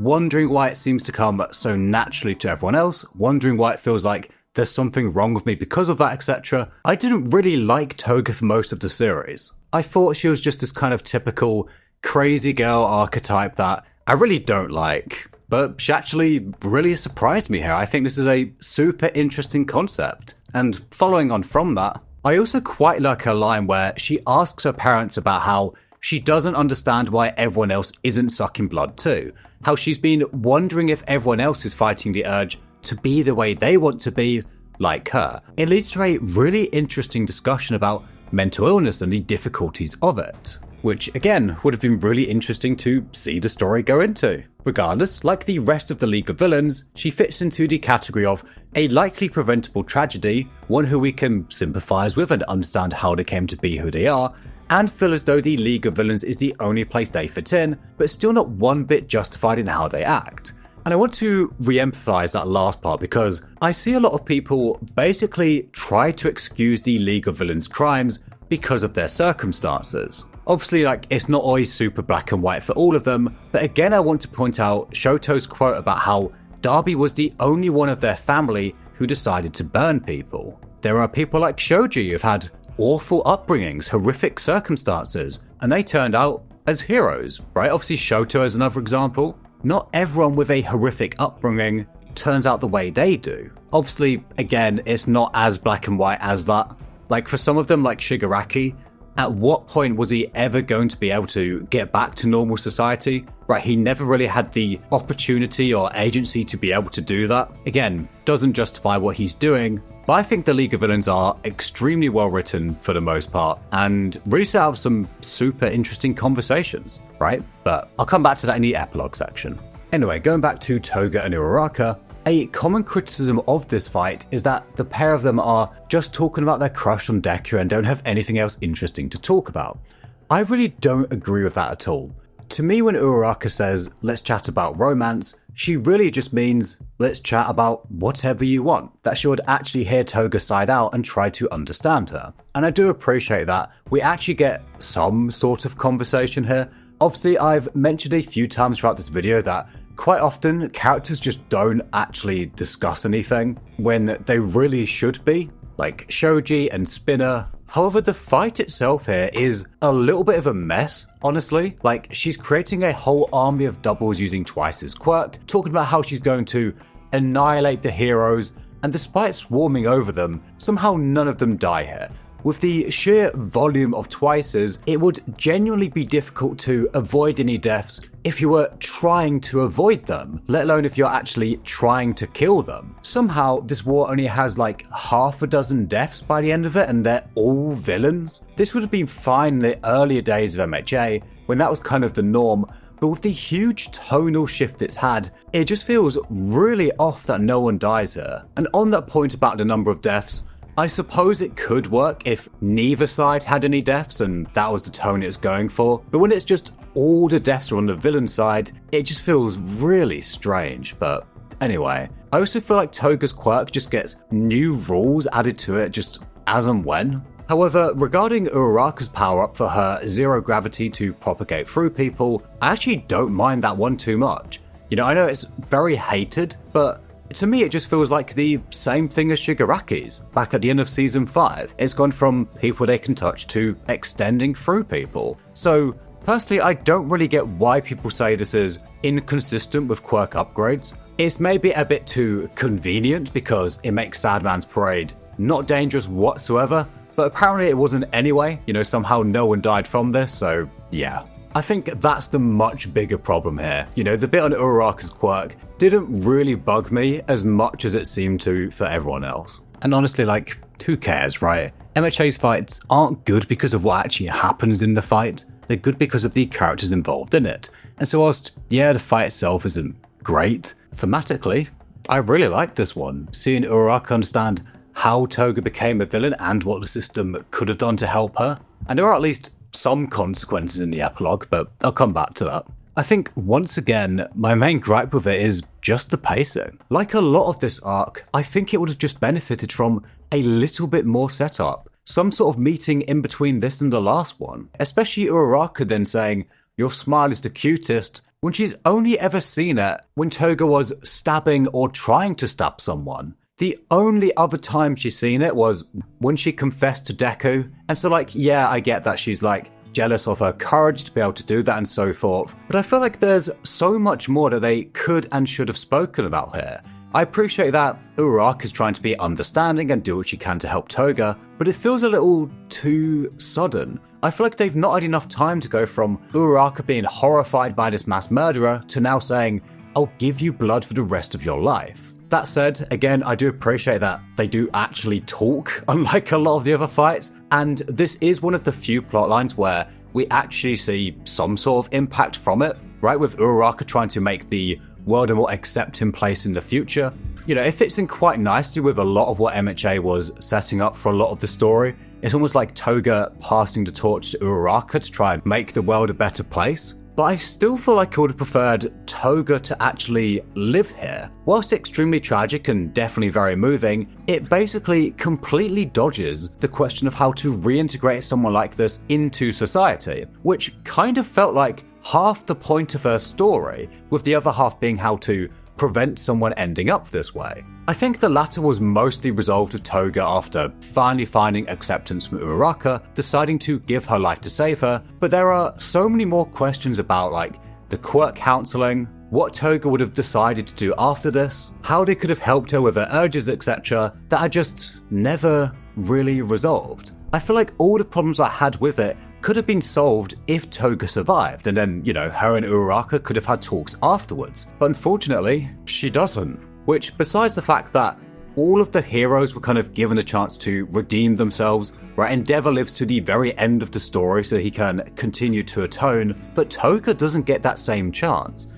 wondering why it seems to come so naturally to everyone else, wondering why it feels like there's something wrong with me because of that, etc. I didn't really like Toga for most of the series. I thought she was just this kind of typical crazy girl archetype that I really don't like. But she actually really surprised me here. I think this is a super interesting concept. And following on from that, I also quite like her line where she asks her parents about how she doesn't understand why everyone else isn't sucking blood too. How she's been wondering if everyone else is fighting the urge to be the way they want to be, like her. It leads to a really interesting discussion about mental illness and the difficulties of it, which again would have been really interesting to see the story go into. Regardless, like the rest of the League of Villains, she fits into the category of a likely preventable tragedy, one who we can sympathise with and understand how they came to be who they are, and feel as though the League of Villains is the only place they fit in, but still not one bit justified in how they act. And I want to re-emphasize that last part because I see a lot of people basically try to excuse the League of Villains' crimes because of their circumstances. Obviously, it's not always super black and white for all of them, but again I want to point out Shoto's quote about how Darby was the only one of their family who decided to burn people. There are people like Shoji who've had awful upbringings, horrific circumstances, and they turned out as heroes, right? Obviously Shoto is another example. Not everyone with a horrific upbringing turns out the way they do. Obviously, again, it's not as black and white as that. For some of them, like Shigiraki, at what point was he ever going to be able to get back to normal society? Right, he never really had the opportunity or agency to be able to do that. Again, doesn't justify what he's doing, but I think the League of Villains are extremely well written for the most part and really set up some super interesting conversations, right? But I'll come back to that in the epilogue section. Anyway, going back to Toga and Uraraka, a common criticism of this fight is that the pair of them are just talking about their crush on Deku and don't have anything else interesting to talk about. I really don't agree with that at all. To me, when Uraraka says, let's chat about romance, she really just means, let's chat about whatever you want, that she would actually hear Toga's side out and try to understand her. And I do appreciate that we actually get some sort of conversation here. Obviously, I've mentioned a few times throughout this video that quite often characters just don't actually discuss anything when they really should be, like Shoji and Spinner. However, the fight itself here is a little bit of a mess, honestly. She's creating a whole army of doubles using Twice's quirk, talking about how she's going to annihilate the heroes, and despite swarming over them, somehow none of them die here. With the sheer volume of Twices, it would genuinely be difficult to avoid any deaths if you were trying to avoid them, let alone if you're actually trying to kill them. Somehow, this war only has half a dozen deaths by the end of it, and they're all villains. This would have been fine in the earlier days of MHA, when that was kind of the norm, but with the huge tonal shift it's had, it just feels really off that no one dies here. And on that point about the number of deaths, I suppose it could work if neither side had any deaths and that was the tone it's going for, but when it's just all the deaths are on the villain side, it just feels really strange. But anyway, I also feel like Toga's quirk just gets new rules added to it just as and when. However, regarding Uraraka's power-up for her zero gravity to propagate through people, I actually don't mind that one too much. I know it's very hated, but to me, it just feels like the same thing as Shigaraki's. Back at the end of Season 5, it's gone from people they can touch to extending through people. So, personally, I don't really get why people say this is inconsistent with quirk upgrades. It's maybe a bit too convenient because it makes Sad Man's Parade not dangerous whatsoever, but apparently it wasn't anyway. Somehow no one died from this, so yeah. I think that's the much bigger problem here. The bit on Uraraka's quirk didn't really bug me as much as it seemed to for everyone else. And honestly, who cares, right? MHA's fights aren't good because of what actually happens in the fight. They're good because of the characters involved in it. And so whilst, the fight itself isn't great, thematically, I really like this one. Seeing Uraraka understand how Toga became a villain and what the system could have done to help her. And there are at least some consequences in the epilogue, but I'll come back to that. I think, once again, my main gripe with it is just the pacing. Like a lot of this arc, I think it would have just benefited from a little bit more setup. Some sort of meeting in between this and the last one. Especially Uraraka then saying, "Your smile is the cutest," when she's only ever seen it when Toga was stabbing or trying to stab someone. The only other time she's seen it was when she confessed to Deku. And so yeah, I get that she's jealous of her courage to be able to do that and so forth. But I feel like there's so much more that they could and should have spoken about here. I appreciate that Uraraka is trying to be understanding and do what she can to help Toga, but it feels a little too sudden. I feel like they've not had enough time to go from Uraraka being horrified by this mass murderer to now saying, "I'll give you blood for the rest of your life." That said, again, I do appreciate that they do actually talk, unlike a lot of the other fights, and this is one of the few plotlines where we actually see some sort of impact from it, right? With Uraraka trying to make the world a more accepting place in the future. It fits in quite nicely with a lot of what MHA was setting up for a lot of the story. It's almost like Toga passing the torch to Uraraka to try and make the world a better place. But I still feel like I would have preferred Toga to actually live here. Whilst extremely tragic and definitely very moving, it basically completely dodges the question of how to reintegrate someone like this into society, which kind of felt like half the point of her story, with the other half being how to prevent someone ending up this way. I think the latter was mostly resolved with Toga after finally finding acceptance from Uraraka, deciding to give her life to save her, but there are so many more questions about the quirk counseling, what Toga would have decided to do after this, how they could have helped her with her urges, etc., that I just never really resolved. I feel like all the problems I had with it could have been solved if Toga survived, and then, her and Uraraka could have had talks afterwards. But unfortunately, she doesn't. Which, besides the fact that all of the heroes were kind of given a chance to redeem themselves, where Endeavor lives to the very end of the story so he can continue to atone, but Toga doesn't get that same chance.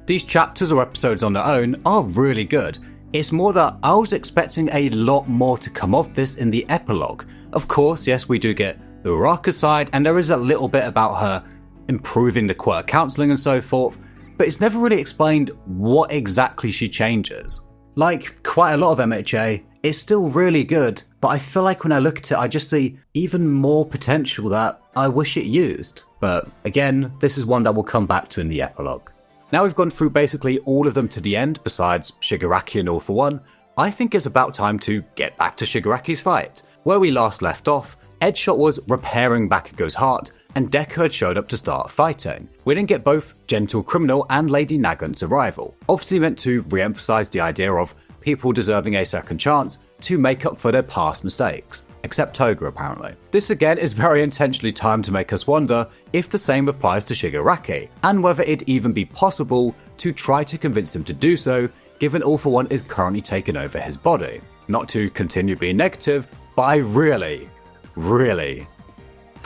These chapters or episodes on their own are really good. It's more that I was expecting a lot more to come of this in the epilogue. Of course, yes, we do get Uraraka's side, and there is a little bit about her improving the quirk counseling and so forth, but it's never really explained what exactly she changes. Like quite a lot of MHA, it's still really good, but I feel like when I look at it, I just see even more potential that I wish it used. But again, this is one that we'll come back to in the epilogue. Now we've gone through basically all of them to the end, besides Shigiraki and All For One, I think it's about time to get back to Shigiraki's fight. Where we last left off, Edgeshot was repairing Bakugo's heart, and Deku had showed up to start fighting. We didn't get both Gentle Criminal and Lady Nagant's arrival, obviously meant to re-emphasize the idea of people deserving a second chance to make up for their past mistakes. Except Toga, apparently. This again is very intentionally timed to make us wonder if the same applies to Shigiraki, and whether it'd even be possible to try to convince him to do so, given All For One is currently taking over his body. Not to continue being negative, but I really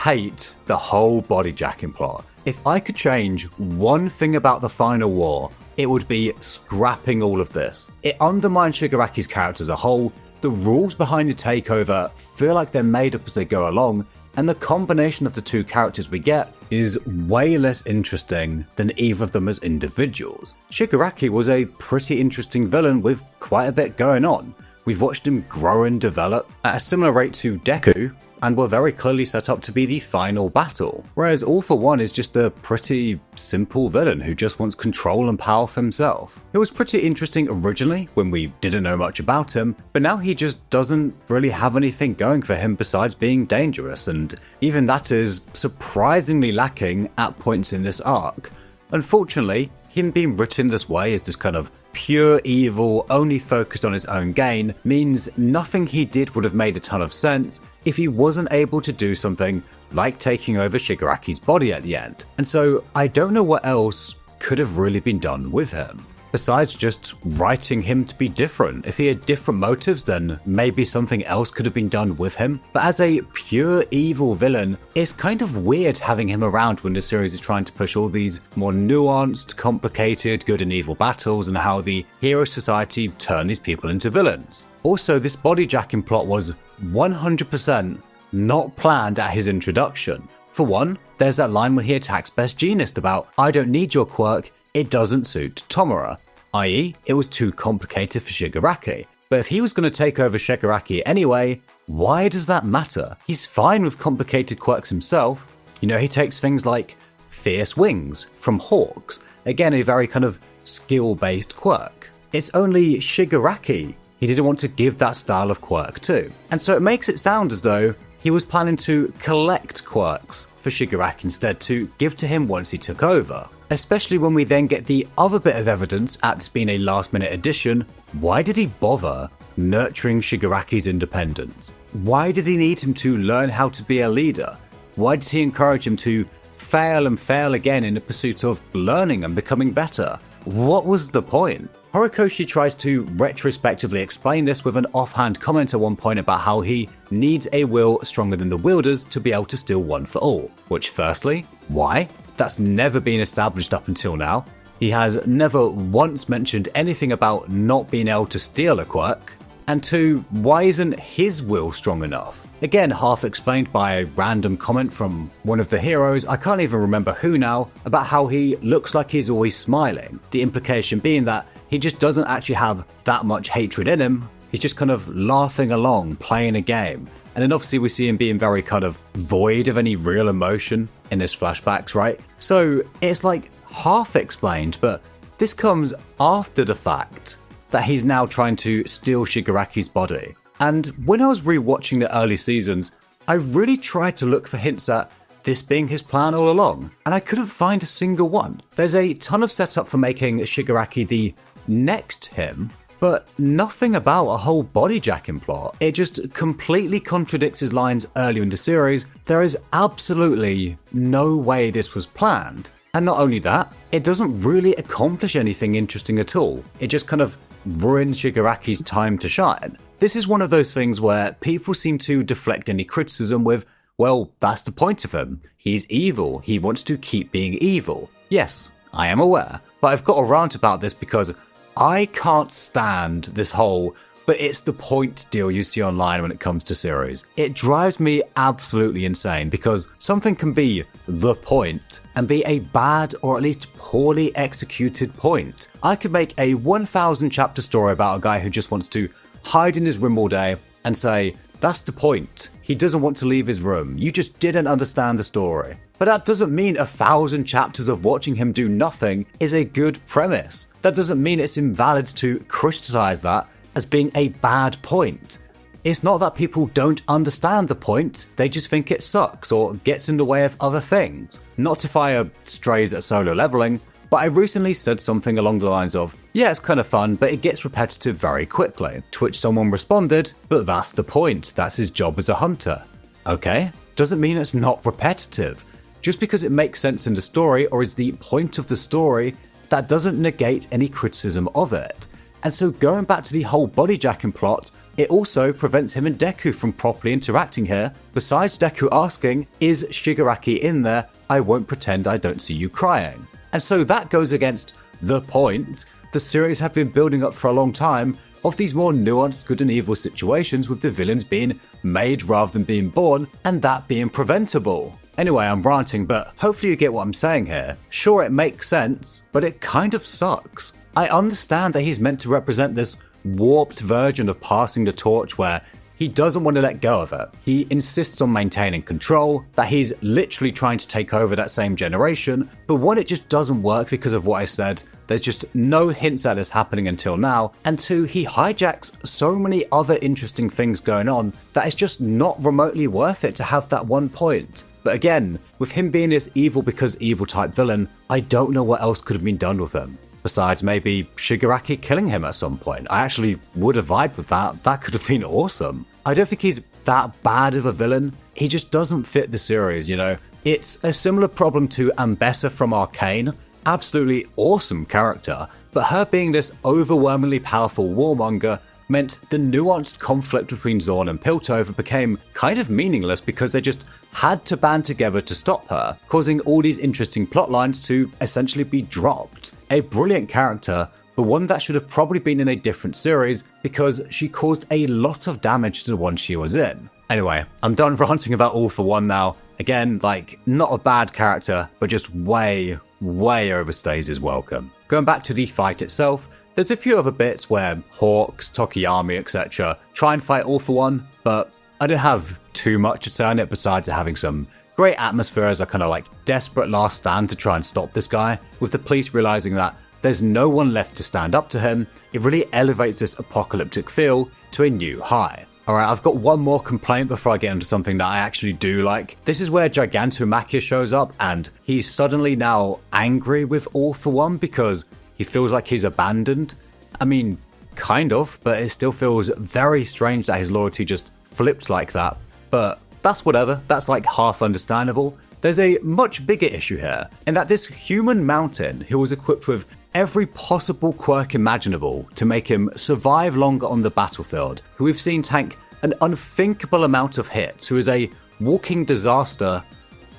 hate the whole body jacking plot. If I could change one thing about the final war, it would be scrapping all of this. It undermines Shigiraki's character as a whole, the rules behind the takeover feel like they're made up as they go along, and the combination of the two characters we get is way less interesting than either of them as individuals. Shigiraki was a pretty interesting villain with quite a bit going on. We've watched him grow and develop at a similar rate to Deku, and were very clearly set up to be the final battle. Whereas All For One is just a pretty simple villain who just wants control and power for himself. It was pretty interesting originally when we didn't know much about him, but now he just doesn't really have anything going for him besides being dangerous, and even that is surprisingly lacking at points in this arc. Unfortunately, him being written this way as this kind of pure evil, only focused on his own gain, means nothing he did would have made a ton of sense if he wasn't able to do something like taking over Shigaraki's body at the end. And so I don't know what else could have really been done with him, besides just writing him to be different. If he had different motives, then maybe something else could have been done with him. But as a pure evil villain, it's kind of weird having him around when the series is trying to push all these more nuanced, complicated good and evil battles and how the hero society turn these people into villains. Also, this bodyjacking plot was 100% not planned at his introduction. For one, there's that line when he attacks Best Jeanist about, "I don't need your quirk, it doesn't suit Tomura," i.e. it was too complicated for Shigaraki. But if he was going to take over Shigaraki anyway, why does that matter? He's fine with complicated quirks himself. You know, he takes things like Fierce Wings from Hawks, again a very kind of skill-based quirk. It's only Shigaraki he didn't want to give that style of quirk to. And so it makes it sound as though he was planning to collect quirks for Shigaraki instead to give to him once he took over. Especially when we then get the other bit of evidence at this being a last minute addition. Why did he bother nurturing Shigaraki's independence? Why did he need him to learn how to be a leader? Why did he encourage him to fail and fail again in the pursuit of learning and becoming better? What was the point? Horikoshi tries to retrospectively explain this with an offhand comment at one point about how he needs a will stronger than the wielders to be able to steal one for all. Which, firstly, why? That's never been established up until now. He has never once mentioned anything about not being able to steal a quirk. And two, why isn't his will strong enough? Again, half explained by a random comment from one of the heroes, I can't even remember who now, about how he looks like he's always smiling. The implication being that he just doesn't actually have that much hatred in him. He's just kind of laughing along, playing a game. And then obviously we see him being very kind of void of any real emotion in his flashbacks, right? So it's like half explained, but this comes after the fact that he's now trying to steal Shigaraki's body. And when I was rewatching the early seasons, I really tried to look for hints at this being his plan all along, and I couldn't find a single one. There's a ton of setup for making Shigaraki the next him, but nothing about a whole bodyjacking plot. It just completely contradicts his lines earlier in the series. There is absolutely no way this was planned. And not only that, it doesn't really accomplish anything interesting at all. It just kind of ruins Shigaraki's time to shine. This is one of those things where people seem to deflect any criticism with, well, that's the point of him. He's evil. He wants to keep being evil. Yes, I am aware, but I've got to rant about this because I can't stand this whole, but it's the point deal you see online when it comes to series. It drives me absolutely insane because something can be the point and be a bad or at least poorly executed point. I could make a 1,000 chapter story about a guy who just wants to hide in his room all day and say, that's the point. He doesn't want to leave his room. You just didn't understand the story. But that doesn't mean 1,000 chapters of watching him do nothing is a good premise. That doesn't mean it's invalid to criticize that as being a bad point. It's not that people don't understand the point, they just think it sucks or gets in the way of other things. Not to fire strays at solo leveling, but I recently said something along the lines of, yeah, it's kind of fun, but it gets repetitive very quickly. To which someone responded, but that's the point, that's his job as a hunter. Okay, doesn't mean it's not repetitive. Just because it makes sense in the story or is the point of the story, that doesn't negate any criticism of it. And so going back to the whole bodyjacking plot, it also prevents him and Deku from properly interacting here. Besides Deku asking, is Shigaraki in there? I won't pretend I don't see you crying. And so that goes against the point the series have been building up for a long time of these more nuanced good and evil situations with the villains being made rather than being born, and that being preventable. Anyway, I'm ranting, but hopefully you get what I'm saying here. Sure, it makes sense, but it kind of sucks. I understand that he's meant to represent this warped version of passing the torch where he doesn't want to let go of it. He insists on maintaining control, that he's literally trying to take over that same generation, but one, it just doesn't work because of what I said. There's just no hints at this happening until now, and two, he hijacks so many other interesting things going on that it's just not remotely worth it to have that one point. But again, with him being this evil because evil type villain, I don't know what else could have been done with him. besides maybe Shigiraki killing him at some point. I actually would have vibed with that. That could have been awesome. I don't think he's that bad of a villain. He just doesn't fit the series, you know? It's a similar problem to Ambessa from Arcane. Absolutely awesome character, but her being this overwhelmingly powerful warmonger meant the nuanced conflict between Zorn and Piltover became kind of meaningless because they just had to band together to stop her, causing all these interesting plot lines to essentially be dropped. A brilliant character, but one that should have probably been in a different series because she caused a lot of damage to the one she was in. Anyway, I'm done ranting about All For One now. Again, like, not a bad character, but just way overstays his welcome. Going back to the fight itself, there's a few other bits where Hawks, Tokiyami, etc. try and fight All For One, but I didn't have too much to say on it besides having some great atmosphere as a kind of like desperate last stand to try and stop this guy, with the police realizing that there's no one left to stand up to him. It really elevates this apocalyptic feel to a new high. Alright, I've got one more complaint before I get into something that I actually do like. This is where Gigantomachia shows up, and he's suddenly now angry with All For One because he feels like he's abandoned. I mean, kind of, but it still feels very strange that his loyalty just flipped like that. But that's whatever, that's like half understandable. There's a much bigger issue here, in that this human mountain who was equipped with every possible quirk imaginable to make him survive longer on the battlefield, who we've seen tank an unthinkable amount of hits, who is a walking disaster,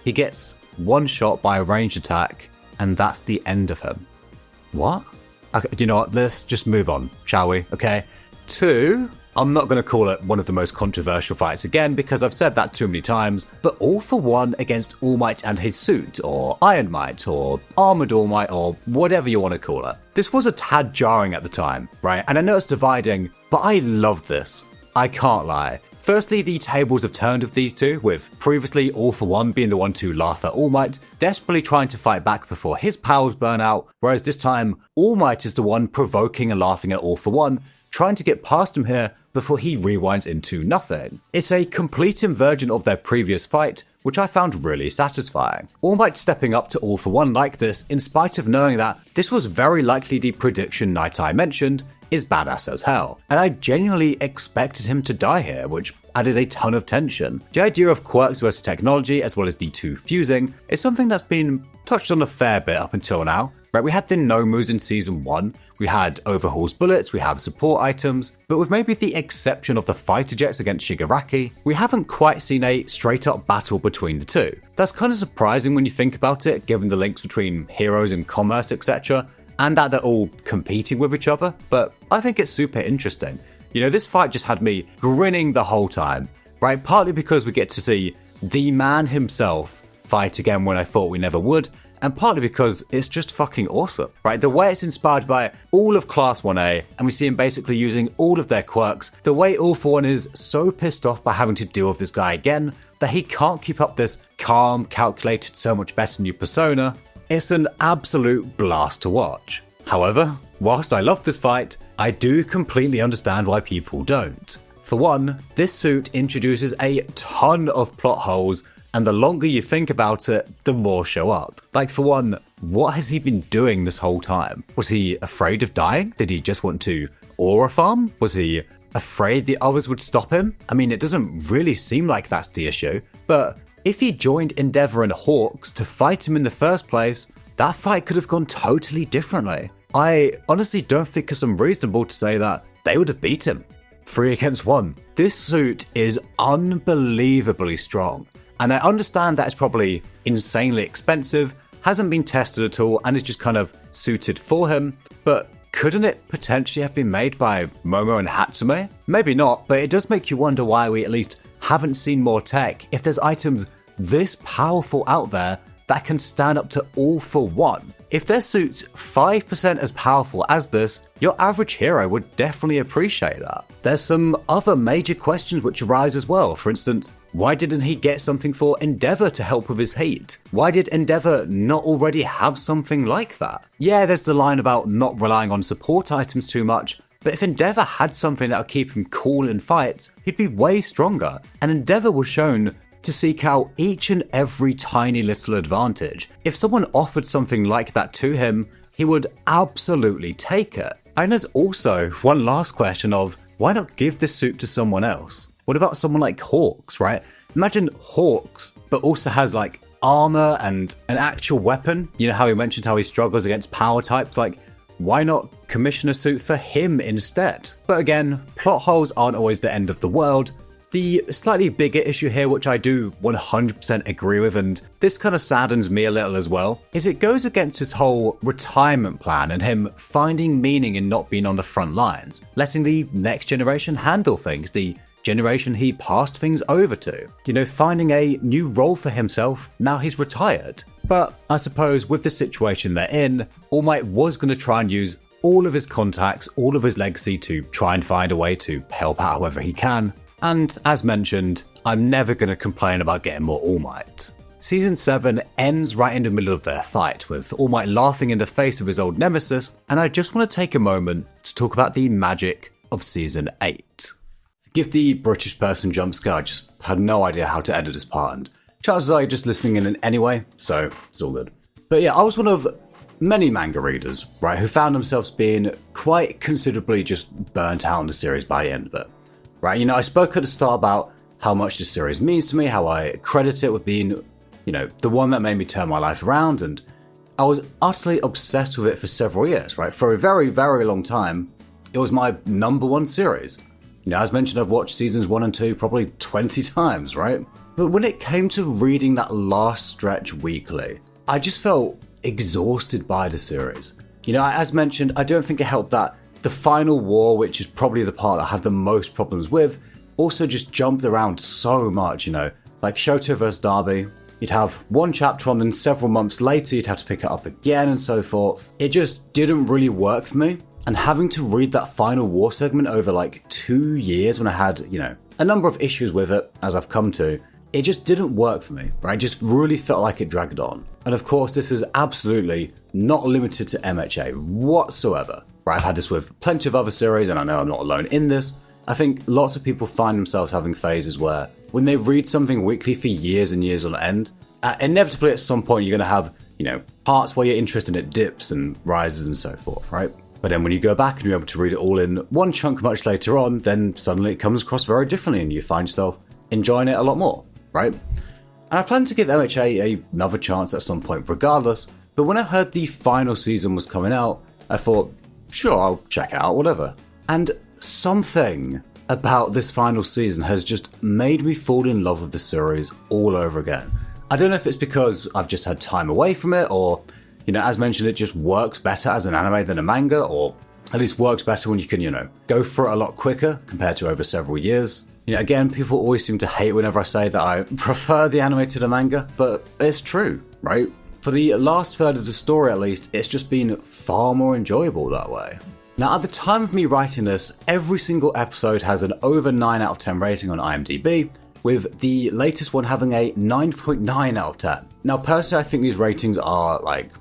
he gets one shot by a ranged attack, and that's the end of him. What? Okay, you know what, let's just move on, shall we? Okay. 2, I'm not going to call it one of the most controversial fights again because I've said that too many times, but All For One against All Might and his suit, or Iron Might, or Armored All Might, or whatever you want to call it. This was a tad jarring at the time, right? And I know it's dividing, but I love this. I can't lie. Firstly, the tables have turned with these two, with previously All For One being the one to laugh at All Might, desperately trying to fight back before his powers burn out, whereas this time, All Might is the one provoking and laughing at All For One, trying to get past him here before he rewinds into nothing. It's a complete inversion of their previous fight, which I found really satisfying. All Might stepping up to All For One like this, in spite of knowing that this was very likely the prediction Night Eye mentioned, is badass as hell. And I genuinely expected him to die here, which added a ton of tension. The idea of quirks versus technology, as well as the two fusing, is something that's been touched on a fair bit up until now. Right, we had the Nomus in Season 1, we had Overhaul's bullets, we have support items, but with maybe the exception of the fighter jets against Shigiraki, we haven't quite seen a straight up battle between the two. That's kind of surprising when you think about it, given the links between heroes and commerce, etc., and that they're all competing with each other, but I think it's super interesting. You know, this fight just had me grinning the whole time, right? Partly because we get to see the man himself fight again when I thought we never would, and partly because it's just fucking awesome, right? The way it's inspired by all of Class 1A, and we see him basically using all of their quirks, the way All For One is so pissed off by having to deal with this guy again, that he can't keep up this calm, calculated, so much better new persona. It's an absolute blast to watch. However, whilst I love this fight, I do completely understand why people don't. For one, this suit introduces a ton of plot holes, and the longer you think about it, the more show up. Like, for one, what has he been doing this whole time? Was he afraid of dying? Did he just want to aura farm? Was he afraid the others would stop him? I mean, it doesn't really seem like that's the issue, but if he joined Endeavor and Hawks to fight him in the first place, that fight could have gone totally differently. I honestly don't think it's unreasonable to say that they would have beat him. 3 against 1. This suit is unbelievably strong, and I understand that it's probably insanely expensive, hasn't been tested at all, and is just kind of suited for him, but couldn't it potentially have been made by Momo and Hatsume? Maybe not, but it does make you wonder why we at least haven't seen more tech if there's items this powerful out there that can stand up to All For One. If their suit's 5% as powerful as this, your average hero would definitely appreciate that. There's some other major questions which arise as well. For instance, why didn't he get something for Endeavor to help with his heat? Why did Endeavor not already have something like that? Yeah, there's the line about not relying on support items too much, but if Endeavor had something that would keep him cool in fights, he'd be way stronger. And Endeavor was shown to seek out each and every tiny little advantage. If someone offered something like that to him, he would absolutely take it. And there's also one last question of, why not give this suit to someone else? What about someone like Hawks, right? Imagine Hawks, but also has like armor and an actual weapon. You know how he mentioned how he struggles against power types? Like, why not commission a suit for him instead? But again, plot holes aren't always the end of the world. The slightly bigger issue here, which I do 100% agree with, and this kind of saddens me a little as well, is it goes against his whole retirement plan and him finding meaning in not being on the front lines, letting the next generation handle things, the generation he passed things over to. You know, finding a new role for himself now he's retired. But I suppose with the situation they're in, All Might was going to try and use all of his contacts, all of his legacy to try and find a way to help out however he can. And as mentioned, I'm never going to complain about getting more All Might. Season 7 ends right in the middle of their fight, with All Might laughing in the face of his old nemesis, and I just want to take a moment to talk about the magic of Season 8. Give the British person jump scare, I just had no idea how to edit this part, and chances are you're just listening in anyway, so it's all good. But yeah, I was one of many manga readers, right, who found themselves being quite considerably just burnt out on the series by the end of it. Right, you know, I spoke at the start about how much this series means to me, how I credit it with being, you know, the one that made me turn my life around, and I was utterly obsessed with it for several years, right? For a very, very long time, it was my number one series. You know, as mentioned, I've watched seasons 1 and 2 probably 20 times, right? But when it came to reading that last stretch weekly, I just felt exhausted by the series. You know, as mentioned, I don't think it helped that the final war, which is probably the part I have the most problems with, also just jumped around so much, you know. Like Shoto vs. Darby, you'd have one chapter on, then several months later you'd have to pick it up again and so forth. It just didn't really work for me. And having to read that final war segment over like 2 years when I had, you know, a number of issues with it, as I've come to, it just didn't work for me, right? It just really felt like it dragged on. And of course, this is absolutely not limited to MHA whatsoever. I've had this with plenty of other series, and I know I'm not alone in this. I think lots of people find themselves having phases where when they read something weekly for years and years on end, inevitably at some point you're going to have, you know, parts where your interest in it dips and rises and so forth, right? But then when you go back and you're able to read it all in one chunk much later on, then suddenly it comes across very differently and you find yourself enjoying it a lot more, right? And I plan to give MHA another chance at some point regardless, but when I heard the final season was coming out, I thought, sure, I'll check it out, whatever. And something about this final season has just made me fall in love with the series all over again. I don't know if it's because I've just had time away from it, or, you know, as mentioned, it just works better as an anime than a manga, or at least works better when you can, you know, go for it a lot quicker compared to over several years. You know, again, people always seem to hate whenever I say that I prefer the anime to the manga, but it's true, right? For the last third of the story at least, it's just been far more enjoyable that way. Now at the time of me writing this, every single episode has an over 9 out of 10 rating on IMDb, with the latest one having a 9.9 out of 10. Now personally I think these ratings are like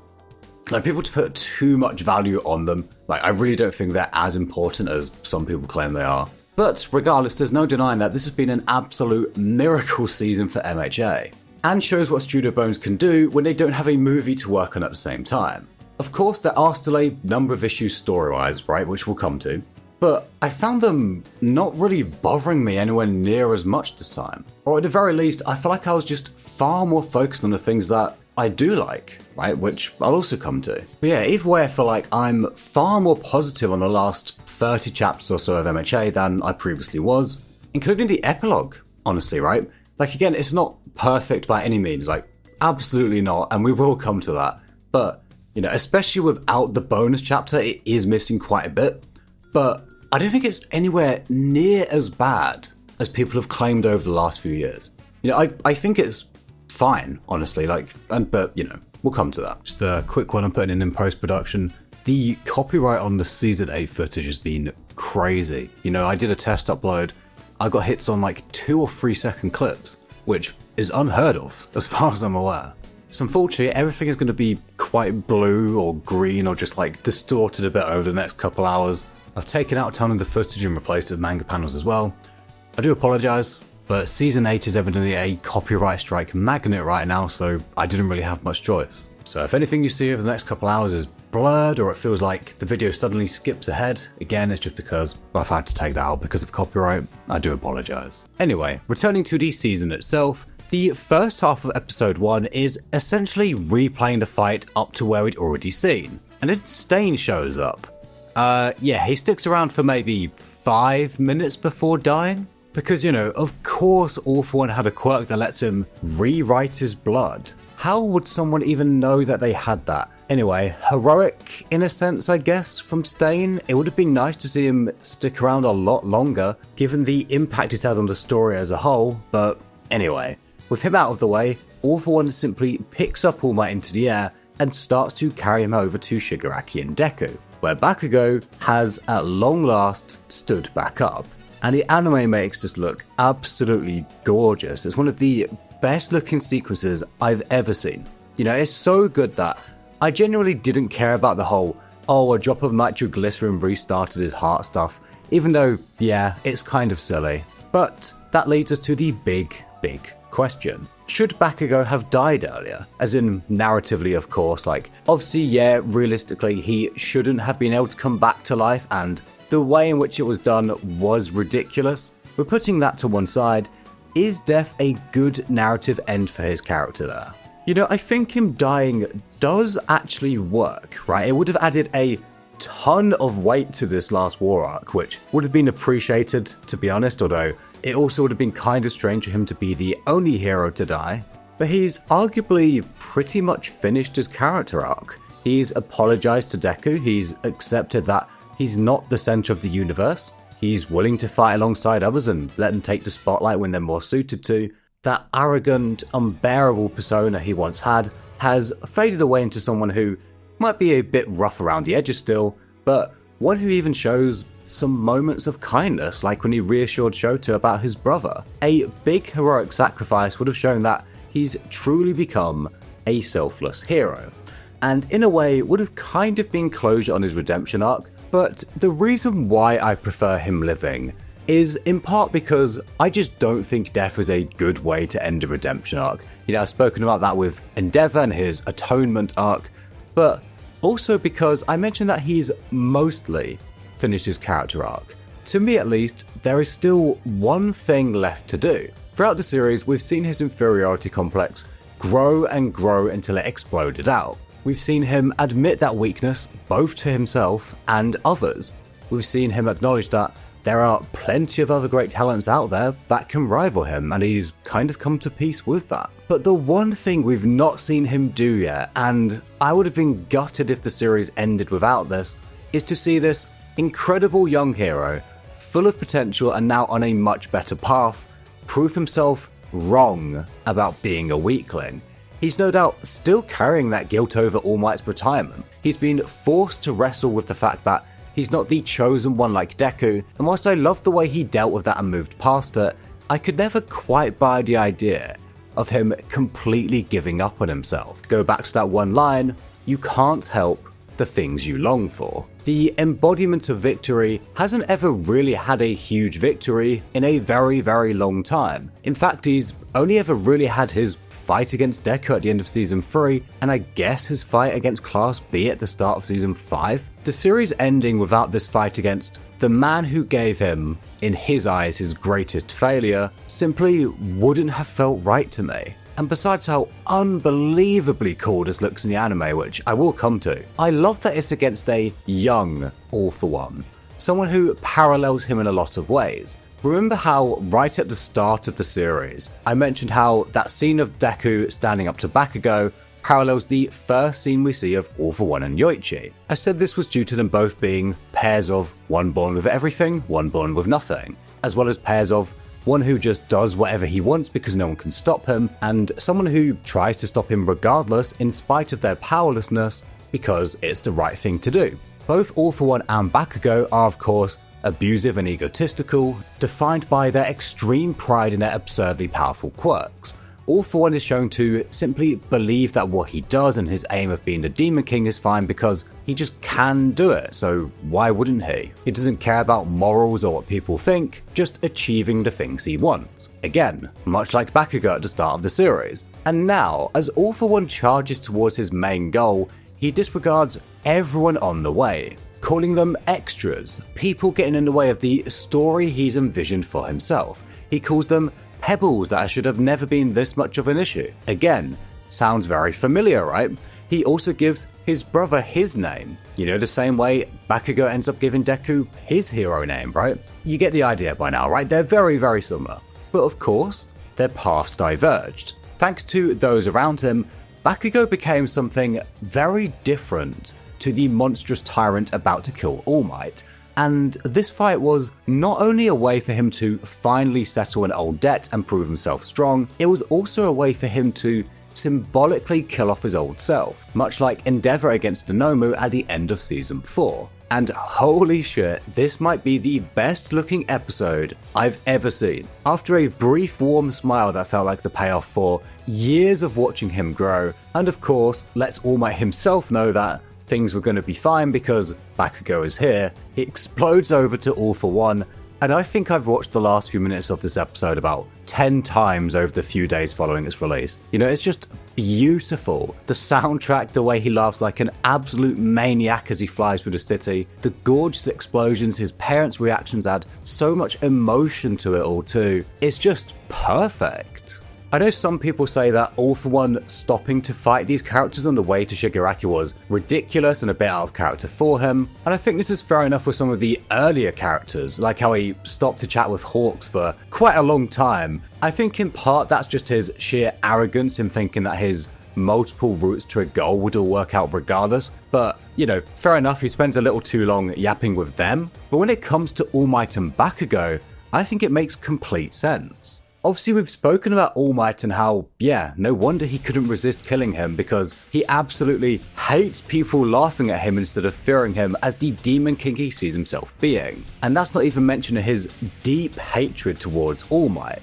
people to put too much value on them. Like I really don't think they're as important as some people claim they are. But regardless, there's no denying that this has been an absolute miracle season for MHA. And shows what Studio Bones can do when they don't have a movie to work on at the same time. Of course, there are still a number of issues story-wise, right, which we'll come to, but I found them not really bothering me anywhere near as much this time. Or at the very least, I feel like I was just far more focused on the things that I do like, right, which I'll also come to. But yeah, either way, I feel like I'm far more positive on the last 30 chapters or so of MHA than I previously was, including the epilogue, honestly, right? Like again, it's not perfect by any means, like absolutely not, and we will come to that. But, you know, especially without the bonus chapter, it is missing quite a bit. But I don't think it's anywhere near as bad as people have claimed over the last few years. You know, I think it's fine, honestly, but, you know, we'll come to that. Just a quick one I'm putting in post-production. The copyright on the Season 8 footage has been crazy. You know, I did a test upload, I got hits on like 2 or 3 second clips, which is unheard of, as far as I'm aware. So unfortunately, everything is going to be quite blue or green or just like distorted a bit over the next couple hours. I've taken out a ton of the footage and replaced it with manga panels as well. I do apologise, but Season 8 is evidently a copyright strike magnet right now, so I didn't really have much choice. So if anything you see over the next couple hours is blurred or it feels like the video suddenly skips ahead, again, it's just because I've had to take that out because of copyright. I do apologize. Anyway, returning to the season itself, the first half of episode 1 is essentially replaying the fight up to where we'd already seen. And then Stain shows up. He sticks around for maybe 5 minutes before dying. Because, of course All For One had a quirk that lets him rewrite his blood. How would someone even know that they had that? Anyway, heroic in a sense, I guess, from Stain. It would have been nice to see him stick around a lot longer, given the impact he's had on the story as a whole, but anyway. With him out of the way, All For One simply picks up All Might into the air and starts to carry him over to Shigiraki and Deku, where Bakugo has at long last stood back up. And the anime makes this look absolutely gorgeous. It's one of the best looking sequences I've ever seen. It's so good that I genuinely didn't care about the whole, a drop of nitroglycerin restarted his heart stuff, even though, it's kind of silly. But that leads us to the big question. Should Bakugo have died earlier? As in, narratively, of course, realistically, he shouldn't have been able to come back to life, and the way in which it was done was ridiculous. But putting that to one side, is death a good narrative end for his character there? I think him dying does actually work, right? It would have added a ton of weight to this last war arc, which would have been appreciated, to be honest, although it also would have been kind of strange for him to be the only hero to die. But he's arguably pretty much finished his character arc. He's apologized to Deku, he's accepted that he's not the center of the universe, he's willing to fight alongside others and let them take the spotlight when they're more suited to. That arrogant, unbearable persona he once had has faded away into someone who might be a bit rough around the edges still, but one who even shows some moments of kindness, like when he reassured Shoto about his brother. A big heroic sacrifice would have shown that he's truly become a selfless hero, and in a way would have kind of been closure on his redemption arc. But the reason why I prefer him living is in part because I just don't think death is a good way to end a redemption arc. I've spoken about that with Endeavor and his atonement arc, but also because I mentioned that he's mostly finished his character arc. To me at least, there is still one thing left to do. Throughout the series, we've seen his inferiority complex grow and grow until it exploded out. We've seen him admit that weakness both to himself and others. We've seen him acknowledge that there are plenty of other great talents out there that can rival him, and he's kind of come to peace with that. But the one thing we've not seen him do yet, and I would have been gutted if the series ended without this, is to see this incredible young hero, full of potential and now on a much better path, prove himself wrong about being a weakling. He's no doubt still carrying that guilt over All Might's retirement. He's been forced to wrestle with the fact that he's not the chosen one like Deku, and whilst I love the way he dealt with that and moved past it, I could never quite buy the idea of him completely giving up on himself. Go back to that one line, you can't help the things you long for. The embodiment of victory hasn't ever really had a huge victory in a very, very long time. In fact, he's only ever really had his fight against Deku at the end of Season 3, and I guess his fight against Class B at the start of Season 5. The series ending without this fight against the man who gave him, in his eyes, his greatest failure, simply wouldn't have felt right to me. And besides how unbelievably cool this looks in the anime, which I will come to, I love that it's against a young All For One, someone who parallels him in a lot of ways. Remember how right at the start of the series, I mentioned how that scene of Deku standing up to Bakugo parallels the first scene we see of All For One and Yoichi. I said this was due to them both being pairs of one born with everything, one born with nothing, as well as pairs of one who just does whatever he wants because no one can stop him, and someone who tries to stop him regardless in spite of their powerlessness because it's the right thing to do. Both All For One and Bakugo are, of course, abusive and egotistical, defined by their extreme pride in their absurdly powerful quirks. All For One is shown to simply believe that what he does and his aim of being the Demon King is fine because he just can do it, so why wouldn't he? He doesn't care about morals or what people think, just achieving the things he wants. Again, much like Bakugo at the start of the series. And now, as All For One charges towards his main goal, he disregards everyone on the way, calling them extras, people getting in the way of the story he's envisioned for himself. He calls them pebbles that should have never been this much of an issue. Again, sounds very familiar, right? He also gives his brother his name. You know, the same way Bakugo ends up giving Deku his hero name, right? You get the idea by now, right? They're very, very similar. But of course, their paths diverged. Thanks to those around him, Bakugo became something very different to the monstrous tyrant about to kill All Might. And this fight was not only a way for him to finally settle an old debt and prove himself strong, it was also a way for him to symbolically kill off his old self, much like Endeavor against Nomu at the end of Season 4. And holy shit, this might be the best looking episode I've ever seen. After a brief warm smile that felt like the payoff for years of watching him grow, and of course lets All Might himself know that things were going to be fine because Bakugo is here, it explodes over to All for One, and I think I've watched the last few minutes of this episode about 10 times over the few days following its release. You know, it's just beautiful. The soundtrack, the way he laughs like an absolute maniac as he flies through the city, the gorgeous explosions, his parents' reactions add so much emotion to it all too. It's just perfect. I know some people say that All for One stopping to fight these characters on the way to Shigiraki was ridiculous and a bit out of character for him, and I think this is fair enough with some of the earlier characters, like how he stopped to chat with Hawks for quite a long time. I think in part that's just his sheer arrogance in thinking that his multiple routes to a goal would all work out regardless, but, you know, fair enough, he spends a little too long yapping with them. But when it comes to All Might and Bakugo, I think it makes complete sense. Obviously, we've spoken about All Might and how, yeah, no wonder he couldn't resist killing him because he absolutely hates people laughing at him instead of fearing him as the Demon King he sees himself being. And that's not even mentioning his deep hatred towards All Might.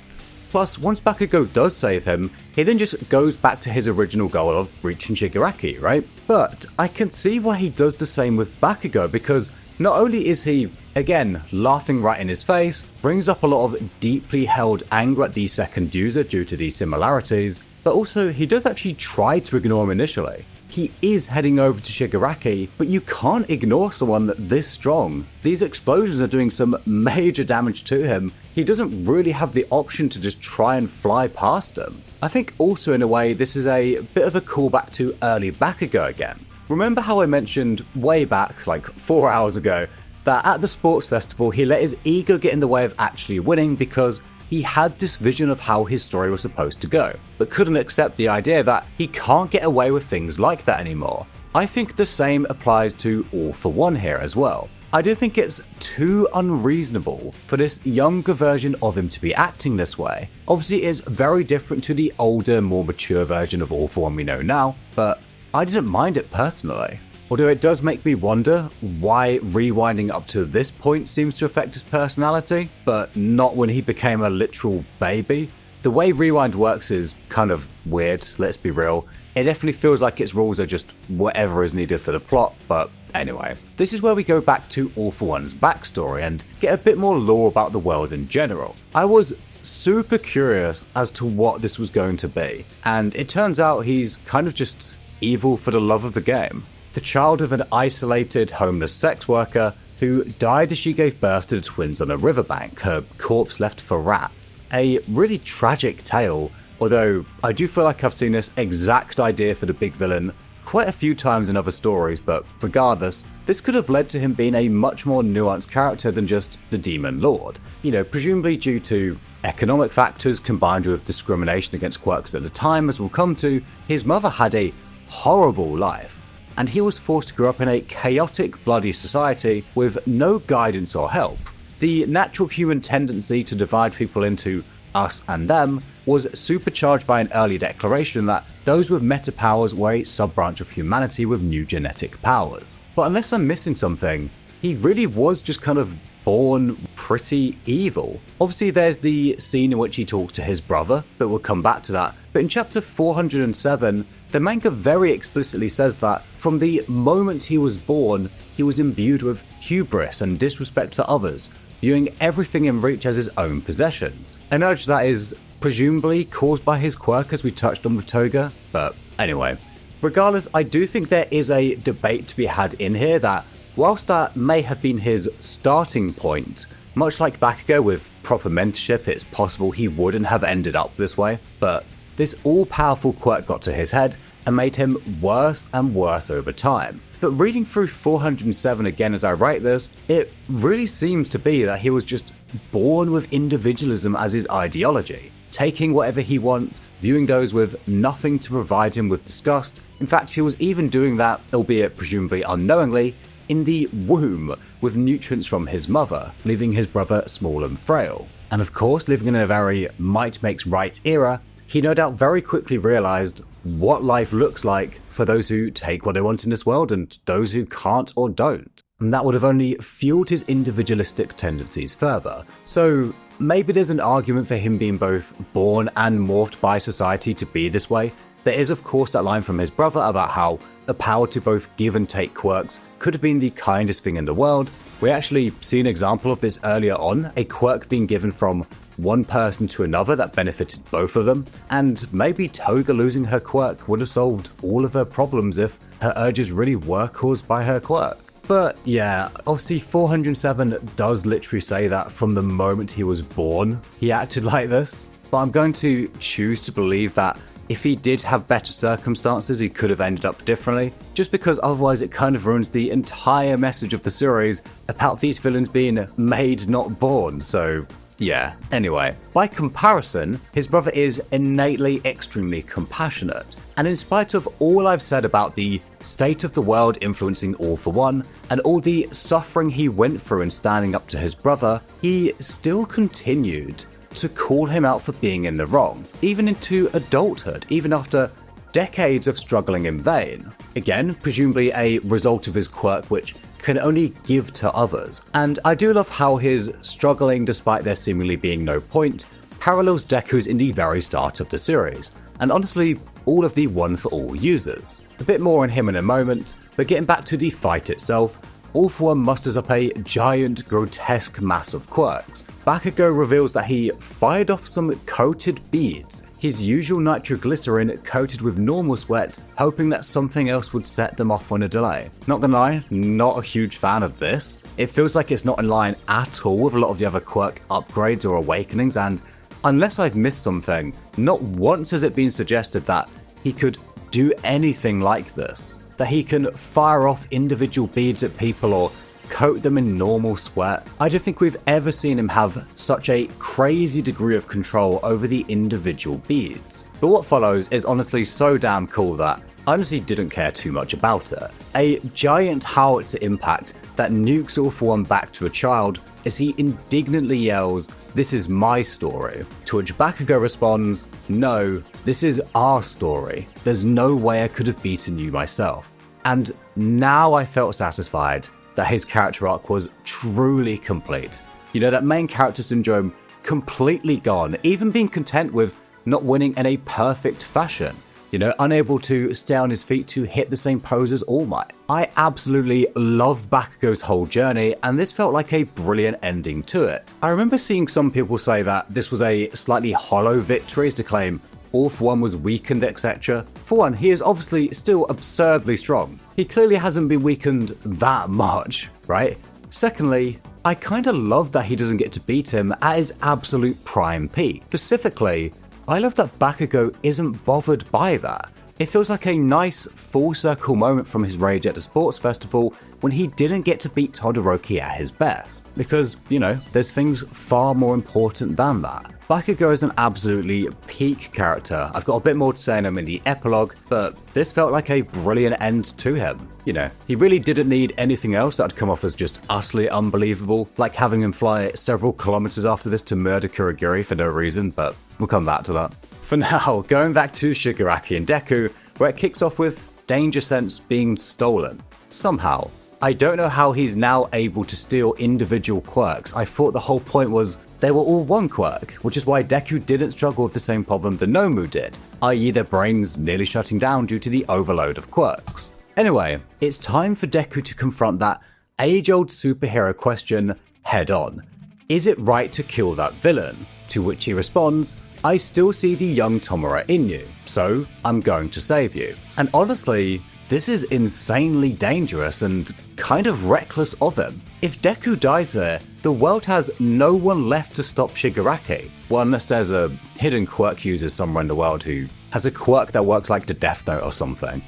Plus, once Bakugo does save him, he then just goes back to his original goal of reaching Shigiraki, right? But I can see why he does the same with Bakugo because not only is he, again, laughing right in his face, brings up a lot of deeply held anger at the second user due to these similarities, but also he does actually try to ignore him initially. He is heading over to Shigiraki, but you can't ignore someone this strong. These explosions are doing some major damage to him. He doesn't really have the option to just try and fly past them. I think also in a way this is a bit of a callback to early Bakugo again. Remember how I mentioned way back, like 4 hours ago, that at the sports festival he let his ego get in the way of actually winning because he had this vision of how his story was supposed to go, but couldn't accept the idea that he can't get away with things like that anymore. I think the same applies to All for One here as well. I do think it's too unreasonable for this younger version of him to be acting this way. Obviously it is very different to the older, more mature version of All for One we know now, but I didn't mind it personally. Although it does make me wonder why rewinding up to this point seems to affect his personality, but not when he became a literal baby. The way Rewind works is kind of weird, let's be real. It definitely feels like its rules are just whatever is needed for the plot, but anyway. This is where we go back to All for One's backstory and get a bit more lore about the world in general. I was super curious as to what this was going to be, and it turns out he's kind of just evil for the love of the game. The child of an isolated, homeless sex worker who died as she gave birth to the twins on a riverbank, her corpse left for rats. A really tragic tale, although I do feel like I've seen this exact idea for the big villain quite a few times in other stories, but regardless, this could have led to him being a much more nuanced character than just the Demon Lord. You know, presumably due to economic factors combined with discrimination against quirks at the time, as we'll come to, his mother had a horrible life, and he was forced to grow up in a chaotic, bloody society with no guidance or help. The natural human tendency to divide people into us and them was supercharged by an early declaration that those with meta powers were a sub-branch of humanity with new genetic powers. But unless I'm missing something, he really was just kind of born pretty evil. Obviously there's the scene in which he talks to his brother, but we'll come back to that. But in chapter 407, the manga very explicitly says that from the moment he was born, he was imbued with hubris and disrespect for others, viewing everything in reach as his own possessions. An urge that is presumably caused by his quirk, as we touched on with Toga, but anyway. Regardless, I do think there is a debate to be had in here that, whilst that may have been his starting point, much like Bakugo with proper mentorship, it's possible he wouldn't have ended up this way, but this all-powerful quirk got to his head and made him worse and worse over time. But reading through 407 again as I write this, it really seems to be that he was just born with individualism as his ideology, taking whatever he wants, viewing those with nothing to provide him with disgust. In fact, he was even doing that, albeit presumably unknowingly, in the womb with nutrients from his mother, leaving his brother small and frail. And of course, living in a very might makes right era, he no doubt very quickly realized what life looks like for those who take what they want in this world and those who can't or don't. And that would have only fueled his individualistic tendencies further. So maybe there's an argument for him being both born and morphed by society to be this way. There is of course that line from his brother about how the power to both give and take quirks could have been the kindest thing in the world. We actually see an example of this earlier on, a quirk being given from one person to another that benefited both of them, and maybe Toga losing her quirk would have solved all of her problems if her urges really were caused by her quirk. But yeah, obviously 407 does literally say that from the moment he was born, he acted like this, but I'm going to choose to believe that if he did have better circumstances, he could have ended up differently, just because otherwise it kind of ruins the entire message of the series about these villains being made, not born, so yeah. Anyway, by comparison, his brother is innately extremely compassionate, and in spite of all I've said about the state of the world influencing All for One, and all the suffering he went through in standing up to his brother, he still continued to call him out for being in the wrong, even into adulthood, even after decades of struggling in vain. Again, presumably a result of his quirk which can only give to others. And I do love how his struggling despite there seemingly being no point parallels Deku's in the very start of the series, and honestly all of the One for All users. A bit more on him in a moment, but getting back to the fight itself, All for One musters up a giant grotesque mass of quirks. Bakugo reveals that he fired off some coated beads, his usual nitroglycerin coated with normal sweat, hoping that something else would set them off on a delay. Not gonna lie, not a huge fan of this. It feels like it's not in line at all with a lot of the other quirk upgrades or awakenings, and unless I've missed something, not once has it been suggested that he could do anything like this. That he can fire off individual beads at people or coat them in normal sweat. I don't think we've ever seen him have such a crazy degree of control over the individual beads. But what follows is honestly so damn cool that I honestly didn't care too much about it. A giant howitzer impact that nukes All for One back to a child as he indignantly yells, "This is my story," to which Bakugo responds, "No, this is our story. There's no way I could have beaten you myself." And now I felt satisfied that his character arc was truly complete. You know, that main character syndrome completely gone, even being content with not winning in a perfect fashion. You know, unable to stay on his feet to hit the same pose as All Might. I absolutely love Bakugo's whole journey, and this felt like a brilliant ending to it. I remember seeing some people say that this was a slightly hollow victory, as to claim All for One was weakened, etc. For one, he is obviously still absurdly strong. He clearly hasn't been weakened that much, right? Secondly, I kinda love that he doesn't get to beat him at his absolute prime peak. Specifically, I love that Bakugo isn't bothered by that. It feels like a nice full circle moment from his rage at the sports festival when he didn't get to beat Todoroki at his best. Because, you know, there's things far more important than that. Bakugo is an absolutely peak character. I've got a bit more to say on him in the epilogue, but this felt like a brilliant end to him. You know, he really didn't need anything else that would come off as just utterly unbelievable, like having him fly several kilometers after this to murder Kurogiri for no reason, but we'll come back to that. For now, going back to Shigiraki and Deku, where it kicks off with Danger Sense being stolen. Somehow. I don't know how he's now able to steal individual quirks. I thought the whole point was they were all one quirk, which is why Deku didn't struggle with the same problem the Nomu did, i.e. their brains nearly shutting down due to the overload of quirks. Anyway, it's time for Deku to confront that age-old superhero question head on. Is it right to kill that villain? To which he responds, I still see the young Tomura in you, so I'm going to save you. And honestly, this is insanely dangerous and kind of reckless of him. If Deku dies here, the world has no one left to stop Shigiraki. Well, unless there's a hidden quirk user somewhere in the world who has a quirk that works like the Death Note or something.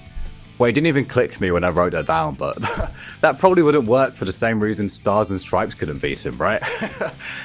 Well, it didn't even click to me when I wrote that down, but that probably wouldn't work for the same reason Stars and Stripes couldn't beat him, right?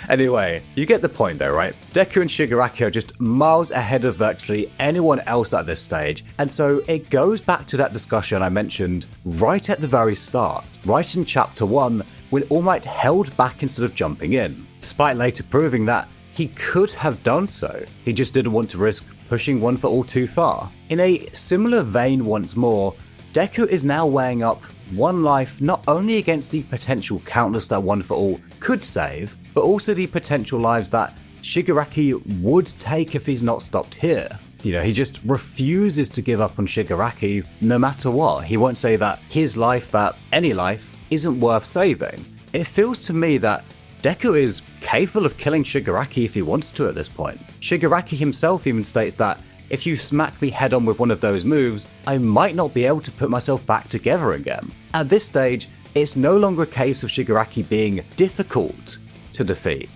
Anyway, you get the point though, right? Deku and Shigiraki are just miles ahead of virtually anyone else at this stage, and so it goes back to that discussion I mentioned right at the very start, right in Chapter 1, when All Might held back instead of jumping in, despite later proving that he could have done so. He just didn't want to risk pushing One for All too far. In a similar vein once more, Deku is now weighing up one life not only against the potential countless that One for All could save, but also the potential lives that Shigiraki would take if he's not stopped here. You know, he just refuses to give up on Shigiraki no matter what. He won't say that his life, that any life, isn't worth saving. It feels to me that Deku is capable of killing Shigiraki if he wants to at this point. Shigiraki himself even states that if you smack me head on with one of those moves, I might not be able to put myself back together again. At this stage, it's no longer a case of Shigiraki being difficult to defeat.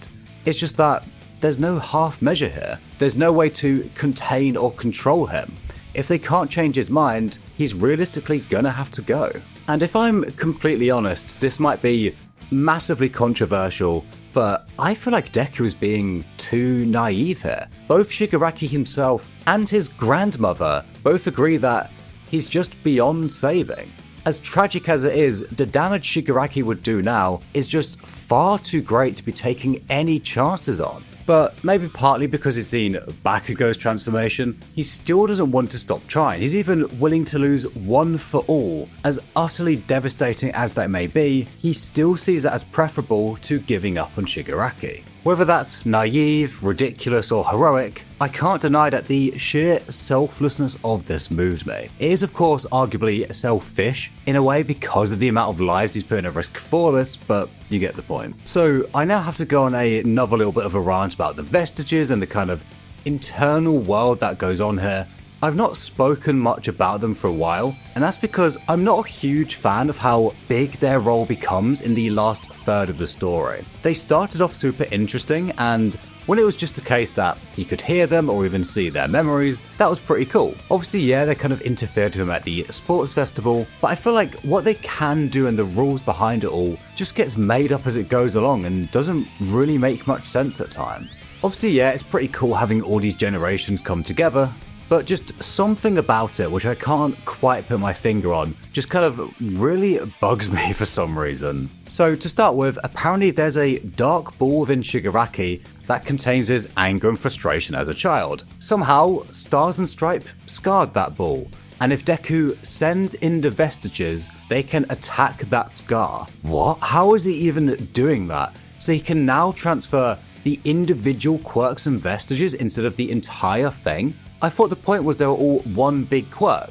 It's just that there's no half measure here. There's no way to contain or control him. If they can't change his mind, he's realistically gonna have to go. And if I'm completely honest, this might be massively controversial, but I feel like Deku is being too naive here. Both Shigiraki himself and his grandmother both agree that he's just beyond saving. As tragic as it is, the damage Shigiraki would do now is just far too great to be taking any chances on. But maybe partly because he's seen Bakugo's transformation, he still doesn't want to stop trying. He's even willing to lose One for All. As utterly devastating as that may be, he still sees it as preferable to giving up on Shigiraki. Whether that's naive, ridiculous, or heroic, I can't deny that the sheer selflessness of this moves me. It is of course arguably selfish in a way because of the amount of lives he's putting at risk for this, but you get the point. So I now have to go on another little bit of a rant about the vestiges and the kind of internal world that goes on here. I've not spoken much about them for a while, and that's because I'm not a huge fan of how big their role becomes in the last third of the story. They started off super interesting, and when it was just a case that he could hear them or even see their memories, that was pretty cool. Obviously, yeah, they kind of interfered with him at the sports festival, but I feel like what they can do and the rules behind it all just gets made up as it goes along and doesn't really make much sense at times. Obviously, yeah, it's pretty cool having all these generations come together, but just something about it, which I can't quite put my finger on, just kind of really bugs me for some reason. So to start with, apparently there's a dark ball within Shigiraki that contains his anger and frustration as a child. Somehow, Stars and Stripe scarred that ball, and if Deku sends in the vestiges, they can attack that scar. What? How is he even doing that? So he can now transfer the individual quirks and vestiges instead of the entire thing? I thought the point was they were all one big quirk.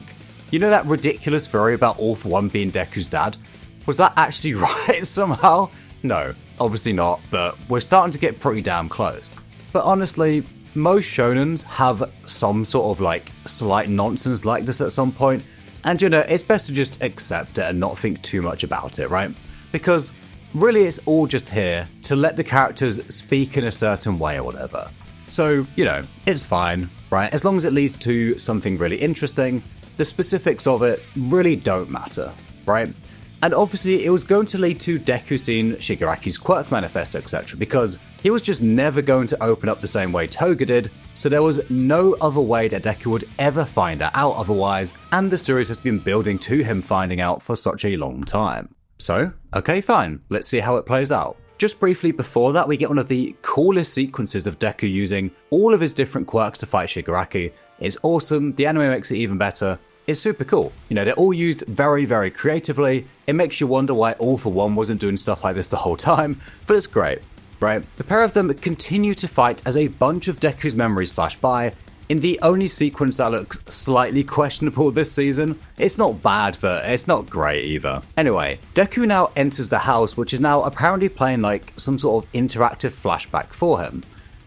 You know that ridiculous theory about All for One being Deku's dad? Was that actually right somehow? No, obviously not, but we're starting to get pretty damn close. But honestly, most shonens have some sort of like slight nonsense like this at some point, and you know, it's best to just accept it and not think too much about it, right? Because really it's all just here to let the characters speak in a certain way or whatever. So, you know, it's fine, right? As long as it leads to something really interesting, the specifics of it really don't matter, right? And obviously it was going to lead to Deku seeing Shigiraki's quirk manifesto, etc., because he was just never going to open up the same way Toga did, so there was no other way that Deku would ever find that out otherwise, and the series has been building to him finding out for such a long time. So, okay fine, let's see how it plays out. Just briefly before that, we get one of the coolest sequences of Deku using all of his different quirks to fight Shigiraki. It's awesome, the anime makes it even better, it's super cool. You know, they're all used very, very creatively. It makes you wonder why All for One wasn't doing stuff like this the whole time, but it's great, right? The pair of them continue to fight as a bunch of Deku's memories flash by, in the only sequence that looks slightly questionable this season. It's not bad, but it's not great either. Anyway, Deku now enters the house, which is now apparently playing like some sort of interactive flashback for him.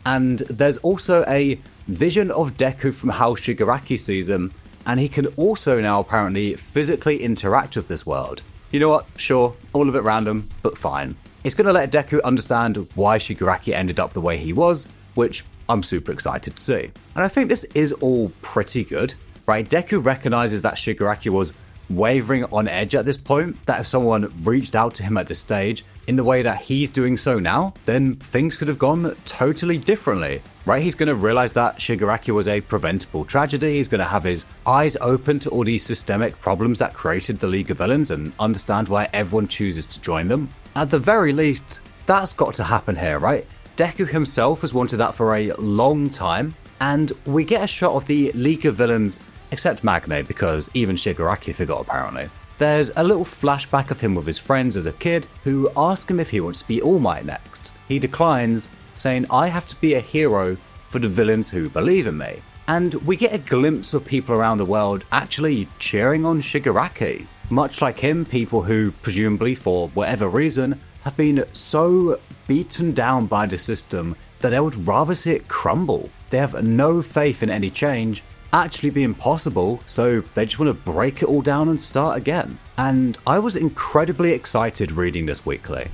And there's also a vision of Deku from how Shigaraki sees him, and he can also now apparently physically interact with this world. You know what? Sure, all a bit random, but fine. It's going to let Deku understand why Shigaraki ended up the way he was, which I'm super excited to see. And I think this is all pretty good, right? Deku recognizes that Shigaraki was wavering on edge at this point, that if someone reached out to him at this stage in the way that he's doing so now, then things could have gone totally differently, right? He's going to realize that Shigaraki was a preventable tragedy. He's going to have his eyes open to all these systemic problems that created the League of Villains and understand why everyone chooses to join them. At the very least, that's got to happen here, right? Deku himself has wanted that for a long time, and we get a shot of the League of Villains, except Magne, because even Shigaraki forgot apparently. There's a little flashback of him with his friends as a kid, who ask him if he wants to be All Might next. He declines, saying, "I have to be a hero for the villains who believe in me." And we get a glimpse of people around the world actually cheering on Shigaraki. Much like him, people who, presumably for whatever reason, have been so beaten down by the system that they would rather see it crumble. They have no faith in any change actually being possible, so they just want to break it all down and start again. And I was incredibly excited reading this weekly.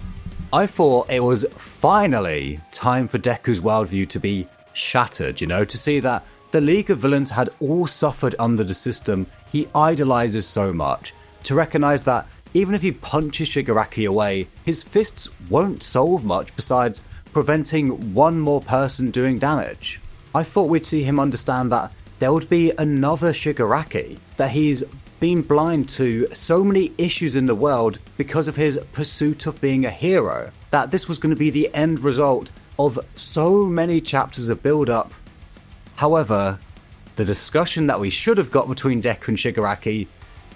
I thought it was finally time for Deku's worldview to be shattered, to see that the League of Villains had all suffered under the system he idolizes so much, to recognize that even if he punches Shigaraki away, his fists won't solve much besides preventing one more person doing damage. I thought we'd see him understand that there would be another Shigaraki, that he's been blind to so many issues in the world because of his pursuit of being a hero, that this was going to be the end result of so many chapters of build-up. However, the discussion that we should have got between Deku and Shigaraki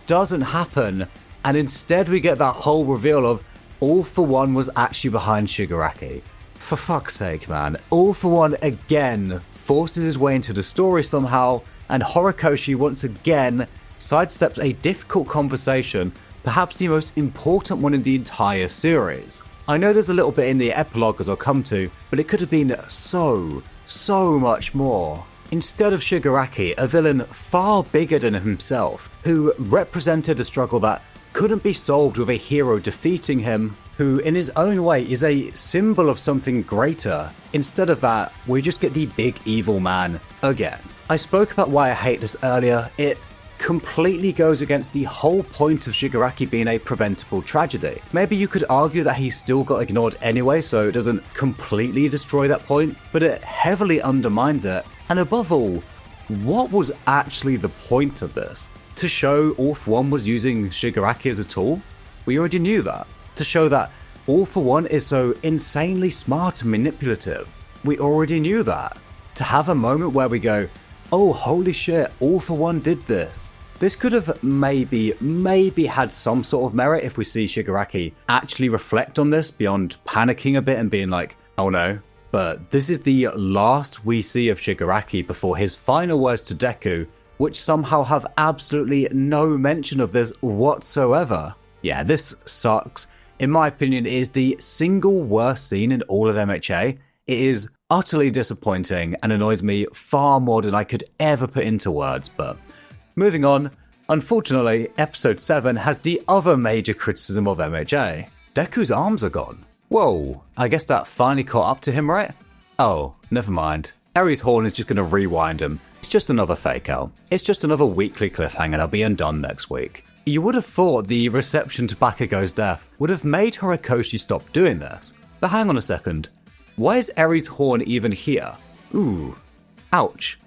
doesn't happen, and instead we get that whole reveal of All For One was actually behind Shigaraki. For fuck's sake, man. All For One again forces his way into the story somehow, and Horikoshi once again sidesteps a difficult conversation, perhaps the most important one in the entire series. I know there's a little bit in the epilogue as I'll come to, but it could have been so much more. Instead of Shigaraki, a villain far bigger than himself, who represented a struggle that couldn't be solved with a hero defeating him, who in his own way is a symbol of something greater. Instead of that, we just get the big evil man again. I spoke about why I hate this earlier. It completely goes against the whole point of Shigaraki being a preventable tragedy. Maybe you could argue that he still got ignored anyway, so it doesn't completely destroy that point, but it heavily undermines it. And above all, what was actually the point of this? To show All For One was using Shigaraki as a tool? We already knew that. To show that All For One is so insanely smart and manipulative? We already knew that. To have a moment where we go, oh holy shit, All For One did this. This could have maybe had some sort of merit if we see Shigaraki actually reflect on this beyond panicking a bit and being like, oh no. But this is the last we see of Shigaraki before his final words to Deku, which somehow have absolutely no mention of this whatsoever. Yeah, this sucks. In my opinion, it is the single worst scene in all of MHA. It is utterly disappointing and annoys me far more than I could ever put into words, but moving on, unfortunately, episode 7 has the other major criticism of MHA. Deku's arms are gone. Whoa, I guess that finally caught up to him, right? Oh, never mind. Aries Horn is just going to rewind him. It's just another fake out. It's just another weekly cliffhanger that'll be undone next week. You would have thought the reception to Bakugo's death would have made Horikoshi stop doing this. But hang on a second. Why is Aries Horn even here? Ooh. Ouch.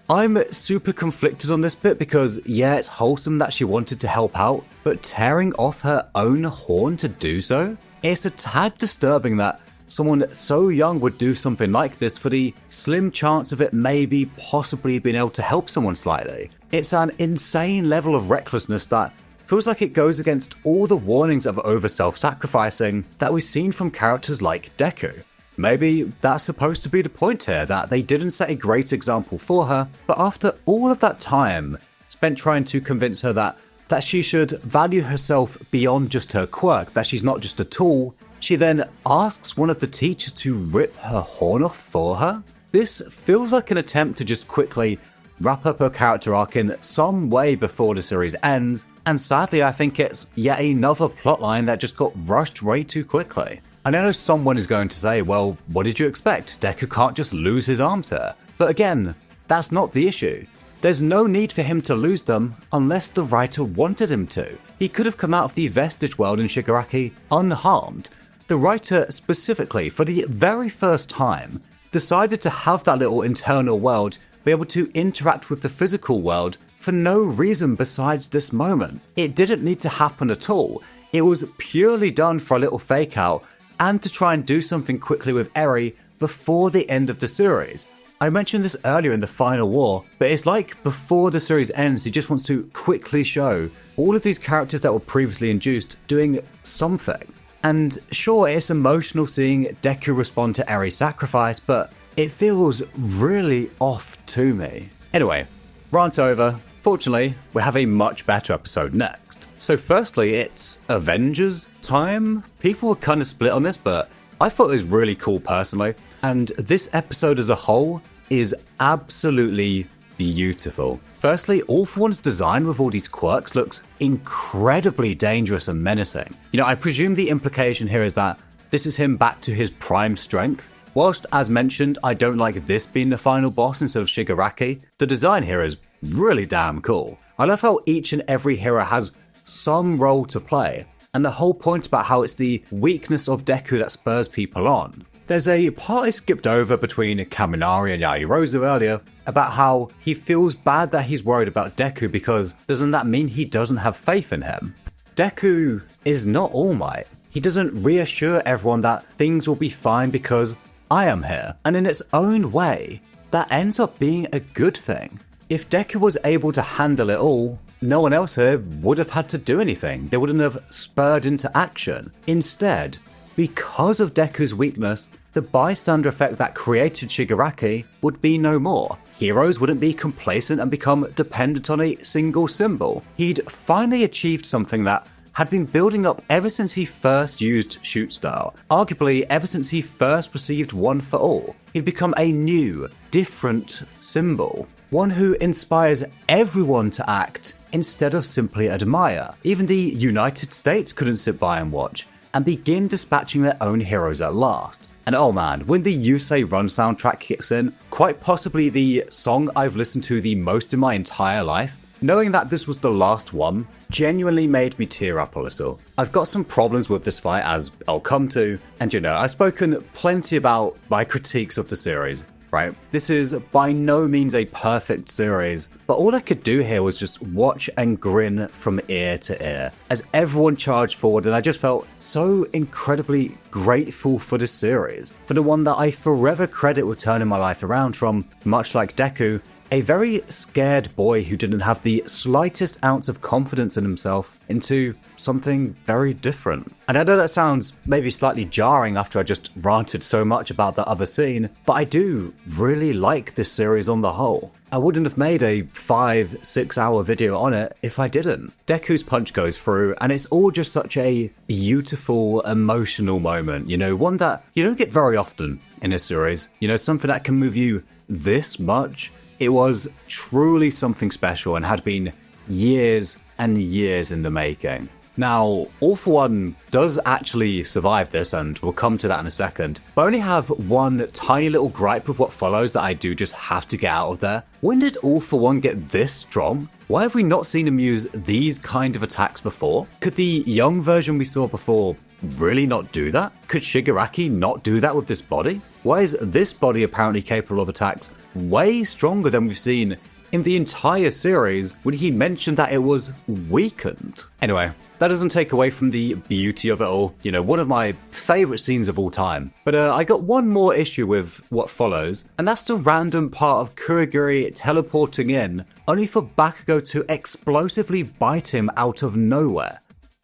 I'm super conflicted on this bit because, yeah, it's wholesome that she wanted to help out, but tearing off her own horn to do so? It's a tad disturbing that someone so young would do something like this for the slim chance of it maybe possibly being able to help someone slightly. It's an insane level of recklessness that feels like it goes against all the warnings of over self-sacrificing that we've seen from characters like Deku. Maybe that's supposed to be the point here, that they didn't set a great example for her, but after all of that time spent trying to convince her that she should value herself beyond just her quirk, that she's not just a tool, she then asks one of the teachers to rip her horn off for her? This feels like an attempt to just quickly wrap up her character arc in some way before the series ends, and sadly I think it's yet another plotline that just got rushed way too quickly. And I know someone is going to say, well, what did you expect? Deku can't just lose his arms here. But again, that's not the issue. There's no need for him to lose them unless the writer wanted him to. He could have come out of the Vestige world in Shigiraki unharmed. The writer specifically, for the very first time, decided to have that little internal world be able to interact with the physical world for no reason besides this moment. It didn't need to happen at all. It was purely done for a little fake out and to try and do something quickly with Eri before the end of the series. I mentioned this earlier in the final war, but it's like before the series ends, he just wants to quickly show all of these characters that were previously induced doing something. And sure, it's emotional seeing Deku respond to Eri's sacrifice, but it feels really off to me. Anyway, rant over. Fortunately, we have a much better episode next. So firstly, it's Avengers time. People were kind of split on this, but I thought it was really cool personally. And this episode as a whole is absolutely beautiful. Firstly, All For One's design with all these quirks looks incredibly dangerous and menacing. I presume the implication here is that this is him back to his prime strength. Whilst, as mentioned, I don't like this being the final boss instead of Shigiraki, the design here is really damn cool. I love how each and every hero has some role to play, and the whole point about how it's the weakness of Deku that spurs people on. There's a part I skipped over between Kaminari and Yaoyorozu earlier about how he feels bad that he's worried about Deku because doesn't that mean he doesn't have faith in him? Deku is not All Might. He doesn't reassure everyone that things will be fine because I am here. And in its own way, that ends up being a good thing. If Deku was able to handle it all, no one else here would have had to do anything. They wouldn't have spurred into action. Instead, because of Deku's weakness, the bystander effect that created Shigiraki would be no more. Heroes wouldn't be complacent and become dependent on a single symbol. He'd finally achieved something that had been building up ever since he first used Shoot Style, arguably ever since he first received One for All. He'd become a new, different symbol, one who inspires everyone to act instead of simply admire. Even the United States couldn't sit by and watch, and begin dispatching their own heroes at last. And oh man, when the You Say Run soundtrack kicks in, quite possibly the song I've listened to the most in my entire life, knowing that this was the last one genuinely made me tear up a little. I've got some problems with this fight, as I'll come to, and I've spoken plenty about my critiques of the series, right? This is by no means a perfect series, but all I could do here was just watch and grin from ear to ear as everyone charged forward, and I just felt so incredibly grateful for the series, for the one that I forever credit with turning my life around from, much like Deku, a very scared boy who didn't have the slightest ounce of confidence in himself into something very different. And I know that sounds maybe slightly jarring after I just ranted so much about the other scene, but I do really like this series on the whole. I wouldn't have made a 5-6 hour video on it if I didn't. Deku's punch goes through and it's all just such a beautiful, emotional moment, one that you don't get very often in a series, something that can move you this much. It was truly something special and had been years and years in the making. Now, All For One does actually survive this, and we'll come to that in a second, but I only have one tiny little gripe with what follows that I do just have to get out of there. When did All For One get this strong? Why have we not seen him use these kind of attacks before? Could the young version we saw before really not do that? Could Shigiraki not do that with this body? Why is this body apparently capable of attacks way stronger than we've seen in the entire series when he mentioned that it was weakened? Anyway, that doesn't take away from the beauty of it all. One of my favorite scenes of all time. But I got one more issue with what follows, and that's the random part of Kurogiri teleporting in, only for Bakugo to explosively bite him out of nowhere.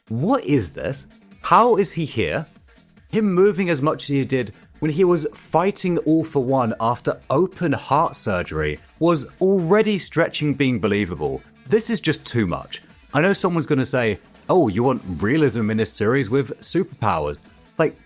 What is this? How is he here? Him moving as much as he did when he was fighting All For One after open heart surgery was already stretching being believable. This is just too much. I know someone's going to say, oh, you want realism in this series with superpowers.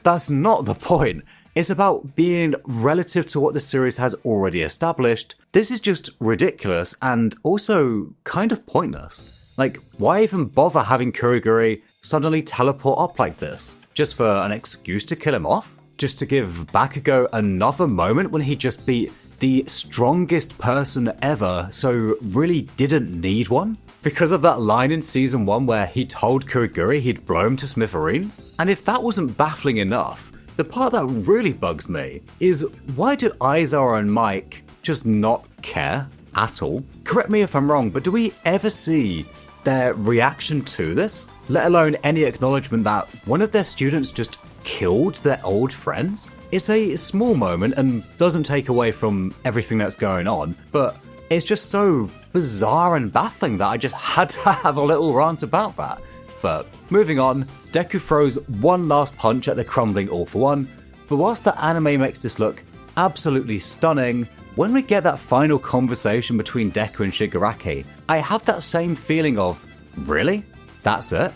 That's not the point. It's about being relative to what the series has already established. This is just ridiculous and also kind of pointless. Like, why even bother having Kurogiri suddenly teleport up like this? Just for an excuse to kill him off? Just to give Bakugo another moment when he just beat the strongest person ever, so really didn't need one? Because of that line in Season 1 where he told Kurogiri he'd blow him to smithereens? And if that wasn't baffling enough, the part that really bugs me is why do Aizawa and Mike just not care at all? Correct me if I'm wrong, but do we ever see their reaction to this? Let alone any acknowledgement that one of their students just killed their old friends? It's a small moment and doesn't take away from everything that's going on, but it's just so bizarre and baffling that I just had to have a little rant about that. But moving on, Deku throws one last punch at the crumbling All For One, but whilst the anime makes this look absolutely stunning, when we get that final conversation between Deku and Shigiraki, I have that same feeling of, really? That's it?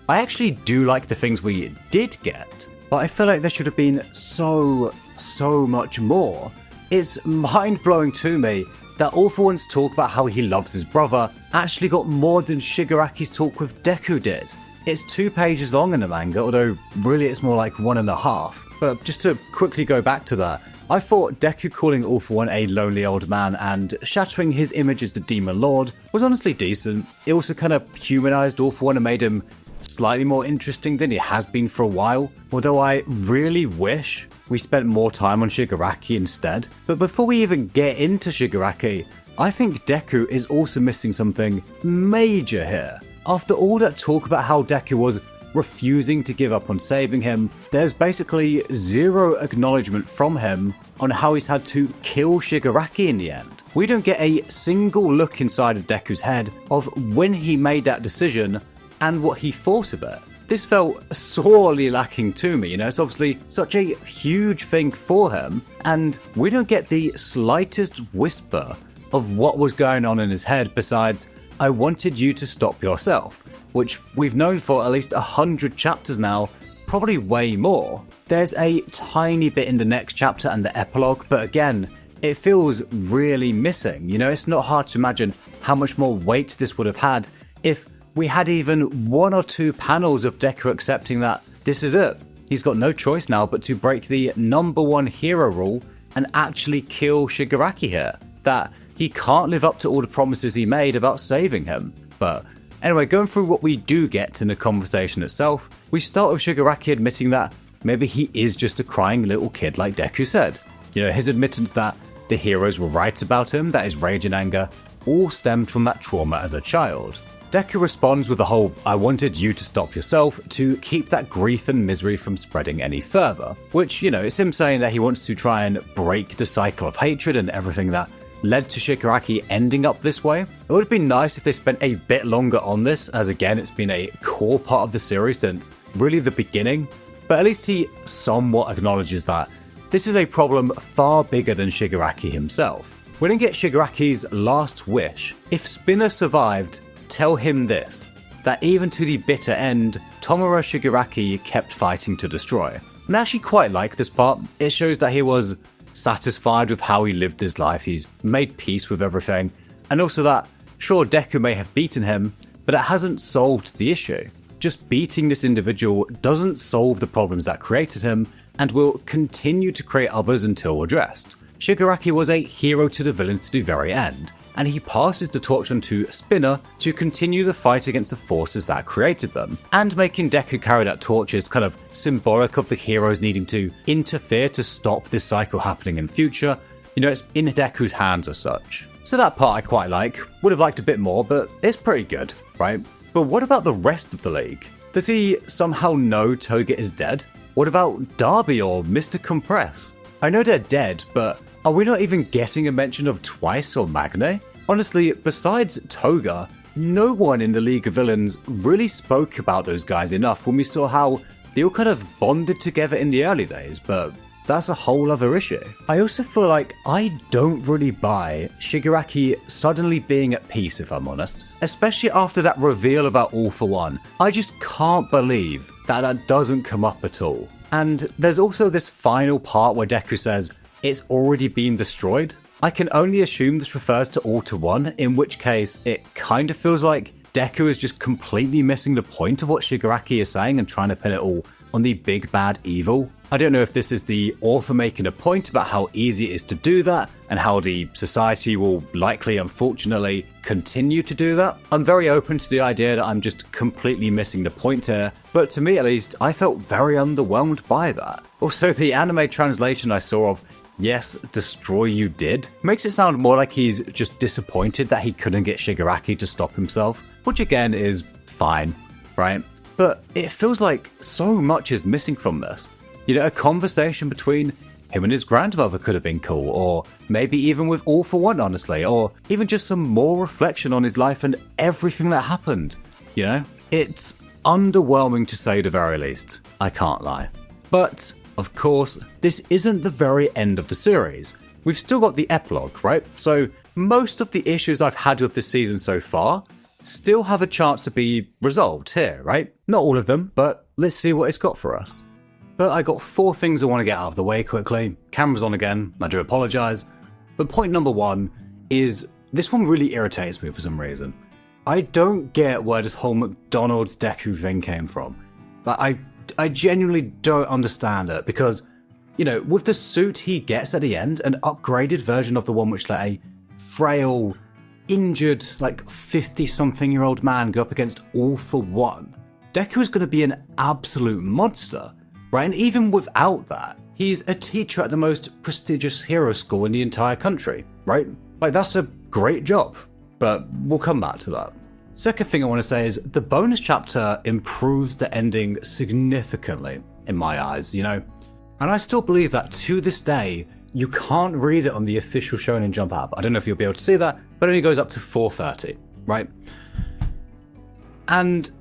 I actually do like the things we did get, but I feel like there should have been so much more. It's mind-blowing to me that All For One's talk about how he loves his brother actually got more than Shigaraki's talk with Deku did. It's 2 pages long in the manga, although really it's more like 1.5. But just to quickly go back to that, I thought Deku calling All For One a lonely old man and shattering his image as the Demon Lord was honestly decent. It also kind of humanized All For One and made him slightly more interesting than he has been for a while, although I really wish we spent more time on Shigaraki instead. But before we even get into Shigaraki, I think Deku is also missing something major here. After all that talk about how Deku was refusing to give up on saving him, there's basically zero acknowledgement from him on how he's had to kill Shigaraki in the end. We don't get a single look inside of Deku's head of when he made that decision and what he thought of it. This felt sorely lacking to me, it's obviously such a huge thing for him, and we don't get the slightest whisper of what was going on in his head besides, I wanted you to stop yourself, which we've known for at least 100 chapters now, probably way more. There's a tiny bit in the next chapter and the epilogue, but again, it feels really missing. It's not hard to imagine how much more weight this would have had if we had even 1 or 2 panels of Deku accepting that this is it. He's got no choice now but to break the #1 hero rule and actually kill Shigaraki here. That he can't live up to all the promises he made about saving him. But anyway, going through what we do get in the conversation itself, we start with Shigaraki admitting that maybe he is just a crying little kid like Deku said. His admittance that the heroes were right about him, that his rage and anger all stemmed from that trauma as a child. Deku responds with the whole, I wanted you to stop yourself to keep that grief and misery from spreading any further. Which, it's him saying that he wants to try and break the cycle of hatred and everything that led to Shigaraki ending up this way. It would have been nice if they spent a bit longer on this, as again, it's been a core part of the series since really the beginning. But at least he somewhat acknowledges that this is a problem far bigger than Shigaraki himself. We didn't get Shigaraki's last wish. If Spinner survived, tell him this, that even to the bitter end, Tomura Shigaraki kept fighting to destroy. And I actually quite like this part. It shows that he was satisfied with how he lived his life, he's made peace with everything, and also that, sure, Deku may have beaten him, but it hasn't solved the issue. Just beating this individual doesn't solve the problems that created him, and will continue to create others until addressed. Shigaraki was a hero to the villains to the very end, and he passes the torch on to Spinner to continue the fight against the forces that created them. And making Deku carry that torch is kind of symbolic of the heroes needing to interfere to stop this cycle happening in future. It's in Deku's hands as such. So that part I quite like. Would have liked a bit more, but it's pretty good, right? But what about the rest of the league? Does he somehow know Toga is dead? What about Darby or Mr. Compress? I know they're dead, but are we not even getting a mention of Twice or Magne? Honestly, besides Toga, no one in the League of Villains really spoke about those guys enough when we saw how they all kind of bonded together in the early days, but that's a whole other issue. I also feel like I don't really buy Shigaraki suddenly being at peace, if I'm honest. Especially after that reveal about All For One. I just can't believe that doesn't come up at all. And there's also this final part where Deku says, it's already been destroyed. I can only assume this refers to All to One, in which case it kind of feels like Deku is just completely missing the point of what Shigiraki is saying and trying to pin it all on the big bad evil. I don't know if this is the author making a point about how easy it is to do that and how the society will likely, unfortunately, continue to do that. I'm very open to the idea that I'm just completely missing the point here, but to me at least, I felt very underwhelmed by that. Also, the anime translation I saw of "yes, destroy you did" makes it sound more like he's just disappointed that he couldn't get Shigiraki to stop himself, which again is fine, right? But it feels like so much is missing from this. A conversation between him and his grandmother could have been cool, or maybe even with All for One, honestly, or even just some more reflection on his life and everything that happened. It's underwhelming to say the very least, I can't lie. But, of course, this isn't the very end of the series. We've still got the epilogue, right? So most of the issues I've had with this season so far still have a chance to be resolved here, right? Not all of them, but let's see what it's got for us. But I got 4 things I want to get out of the way quickly. Camera's on again, I do apologise. But point number 1 is, this one really irritates me for some reason. I don't get where this whole McDonald's Deku thing came from. But I genuinely don't understand it, because, with the suit he gets at the end, an upgraded version of the one which let a frail, injured, 50-something-year-old man go up against All for One, Deku is going to be an absolute monster. Right, and even without that, he's a teacher at the most prestigious hero school in the entire country, right? That's a great job, but we'll come back to that. Second thing I want to say is the bonus chapter improves the ending significantly, in my eyes, And I still believe that to this day, you can't read it on the official Shonen Jump app. I don't know if you'll be able to see that, but it only goes up to 4:30, right? And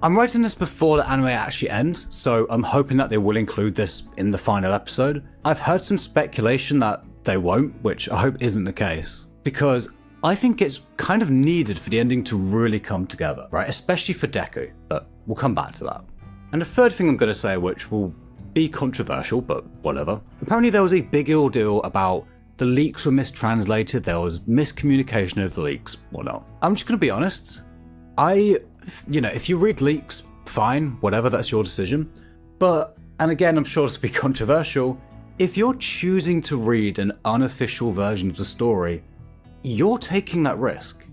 I'm writing this before the anime actually ends, so I'm hoping that they will include this in the final episode. I've heard some speculation that they won't, which I hope isn't the case, because I think it's kind of needed for the ending to really come together, right? Especially for Deku, but we'll come back to that. And the third thing I'm going to say, which will be controversial, but whatever. Apparently there was a big ordeal about the leaks were mistranslated, there was miscommunication of the leaks, whatnot. I'm just going to be honest, if you read leaks, fine, whatever, that's your decision. But, and again, I'm sure this will be controversial, if you're choosing to read an unofficial version of the story, you're taking that risk.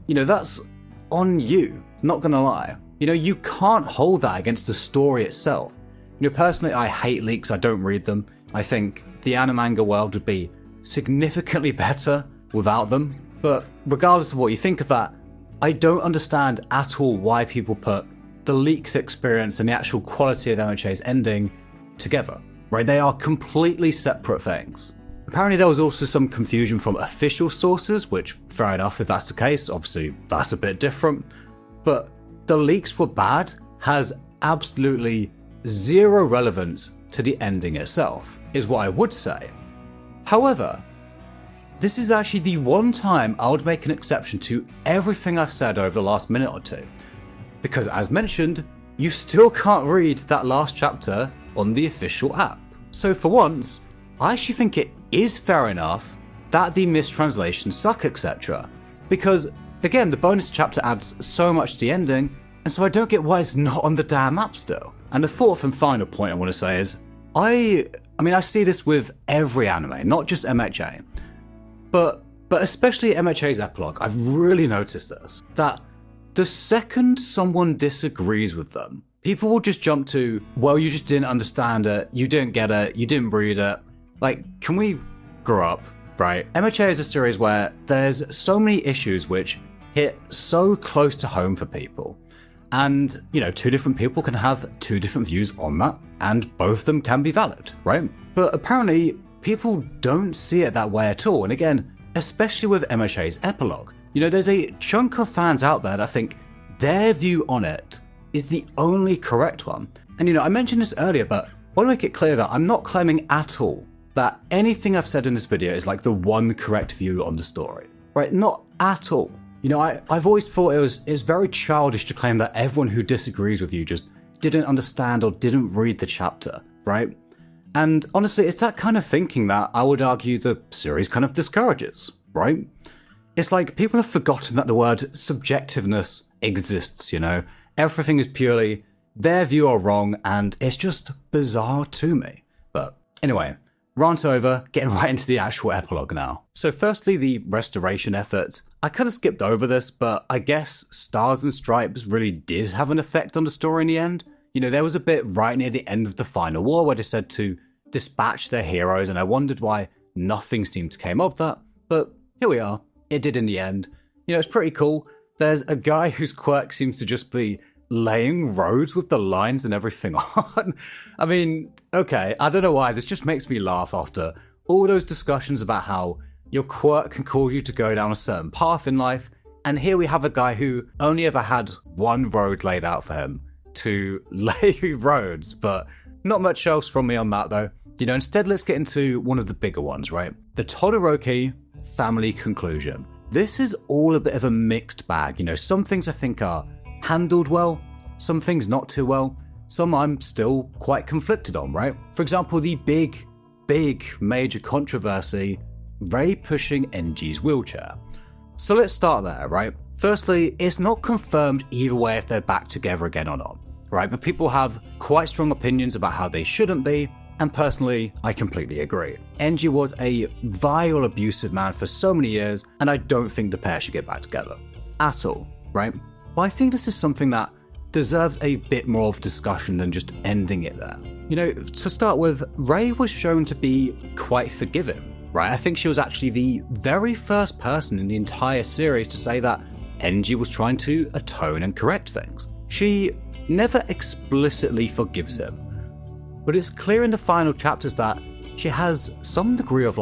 That's on you, not gonna lie. You can't hold that against the story itself. Personally, I hate leaks, I don't read them. I think the anime world would be significantly better without them. But regardless of what you think of that, I don't understand at all why people put the leaks experience and the actual quality of MHA's ending together, right? They are completely separate things. Apparently there was also some confusion from official sources, which fair enough if that's the case, obviously that's a bit different. But the leaks were bad has absolutely zero relevance to the ending itself, is what I would say. However, this is actually the one time I would make an exception to everything I've said over the last minute or two. Because as mentioned, you still can't read that last chapter on the official app. So for once, I actually think it is fair enough that the mistranslations suck, etc. Because, again, the bonus chapter adds so much to the ending, and so I don't get why it's not on the damn app still. And the fourth and final point I want to say is, I see this with every anime, not just MHA. But especially MHA's epilogue, I've really noticed this, that the second someone disagrees with them, people will just jump to, well, you just didn't understand it, you didn't get it, you didn't read it. Can we grow up, right? MHA is a series where there's so many issues which hit so close to home for people. And, 2 different people can have 2 different views on that, and both of them can be valid, right? But apparently, people don't see it that way at all. And again, especially with MHA's epilogue, there's a chunk of fans out there that think their view on it is the only correct one. And I mentioned this earlier, but I want to make it clear that I'm not claiming at all that anything I've said in this video is the one correct view on the story, right? Not at all. I've always thought it's very childish to claim that everyone who disagrees with you just didn't understand or didn't read the chapter, right? And honestly, it's that kind of thinking that I would argue the series kind of discourages, right? It's like people have forgotten that the word subjectiveness exists, you know? Everything is purely their view are wrong, and it's just bizarre to me. But anyway, rant over, getting right into the actual epilogue now. So firstly, the restoration efforts. I kind of skipped over this, but I guess Stars and Stripes really did have an effect on the story in the end. You know, there was a bit right near the end of the final war where they said to dispatch their heroes, and I wondered why nothing seemed to came of that. But here we are. It did in the end. You know, it's pretty cool. There's a guy whose quirk seems to just be laying roads with the lines and everything on. I mean, okay, I don't know why, this just makes me laugh after all those discussions about how your quirk can cause you to go down a certain path in life, and here we have a guy who only ever had one road laid out for him to lay roads, but not much else from me on that though. You know, instead let's get into one of the bigger ones, right? The Todoroki family conclusion. This is all a bit of a mixed bag, you know, some things I think are handled well, some things not too well, some I'm still quite conflicted on, right? For example, the big major controversy, Rei pushing Enji's wheelchair. So let's start there, right? Firstly, it's not confirmed either way if they're back together again or not, right? But people have quite strong opinions about how they shouldn't be, and personally, I completely agree. Enji was a vile, abusive man for so many years, and I don't think the pair should get back together. At all, right? But I think this is something that deserves a bit more of discussion than just ending it there. You know, to start with, Rei was shown to be quite forgiving, right? I think she was actually the very first person in the entire series to say that Enji was trying to atone and correct things. She never explicitly forgives him, but it's clear in the final chapters that she has some degree of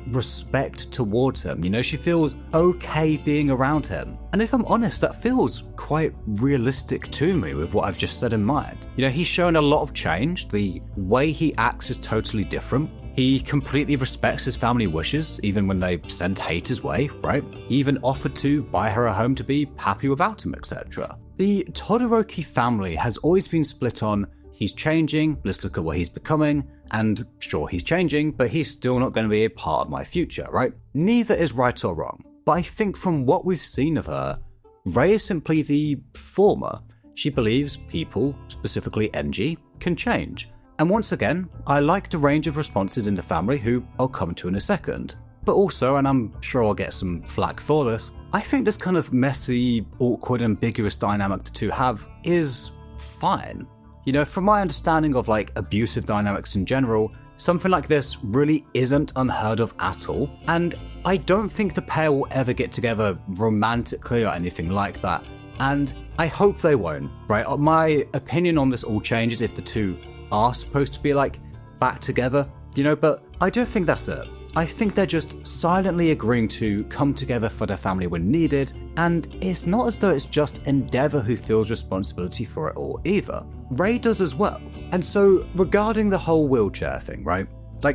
respect towards him. You know, she feels okay being around him. And if I'm honest, that feels quite realistic to me with what I've just said in mind. You know, he's shown a lot of change. The way he acts is totally different. He completely respects his family wishes, even when they send hate his way, right? He even offered to buy her a home to be happy without him, etc. The Todoroki family has always been split on he's changing, let's look at what he's becoming, and sure, he's changing, but he's still not going to be a part of my future, right? Neither is right or wrong, but I think from what we've seen of her, Rei is simply the former. She believes people, specifically Enji, can change. And once again, I like the range of responses in the family, who I'll come to in a second. But also, and I'm sure I'll get some flack for this, I think this kind of messy, awkward, ambiguous dynamic the two have is fine. You know, from my understanding of abusive dynamics in general, something like this really isn't unheard of at all. And I don't think the pair will ever get together romantically or anything like that. And I hope they won't, right? My opinion on this all changes if the two are supposed to be back together, you know, but I don't think that's it. I think they're just silently agreeing to come together for their family when needed, and it's not as though it's just Endeavor who feels responsibility for it all either. Rei does as well. And so, regarding the whole wheelchair thing, right?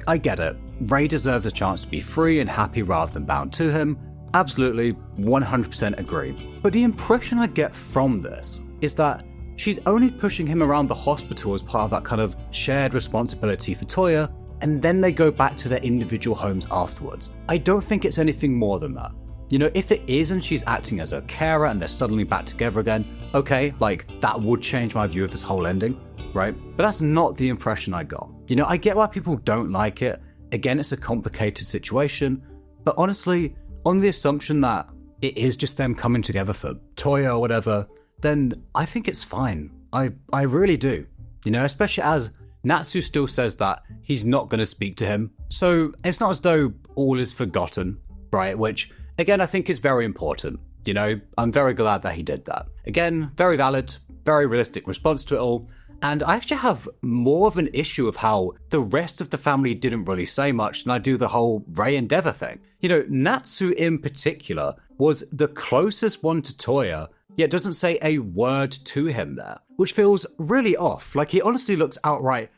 I get it. Rei deserves a chance to be free and happy rather than bound to him. Absolutely, 100% agree. But the impression I get from this is that she's only pushing him around the hospital as part of that kind of shared responsibility for Toya, and then they go back to their individual homes afterwards. I don't think it's anything more than that. You know, if it is and she's acting as a carer and they're suddenly back together again, okay, that would change my view of this whole ending, right? But that's not the impression I got. You know, I get why people don't like it. Again, it's a complicated situation, but honestly, on the assumption that it is just them coming together for Toya or whatever, then I think it's fine. I really do. You know, especially as Natsu still says that he's not going to speak to him. So it's not as though all is forgotten, right? Which, again, I think is very important. You know, I'm very glad that he did that. Again, very valid, very realistic response to it all. And I actually have more of an issue of how the rest of the family didn't really say much than I do the whole Rei Endeavor thing. You know, Natsu in particular was the closest one to Toya, yet doesn't say a word to him there, which feels really off. He honestly looks outright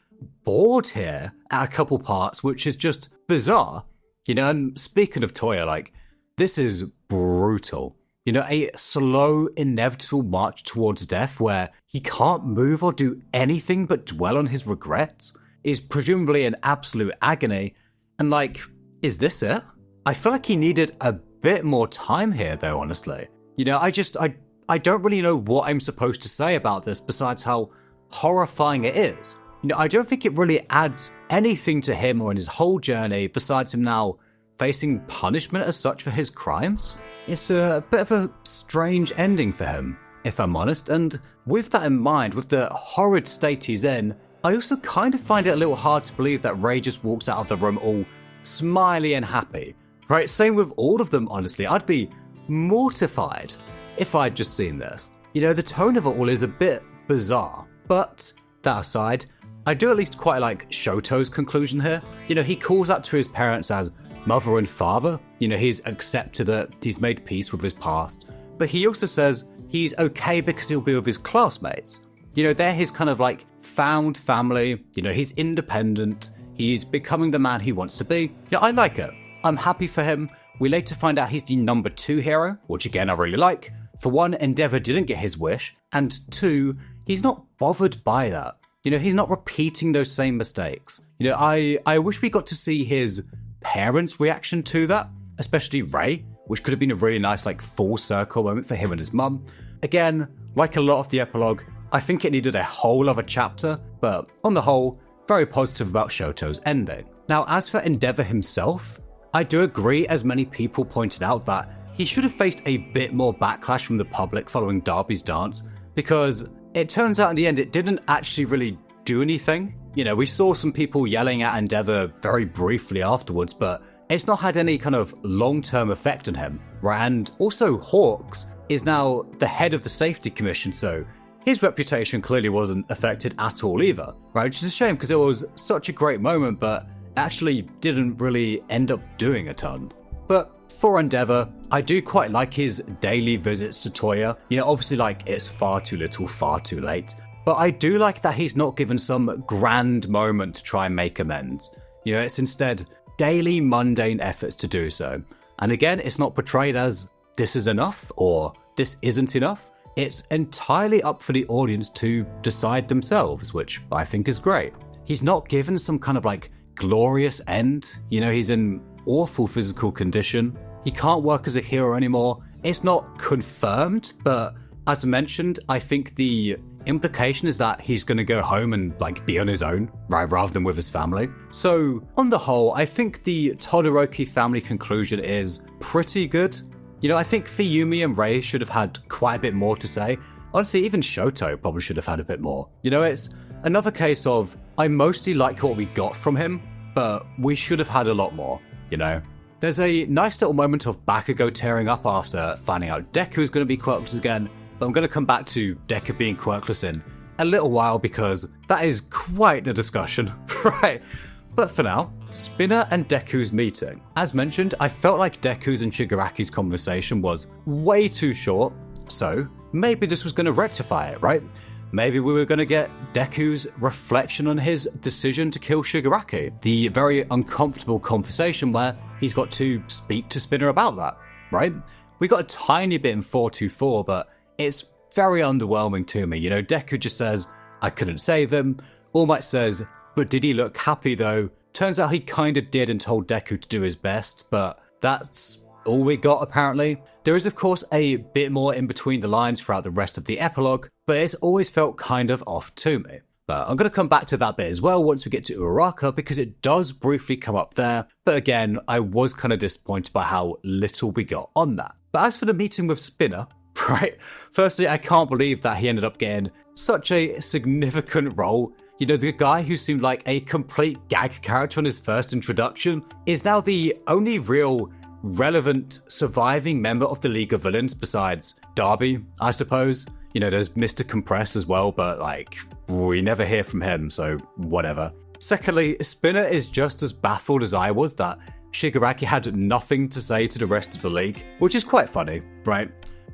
bored here at a couple parts, which is just bizarre. You know, and speaking of Toya, this is brutal. You know, a slow, inevitable march towards death where he can't move or do anything but dwell on his regrets is presumably an absolute agony. And like, is this it? I feel like he needed a bit more time here though, honestly. You know, I don't really know what I'm supposed to say about this besides how horrifying it is. You know, I don't think it really adds anything to him or in his whole journey besides him now facing punishment as such for his crimes. It's a bit of a strange ending for him, if I'm honest, and with that in mind, with the horrid state he's in, I also kind of find it a little hard to believe that Ray just walks out of the room all smiley and happy. Right, same with all of them, honestly. I'd be mortified if I'd just seen this. You know, the tone of it all is a bit bizarre, but that aside, I do at least quite like Shoto's conclusion here. You know, he calls out to his parents as mother and father. You know, he's accepted it, he's made peace with his past, but he also says he's okay because he'll be with his classmates. You know, they're his kind of like found family. You know, he's independent, he's becoming the man he wants to be. You know, I like it. I'm happy for him. We later find out he's the number 2 hero, which again I really like. For one, Endeavor didn't get his wish, and 2, he's not bothered by that. You know, he's not repeating those same mistakes. You know, I wish we got to see his parents' reaction to that, especially Ray, which could have been a really nice like full circle moment for him and his mum. Again, like a lot of the epilogue, I think it needed a whole other chapter, but on the whole, very positive about Shoto's ending. Now, as for Endeavor himself, I do agree, as many people pointed out, that he should have faced a bit more backlash from the public following Darby's dance, because it turns out in the end it didn't actually really do anything. You know, we saw some people yelling at Endeavor very briefly afterwards, but it's not had any kind of long-term effect on him, right? And also Hawks is now the head of the safety commission, so his reputation clearly wasn't affected at all either, right? Which is a shame because it was such a great moment, but actually didn't really end up doing a ton. But for Endeavor, I do quite like his daily visits to Toya. You know, obviously like it's far too little, far too late. But I do like that he's not given some grand moment to try and make amends. You know, it's instead daily mundane efforts to do so. And again, it's not portrayed as this is enough or this isn't enough. It's entirely up for the audience to decide themselves, which I think is great. He's not given some kind of like glorious end. You know, he's in awful physical condition. He can't work as a hero anymore. It's not confirmed, but as I mentioned, I think the implication is that he's going to go home and like be on his own, right, rather than with his family. So on the whole, I think the Todoroki family conclusion is pretty good. You know, I think Fuyumi and Rei should have had quite a bit more to say. Honestly, even Shoto probably should have had a bit more. You know, it's another case of I mostly like what we got from him, but we should have had a lot more, you know? There's a nice little moment of Bakugo tearing up after finding out Deku is going to be quirkless again, but I'm going to come back to Deku being quirkless in a little while because that is quite the discussion, right? But for now, Spinner and Deku's meeting. As mentioned, I felt like Deku's and Shigiraki's conversation was way too short, so maybe this was going to rectify it, right? Maybe we were going to get Deku's reflection on his decision to kill Shigaraki. The very uncomfortable conversation where he's got to speak to Spinner about that, right? We got a tiny bit in 424, but it's very underwhelming to me. You know, Deku just says, I couldn't save him. All Might says, but did he look happy though? Turns out he kind of did and told Deku to do his best, but that's all we got apparently. There is of course a bit more in between the lines throughout the rest of the epilogue, but it's always felt kind of off to me. But I'm going to come back to that bit as well once we get to Uraraka because it does briefly come up there, but again, I was kind of disappointed by how little we got on that. But as for the meeting with Spinner, right, firstly, I can't believe that he ended up getting such a significant role. You know, the guy who seemed like a complete gag character on his first introduction is now the only real relevant surviving member of the League of Villains besides Darby, I suppose. You know, there's Mr. Compress as well, but like, we never hear from him, so whatever. Secondly, Spinner is just as baffled as I was that Shigaraki had nothing to say to the rest of the League, which is quite funny, right?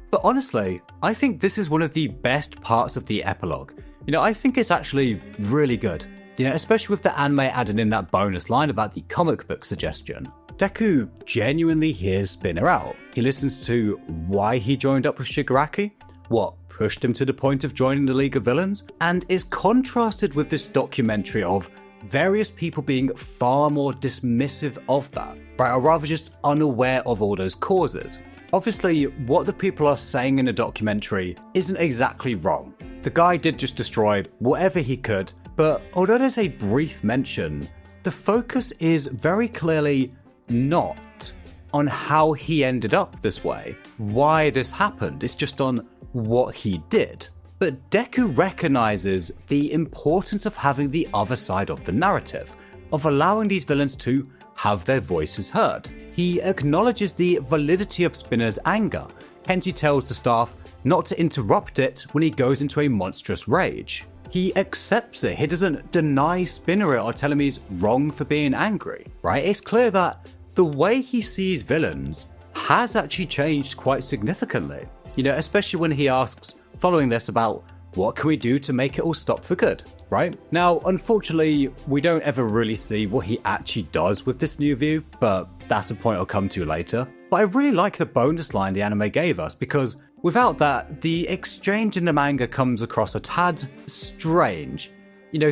But honestly, I think this is one of the best parts of the epilogue. You know, I think it's actually really good. You know, especially with the anime adding in that bonus line about the comic book suggestion. Deku genuinely hears Spinner out. He listens to why he joined up with Shigiraki, what pushed him to the point of joining the League of Villains, and is contrasted with this documentary of various people being far more dismissive of that, right, or rather just unaware of all those causes. Obviously, what the people are saying in the documentary isn't exactly wrong. The guy did just destroy whatever he could, but although there's a brief mention, the focus is very clearly not on how he ended up this way, why this happened. It's just on what he did. But Deku recognizes the importance of having the other side of the narrative, of allowing these villains to have their voices heard. He acknowledges the validity of Spinner's anger, hence he tells the staff not to interrupt it when he goes into a monstrous rage. He accepts it, he doesn't deny Spinner it or tell him he's wrong for being angry, right? It's clear that the way he sees villains has actually changed quite significantly, especially when he asks following this about what can we do to make it all stop for good, right? Now, unfortunately, we don't ever really see what he actually does with this new view, but that's a point I'll come to later. But I really like the bonus line the anime gave us, because without that, the exchange in the manga comes across a tad strange.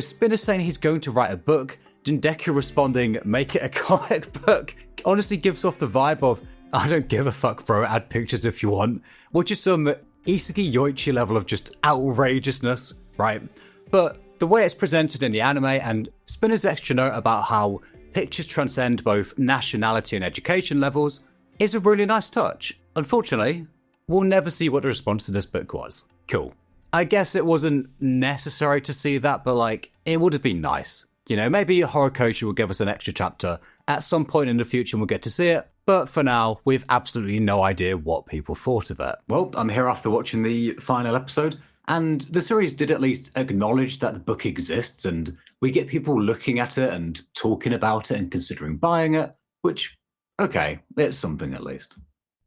Spinner saying he's going to write a book, then Deku responding, make it a comic book, honestly gives off the vibe of, I don't give a fuck, bro, add pictures if you want, which is some Isagi Yoichi level of just outrageousness, right? But the way it's presented in the anime and Spinner's extra note about how pictures transcend both nationality and education levels is a really nice touch. Unfortunately, we'll never see what the response to this book was. Cool. I guess it wasn't necessary to see that, but it would have been nice. Maybe Horikoshi will give us an extra chapter at some point in the future and we'll get to see it. But for now, we've absolutely no idea what people thought of it. Well, I'm here after watching the final episode, and the series did at least acknowledge that the book exists, and we get people looking at it and talking about it and considering buying it, which, okay, it's something at least.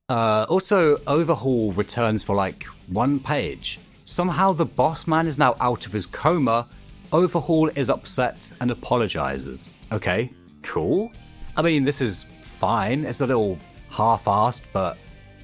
Also, Overhaul returns for 1 page. Somehow the boss man is now out of his coma. Overhaul is upset and apologizes. Okay, cool. I mean, this is fine. It's a little half-assed, but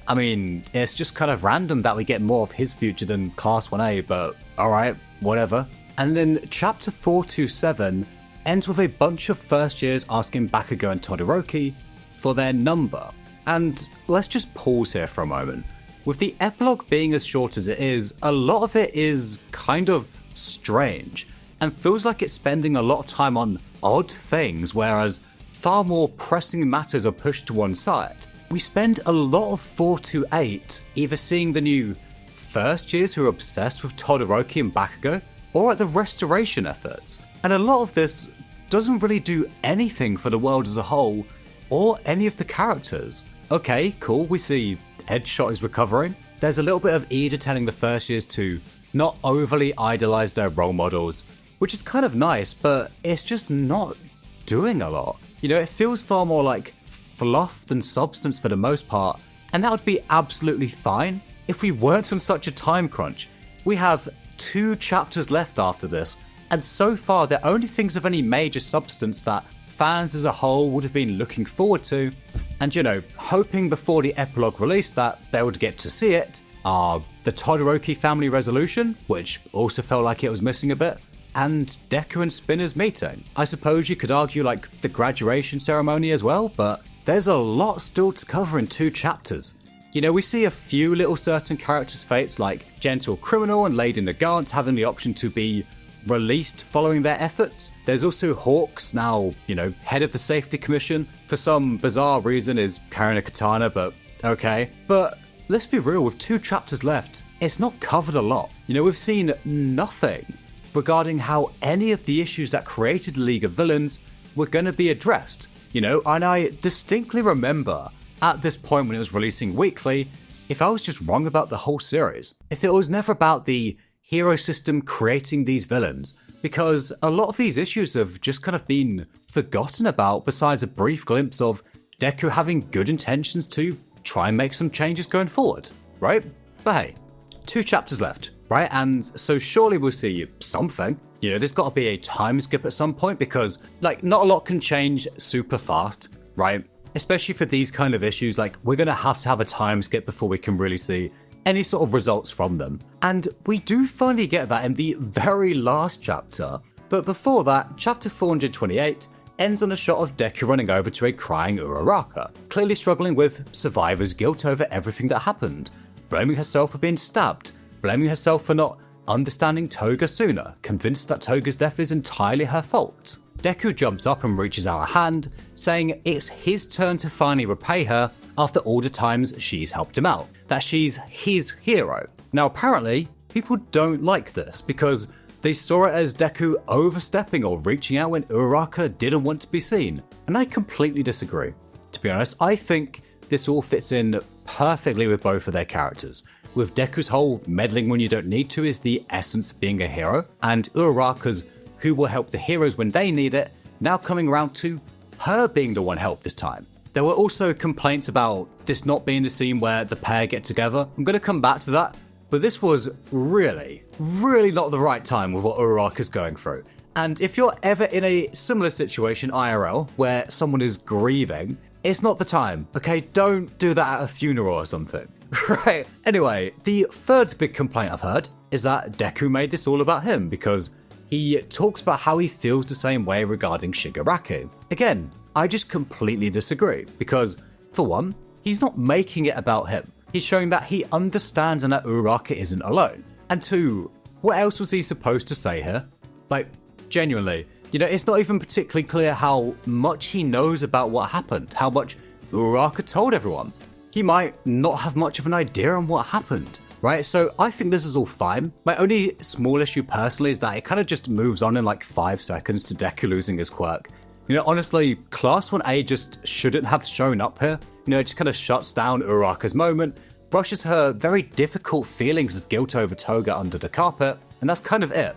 I mean, it's just kind of random that we get more of his future than Class 1A, but alright, whatever. And then Chapter 427 ends with a bunch of first years asking Bakugo and Todoroki for their number. And let's just pause here for a moment. With the epilogue being as short as it is, a lot of it is kind of strange, and feels like it's spending a lot of time on odd things, whereas far more pressing matters are pushed to one side. We spend a lot of 428 either seeing the new first years who are obsessed with Todoroki and Bakugo, or at the restoration efforts. And a lot of this doesn't really do anything for the world as a whole, or any of the characters. Okay, cool, we see Headshot is recovering. There's a little bit of Ida telling the first years to not overly idolize their role models, which is kind of nice, but it's just not doing a lot. It feels far more like fluff than substance for the most part, and that would be absolutely fine if we weren't on such a time crunch. We have 2 chapters left after this, and so far the only things of any major substance that fans as a whole would have been looking forward to, and hoping before the epilogue release that they would get to see it, are the Todoroki family resolution, which also felt like it was missing a bit, and Deku and Spinner's meeting. I suppose you could argue the graduation ceremony as well, but there's a lot still to cover in 2 chapters. We see a few little certain characters' fates like Gentle Criminal and Lady Nagant having the option to be released following their efforts. There's also Hawks, now, head of the Safety Commission, for some bizarre reason is carrying a katana, but okay. But let's be real, with 2 chapters left, it's not covered a lot. We've seen nothing regarding how any of the issues that created the League of Villains were going to be addressed. And I distinctly remember at this point when it was releasing weekly, if I was just wrong about the whole series. If it was never about the hero system creating these villains, because a lot of these issues have just kind of been forgotten about besides a brief glimpse of Deku having good intentions to try and make some changes going forward, right? But hey, 2 chapters left, right? And so surely we'll see something. There's got to be a time skip at some point because, not a lot can change super fast, right? especially for these kind of issues. Like, we're going to have a time skip before we can really see any sort of results from them. And we do finally get that in the very last chapter. But before that, chapter 428 ends on a shot of Deku running over to a crying Uraraka, clearly struggling with survivor's guilt over everything that happened, blaming herself for being stabbed, blaming herself for not understanding Toga sooner, convinced that Toga's death is entirely her fault. Deku jumps up and reaches out a hand, saying it's his turn to finally repay her after all the times she's helped him out, that she's his hero. Now apparently, people don't like this because they saw it as Deku overstepping or reaching out when Uraraka didn't want to be seen, and I completely disagree. To be honest, I think this all fits in perfectly with both of their characters, with Deku's whole meddling when you don't need to is the essence of being a hero, and Uraraka's who will help the heroes when they need it, now coming around to her being the one helped this time. There were also complaints about this not being the scene where the pair get together. I'm going to come back to that, but this was really not the right time with what Uraraka's going through. And if you're ever in a similar situation IRL, where someone is grieving, it's not the time, okay? Don't do that at a funeral or something. Right, anyway, the third big complaint I've heard is that Deku made this all about him because he talks about how he feels the same way regarding Shigiraki. Again, I just completely disagree because, for one, he's not making it about him. He's showing that he understands and that Uraraka isn't alone. And two, what else was he supposed to say here? Like, genuinely, it's not even particularly clear how much he knows about what happened, how much Uraraka told everyone. He might not have much of an idea on what happened. Right, so I think this is all fine. My only small issue personally is that it kind of just moves on in like 5 seconds to Deku losing his quirk. Honestly, Class 1A just shouldn't have shown up here. It just kind of shuts down Uraraka's moment, brushes her very difficult feelings of guilt over Toga under the carpet, and that's kind of it.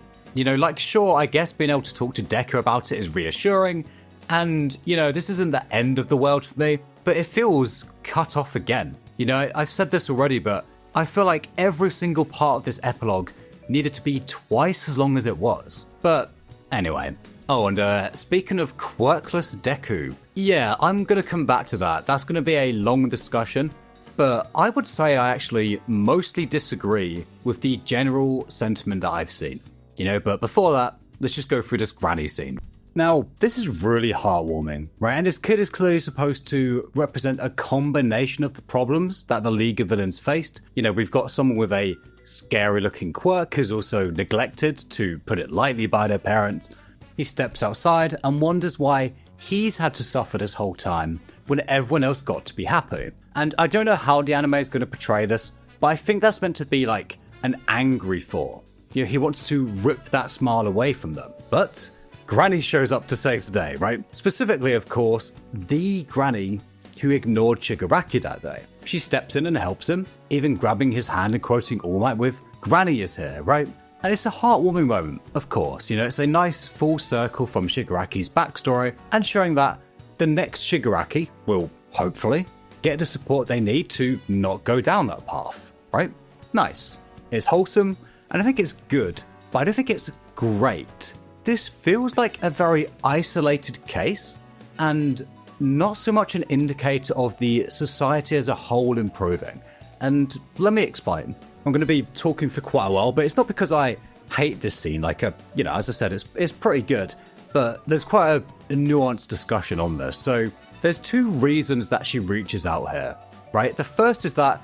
Sure, I guess being able to talk to Deku about it is reassuring, and, this isn't the end of the world for me, but it feels cut off again. I've said this already, but I feel like every single part of this epilogue needed to be twice as long as it was. But anyway. Oh, and speaking of quirkless Deku, yeah, I'm going to come back to that. That's going to be a long discussion. But I would say I actually mostly disagree with the general sentiment that I've seen. But before that, let's just go through this granny scene. Now, this is really heartwarming, right? And this kid is clearly supposed to represent a combination of the problems that the League of Villains faced. We've got someone with a scary-looking quirk who's also neglected, to put it lightly, by their parents. He steps outside and wonders why he's had to suffer this whole time when everyone else got to be happy. And I don't know how the anime is going to portray this, but I think that's meant to be like an angry Thor. He wants to rip that smile away from them. But Granny shows up to save the day, right? Specifically, of course, the Granny who ignored Shigiraki that day. She steps in and helps him, even grabbing his hand and quoting All Might with, "Granny is here," right? And it's a heartwarming moment, of course. It's a nice full circle from Shigiraki's backstory and showing that the next Shigiraki will, hopefully, get the support they need to not go down that path, right? Nice. It's wholesome, and I think it's good, but I don't think it's great. This feels like a very isolated case, and not so much an indicator of the society as a whole improving. And let me explain. I'm going to be talking for quite a while, but it's not because I hate this scene. As I said, it's pretty good, but there's quite a nuanced discussion on this. So there's 2 reasons that she reaches out here, right? The first is that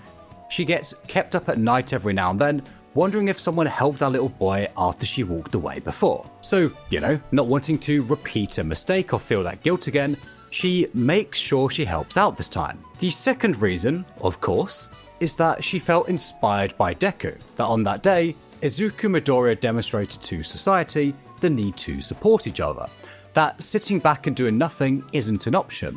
she gets kept up at night every now and then, wondering if someone helped that little boy after she walked away before. So, not wanting to repeat a mistake or feel that guilt again, she makes sure she helps out this time. The second reason, of course, is that she felt inspired by Deku, that on that day, Izuku Midoriya demonstrated to society the need to support each other, that sitting back and doing nothing isn't an option.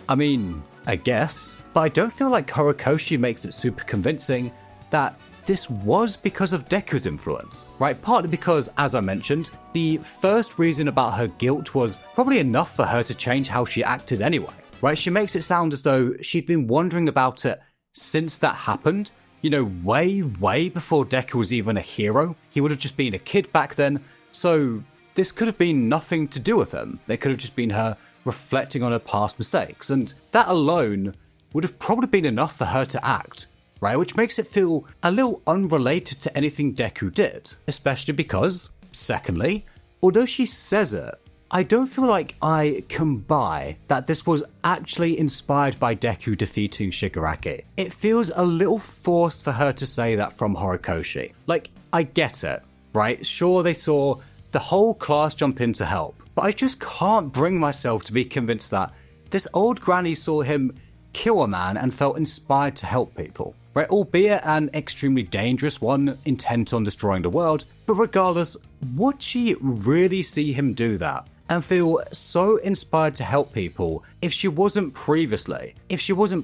I mean, I guess, but I don't feel like Horikoshi makes it super convincing that this was because of Deku's influence, right? Partly because, as I mentioned, the first reason about her guilt was probably enough for her to change how she acted anyway, right? She makes it sound as though she'd been wondering about it since that happened, way before Deku was even a hero. He would have just been a kid back then, so this could have been nothing to do with him. It could have just been her reflecting on her past mistakes, and that alone would have probably been enough for her to act, right? Which makes it feel a little unrelated to anything Deku did, especially because, secondly, although she says it, I don't feel like I can buy that this was actually inspired by Deku defeating Shigiraki. It feels a little forced for her to say that from Horikoshi. Like, I get it, right? Sure, they saw the whole class jump in to help, but I just can't bring myself to be convinced that this old granny saw him kill a man and felt inspired to help people, right? Albeit an extremely dangerous one, intent on destroying the world, but regardless, would she really see him do that and feel so inspired to help people if she wasn't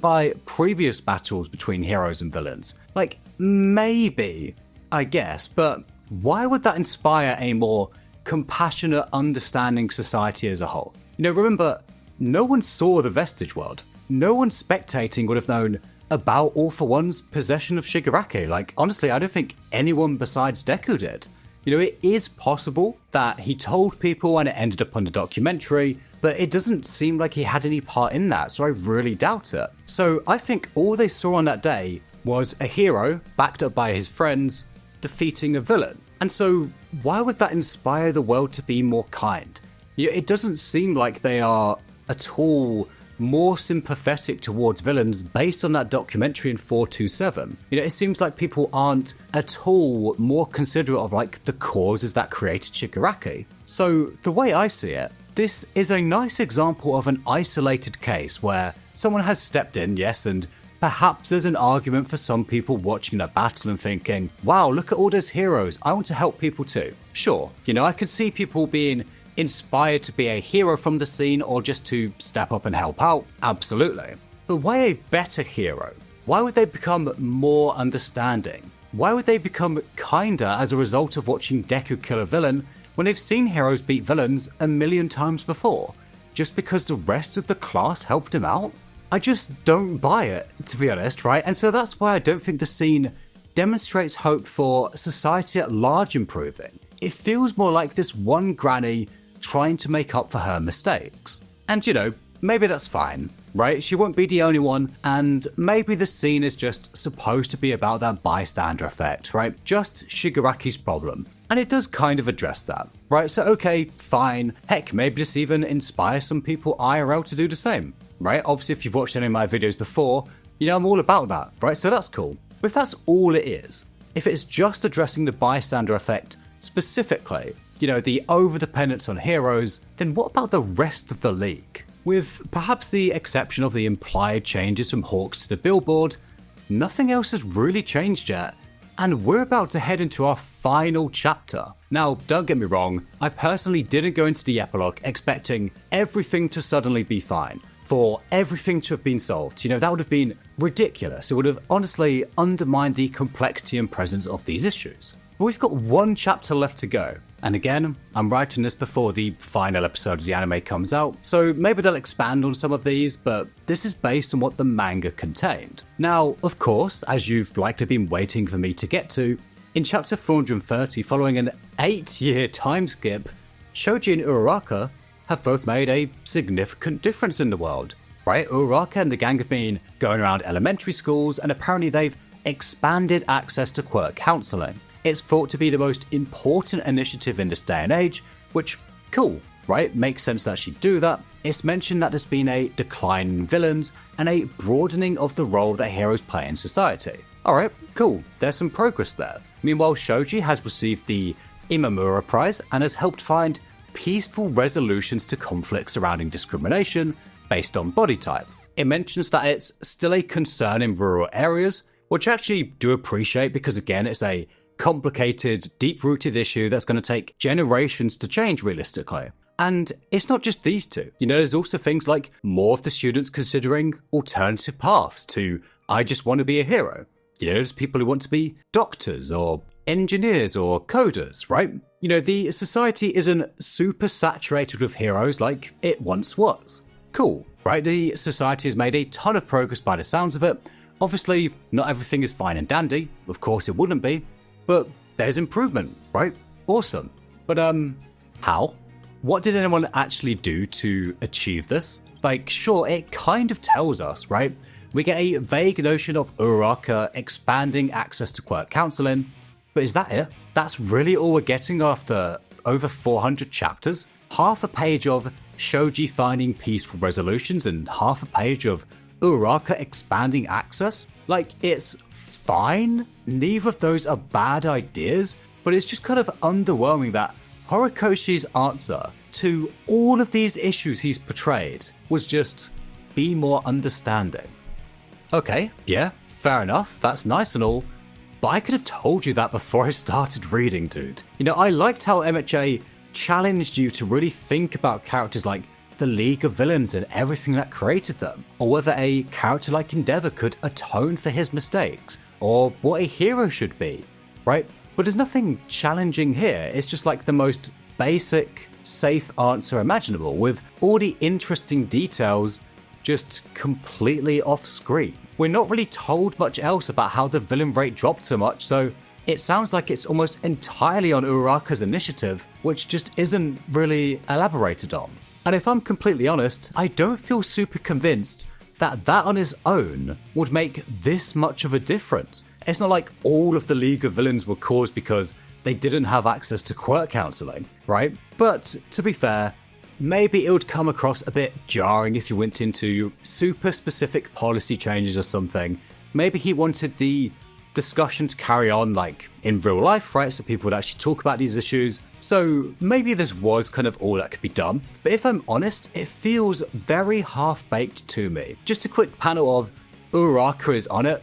by previous battles between heroes and villains? Like, maybe, I guess, but why would that inspire a more compassionate, understanding society as a whole? Remember, no one saw the Vestige world. No one spectating would have known about All For One's possession of Shigiraki. Like, honestly, I don't think anyone besides Deku did. It is possible that he told people and it ended up on the documentary, but it doesn't seem like he had any part in that, so I really doubt it. So I think all they saw on that day was a hero, backed up by his friends, defeating a villain. And so why would that inspire the world to be more kind? It doesn't seem like they are at all more sympathetic towards villains based on that documentary in 427. It seems like people aren't at all more considerate of like the causes that created Shigiraki. So the way I see it, this is a nice example of an isolated case where someone has stepped in, yes, and perhaps there's an argument for some people watching that battle and thinking, wow, look at all those heroes, I want to help people too. Sure, I can see people being inspired to be a hero from the scene or just to step up and help out, absolutely. But why a better hero? Why would they become more understanding? Why would they become kinder as a result of watching Deku kill a villain when they've seen heroes beat villains a million times before? Just because the rest of the class helped him out? I just don't buy it, to be honest, right? And so that's why I don't think the scene demonstrates hope for society at large improving. It feels more like this one granny trying to make up for her mistakes. And maybe that's fine, right? She won't be the only one, and maybe the scene is just supposed to be about that bystander effect, right? Just Shigaraki's problem. And it does kind of address that, right? So okay, fine. Heck, maybe this even inspires some people IRL to do the same, right? Obviously, if you've watched any of my videos before, I'm all about that, right? So that's cool. But if that's all it is, if it's just addressing the bystander effect specifically, the over-dependence on heroes, then what about the rest of the league? With perhaps the exception of the implied changes from Hawks to the billboard, nothing else has really changed yet, and we're about to head into our final chapter. Now, don't get me wrong, I personally didn't go into the epilogue expecting everything to suddenly be fine, for everything to have been solved. That would have been ridiculous. It would have honestly undermined the complexity and presence of these issues. But we've got one chapter left to go. And again, I'm writing this before the final episode of the anime comes out, so maybe they'll expand on some of these, but this is based on what the manga contained. Now, of course, as you've likely been waiting for me to get to, in chapter 430, following an 8-year time skip, Shoji and Uraraka have both made a significant difference in the world, right? Uraraka and the gang have been going around elementary schools, and apparently they've expanded access to quirk counseling. It's thought to be the most important initiative in this day and age, which, cool, right? Makes sense that she'd do that. It's mentioned that there's been a decline in villains and a broadening of the role that heroes play in society. Alright, cool, there's some progress there. Meanwhile, Shoji has received the Imamura Prize and has helped find peaceful resolutions to conflicts surrounding discrimination based on body type. It mentions that it's still a concern in rural areas, which I actually do appreciate because, again, it's a complicated, deep-rooted issue that's going to take generations to change realistically. And it's not just these two. There's also things like more of the students considering alternative paths to, I just want to be a hero. There's people who want to be doctors or engineers or coders, right? The society isn't super saturated with heroes like it once was. Cool, right? The society has made a ton of progress by the sounds of it. Obviously, not everything is fine and dandy. Of course it wouldn't be. But there's improvement, right? Awesome. But, how? what did anyone actually do to achieve this? Like, sure, it kind of tells us, right? We get a vague notion of Uraraka expanding access to quirk counseling, but is that it? That's really all we're getting after over 400 chapters? Half a page of Shoji finding peaceful resolutions and half a page of Uraraka expanding access? Like, it's fine. Neither of those are bad ideas, but it's just kind of underwhelming that Horikoshi's answer to all of these issues he's portrayed was just be more understanding. Okay, yeah, fair enough, that's nice and all, but I could have told you that before I started reading, dude. You know, I liked how MHA challenged you to really think about characters like the League of Villains and everything that created them, or whether a character like Endeavor could atone for his mistakes, or what a hero should be, right? But there's nothing challenging here, it's just like the most basic, safe answer imaginable, with all the interesting details just completely off screen. We're not really told much else about how the villain rate dropped so much, so it sounds like it's almost entirely on Uraraka's initiative, which just isn't really elaborated on. And if I'm completely honest, I don't feel super convinced that on its own would make this much of a difference. It's not like all of the League of Villains were caused because they didn't have access to quirk counseling, right? But to be fair, maybe it would come across a bit jarring if you went into super specific policy changes or something. Maybe he wanted the discussion to carry on like in real life, right? So people would actually talk about these issues. So maybe this was kind of all that could be done. But if I'm honest, it feels very half-baked to me. Just a quick panel of Uraraka is on it,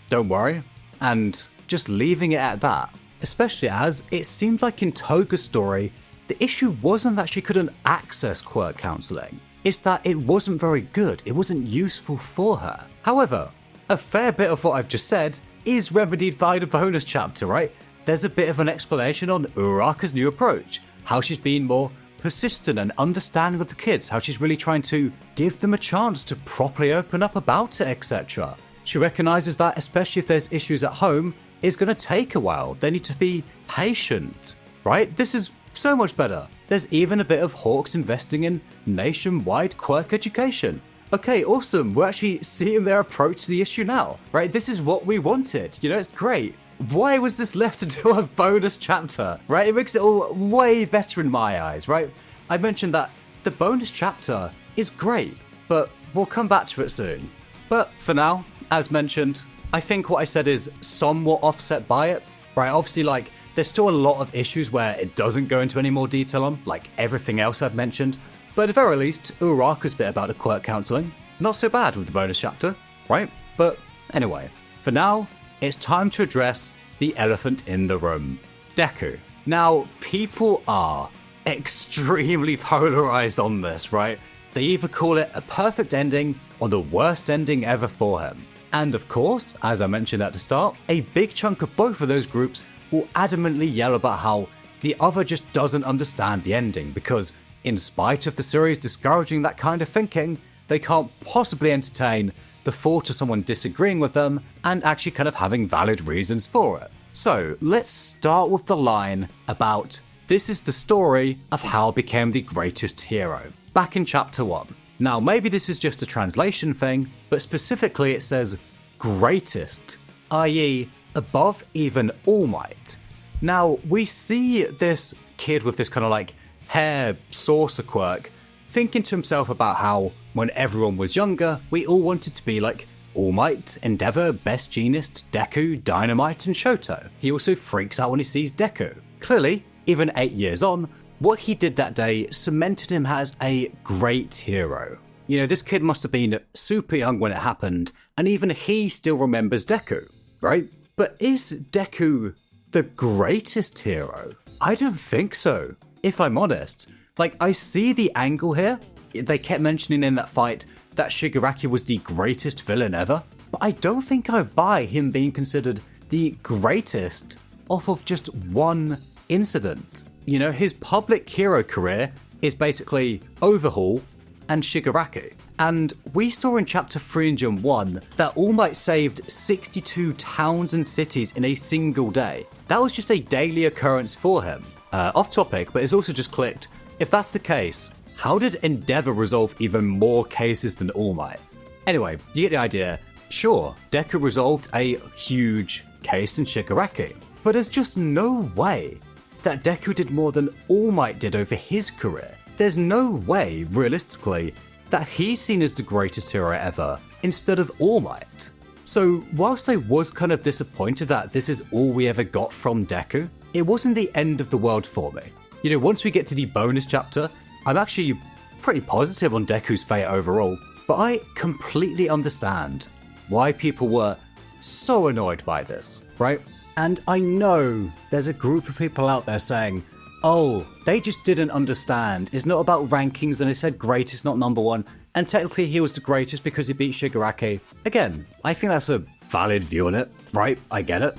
don't worry, and just leaving it at that. Especially as it seemed like in Toga's story, the issue wasn't that she couldn't access quirk counseling. It's that it wasn't very good, it wasn't useful for her. However, a fair bit of what I've just said is remedied by the bonus chapter, right? There's a bit of an explanation on Uraraka's new approach, how she's been more persistent and understanding of the kids, how she's really trying to give them a chance to properly open up about it, etc. She recognizes that, especially if there's issues at home, it's going to take a while. They need to be patient, right? This is so much better. There's even a bit of Hawks investing in nationwide quirk education. Okay, awesome. We're actually seeing their approach to the issue now, right? This is what we wanted. You know, it's great. Why was this left into a bonus chapter, right? It makes it all way better in my eyes, right? I mentioned that the bonus chapter is great, but we'll come back to it soon. But for now, as mentioned, I think what I said is somewhat offset by it, right? Obviously, like, there's still a lot of issues where it doesn't go into any more detail on, like everything else I've mentioned. But at the very least, Uraraka's bit about the quirk counseling, not so bad with the bonus chapter, right? But anyway, for now, it's time to address the elephant in the room, Deku. Now, people are extremely polarized on this, right? They either call it a perfect ending or the worst ending ever for him. And of course, as I mentioned at the start, a big chunk of both of those groups will adamantly yell about how the other just doesn't understand the ending because, in spite of the series discouraging that kind of thinking, they can't possibly entertain the thought of someone disagreeing with them and actually kind of having valid reasons for it. So let's start with the line about this is the story of how I became the greatest hero, back in chapter 1. Now maybe this is just a translation thing, but specifically it says greatest, i.e. above even All Might. Now we see this kid with this kind of like hair saucer quirk thinking to himself about how when everyone was younger, we all wanted to be like All Might, Endeavor, Best Jeanist, Deku, Dynamite, and Shoto. He also freaks out when he sees Deku. Clearly, even 8 years on, what he did that day cemented him as a great hero. You know, this kid must have been super young when it happened, and even he still remembers Deku, right? But is Deku the greatest hero? I don't think so, if I'm honest. Like, I see the angle here. They kept mentioning in that fight that Shigiraki was the greatest villain ever, but I don't think I buy him being considered the greatest off of just one incident. You know, his public hero career is basically Overhaul and Shigiraki. And we saw in chapter 3 and Gen 1 that All Might saved 62 towns and cities in a single day. That was just a daily occurrence for him. Off topic, but it's also just clicked If that's the case, how did Endeavor resolve even more cases than All Might? Anyway, you get the idea. Sure, Deku resolved a huge case in Shigiraki, but there's just no way that Deku did more than All Might did over his career. There's no way, realistically, that he's seen as the greatest hero ever instead of All Might. So whilst I was kind of disappointed that this is all we ever got from Deku, it wasn't the end of the world for me. You know, once we get to the bonus chapter, I'm actually pretty positive on Deku's fate overall, but I completely understand why people were so annoyed by this, right? And I know there's a group of people out there saying, oh, they just didn't understand. It's not about rankings, and they said greatest, not number one. And technically he was the greatest because he beat Shigiraki. Again, I think that's a valid view on it, right? I get it.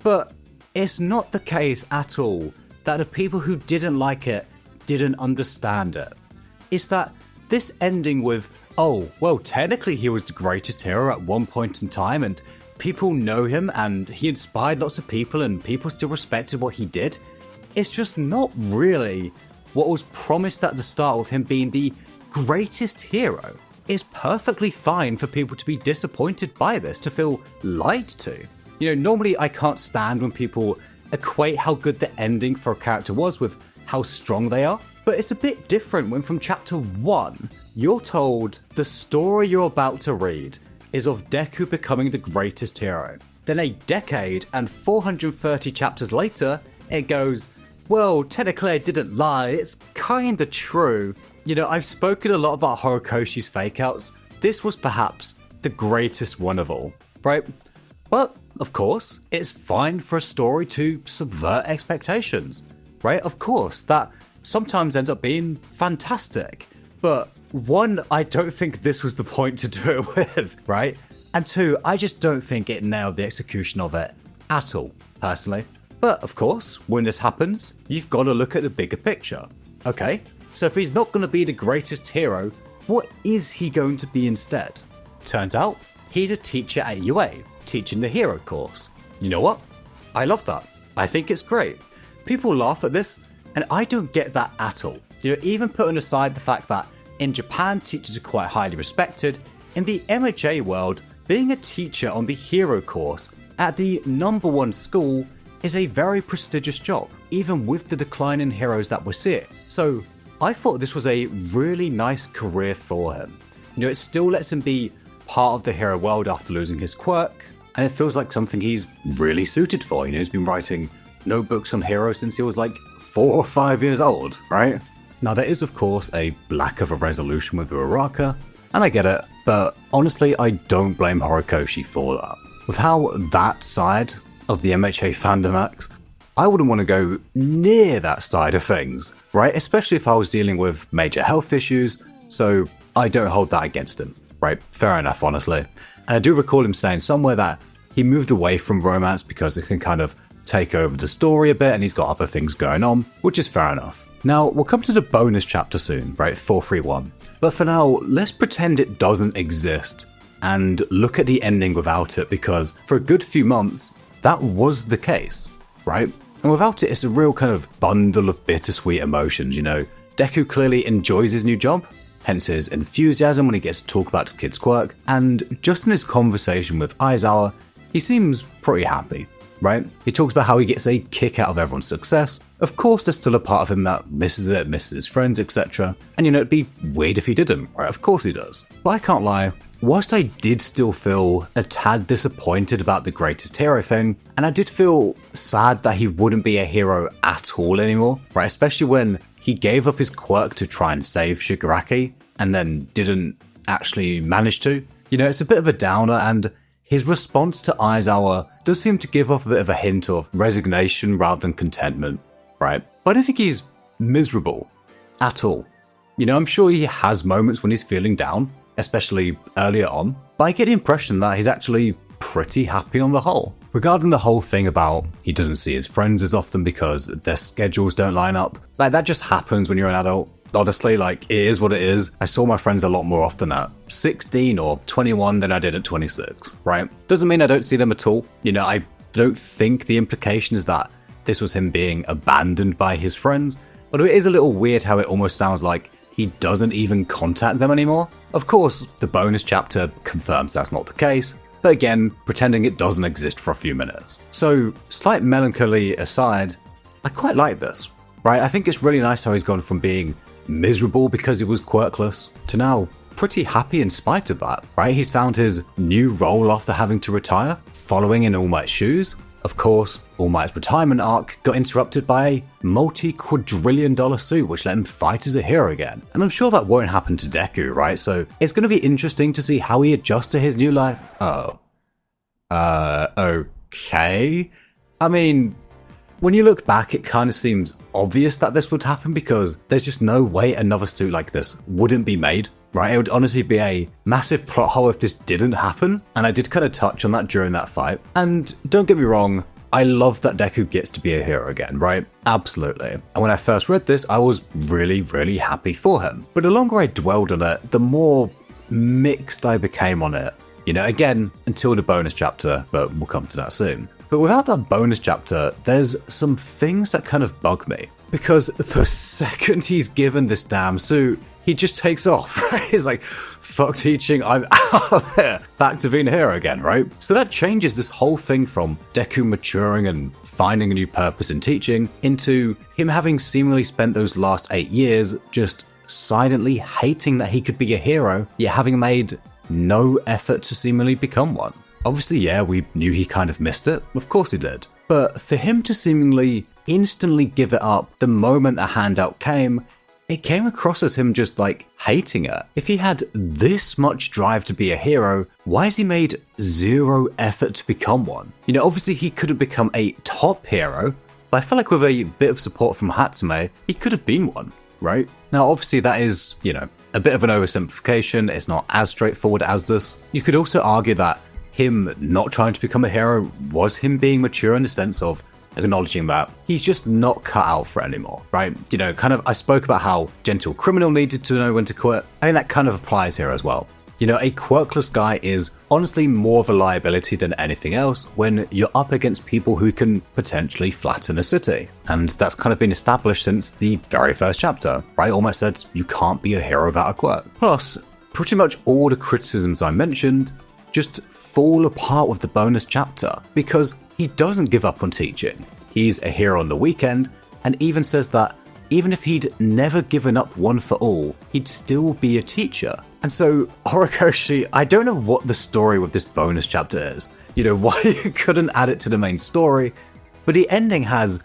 But it's not the case at all that the people who didn't like it didn't understand it. It's that this ending with, oh, well, technically he was the greatest hero at one point in time, and people know him, and he inspired lots of people, and people still respected what he did. It's just not really what was promised at the start with him being the greatest hero. It's perfectly fine for people to be disappointed by this, to feel lied to. You know, normally I can't stand when people equate how good the ending for a character was with how strong they are, but it's a bit different when from chapter 1, you're told the story you're about to read is of Deku becoming the greatest hero. Then a decade and 430 chapters later, it goes, well, technically I didn't lie, it's kinda true. You know, I've spoken a lot about Horikoshi's fake-outs. This was perhaps the greatest one of all, right? But, of course, it's fine for a story to subvert expectations, right? Of course, that sometimes ends up being fantastic. But one, I don't think this was the point to do it with, right? And two, I just don't think it nailed the execution of it at all, personally. But, of course, when this happens, you've got to look at the bigger picture. Okay, so if he's not going to be the greatest hero, what is he going to be instead? Turns out, he's a teacher at UA, teaching the hero course. You know what? I love that. I think it's great. People laugh at this, and I don't get that at all. You know, even putting aside the fact that in Japan, teachers are quite highly respected, in the MHA world, being a teacher on the hero course at the #1 school is a very prestigious job, even with the decline in heroes that we're seeing. So I thought this was a really nice career for him. You know, it still lets him be part of the hero world after losing his quirk, and it feels like something he's really suited for. You know, he's been writing notebooks on heroes since he was like 4 or 5 years old, right? Now there is of course a lack of a resolution with Uraraka, and I get it, but honestly I don't blame Horikoshi for that. With how that side of the MHA fandom acts, I wouldn't want to go near that side of things, right? Especially if I was dealing with major health issues, so I don't hold that against him, right? Fair enough, honestly. And I do recall him saying somewhere that he moved away from romance because it can kind of take over the story a bit and he's got other things going on, which is fair enough. Now, we'll come to the bonus chapter soon, right? 431. But for now, let's pretend it doesn't exist and look at the ending without it, because for a good few months, that was the case, right? And without it, it's a real kind of bundle of bittersweet emotions, you know? Deku clearly enjoys his new job, hence his enthusiasm when he gets to talk about his kid's quirk, and just in his conversation with Aizawa, he seems pretty happy, right? He talks about how he gets a kick out of everyone's success. Of course, there's still a part of him that misses it, misses his friends, etc. And you know, it'd be weird if he didn't, right? Of course he does. But I can't lie, whilst I did still feel a tad disappointed about the greatest hero thing, and I did feel sad that he wouldn't be a hero at all anymore, right? Especially when he gave up his quirk to try and save Shigiraki, and then didn't actually manage to. You know, it's a bit of a downer, and his response to Aizawa does seem to give off a bit of a hint of resignation rather than contentment, right? But I don't think he's miserable at all. You know, I'm sure he has moments when he's feeling down, especially earlier on, but I get the impression that he's actually pretty happy on the whole. Regarding the whole thing about he doesn't see his friends as often because their schedules don't line up, like that just happens when you're an adult. Honestly, like, it is what it is. I saw my friends a lot more often at 16 or 21 than I did at 26, right? Doesn't mean I don't see them at all. You know, I don't think the implication is that this was him being abandoned by his friends. Although it is a little weird how it almost sounds like he doesn't even contact them anymore. Of course, the bonus chapter confirms that's not the case, but again, pretending it doesn't exist for a few minutes. So, slight melancholy aside, I quite like this, right? I think it's really nice how he's gone from being miserable because he was quirkless to now pretty happy in spite of that, right? He's found his new role after having to retire, following in All Might's shoes. Of course, All Might's retirement arc got interrupted by a multi-quadrillion-dollar suit which let him fight as a hero again. And I'm sure that won't happen to Deku, right? So it's going to be interesting to see how he adjusts to his new life. Okay. I mean, when you look back, it kind of seems obvious that this would happen because there's just no way another suit like this wouldn't be made, right? It would honestly be a massive plot hole if this didn't happen, and I did kind of touch on that during that fight. And don't get me wrong, I love that Deku gets to be a hero again, right? Absolutely. And when I first read this, I was really, really happy for him. But the longer I dwelled on it, the more mixed I became on it. You know, again, until the bonus chapter, but we'll come to that soon. But without that bonus chapter, there's some things that kind of bug me. Because the second he's given this damn suit, he just takes off, right? He's like, fuck teaching, I'm out of here. Back to being a hero again, right? So that changes this whole thing from Deku maturing and finding a new purpose in teaching into him having seemingly spent those last 8 years just silently hating that he could be a hero, yet having made no effort to seemingly become one. Obviously, yeah, we knew he kind of missed it. Of course he did. But for him to seemingly instantly give it up the moment a handout came, it came across as him just like hating it. If he had this much drive to be a hero, why has he made zero effort to become one? You know, obviously he could have become a top hero, but I feel like with a bit of support from Hatsume, he could have been one, right? Now, obviously that is, you know, a bit of an oversimplification. It's not as straightforward as this. You could also argue that him not trying to become a hero was him being mature in the sense of acknowledging that he's just not cut out for it anymore, right? You know, kind of, I spoke about how Gentle Criminal needed to know when to quit. I think that kind of applies here as well. You know, a quirkless guy is honestly more of a liability than anything else when you're up against people who can potentially flatten a city. And that's kind of been established since the very first chapter, right? Almost said you can't be a hero without a quirk. Plus, pretty much all the criticisms I mentioned just fall apart with the bonus chapter because he doesn't give up on teaching. He's a hero on the weekend and even says that even if he'd never given up One for All, he'd still be a teacher. And so, Horikoshi, I don't know what the story with this bonus chapter is. You know, why you couldn't add it to the main story, but the ending has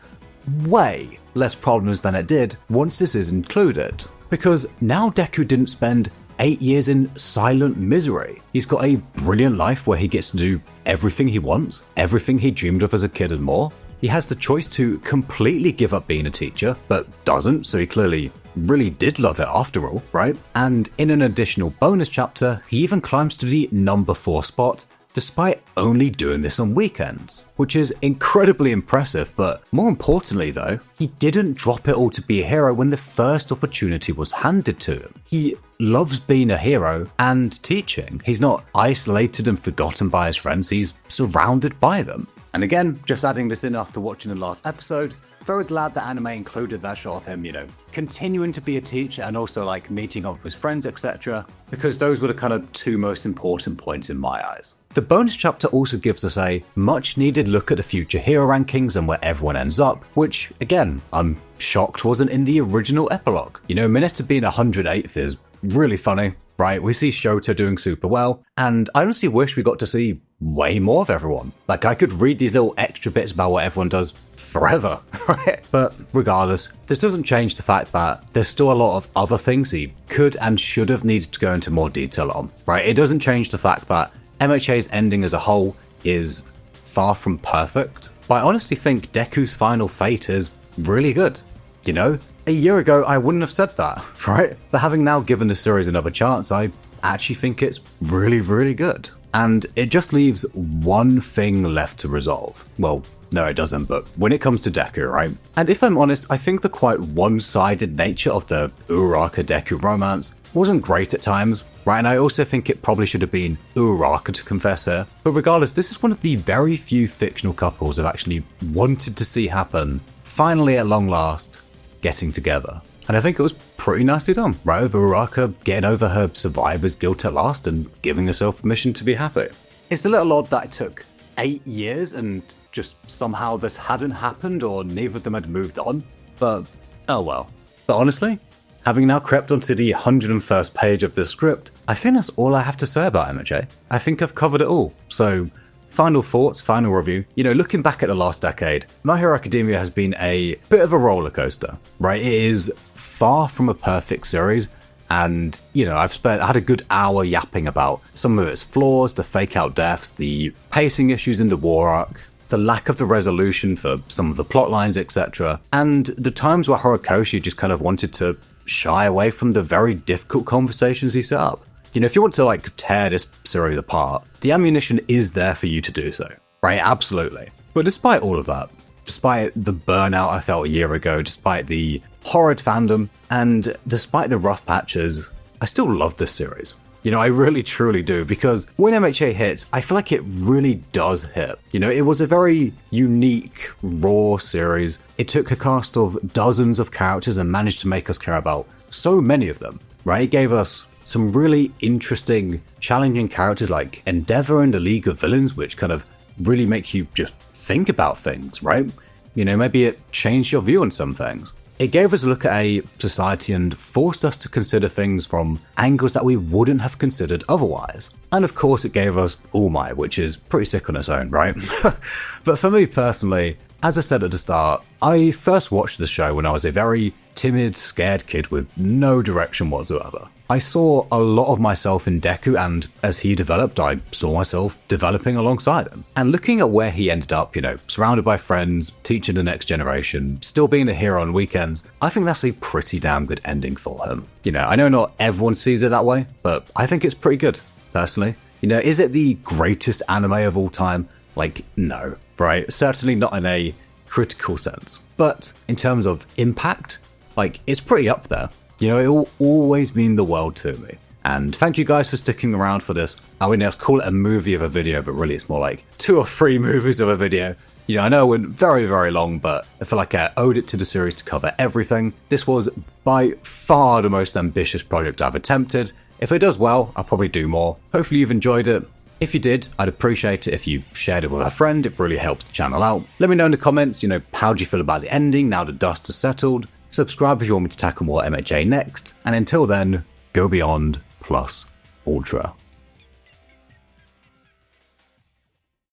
way less problems than it did once this is included. Because now Deku didn't spend 8 years in silent misery. He's got a brilliant life where he gets to do everything he wants, everything he dreamed of as a kid and more. He has the choice to completely give up being a teacher, but doesn't, so he clearly really did love it after all, right? And in an additional bonus chapter, he even climbs to the number 4 spot, despite only doing this on weekends, which is incredibly impressive, but more importantly though, he didn't drop it all to be a hero when the first opportunity was handed to him. He loves being a hero and teaching. He's not isolated and forgotten by his friends, he's surrounded by them. And again, just adding this in after watching the last episode, very glad that anime included that shot of him, you know, continuing to be a teacher and also like meeting up with his friends, etc. Because those were the kind of 2 most important points in my eyes. The bonus chapter also gives us a much needed look at the future hero rankings and where everyone ends up, which again, I'm shocked wasn't in the original epilogue. You know, Mineta being 108th is really funny, right? We see Shoto doing super well, and I honestly wish we got to see way more of everyone. Like, I could read these little extra bits about what everyone does forever, right? But regardless, this doesn't change the fact that there's still a lot of other things he could and should have needed to go into more detail on, right? It doesn't change the fact that MHA's ending as a whole is far from perfect, but I honestly think Deku's final fate is really good. You know, a year ago I wouldn't have said that, right? But having now given the series another chance, I actually think it's really, really good. And it just leaves one thing left to resolve. Well, no, it doesn't, but when it comes to Deku, right? And if I'm honest, I think the quite one-sided nature of the Uraraka-Deku romance wasn't great at times, right? And I also think it probably should have been Uraraka to confess here. But regardless, this is one of the very few fictional couples I've actually wanted to see happen, finally at long last, getting together. And I think it was pretty nicely done, right? With Uraraka getting over her survivor's guilt at last and giving herself permission to be happy. It's a little odd that it took 8 years and just somehow this hadn't happened or neither of them had moved on, but oh well. But honestly, having now crept onto the 101st page of this script, I think that's all I have to say about MHA. I think I've covered it all. So, final thoughts, final review. Looking back at the last decade, My Hero Academia has been a bit of a roller coaster, right? It is far from a perfect series, and I had a good hour yapping about some of its flaws, the fake out deaths, the pacing issues in the war arc, the lack of the resolution for some of the plot lines, etc., and the times where Horikoshi just kind of wanted to shy away from the very difficult conversations he set up. If you want to tear this series apart, the ammunition is there for you to do so, right? Absolutely. But despite all of that, despite the burnout I felt a year ago, despite the horrid fandom, and despite the rough patches, I still love this series. I really truly do, because when MHA hits, I feel like it really does hit. It was a very unique, raw series. It took a cast of dozens of characters and managed to make us care about so many of them, right? It gave us some really interesting, challenging characters like Endeavor and the League of Villains, which kind of really make you just think about things, right? Maybe it changed your view on some things. It gave us a look at a society and forced us to consider things from angles that we wouldn't have considered otherwise. And of course it gave us All Might, which is pretty sick on its own, right? But for me personally, as I said at the start, I first watched the show when I was a very timid, scared kid with no direction whatsoever. I saw a lot of myself in Deku, and as he developed, I saw myself developing alongside him. And looking at where he ended up, surrounded by friends, teaching the next generation, still being a hero on weekends, I think that's a pretty damn good ending for him. I know not everyone sees it that way, but I think it's pretty good, personally. Is it the greatest anime of all time? No, right? Certainly not in a critical sense. But in terms of impact, it's pretty up there. It will always mean the world to me. And thank you guys for sticking around for this. I wouldn't call it a movie of a video, but really it's more like 2 or 3 movies of a video. I know it went very, very long, but I feel like I owed it to the series to cover everything. This was by far the most ambitious project I've attempted. If it does well, I'll probably do more. Hopefully you've enjoyed it. If you did, I'd appreciate it if you shared it with a friend. It really helps the channel out. Let me know in the comments, how do you feel about the ending now the dust has settled? Subscribe if you want me to tackle more MHA next. And until then, go beyond plus ultra.